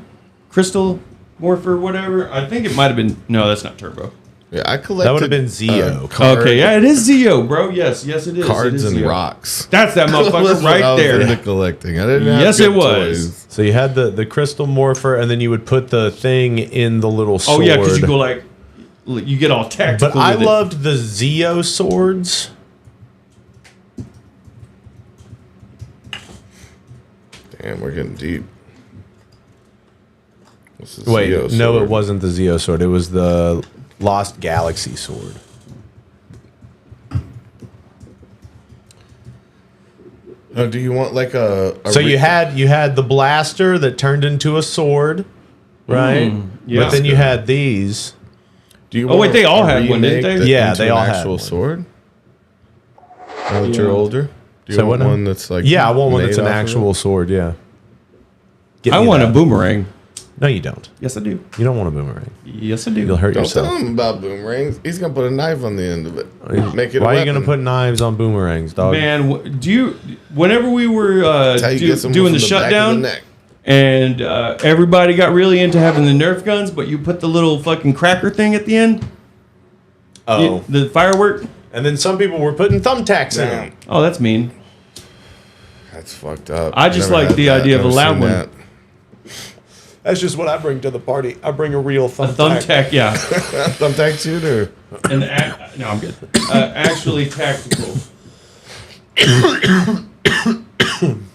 crystal morpher, whatever. I think it might have been. No, that's not Turbo. Yeah, I collected. That would have been Zeo. Okay, yeah, it is Zeo, bro. Yes, it is. Cards it is and Zeo. rocks. That's that motherfucker That's what right I was there. into collecting. I didn't have Yes, good it was. toys. So you had the crystal morpher, and then you would put the thing in the little sword. Oh yeah, because you go like, you get all tactical. But I with it. loved the Zeo swords. Damn, we're getting deep. Wait, Zeo no, sword? it wasn't the Zeo sword. It was the Lost Galaxy sword. Do you want like a So you had the blaster that turned into a sword, right? yeah. But then you had these. Do you? Oh, wait, they all a had one, didn't remake they? that Yeah, into they an all had actual one. sword. Now that Yeah. you're older, do you So want what now? one that's like? Yeah, I want one made that's an off of actual sword. Yeah. Get I me want that. a boomerang. No, you don't. Yes, I do. You don't want a boomerang. Yes, I do. You'll hurt Don't yourself. tell him about boomerangs. He's gonna put a knife on the end of it. Make it. Why a are you gonna weapon. put knives on boomerangs, dog? Man, do you? Whenever we were That's how you get someone doing the from the back of the shutdown, neck. and everybody got really into having the Nerf guns, but you put the little fucking cracker thing at the end. Oh, The firework. and then some people were putting thumbtacks in them. Oh, that's mean. That's fucked up. I just Never like had the that. idea of a Never loud seen one. that. That's just what I bring to the party. I bring a real A thumbtack. thumbtack, yeah. Thumbtack shooter. And no, I'm good. Actually tactical.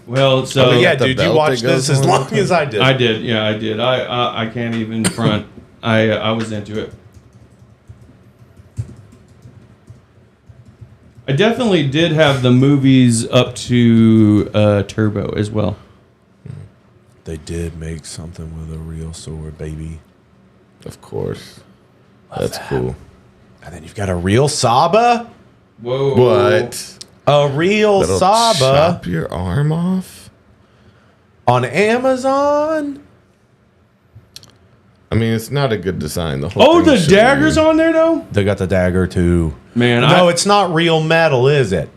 Well, so Oh, yeah, the dude, you belt watched that goes this as on long the as I did. I did. Yeah, I did. I can't even front. I was into it. I definitely did have the movies up to Turbo as well. They did make something with a real sword, baby. Of course. That's cool. And then you've got a real Saba. Whoa. What? A real That'll Saba chop your arm off? on Amazon. I mean, it's not a good design. The whole Oh, thing the should be- daggers on there though. They got the dagger too. Man, No, it's not real metal, is it?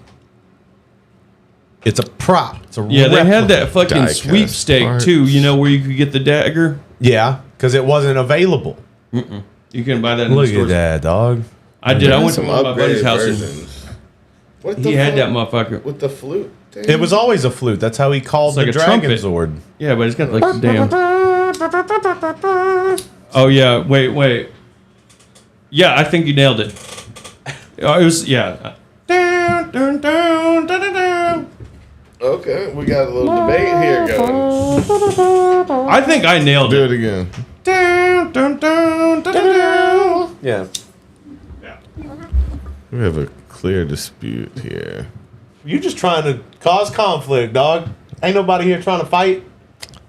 It's a prop. It's a yeah, they had replica. that fucking Die-cast sweepstake parts. too. You know where you could get the dagger. Yeah, because it wasn't available. You can buy that in Look the at stores. that, dog. I did. I There's went to some one of my buddy's upgraded house. versions. What He had that fuck? motherfucker. With the flute thing? It was always a flute. That's how he called It's like the a Dragon trumpet. Sword. Yeah, but it's got like the damn. Oh yeah, wait. Yeah, I think you nailed it. It was yeah. Down, down, down, down, down, down. Okay, we got a little debate here going. I think I nailed Do it. it again. Down, down, down, down, down. Yeah. We have a clear dispute here. You just trying to cause conflict, dog. Ain't nobody here trying to fight.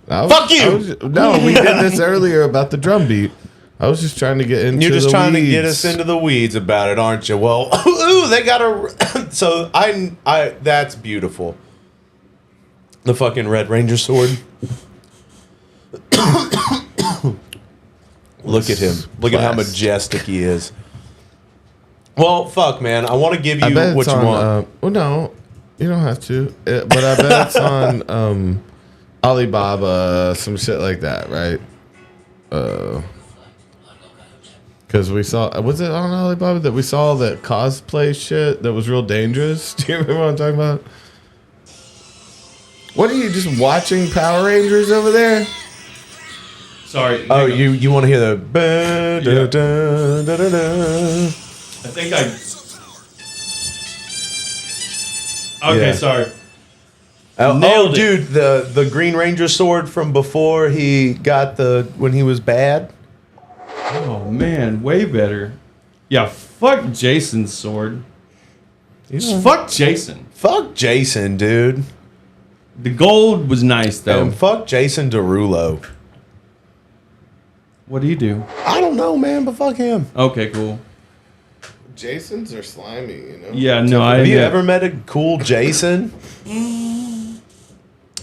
Fuck you! No, we did this earlier about the drum beat. I was just trying to get into You're just the trying to weeds. get us into the weeds about it, aren't you? Well, ooh, they got a. So I that's beautiful. The fucking Red Ranger sword. Look at him. Look at how Class. majestic he is. Well, fuck, man. I want to give I you bet what it's you on, want. well, no, you don't have to. But I bet it's on Alibaba, some shit like that, right? Because we saw, was it on Alibaba that we saw that cosplay shit that was real dangerous? Do you remember what I'm talking about? What are you just watching Power Rangers over there? Sorry. Oh, hang on. you want to hear the. I think I. Okay, Yeah. sorry. Oh, Nailed it. dude, the Green Ranger sword from before he got when he was bad. Oh man, way better. Yeah, fuck Jason's sword. Fuck Jason. Fuck Jason, dude. The gold was nice though. And fuck Jason Derulo. What do you do? I don't know, man, but fuck him. Okay, cool. Jasons are slimy, you know? Yeah, no, I. Have you ever met a cool Jason?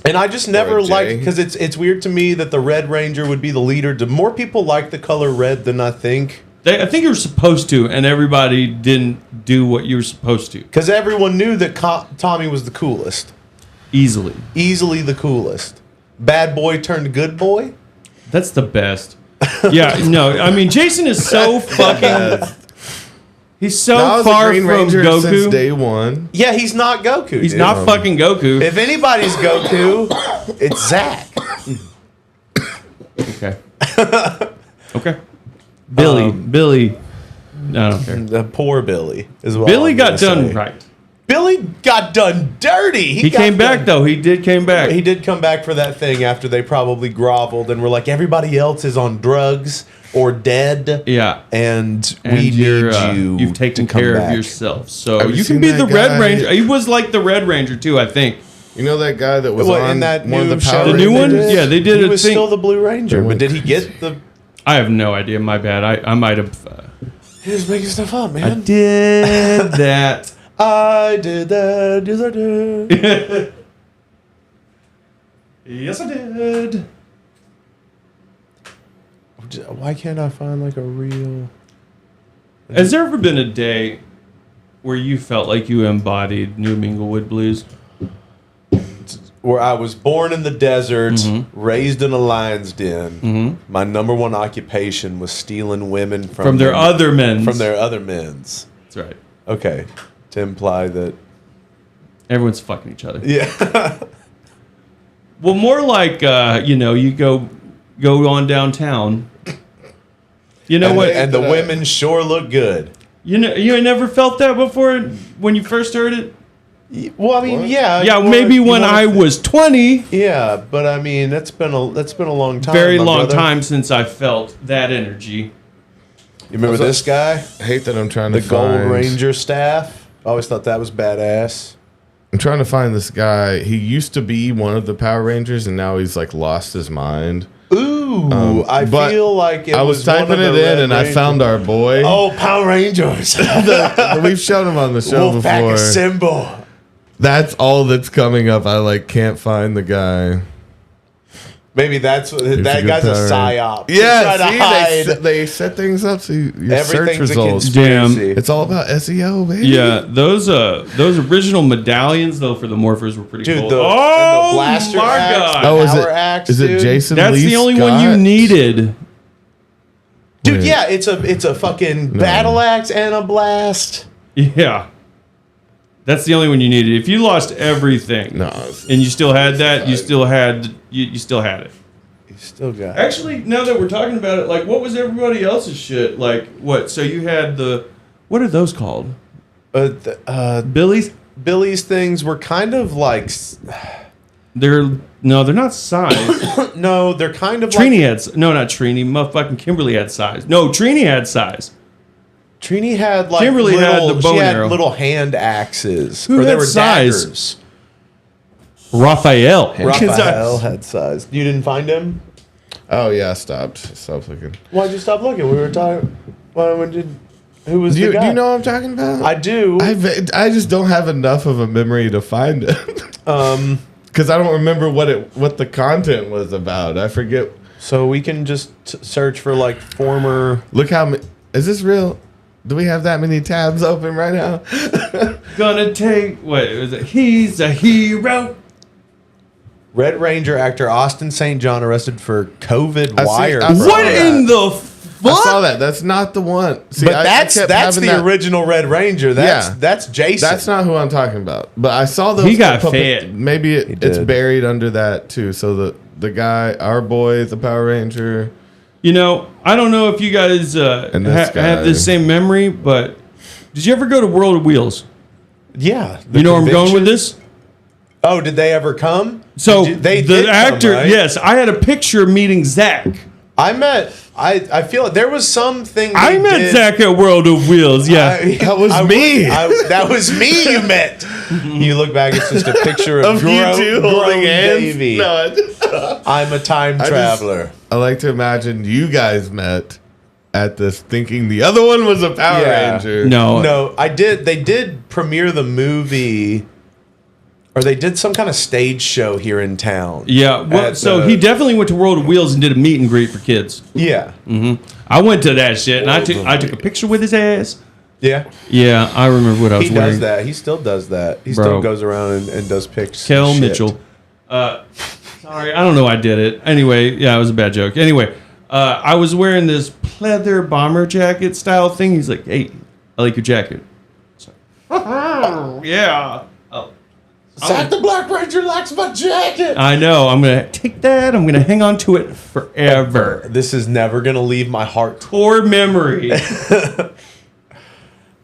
And I just never Jay. liked, because it's weird to me that the Red Ranger would be the leader. Do more people like the color red than I think? I think you were supposed to, and everybody didn't do what you were supposed to. Because everyone knew that Tommy was the coolest. Easily. Easily the coolest. Bad boy turned good boy? That's the best. Yeah, no, I mean, Jason is so fucking. He's so I was a far Green from Ranger Goku. since day one. Yeah, he's not Goku. He's dude. not fucking Goku. If anybody's Goku, it's Zach. Okay. Okay. Billy. No, I don't care. The poor Billy is what Billy I'm got gonna done say. right. Billy got done dirty. He came back though. He did came back. He did come back for that thing after they probably groveled and were like, everybody else is on drugs or dead. Yeah. And we need you. You've taken to come care back. of yourself. So Have you you can seen be that the Red guy? Ranger. He was like the Red Ranger too, I think. You know that guy that was What, on in that one of new the show Power The that new they one? did? Yeah, they did He a was thing. still the Blue Ranger, but did he get the... I have no idea. My bad. I might have. He was making stuff up, man. I did that. I did that. Yes, I did. Yes, I did. Why can't I find like a real... Has there ever been a day where you felt like you embodied New Minglewood Blues? Where I was born in the desert, Mm-hmm. raised in a lion's den. My number one occupation was stealing women From their other men's. From their other men's. That's right. Okay. To imply that... Everyone's fucking each other. Yeah. Well, more like, you go on downtown. You know what? And the women sure look good. You never felt that before when you first heard it? Well, I mean, yeah. Yeah, maybe when I was 20. Yeah, but I mean, that's been a long time. Very my long brother. time since I felt that energy. You remember this guy? I hate that I'm trying The to Gold find... Ranger staff. I always thought that was badass. I'm trying to find this guy. He used to be one of the Power Rangers, and now he's like lost his mind. Ooh, I but feel like I was typing it in, and I found our boy. Oh, Power Rangers. We've shown him on the show Wolfpack before. Assemble. That's all that's coming up. I can't find the guy. Maybe that guy's a psyop. Yeah, Try to hide. they set things up so your search Everything's a results. conspiracy. It's all about SEO, baby. Yeah, those original medallions though for the morphers were pretty Dude, cool. the blaster my axe, god! Oh, power axe, is it dude. Jason That's Lee the only Scott? one you needed. Dude, Wait. yeah, it's a fucking battle axe and a blast. Yeah. That's the only one you needed. If you lost everything and you still had that, you still had it. You still got it. Actually, now that we're talking about it, like, what was everybody else's shit? Like, what? So you had what are those called? Billy's? Billy's things were kind of like... They're not size. No, they're kind of Trini had... No, not Trini. Motherfucking Kimberly had size. No, Trini had size. Trini had like Kimberly had the bow she and had arrow. little hand axes. Who or they had were size? daggers. Raphael. Raphael had size. You didn't find him? Oh yeah, I stopped looking. Why'd you stop looking? We were talking. Who was the guy? Do you know what I'm talking about? I do. I just don't have enough of a memory to find it. Because I don't remember what the content was about. I forget. So we can just search for like former. Look how is this real? Do we have that many tabs open right now? Gonna take what was it? He's a hero. Red Ranger actor Austin St. John arrested for COVID wire. What in the fuck? I saw that. That's not the one. See, but that's the original Red Ranger. That's Jason. That's not who I'm talking about. But I saw those. He got fed. Maybe it's buried under that too. So the guy, our boy, the Power Ranger. You know, I don't know if you guys have this same memory, but did you ever go to World of Wheels? Yeah. You know where I'm going with this? Oh, did they ever come? So the actor, come, right? yes, I had a picture meeting Zach. I feel like there was something. I met Zach at World of Wheels. Yeah, that was me. That was me. You met. You look back; it's just a picture of you two holding hands. Davey. No, I'm a time traveler. I like to imagine you guys met at this, thinking the other one was a Power Ranger. No, I did. They did premiere the movie. Or they did some kind of stage show here in town. Yeah, well, so he definitely went to World of Wheels and did a meet and greet for kids. Yeah. I went to that shit, and I took a picture with his ass. Yeah. Yeah, I remember what I was He wearing. does that. He still does that. He still goes around and does pics. Kel Mitchell. Sorry, I don't know I did it. Anyway, yeah, it was a bad joke. Anyway, I was wearing this pleather bomber jacket style thing. He's like, hey, I like your jacket. Yeah. Oh. Zach the Black Ranger likes my jacket. I know. I'm going to take that. I'm going to hang on to it forever. This is never going to leave my heart. Core memory.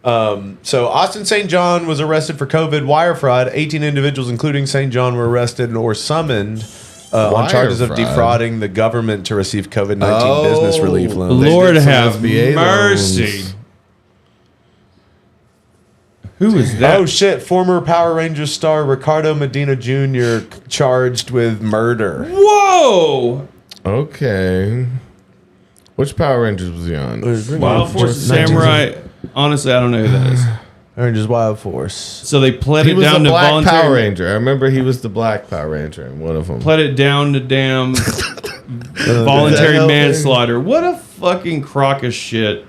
So Austin St. John was arrested for COVID wire fraud. 18 individuals, including St. John, were arrested or summoned on charges of defrauding the government to receive COVID-19 business relief loans. Lord have mercy. Who is that? Oh shit! Former Power Rangers star Ricardo Medina Jr. charged with murder. Whoa! Okay. Which Power Rangers was he on? Wild Force Samurai. Honestly, I don't know who that is. Rangers Wild Force. So they pled He it was down the to Black voluntary. Power Ranger. I remember he was the Black Power Ranger in one of them. Pled it down to damn voluntary manslaughter. What a fucking crock of shit.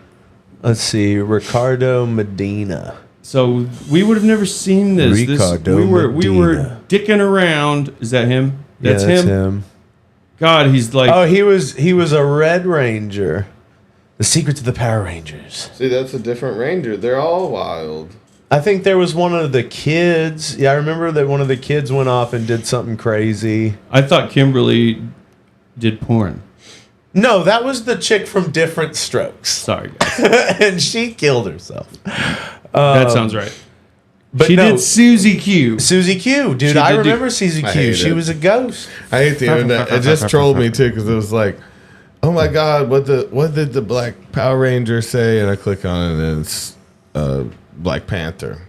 Let's see, Ricardo Medina. So we would have never seen this. Ricardo we were Medina. dicking around. Is that him? That's him. God, he's like. Oh, he was a Red Ranger. The Secrets of the Power Rangers. See, that's a different Ranger. They're all wild. I think there was one of the kids. Yeah, I remember that one of the kids went off and did something crazy. I thought Kimberly did porn. No, that was the chick from Different Strokes. Sorry, guys. And she killed herself. That sounds right. But she no, did Susie Q. Susie Q, dude. I remember Susie Q. She was a ghost. I hate the internet. It just trolled me too because it was like, oh my god, what did the Black Power Ranger say? And I click on it and it's Black Panther.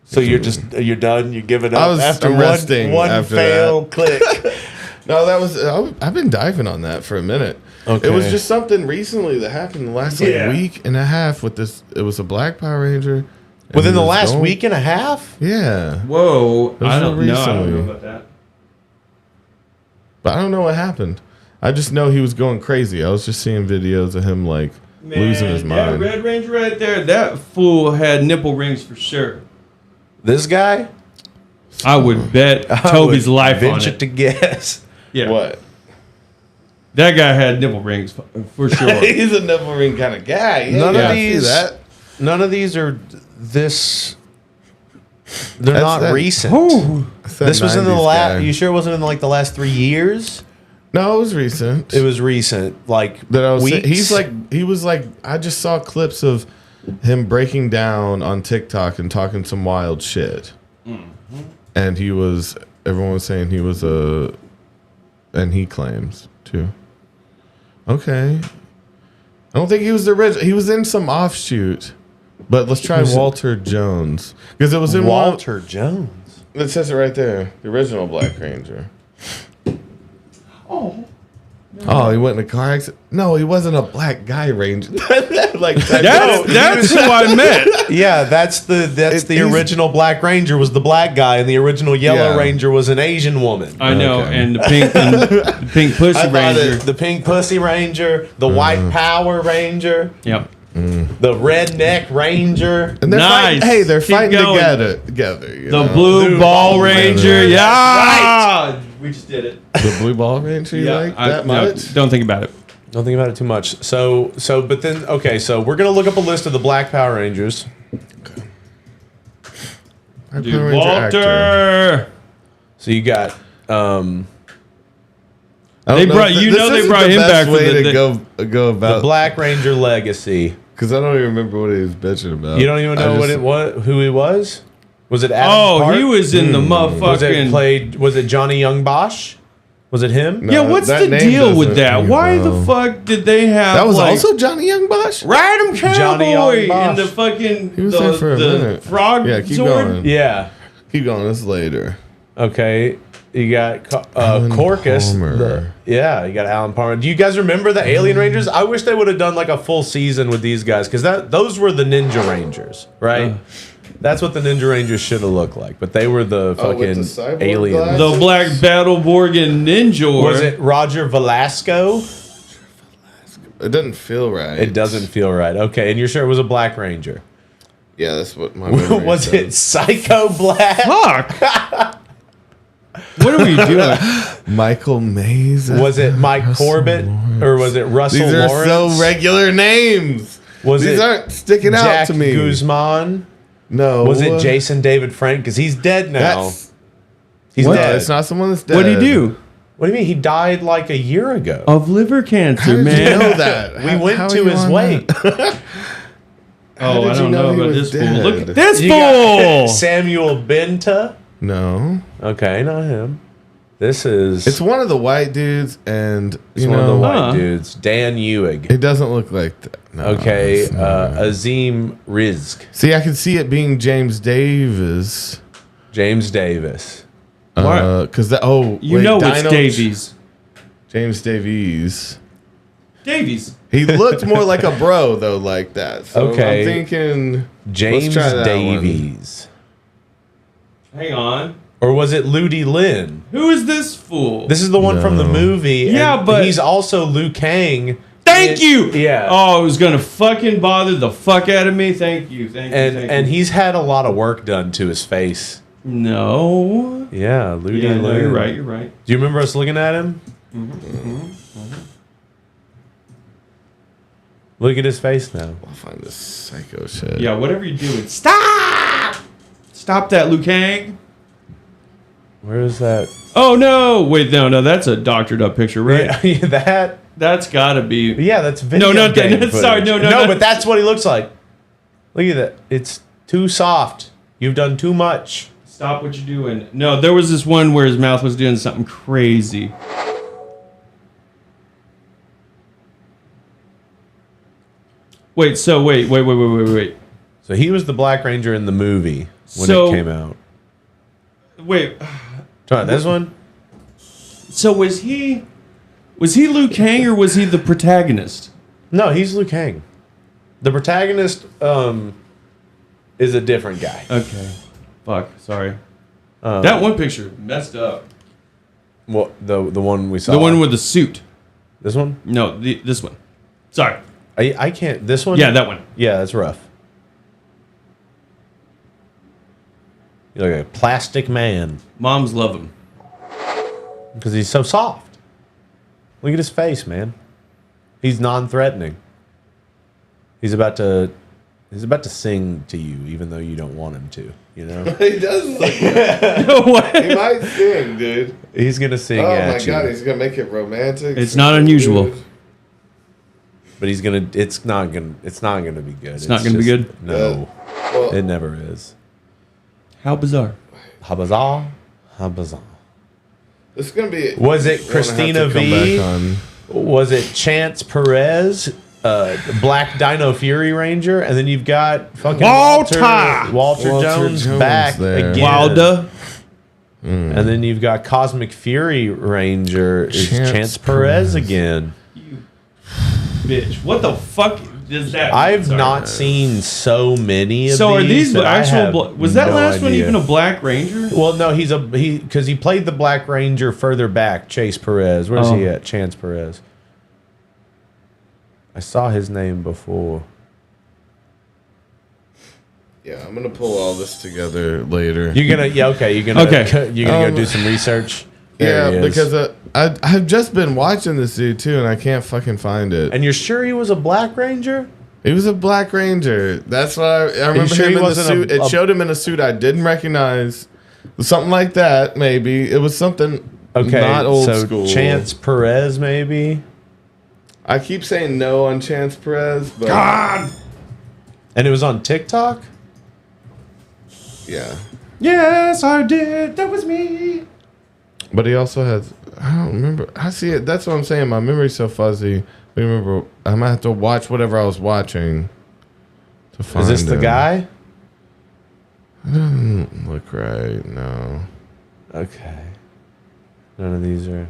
So you're done. You give it up. I was after resting one after fail that. click. No, that was I've been diving on that for a minute. Okay. It was just something recently that happened the last week and a half with this. It was a Black Power Ranger. Within the last week and a half? Yeah. Whoa. I don't know recently. about that. But I don't know what happened. I just know he was going crazy. I was just seeing videos of him like losing his mind. That Red Ranger right there, that fool had nipple rings for sure. This guy? I would bet Toby's life on venture it. to guess. Yeah. What? That guy had nipple rings for sure. He's a nipple ring kind of guy. Yeah, None of these are this. They're That's not that- recent. Ooh. This was in the 90s last. guy. You sure it wasn't in like the last 3 years? No, it was recent. It was recent, like That I was. weeks. He was like. I just saw clips of him breaking down on TikTok and talking some wild shit. Mm-hmm. And he was. Everyone was saying he was a. And he claims too. Okay. I don't think he was the original. He was in some offshoot. But let's try Walter Jones because it was in Walter Jones. It says it right there. The original Black Ranger. Oh, he went in a car accident. No, he wasn't a black guy ranger. That's who I met. Yeah, that's the original Black Ranger was the black guy, and the original Yellow Ranger was an Asian woman. I know, and the pink pussy ranger. The pink pussy ranger, the white power ranger. Yep. The redneck ranger. And they're Nice. fighting, hey, they're Keep fighting going. together. You The know? blue ball ranger. Yeah. Right. We just did it. The blue ball ranger. You like that much? Don't think about it. Don't think about it too much. So, but then, okay, so we're gonna look up a list of the Black Power Rangers. Our Dude, Power Ranger actor. Walter. So you got, I don't They know brought- if you this know they isn't brought the him best back for way the- to go the about Black Ranger legacy. because I don't even remember what he was bitching about. You don't even know who he was? Was it Adam Park? He was in the motherfucking. Was it Johnny Young Bosch? Was it him? No, Yeah, what's that the name deal with doesn't that? ring a Why bell. the fuck did they have That was like, also Johnny Young Bosch. Ride 'em Johnny Young Cowboy Bosch. and the fucking He was there for a the minute. frog Yeah, keep sword? going. Yeah. Keep going. This later. Okay. You got Alan Corcus. Palmer. You got Alan Palmer. Do you guys remember the Alien Rangers? I wish they would have done like a full season with these guys because those were the Ninja Rangers, right? That's what the Ninja Rangers should have looked like, but they were the with fucking the cyborg aliens. glasses? The Black Battleborg Ninja. Was it Roger Velasco? It doesn't feel right. It doesn't feel right. Okay, and you're sure it was a Black Ranger? Yeah, that's what my memory Was says. it Psycho Black? Fuck. What are we doing? Michael Mays? Was it Mike Russell Corbett Lawrence. or was it Russell These are Lawrence? so regular names. Was These it aren't sticking Jack out to me. Guzman? No. Was it Jason David Frank? Because he's dead now. He's what? dead. It's not someone that's dead. What'd he do? What do you mean? He died like a year ago. Of liver cancer, How did man. you know that? We went to his wake. Oh, I don't know about this fool. dead? Look at this You got fool! Samuel Benta. No. Okay, not him. This is. It's one of the white dudes, and It's you one of the know, white dudes. Dan Ewig. it doesn't look like that. No, Okay, it's not. Azim Rizk. See, I can see it being James Davis. James Davis. Because that. Oh, You wait, know it's Dino- Davies. James Davies. Davies. He looked more like a bro though, like that. So Okay. I'm thinking James try that Davies. Hang on. Or was it Ludi Lin? Who is this fool? This is the one from the No. movie. Yeah, and but- he's also Liu Kang. Thank you. Yeah. Oh, it was gonna fucking bother the fuck out of me. Thank you. Thank you. And thank and you. he's had a lot of work done to his face. No. Yeah, Ludi Yeah, Lin. no, you're right. You're right. Do you remember us looking at him? Look at his face now. I'll find this psycho shit. Yeah, whatever you're doing, stop! Stop that, Liu Kang. Where is that? Oh no! Wait, no, that's a doctored up picture, right? Yeah, That's gotta be. Yeah, that's video No, not that. game Sorry, footage. no, but that's what he looks like. Look at that. It's too soft. You've done too much. Stop what you're doing. No, there was this one where his mouth was doing something crazy. Wait. So wait. So he was the Black Ranger in the movie when So- it came out. Wait. Try this one. So was he Liu Kang or was he the protagonist? No, he's Liu Kang. The protagonist is a different guy. Okay. Fuck. Sorry. That one picture messed up. Well, the one we saw. The one with the suit. This one? No, this one. Sorry. I can't. This one? Yeah, that one. Yeah, that's rough. You look like a plastic man. Moms love him. Because he's so soft. Look at his face, man. He's non-threatening. He's about to sing to you, even though you don't want him to. You know. He does look good. No way. He might sing, dude. He's gonna sing Oh at my you. god, he's gonna make it romantic. It's not unusual. Dude. But he's gonna. It's not gonna be good. It's not gonna be good? No, Well, it never is. How bizarre. How bizarre! How bizarre! it's gonna be. Was it we're gonna have Christina to come V? back on- Was it Chance Perez? Black Dino Fury Ranger, and then you've got fucking Walter Jones back there. again. Wilder. And then you've got Cosmic Fury Ranger is Chance Perez again. You bitch. What the fuck does that mean? I've Sorry. not seen so many of So are these that I actual? have Was that no last one idea. even a Black Ranger? Well, no, because he played the Black Ranger further back. Chase Perez. Where's he at? Chance Perez. I saw his name before. Yeah, I'm gonna pull all this together later. You're gonna You're gonna go do some research. There he Yeah, is. because I've just been watching this dude too, and I can't fucking find it. And you're sure he was a Black Ranger? He was a Black Ranger. That's what I remember sure him he in the wasn't suit. It a- showed him in a suit I didn't recognize. Something like that, maybe. It was something not old so school. Chance Perez, maybe. I keep saying no on Chance Perez, but God. And it was on TikTok? yeah. Yes, I did. That was me. But he also has. I don't remember. I see it. That's what I'm saying. My memory's so fuzzy. I remember. I might have to watch whatever I was watching to find. Is this the him. guy? It doesn't look right. No. Okay. None of these are.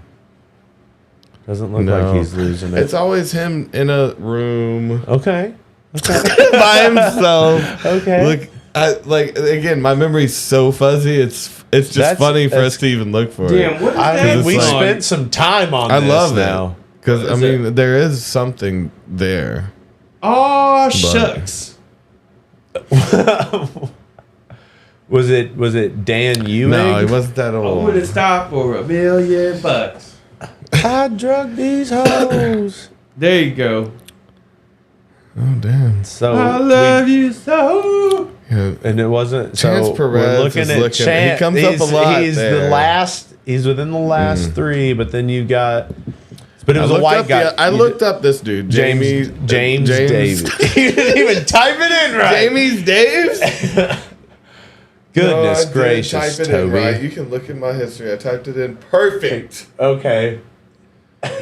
Doesn't look No. like he's losing it. It's always him in a room Okay. by himself. Okay. Look, again, my memory's so fuzzy. It's just That's- funny for that's- us to even look for Damn, it. what is I that? mean, we like- spent some time on I this love now. it because What I is mean there is something there. Oh shucks. Was it Dan Ewing? No, it wasn't that I old. would have stopped for $1 million. I drug these hoes. There you go. Oh damn! So I love you so. Yeah. And it wasn't. Chance So Perez we're looking is at looking- Chance. he comes up a lot He's there. the last. He's within the last three, but then you got. But it was a white guy. I looked up this dude, James Davies. You didn't even type it in right. James Daves. Goodness No, I gracious, didn't type it Toby. in right. You can look at my history. I typed it in perfect. Okay.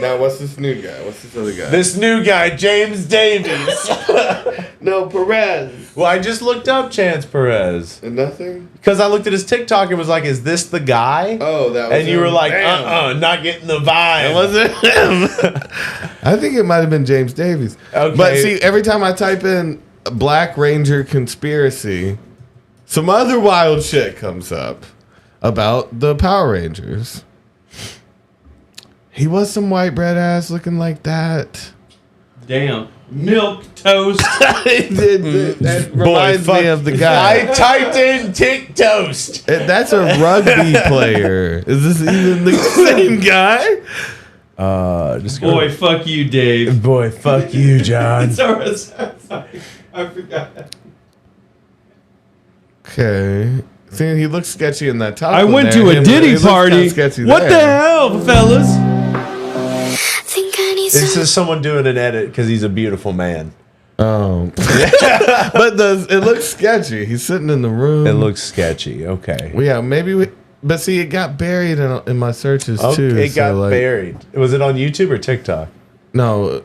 Now, what's this new guy? What's this other guy? This new guy, James Davies. No, Perez. Well, I just looked up Chance Perez. And nothing? Because I looked at his TikTok and was like, is this the guy? Oh, that was And you him. were like, Damn. not getting the vibe. It wasn't him. I think it might have been James Davies. Okay. But see, every time I type in Black Ranger conspiracy, some other wild shit comes up about the Power Rangers. He was some white bread ass looking like that. Damn. Milk toast. That reminds me of the guy. I typed in Tick Toast. That's a rugby player. Is this even the same guy? Just Boy, fuck you, Dave. Boy, fuck you, John. Sorry, I forgot. Okay. See, he looks sketchy in that top. I went to a Diddy party. What the hell, fellas? This is someone doing an edit because he's a beautiful man. Oh. But it looks sketchy. He's sitting in the room. It looks sketchy. Okay. Well, yeah, maybe but see, it got buried in my searches too. It got buried. Was it on YouTube or TikTok? No,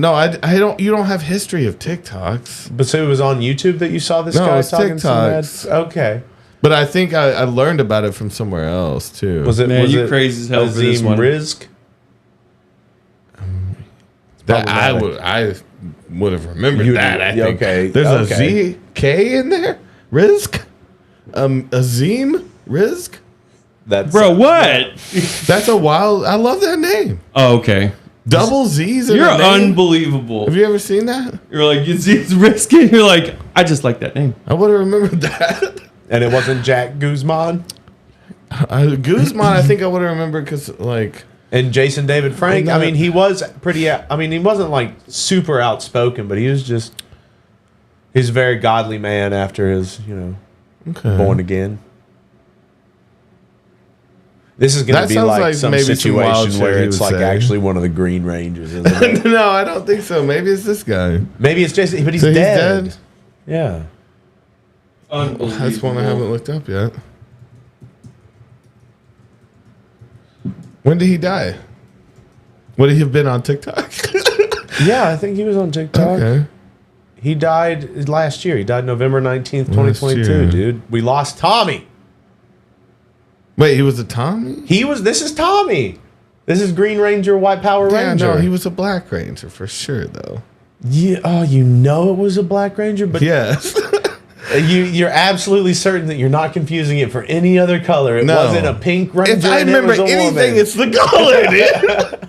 I don't. You don't have history of TikToks. But so it was on YouTube that you saw this guy it's talking TikToks. Okay. But I think I learned about it from somewhere else too. Was it? Man, was you it crazy as hell for this Azim one. Rizk? That I would have remembered You that. do. I Yeah, think. okay. There's Okay. a ZK in there. Rizk. Azim Rizk. That's Bro, what? That's a wild. I love that name. Oh, okay. Double Z's. You're in a name? unbelievable. Have you ever seen that? You're like, it's risky. You're like, I just like that name. I would have remembered that. And it wasn't Jack Guzman? Guzman, I think I would have remembered because like. And Jason David Frank, I mean, he was pretty. I mean, he wasn't like super outspoken, but he's a very godly man after his, born again. This is going to be sounds like like some maybe some wild situation shit where he it's would like say. actually one of the Green Rangers, isn't it? No, I don't think so. Maybe it's this guy. Maybe it's Jason, but he's So dead. he's dead? Yeah. Unbelievable. That's one I haven't looked up yet. When did he die? Would he have been on TikTok? Yeah, I think he was on TikTok. Okay. He died last year. He died November 19th, 2022, year. dude. We lost Tommy. Wait, he was a Tommy? This is Tommy. This is Green Ranger, White Power Yeah, Ranger. no, he was a Black Ranger for sure, though. Yeah, oh, you know it was a Black Ranger, but Yes. you're absolutely certain that you're not confusing it for any other color. It No. wasn't a pink Ranger. If I and it remember was a anything, woman. it's the color, dude.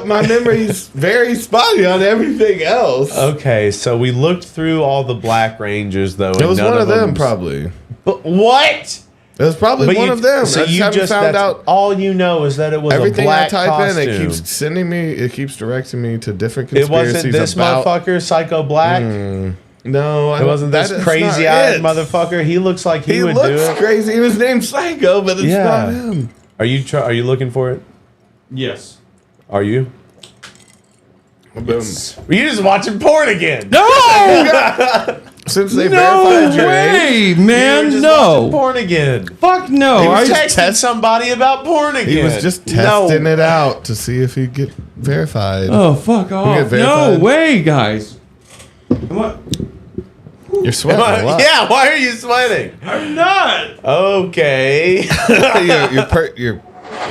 My memory's very spotty on everything else. Okay, so we looked through all the Black Rangers, though. It and was none one of them, them's- probably. But what? It was probably But one you- of them. So I just you haven't just found that's out. all you know is that it was Everything a black I type costume. in, it keeps sending me. It keeps directing me to different It conspiracies. wasn't this about, motherfucker, Psycho Black. No, It wasn't this crazy-eyed motherfucker. He looks like he would do looks it. crazy. He was named Psycho, but it's Yeah. not him. Are you looking for it? Yes. Are you? Boom. Are you just watching porn again? No! Since they No verified your way, age, man. You were just No. watching porn again. Fuck no. He I was just texting somebody about porn again. he was just testing it out to see if he'd get verified. Oh, fuck off. get No verified. way, guys. What? You're sweating a lot. Yeah, why are you sweating? I'm not. Okay. you're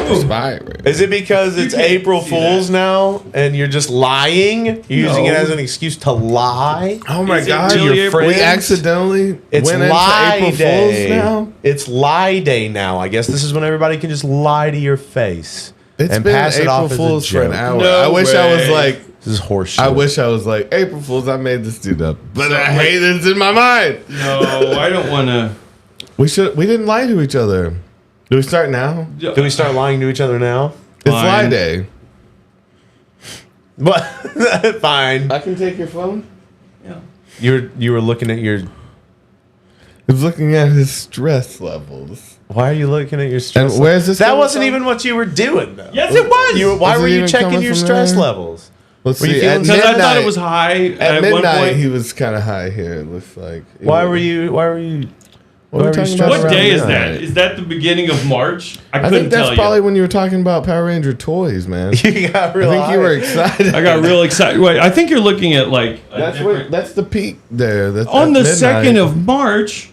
perspiring. Is it because it's can't April see Fool's now and you're just lying? You're using it as an excuse to lie? Oh my Is it god! really April We Fool's? accidentally It's went into lie April day. Fools now. It's lie day now. I guess this is when everybody can just lie to your face It's and been pass it April off Fools as a for an joke. hour. No I wish I was way. like. This is horseshit. I wish I was like April Fools. I made this dude up, but I hate this in my mind. No, I don't want to. We didn't lie to each other. Do we start now? Do we start lying to each other now? It's Fine. lie day. What? Fine. I can take your phone. Yeah. You were looking at your. I was looking at his stress levels. Why are you looking at your stress? And where's this? That wasn't even what you were doing, though. Yes, it was. Why were you checking your stress levels? Let's Were you see. feeling- Because I thought it was high At one midnight, point. he was kind of high here. It looks like. Why were you? Why were you? What are we talking about? What day is around that? midnight? Is that the beginning of March? I I couldn't think that's tell probably you. when you were talking about Power Ranger toys, man. You got real I think you were excited. I got real excited. Wait, I think you're looking at like a That's different- that's the peak there. That's on at the midnight. 2nd of March.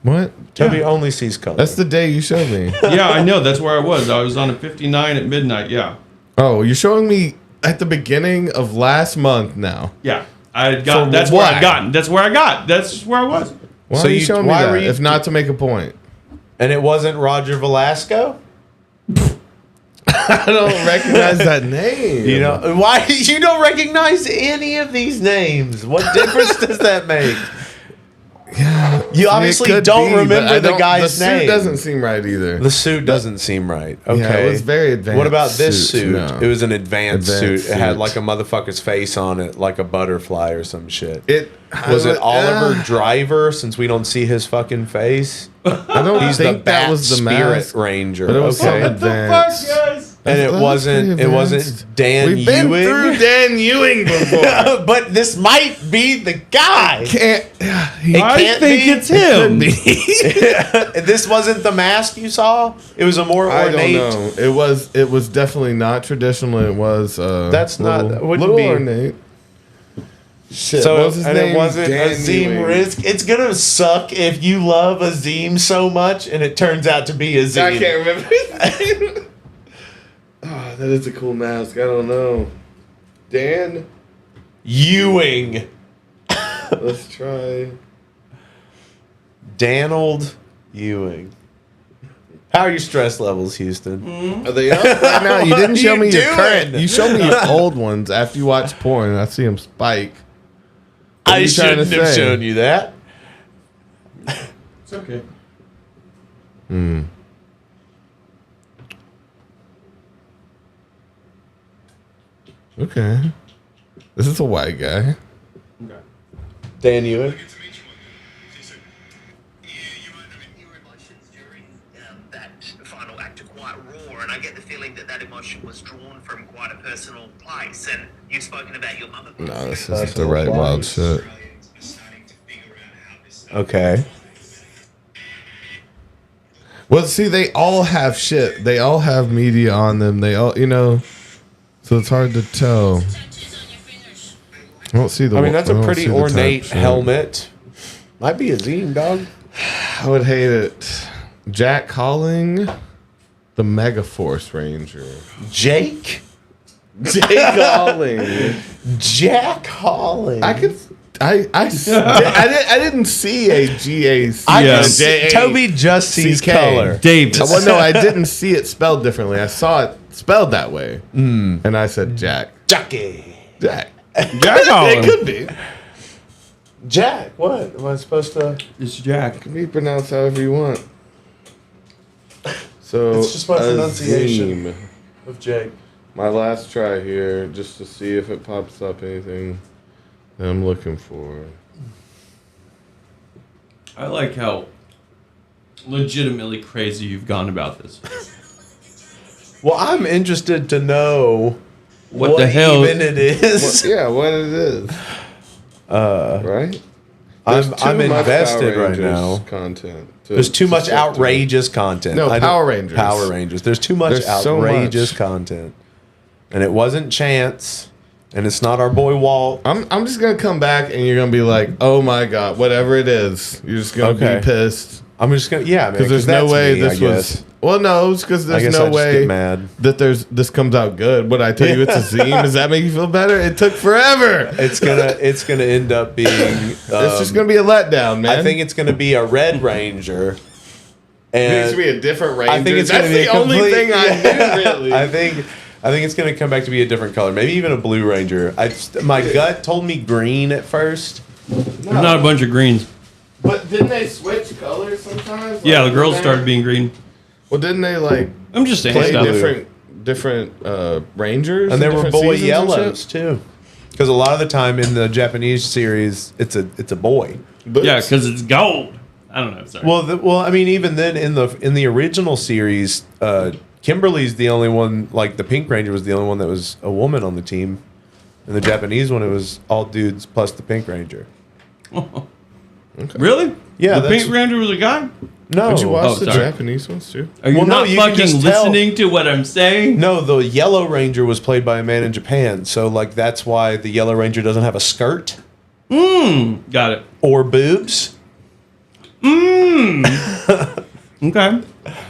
What? Toby only sees color. That's the day you showed me. Yeah, I know. That's where I was. I was on a 59 at midnight. Yeah. Oh, you're showing me at the beginning of last month now. Yeah. I had got. For That's where what? I got. That's where I got. That's where I was. Why So are you you- showing me why that? were you- If not to make a point. And it wasn't Roger Velasco. I don't recognize that name. You know why? You don't recognize any of these names. What difference does that make? Yeah, You obviously don't remember the guy's the name. suit doesn't seem right either. The suit doesn't seem right. Okay. Yeah, it was very advanced. What about this suit? suit? No. It was an advanced Advanced suit. It had suit. like a motherfucker's face on it, like a butterfly or some shit. Was it Oliver Driver? Since we don't see his fucking face, I don't he's think the that Bat was the Spirit mask, Ranger. but it was Okay. so advanced. guys? And it That's wasn't. pretty It wasn't advanced. Dan We've been Ewing. through Dan Ewing before. But this might be the guy. Can't. I think it's him. This wasn't the mask you saw. It was a more I ornate. don't know. It was definitely not traditional. It was. That's not- little, it wouldn't little be- ornate. Shit. So what was his and name? it wasn't Dan Azim Ewing. Risk. It's gonna suck if you love Azim so much and it turns out to be Azim. I can't remember his name. Oh, that is a cool mask. I don't know. Dan. Ewing. Let's try. Danold Ewing. How are your stress levels, Houston? Are they up right now? You didn't show What are me you your current. doing? You showed me your old ones after you watched porn, and I see them spike. What are I you trying to shouldn't have say? shown you that. It's okay. Okay. This is a white guy. Dan Ewing. Final act are quite raw, and I get the feeling that that emotion was drawn from quite a personal place. And you've spoken about your mother. No, this isn't the right wild shit. Okay. Well, see, they all have shit. They all have media on them. They all, so it's hard to tell. I don't see the. I mean, that's I a don't pretty see the type ornate shit. helmet. Might be Azim, dog. I would hate it. Jack Calling, the Megaforce Ranger. Jake? Jake Calling. Jack Calling. I didn't see a GAC. Toby just sees color. Davis. Well, no, I didn't see it spelled differently. I saw it spelled that way, and I said Jack. Jackie. Jack. Jack It Holland. could be. Jack. What? Am I supposed to? It's Jack. It can be pronounced however you want. So It's just my pronunciation Azim. of Jake. My last try here, just to see if it pops up anything that I'm looking for. I like how legitimately crazy you've gone about this. Well, I'm interested to know What the hell- even it is. What it is. Right? I'm There's too much invested Power right Rangers now. Content. There's too much sit through. outrageous content. No, I don't- Power Rangers. Power Rangers. There's too much There's so outrageous much. content. And it wasn't Chance. And it's not our boy Walt. I'm just gonna come back and you're gonna be like, oh my god, whatever it is, you're just gonna Okay. be pissed. I'm just gonna, yeah, man. Because there's no that's way me, this I was. guess. Well, no, it's because I there's guess I no just way get mad. that this comes out good. But I tell you, it's a Azim. Does that make you feel better? It took forever. It's gonna end up being. It's just gonna be a letdown, man. I think it's gonna be a Red Ranger. And it needs to be a different Ranger. I think it's That's gonna be the a only complete- thing I yeah. knew, really. I think it's gonna come back to be a different color, maybe even a Blue Ranger. My gut told me green at first. There's not a bunch of greens. But didn't they switch colors sometimes? Yeah, Like, the girls didn't started they- being green. Well, didn't they like I'm just saying play stuff. different Rangers, and there were different boy seasons and yellows shit? too. Because a lot of the time in the Japanese series, it's a boy. But Yeah, because it's gold. I don't know. Sorry. Well, I mean, even then in the original series, Kimberly's the only one. Like the Pink Ranger was the only one that was a woman on the team. In the Japanese one, it was all dudes plus the Pink Ranger. Really? Yeah, The Pink Ranger was a guy? No. Did you watch the sorry. Japanese ones too? Are you Well, no, not you can fucking just tell. listening to what I'm saying? No, the Yellow Ranger was played by a man in Japan, so like that's why the Yellow Ranger doesn't have a skirt Got it. or boobs. Okay.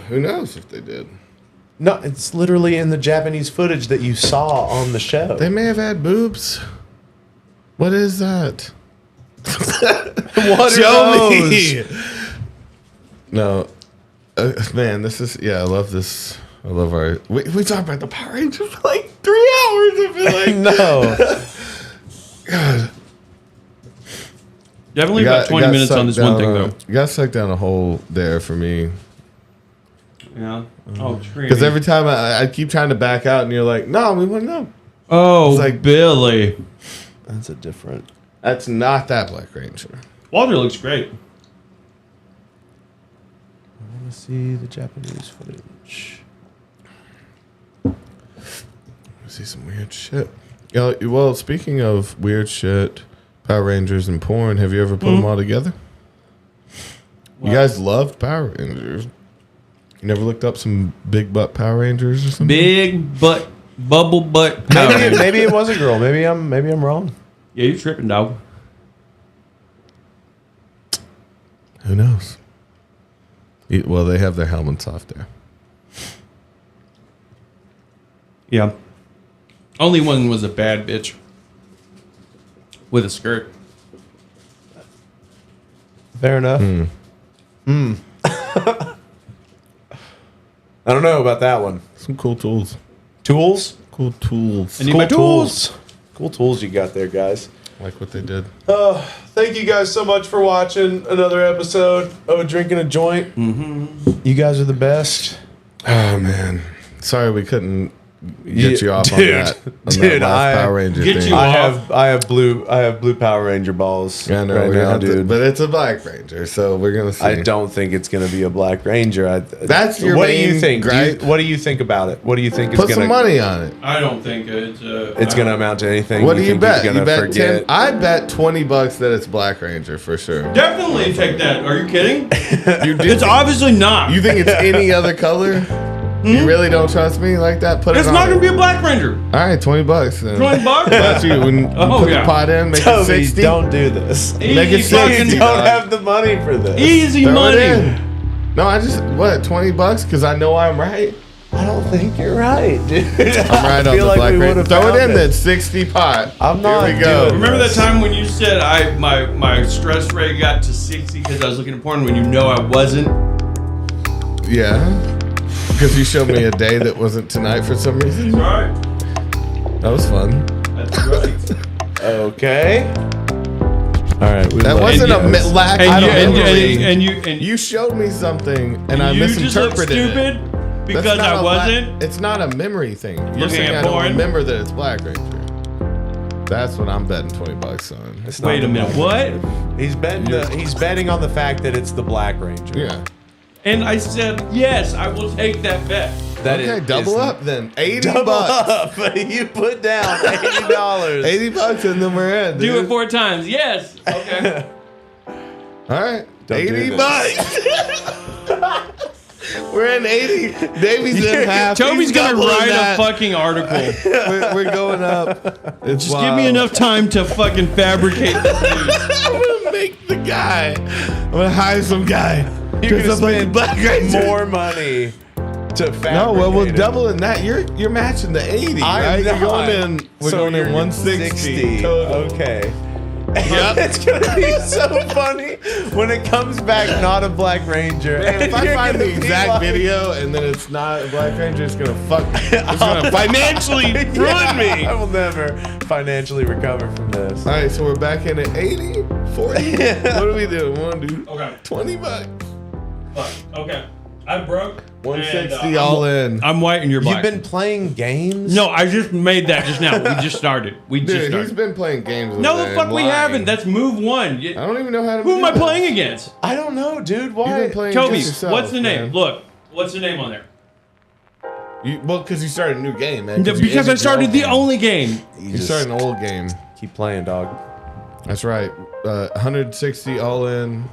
Who knows if they did? No, it's literally in the Japanese footage that you saw on the show. They may have had boobs. What is that? What Show are me. those? No, man, this is I love this. I love our. We talked about the Power Rangers for like 3 hours. I feel like No. God. Definitely about 20 minutes on this one thing, though. You got sucked down a hole there for me. Yeah. Oh, Because every time I keep trying to back out, and you're like, "No, we want to know." Oh, It's like- Billy. That's a different. That's not that Black Ranger. Walter looks great. I want to see the Japanese footage. I see some weird shit. Well, speaking of weird shit, Power Rangers and porn, have you ever put them all together? You guys loved Power Rangers. You never looked up some big butt Power Rangers or something? Big butt, bubble butt. Maybe it was a girl. Maybe I'm wrong. Yeah, you're tripping, dog. Who knows? Well, they have their helmets off there. Yeah. Only one was a bad bitch. With a skirt. Fair enough. I don't know about that one. Some cool tools. Tools? Cool tools. I need my tools. Cool tools you got there, guys. Like what they did. Thank you guys so much for watching another episode of Drinking a Joint. Mm-hmm. You guys are the best. Oh, man. Sorry we couldn't get you off on Dude, that. On that last Power Ranger get thing. you I have blue Power Ranger balls I know, right we're gonna now, have to- dude. but it's a Black Ranger, so we're gonna see. I don't think it's gonna be a Black Ranger. That's your What do main you think? gripe? What do you think about it? What do you think is Put gonna some money on it. I don't think it's Gonna amount to anything? What do you think bet? he's You gonna bet forget? 10. I bet $20 that it's Black Ranger for sure. Definitely take that. Are you kidding? You did. It's obviously not. You think it's any other color? You really don't trust me like that? Put It's it on. not going to be a Black Ranger. All right, $20 then. $20? About you. When you Oh, put yeah. the pot in, make Toby, it 60. don't do this. Make it Easy fucking 60. You don't have the money for this. Easy Throw money. it in. No, I just $20 because I know I'm right. I don't think you're right, dude. I'm right on the Black Ranger. Throw it in then 60 pot. I'm not Here we go. doing Remember that time when you said my stress rate got to 60 because I was looking at porn when you know I wasn't? Yeah. Because you showed me a day that wasn't tonight for some reason. That's right. That was fun. That's right. Okay. All right. That wasn't a lack and of you, memory. and You showed me something and I you just look misinterpreted stupid it. because That's not I a wasn't. It's not a memory thing. You're Looking saying at I don't porn? remember that it's Black Ranger. That's what I'm betting $20 on. It's not Wait a the minute. Black What? Ranger. He's betting on the fact that it's the Black Ranger. Yeah. And I said yes, I will take that bet. That Okay, is- double is- up then. $80. Double up. You put down $80. $80 and then we're in. Do dude. it 4 times. Yes. Okay. All right. Don't do $80. We're in 80. Davey's in half. Toby's He's gonna doubling write that. a fucking article. We're going up. It's Just give me enough time to fucking fabricate this news. I'm gonna make the guy. I'm gonna hire some guy. You're Dress gonna up like spend Black Ranger. more money to fabricate. No, well, we're it. doubling that. You're matching the 80, I'm right? You're not. going in. We're So going in you're 160. Total. Okay. Yep. It's gonna be so funny when it comes back not a Black Ranger. Man, if I You're find gonna the be exact like- video and then it's not a Black Ranger, it's gonna fuck. It's gonna financially ruin me. I will never financially recover from this. All right, so we're back in at 80, 40. What do we do? We want to do Okay. $20. Fuck. Okay. I broke. 160 all in. I'm white and you're black. You've been playing games? No, I just made that just now. We just started. Dude, he's been playing games. No, the fuck we haven't. That's move one. I don't even know how to. Who am I playing against? I don't know, dude. Why? You've been playing Toby, against yourself, what's the name? man. Look, what's the name on there? Well, because you started a new game, man. Because I started the only game. You started an old game. Keep playing, dog. That's right. 160 all in.